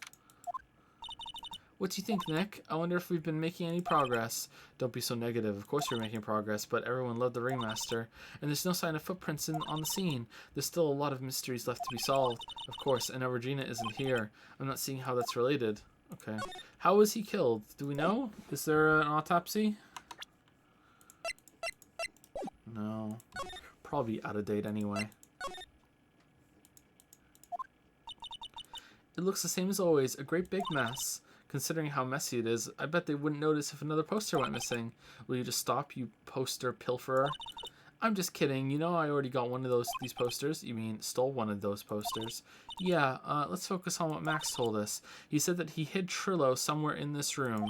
What do you think, Nick? I wonder if we've been making any progress. Don't be so negative. Of course we're making progress, but everyone loved the ringmaster. And there's no sign of footprints on the scene. There's still a lot of mysteries left to be solved. Of course, and now Regina isn't here. I'm not seeing how that's related. Okay. How was he killed? Do we know? Is there an autopsy? No. Probably out of date anyway. It looks the same as always. A great big mess. Considering how messy it is, I bet they wouldn't notice if another poster went missing. Will you just stop, you poster pilferer? I'm just kidding. You know I already got one of these posters. You mean stole one of those posters. Yeah, let's focus on what Max told us. He said that he hid Trillo somewhere in this room.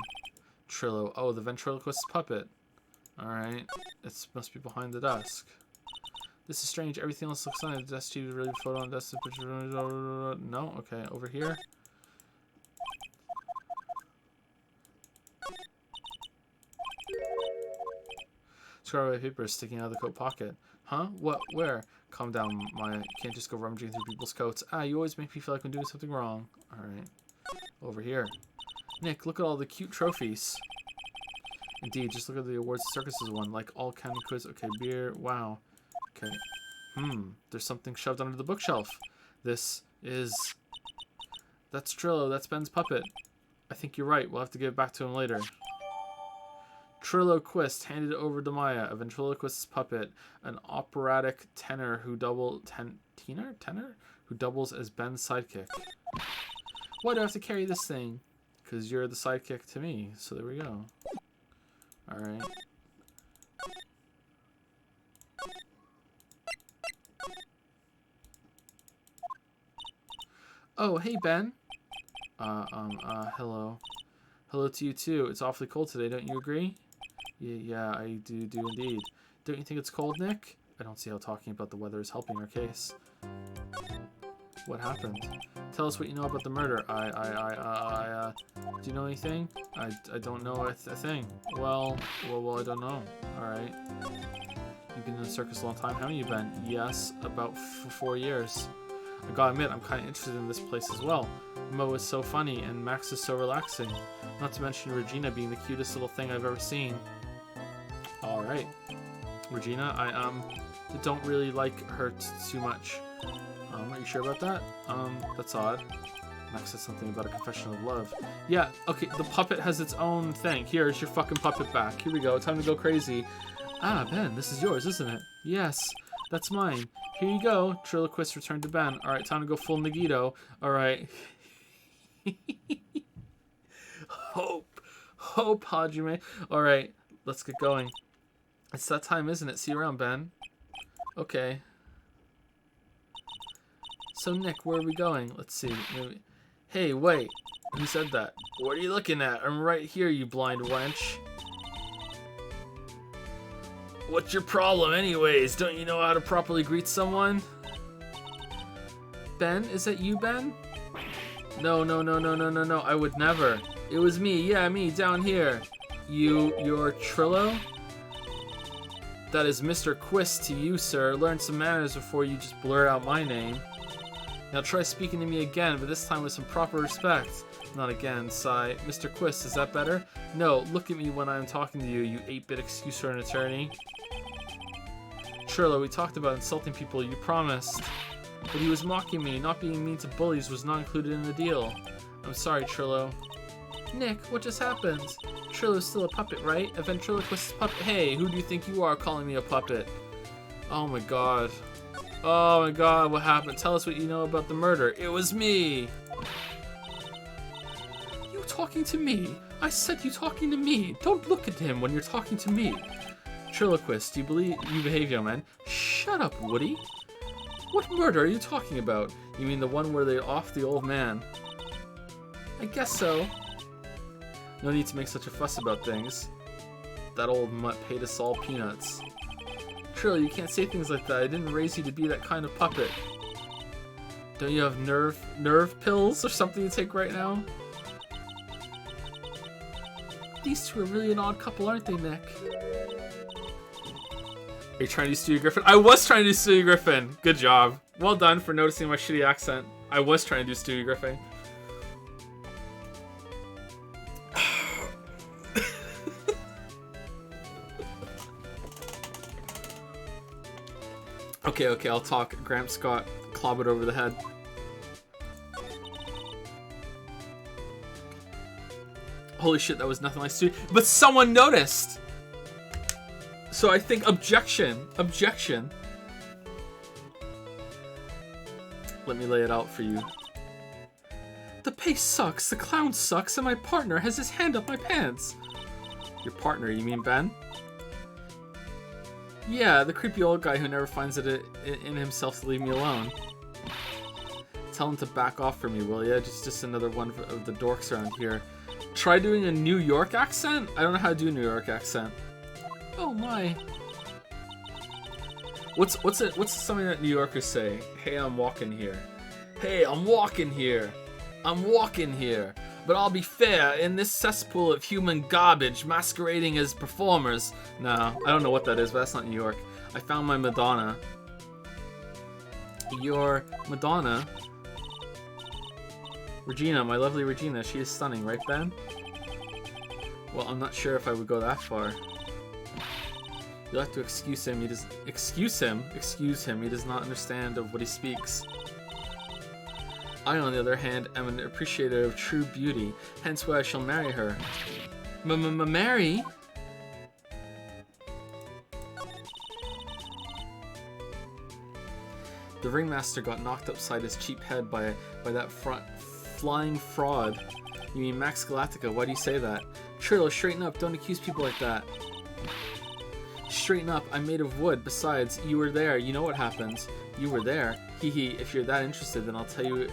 Trillo. Oh, the ventriloquist's puppet. Alright. It must be behind the desk. This is strange. Everything else looks fine. The desk TV, really photo on desk. No? Okay, over here. Scrawled away paper sticking out of the coat pocket. Huh? What? Where? Calm down, Maya. You can't just go rummaging through people's coats. Ah, you always make me feel like I'm doing something wrong. Alright. Over here. Nick, look at all the cute trophies. Indeed, just look at the awards the circuses won. Like all county quiz. Okay, beer. Wow. Okay. There's something shoved under the bookshelf. This is... That's Trillo. That's Ben's puppet. I think you're right. We'll have to give it back to him later. Trillo Quist handed it over to Maya, a ventriloquist's puppet, an operatic tenor who Tenor? Who doubles as Ben's sidekick. Why do I have to carry this thing? Because you're the sidekick to me. So there we go. Alright. Oh, hey, Ben. Hello. Hello to you, too. It's awfully cold today, don't you agree? Yeah, I do indeed. Don't you think it's cold, Nick? I don't see how talking about the weather is helping our case. What happened? Tell us what you know about the murder. Do you know anything? I don't know a thing. Well, I don't know. Alright. You've been in the circus a long time, haven't you, Ben? Yes, about 4 years. I gotta admit, I'm kind of interested in this place as well. Mo is so funny, and Max is so relaxing. Not to mention Regina being the cutest little thing I've ever seen. Alright. Regina, I don't really like her too much. Are you sure about that? That's odd. Max said something about a confession of love. Yeah, okay, the puppet has its own thing. Here's your fucking puppet back. Here we go, time to go crazy. Ah, Ben, this is yours, isn't it? Yes, that's mine. Here you go. Triloquist returned to Ben. Alright, time to go full Nagito. Alright. Hope, Hajime. Alright, let's get going. It's that time, isn't it? See you around, Ben. Okay. So, Nick, where are we going? Let's see. Maybe... Hey, wait. Who said that? What are you looking at? I'm right here, you blind wench. What's your problem, anyways? Don't you know how to properly greet someone? Ben? Is that you, Ben? No. I would never. It was me. Yeah, me, down here. You're Trillo? That is Mr. Quist to you, sir. Learn some manners before you just blurt out my name. Now try speaking to me again, but this time with some proper respect. Not again, sigh. Mr. Quist, is that better? No, look at me when I'm talking to you, you 8-bit excuse for an attorney. Trillo, we talked about insulting people, you promised. But he was mocking me. Not being mean to bullies was not included in the deal. I'm sorry, Trillo. Nick, what just happened? Trillo's still a puppet, right? A ventriloquist puppet. Hey, who do you think you are calling me a puppet? Oh my god. Oh my god, what happened? Tell us what you know about the murder. It was me! You talking to me? I said you talking to me. Don't look at him when you're talking to me. Triloquist, do you believe you behave, young man? Shut up, Woody. What murder are you talking about? You mean the one where they off the old man? I guess so. No need to make such a fuss about things. That old mutt paid us all peanuts. Trillo, you can't say things like that. I didn't raise you to be that kind of puppet. Don't you have nerve pills or something to take right now? These two are really an odd couple, aren't they, Nick? Are you trying to do Stewie Griffin? I was trying to do Stewie Griffin. Good job. Well done for noticing my shitty accent. I was trying to do Stewie Griffin. Okay, I'll talk. Gramps got clobbered over the head. Holy shit, that was nothing like Stewie. But someone noticed! So I think objection. Let me lay it out for you. The pace sucks, the clown sucks, and my partner has his hand up my pants. Your partner, you mean Ben? Yeah, the creepy old guy who never finds it in himself to leave me alone. Tell him to back off from me, will ya? Just another one of the dorks around here. Try doing a New York accent? I don't know how to do a New York accent. Oh my. What's something that New Yorkers say? Hey, I'm walking here. Hey, I'm walking here. I'm walking here. But I'll be fair, in this cesspool of human garbage masquerading as performers. No, I don't know what that is, but that's not New York. I found my Madonna. Your Madonna? Regina, my lovely Regina. She is stunning, right, Ben? Well, I'm not sure if I would go that far. You'll have to excuse him. Excuse him. He does not understand of what he speaks. I, on the other hand, am an appreciator of true beauty, hence why I shall marry her. Marry? The ringmaster got knocked upside his cheap head by that flying fraud. You mean Max Galactica? Why do you say that? Trillo, straighten up. Don't accuse people like that. Straighten up. I'm made of wood. Besides, you were there. You know what happens. You were there. Hee hee. If you're that interested, then I'll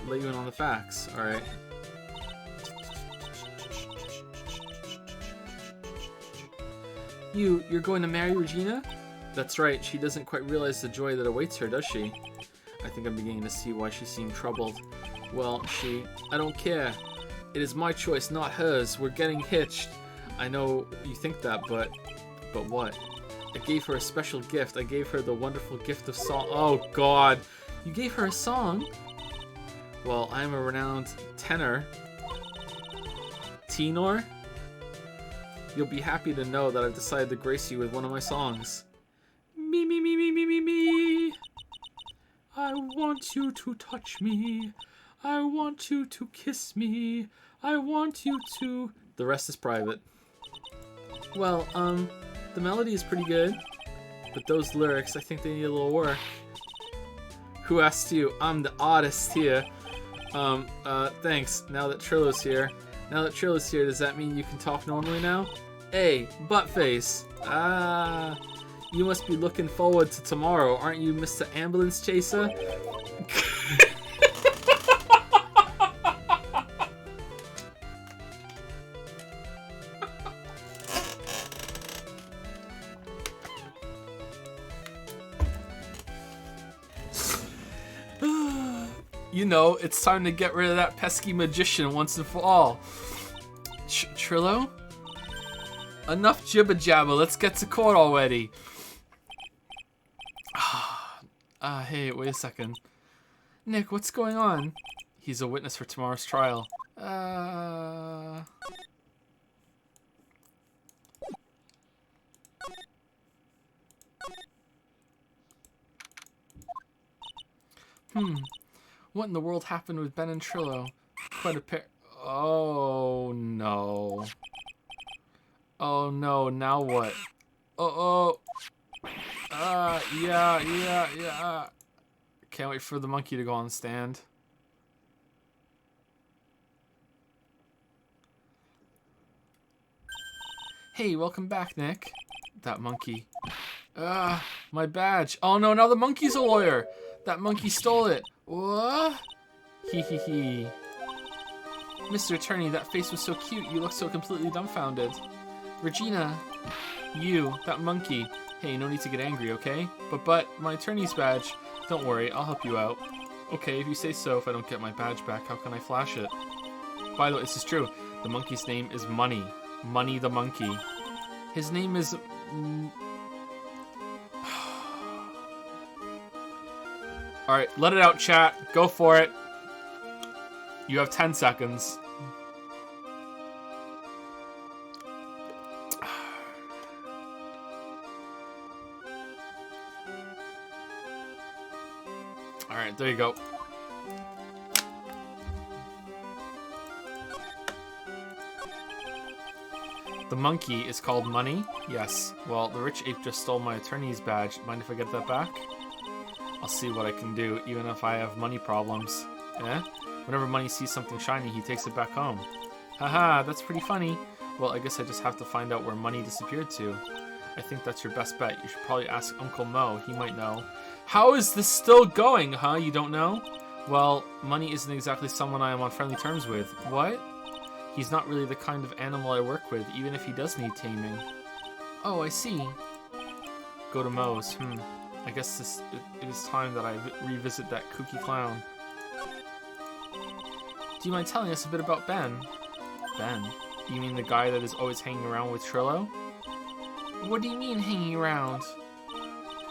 let you in on the facts. Alright. You're going to marry Regina? That's right. She doesn't quite realize the joy that awaits her, does she? I think I'm beginning to see why she seemed troubled. Well, I don't care. It is my choice, not hers. We're getting hitched. I know you think that, but what? I gave her a special gift. I gave her the wonderful gift of song. Oh, God. You gave her a song? Well, I am a renowned tenor. Tenor? You'll be happy to know that I've decided to grace you with one of my songs. Me, me, me, me, me, me, me. I want you to touch me. I want you to kiss me. I want you to... The rest is private. Well, the melody is pretty good. But those lyrics, I think they need a little work. Who asked you? I'm the artist here. Thanks. Now that Trillo's here. Does that mean you can talk normally now? Hey, buttface. You must be looking forward to tomorrow, aren't you, Mr. Ambulance Chaser? You know, it's time to get rid of that pesky magician once and for all. Trillo? Enough jibber-jabber, let's get to court already. Hey, wait a second. Nick, what's going on? He's a witness for tomorrow's trial. What in the world happened with Ben and Trillo? Quite a pair... Oh, no. Oh, no, now what? Yeah. Can't wait for the monkey to go on the stand. Hey, welcome back, Nick. That monkey. My badge. Oh no, now the monkey's a lawyer. That monkey stole it. What? Hee hee hee. Mr. Attorney, that face was so cute. You look so completely dumbfounded. Regina, that monkey. Hey, no need to get angry, okay? But, my attorney's badge. Don't worry, I'll help you out. Okay, if you say so. If I don't get my badge back, how can I flash it? By the way, this is true. The monkey's name is Money. Money the monkey. His name is... Alright, let it out, chat. Go for it. You have 10 seconds. Alright, there you go. The monkey is called Money? Yes. Well, the rich ape just stole my attorney's badge. Mind if I get that back? I'll see what I can do, even if I have money problems. Eh? Whenever Money sees something shiny, he takes it back home. Haha, that's pretty funny. Well, I guess I just have to find out where Money disappeared to. I think that's your best bet. You should probably ask Uncle Mo. He might know. How is this still going, huh? You don't know? Well, Money isn't exactly someone I am on friendly terms with. What? He's not really the kind of animal I work with, even if he does need taming. Oh, I see. Go to Mo's. I guess it is time that I revisit that kooky clown. Do you mind telling us a bit about Ben? Ben? You mean the guy that is always hanging around with Trillo? What do you mean, hanging around?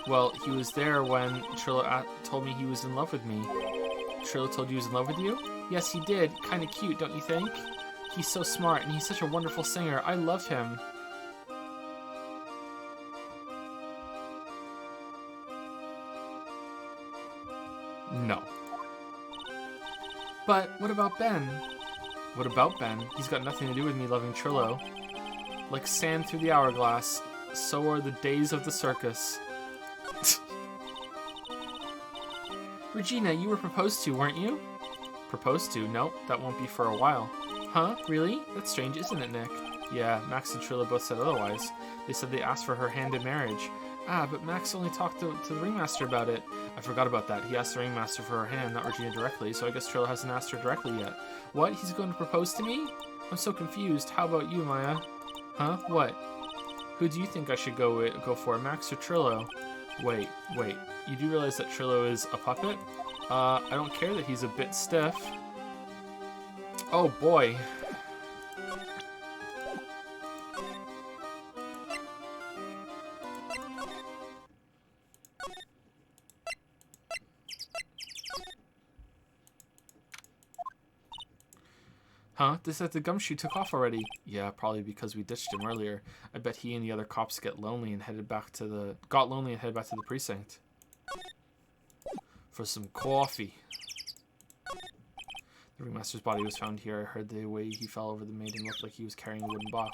Well, he was there when Trillo told me he was in love with me. Trillo told you he was in love with you? Yes, he did. Kinda cute, don't you think? He's so smart, and he's such a wonderful singer. I love him. No. But what about Ben? What about Ben? He's got nothing to do with me loving Trillo. Like sand through the hourglass, so are the days of the circus. Regina, you were proposed to, weren't you? Proposed to? Nope, that won't be for a while. Huh? Really? That's strange, isn't it, Nick? Yeah, Max and Trilla both said otherwise. They said they asked for her hand in marriage. Ah, but Max only talked to the ringmaster about it. I forgot about that. He asked the ringmaster for her hand, not Regina directly, so I guess Trilla hasn't asked her directly yet. What? He's going to propose to me? I'm so confused. How about you, Maya? Huh? What? Who do you think I should go for, Max or Trillo? Wait. You do realize that Trillo is a puppet? I don't care that he's a bit stiff. Oh boy. Huh? This said the gumshoe took off already. Yeah, probably because we ditched him earlier. I bet he and the other cops got lonely and headed back to the precinct. For some coffee. The ringmaster's body was found here. I heard the way he fell over made him look like he was carrying a wooden box.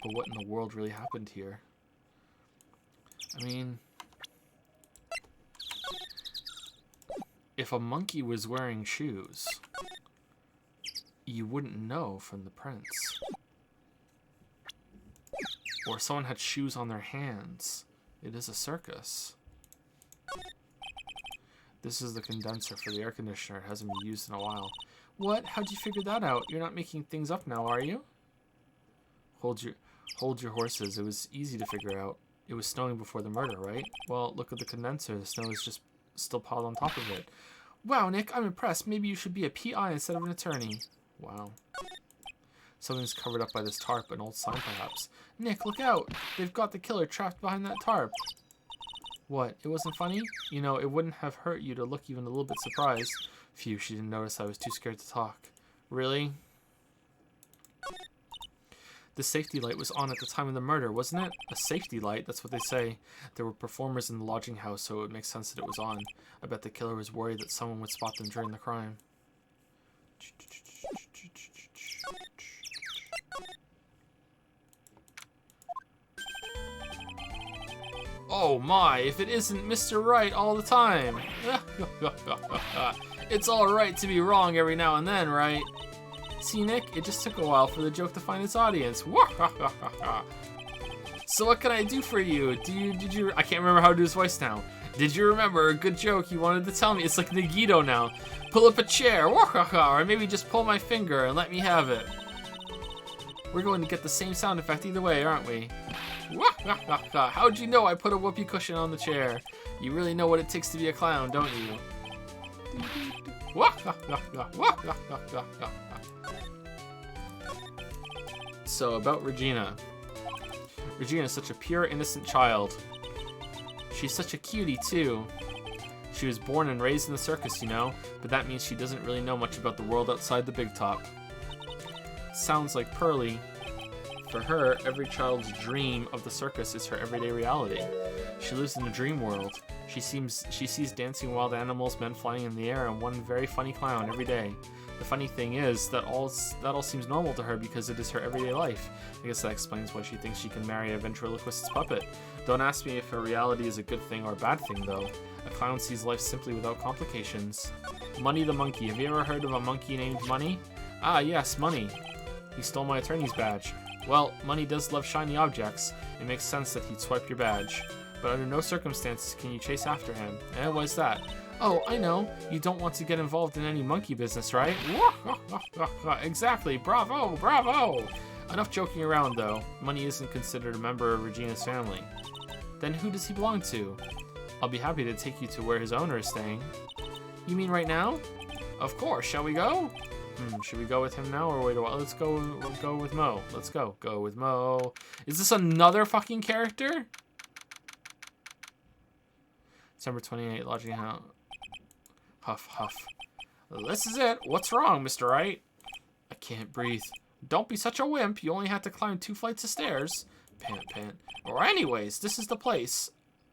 But what in the world really happened here? I mean, if a monkey was wearing shoes, you wouldn't know from the prints. Or someone had shoes on their hands. It is a circus. This is the condenser for the air conditioner. It hasn't been used in a while. What? How'd you figure that out? You're not making things up now, are you? Hold your horses. It was easy to figure out. It was snowing before the murder, right? Well, look at the condenser. The snow is just still piled on top of it. Wow, Nick, I'm impressed. Maybe you should be a PI instead of an attorney. Wow. Something's covered up by this tarp, an old sign perhaps. Nick, look out! They've got the killer trapped behind that tarp. What, it wasn't funny? You know, it wouldn't have hurt you to look even a little bit surprised. Phew, she didn't notice I was too scared to talk. Really? The safety light was on at the time of the murder, wasn't it? A safety light, that's what they say. There were performers in the lodging house, so it would make sense that it was on. I bet the killer was worried that someone would spot them during the crime. Oh my, if it isn't Mr. Wright all the time. It's alright to be wrong every now and then, right? See, Nick, it just took a while for the joke to find its audience. So what can I do for you? Did you, I can't remember how to do his voice now. Did you remember a good joke you wanted to tell me? It's like Nagito now. Pull up a chair, or maybe just pull my finger and let me have it. We're going to get the same sound effect either way, aren't we? How'd you know I put a whoopee cushion on the chair? You really know what it takes to be a clown, don't you? So, about Regina. Regina is such a pure, innocent child. She's such a cutie, too. She was born and raised in the circus, you know, but that means she doesn't really know much about the world outside the big top. Sounds like Pearly. For her, every child's dream of the circus is her everyday reality. She lives in a dream world. She sees dancing wild animals, men flying in the air, and one very funny clown every day. The funny thing is that all seems normal to her because it is her everyday life. I guess that explains why she thinks she can marry a ventriloquist's puppet. Don't ask me if her reality is a good thing or a bad thing, though. A clown sees life simply without complications. Money the monkey. Have you ever heard of a monkey named Money? Ah, yes, Money. He stole my attorney's badge. Well, Money does love shiny objects. It makes sense that he'd swipe your badge. But under no circumstances can you chase after him. Why's that? Oh, I know. You don't want to get involved in any monkey business, right? Exactly. Bravo, bravo. Enough joking around, though. Money isn't considered a member of Regina's family. Then who does he belong to? I'll be happy to take you to where his owner is staying. You mean right now? Of course. Shall we go? Should we go with him now or wait a while? Let's go with Mo. Let's go. Go with Mo. Is this another fucking character? December 28th, lodging house. Huff, huff. This is it. What's wrong, Mr. Wright? I can't breathe. Don't be such a wimp. You only had to climb 2 flights of stairs. Pant, pant. Or anyways, this is the place.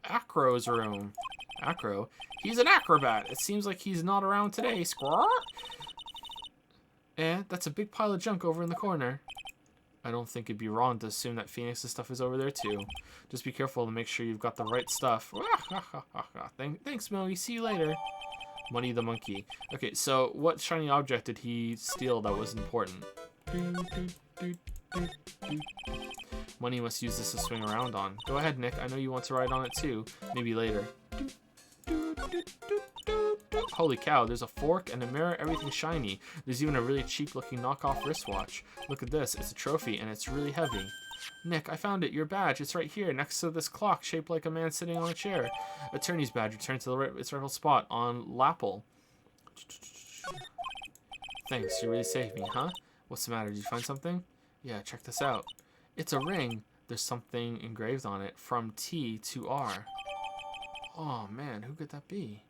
Acro's room. Acro? He's an acrobat. It seems like he's not around today. Squirrel? That's a big pile of junk over in the corner. I don't think it'd be wrong to assume that Phoenix's stuff is over there too. Just be careful to make sure you've got the right stuff. Thanks, Mo. See you later. Money the monkey. Okay, so what shiny object did he steal that was important? Money must use this to swing around on. Go ahead, Nick. I know you want to ride on it too. Maybe later. Holy cow, there's a fork and a mirror, everything shiny. There's even a really cheap looking knockoff wristwatch. Look at this, it's a trophy and it's really heavy. Nick, I found it, your badge. It's right here, next to this clock shaped like a man sitting on a chair. Attorney's badge returned to its rightful spot on Lapple. Thanks, you really saved me, huh? What's the matter, did you find something? Yeah, check this out. It's a ring. There's something engraved on it, from T to R. Oh man, who could that be?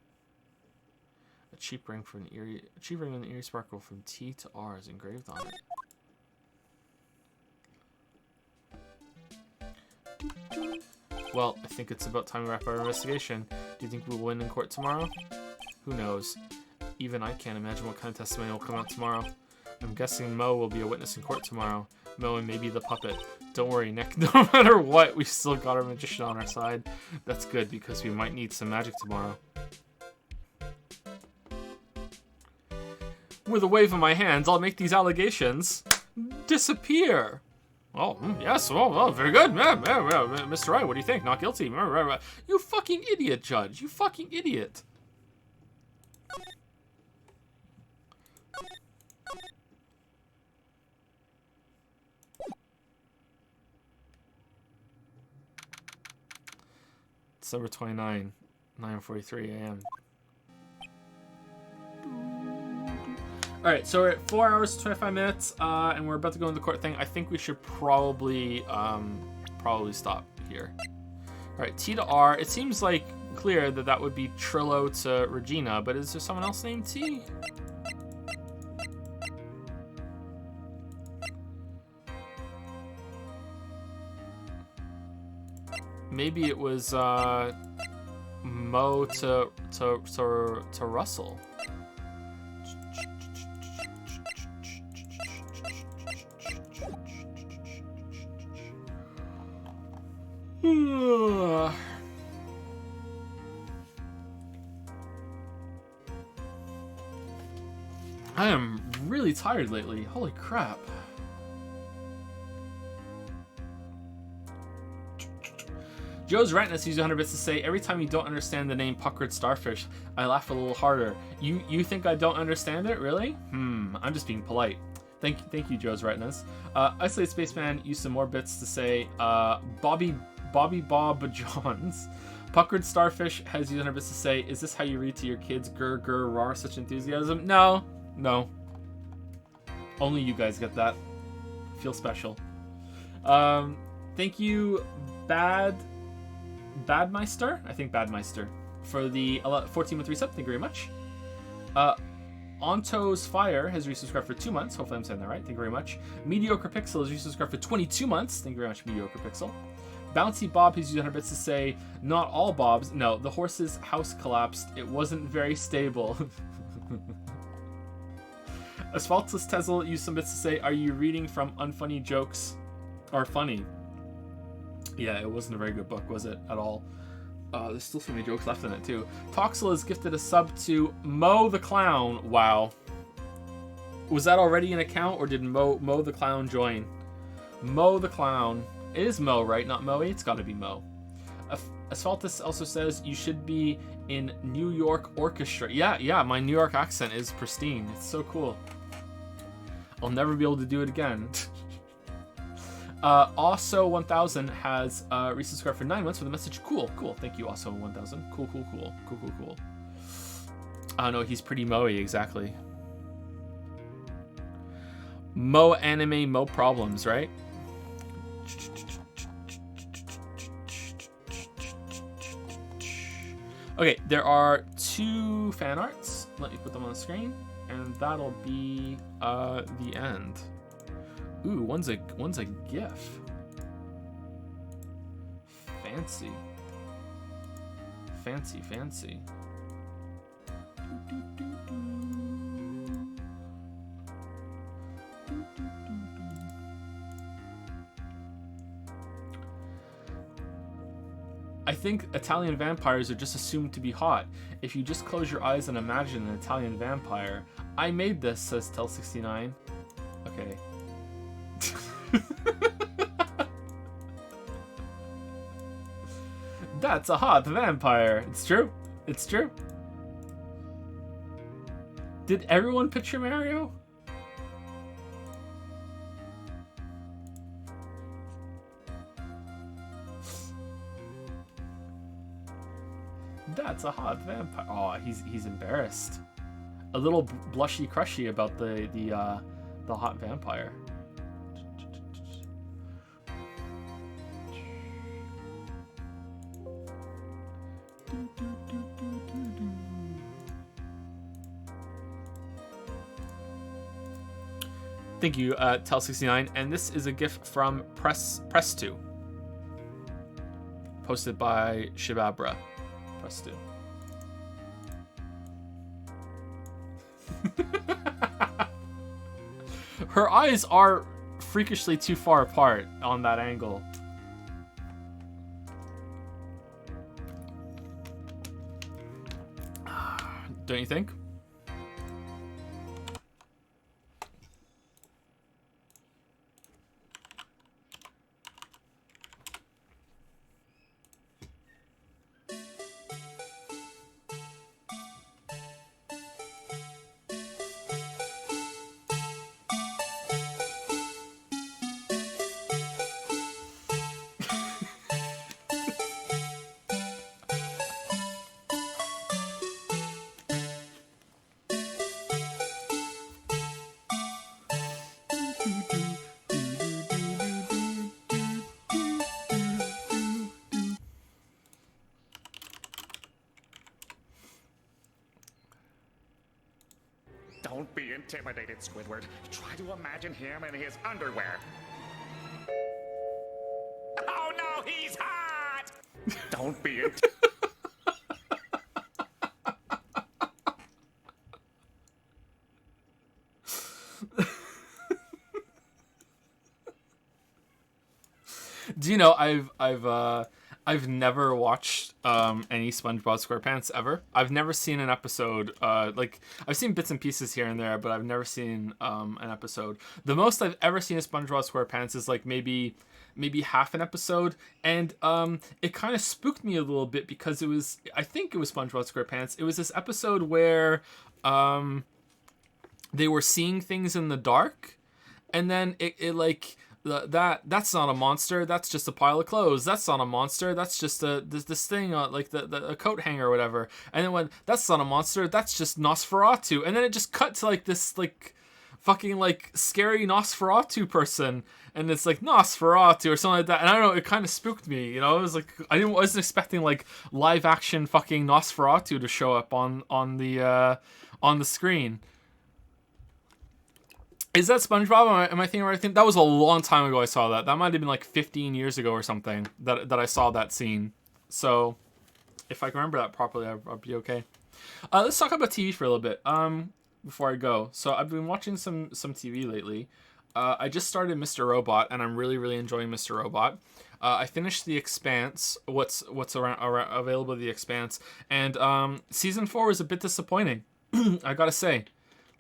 A cheap ring with an eerie sparkle from T to R is engraved on it. Well, I think it's about time to wrap our investigation. Do you think we'll win in court tomorrow? Who knows? Even I can't imagine what kind of testimony will come out tomorrow. I'm guessing Mo will be a witness in court tomorrow. Mo and maybe the puppet. Don't worry, Nick. No matter what, we've still got our magician on our side. That's good, because we might need some magic tomorrow. With a wave of my hands, I'll make these allegations disappear. Oh, yes. Oh, very good. Mr. Wright, what do you think? Not guilty. You fucking idiot, Judge. You fucking idiot. December 29, 9:43 a.m. Alright, so we're at 4 hours, 25 minutes, and we're about to go into the court thing. I think we should probably stop here. Alright, T to R. It seems like clear that that would be Trillo to Regina, but is there someone else named T? Maybe it was Mo to Russell. I am really tired lately. Holy crap. Joe's Rightness used 100 bits to say, every time you don't understand the name Puckered Starfish, I laugh a little harder. You think I don't understand it, really? I'm just being polite. Thank you, Joe's Rightness. Isolated Spaceman used some more bits to say, Bobby Bob Johns. Puckered Starfish has used 100 bits to say, is this how you read to your kids? Grr, grr, rawr, such enthusiasm? No. Only you guys get that. Feel special. Thank you, Badmeister? I think Badmeister. For the 14 month resub. Thank you very much. Onto's Fire has resubscribed for 2 months. Hopefully I'm saying that right. Thank you very much. Mediocre Pixel has resubscribed for 22 months. Thank you very much, Mediocre Pixel. Bouncy Bob has used 100 bits to say, not all Bobs. No, the horse's house collapsed. It wasn't very stable. Asphaltus Tezel used some bits to say, are you reading from unfunny jokes? Are funny? Yeah, it wasn't a very good book, was it? At all. There's still so many jokes left in it, too. Toxel has gifted a sub to Mo the Clown. Wow. Was that already an account, or did Mo the Clown join? Mo the Clown. It is Mo, right? Not Moe? It's gotta be Mo. Asphaltus also says, you should be in New York Orchestra. Yeah, my New York accent is pristine. It's so cool. I'll never be able to do it again. Also 1000 has resubscribed for 9 months with a message. Cool. Thank you, also 1000. Cool. No, he's pretty Moe, exactly. Mo anime, Mo problems, right? Okay, there are 2 fan arts. Let me put them on the screen, and that'll be the end. Ooh, one's a GIF. Fancy. I think Italian vampires are just assumed to be hot. If you just close your eyes and imagine an Italian vampire. I made this, says Tel69. Okay. That's a hot vampire. It's true. It's true. Did everyone picture Mario? That's a hot vampire. Oh, he's embarrassed. A little blushy crushy about the hot vampire. Thank you, Tel69, and this is a gift from Press2, posted by Shibabra. Press2. Her eyes are freakishly too far apart on that angle. Don't you think? Don't be intimidated, Squidward. Try to imagine him in his underwear. Oh no, he's hot! Don't be Do you know I've never watched any SpongeBob SquarePants ever. I've never seen an episode. Like I've seen bits and pieces here and there, but I've never seen an episode. The most I've ever seen of SpongeBob SquarePants is like maybe half an episode, and it kind of spooked me a little bit because I think it was SpongeBob SquarePants. It was this episode where they were seeing things in the dark, and then it like. That's not a monster. That's just a pile of clothes. That's not a monster. That's just this thing like the coat hanger or whatever. And then when that's not a monster. That's just Nosferatu. And then it just cut to like this like fucking like scary Nosferatu person, and it's like Nosferatu or something like that. And I don't know. It kind of spooked me. You know, it was like wasn't expecting like live action fucking Nosferatu to show up on the screen. Is that SpongeBob? Am I thinking right? I think that was a long time ago I saw that. That might have been like 15 years ago or something that I saw that scene. So if I can remember that properly, I'll be okay. Let's talk about TV for a little bit before I go. So I've been watching some TV lately. I just started Mr. Robot, and I'm really, really enjoying Mr. Robot. I finished The Expanse, what's around available The Expanse, and season 4 was a bit disappointing, I gotta say.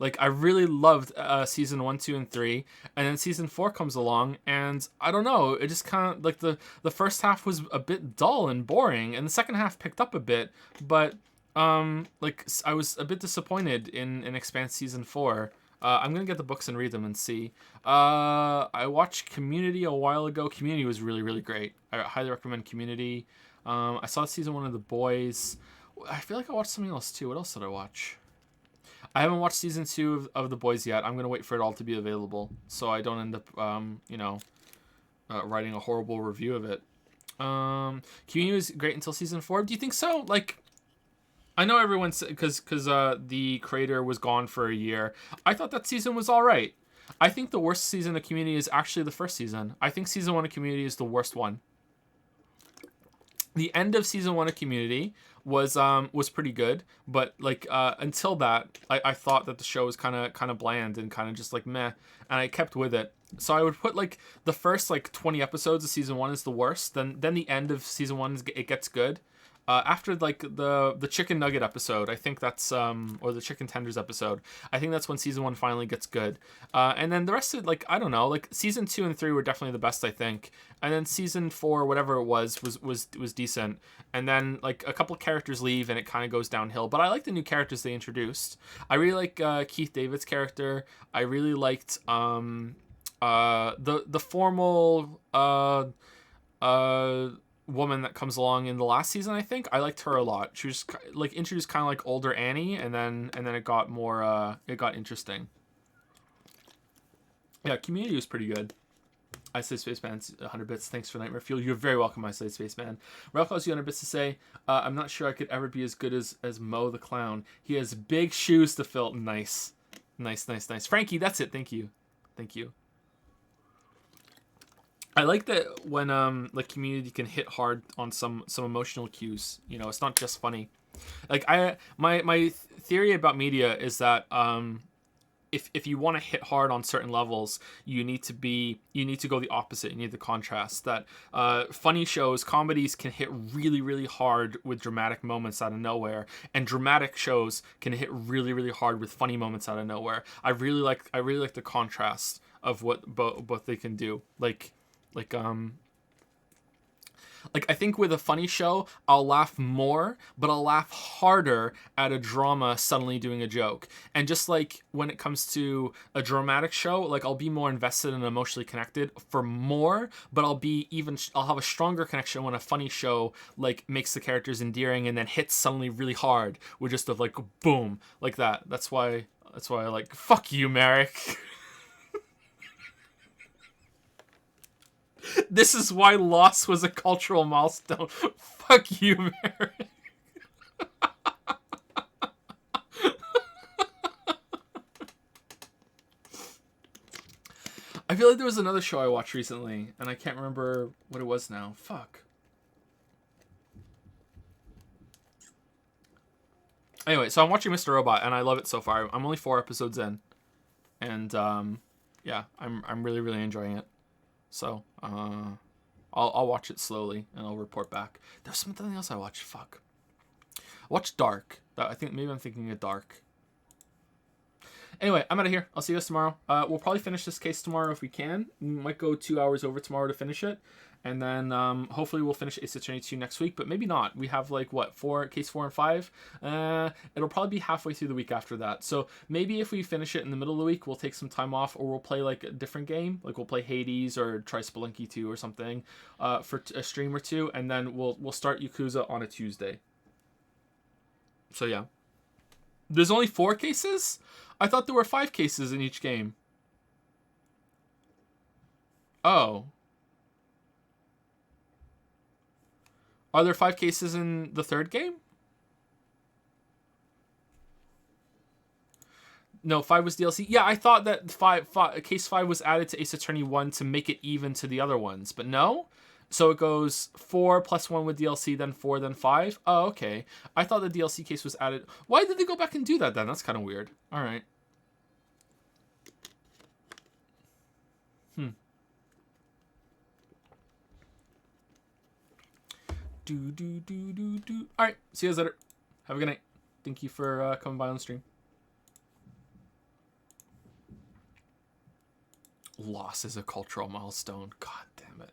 Like, I really loved season 1, 2, and 3, and then season 4 comes along, and I don't know, it just kind of, like, the first half was a bit dull and boring, and the second half picked up a bit, but, like, I was a bit disappointed in Expanse season 4. I'm gonna get the books and read them and see. I watched Community a while ago. Community was really, really great. I highly recommend Community. I saw season 1 of The Boys. I feel like I watched something else, too. What else did I watch? I haven't watched season 2 of The Boys yet. I'm going to wait for it all to be available so I don't end up, writing a horrible review of it. Community was great until season 4. Do you think so? Like, I know everyone's... Because the creator was gone for a year. I thought that season was all right. I think the worst season of Community is actually the first season. I think season 1 of Community is the worst one. The end of season 1 of Community was pretty good, but like until that, I thought that the show was kind of bland and kind of just like meh, and I kept with it. So I would put like the first like 20 episodes of season 1 is the worst. Then the end of season 1 it gets good. After like the chicken nugget episode, I think that's or the chicken tenders episode, I think that's when season 1 finally gets good. And then the rest of it, like I don't know, like season 2 and 3 were definitely the best, I think. And then season 4, whatever it was decent. And then like a couple characters leave and it kind of goes downhill. But I like the new characters they introduced. I really like Keith David's character. I really liked the formal woman that comes along in the last season. I think I liked her a lot. She was like introduced kind of like older Annie, and then it got more it got interesting. Yeah, Community was pretty good. I say Spaceman's 100 bits. Thanks for Nightmare Fuel. You're very welcome, I say Spaceman. Ralph calls you 100 bits to say, I'm not sure I could ever be as good as Mo the Clown. He has big shoes to fill. Nice. Frankie, that's it. Thank you. I like that when like Community can hit hard on some emotional cues. You know, it's not just funny. Like my theory about media is that if you want to hit hard on certain levels, you need to go the opposite. You need the contrast. That funny shows, comedies can hit really, really hard with dramatic moments out of nowhere, and dramatic shows can hit really, really hard with funny moments out of nowhere. I really like the contrast of what both they can do. Like I think with a funny show, I'll laugh more, but I'll laugh harder at a drama suddenly doing a joke. And just like when it comes to a dramatic show, like I'll be more invested and emotionally connected for more, but I'll have a stronger connection when a funny show like makes the characters endearing and then hits suddenly really hard with just a like boom like that. That's why I like fuck you, Merrick. This is why Lost was a cultural milestone. Fuck you, Merrick. I feel like there was another show I watched recently, and I can't remember what it was now. Fuck. Anyway, so I'm watching Mr. Robot, and I love it so far. I'm only 4 episodes in, and yeah, I'm really, really enjoying it. So, I'll watch it slowly and I'll report back. There's something else I watched. Fuck. I watched Dark. I think maybe I'm thinking of Dark. Anyway, I'm out of here. I'll see you guys tomorrow. We'll probably finish this case tomorrow if we can. We might go 2 hours over tomorrow to finish it. And then hopefully we'll finish Ace Attorney 2 next week, but maybe not. We have like what, case 4 and 5. It'll probably be halfway through the week after that. So maybe if we finish it in the middle of the week, we'll take some time off, or we'll play like a different game. Like we'll play Hades or try Spelunky 2 or something for a stream or two, and then we'll start Yakuza on a Tuesday. So yeah. There's only 4 cases? I thought there were 5 cases in each game. Oh. Are there 5 cases in the 3rd game? No, 5 was DLC. Yeah, I thought that case 5 was added to Ace Attorney 1 to make it even to the other ones, but no? So it goes 4 plus 1 with DLC, then 4, then 5? Oh, okay. I thought the DLC case was added. Why did they go back and do that then? That's kind of weird. All right. All right, see you guys later. Have a good night. Thank you for coming by on the stream. Loss is a cultural milestone. God damn it.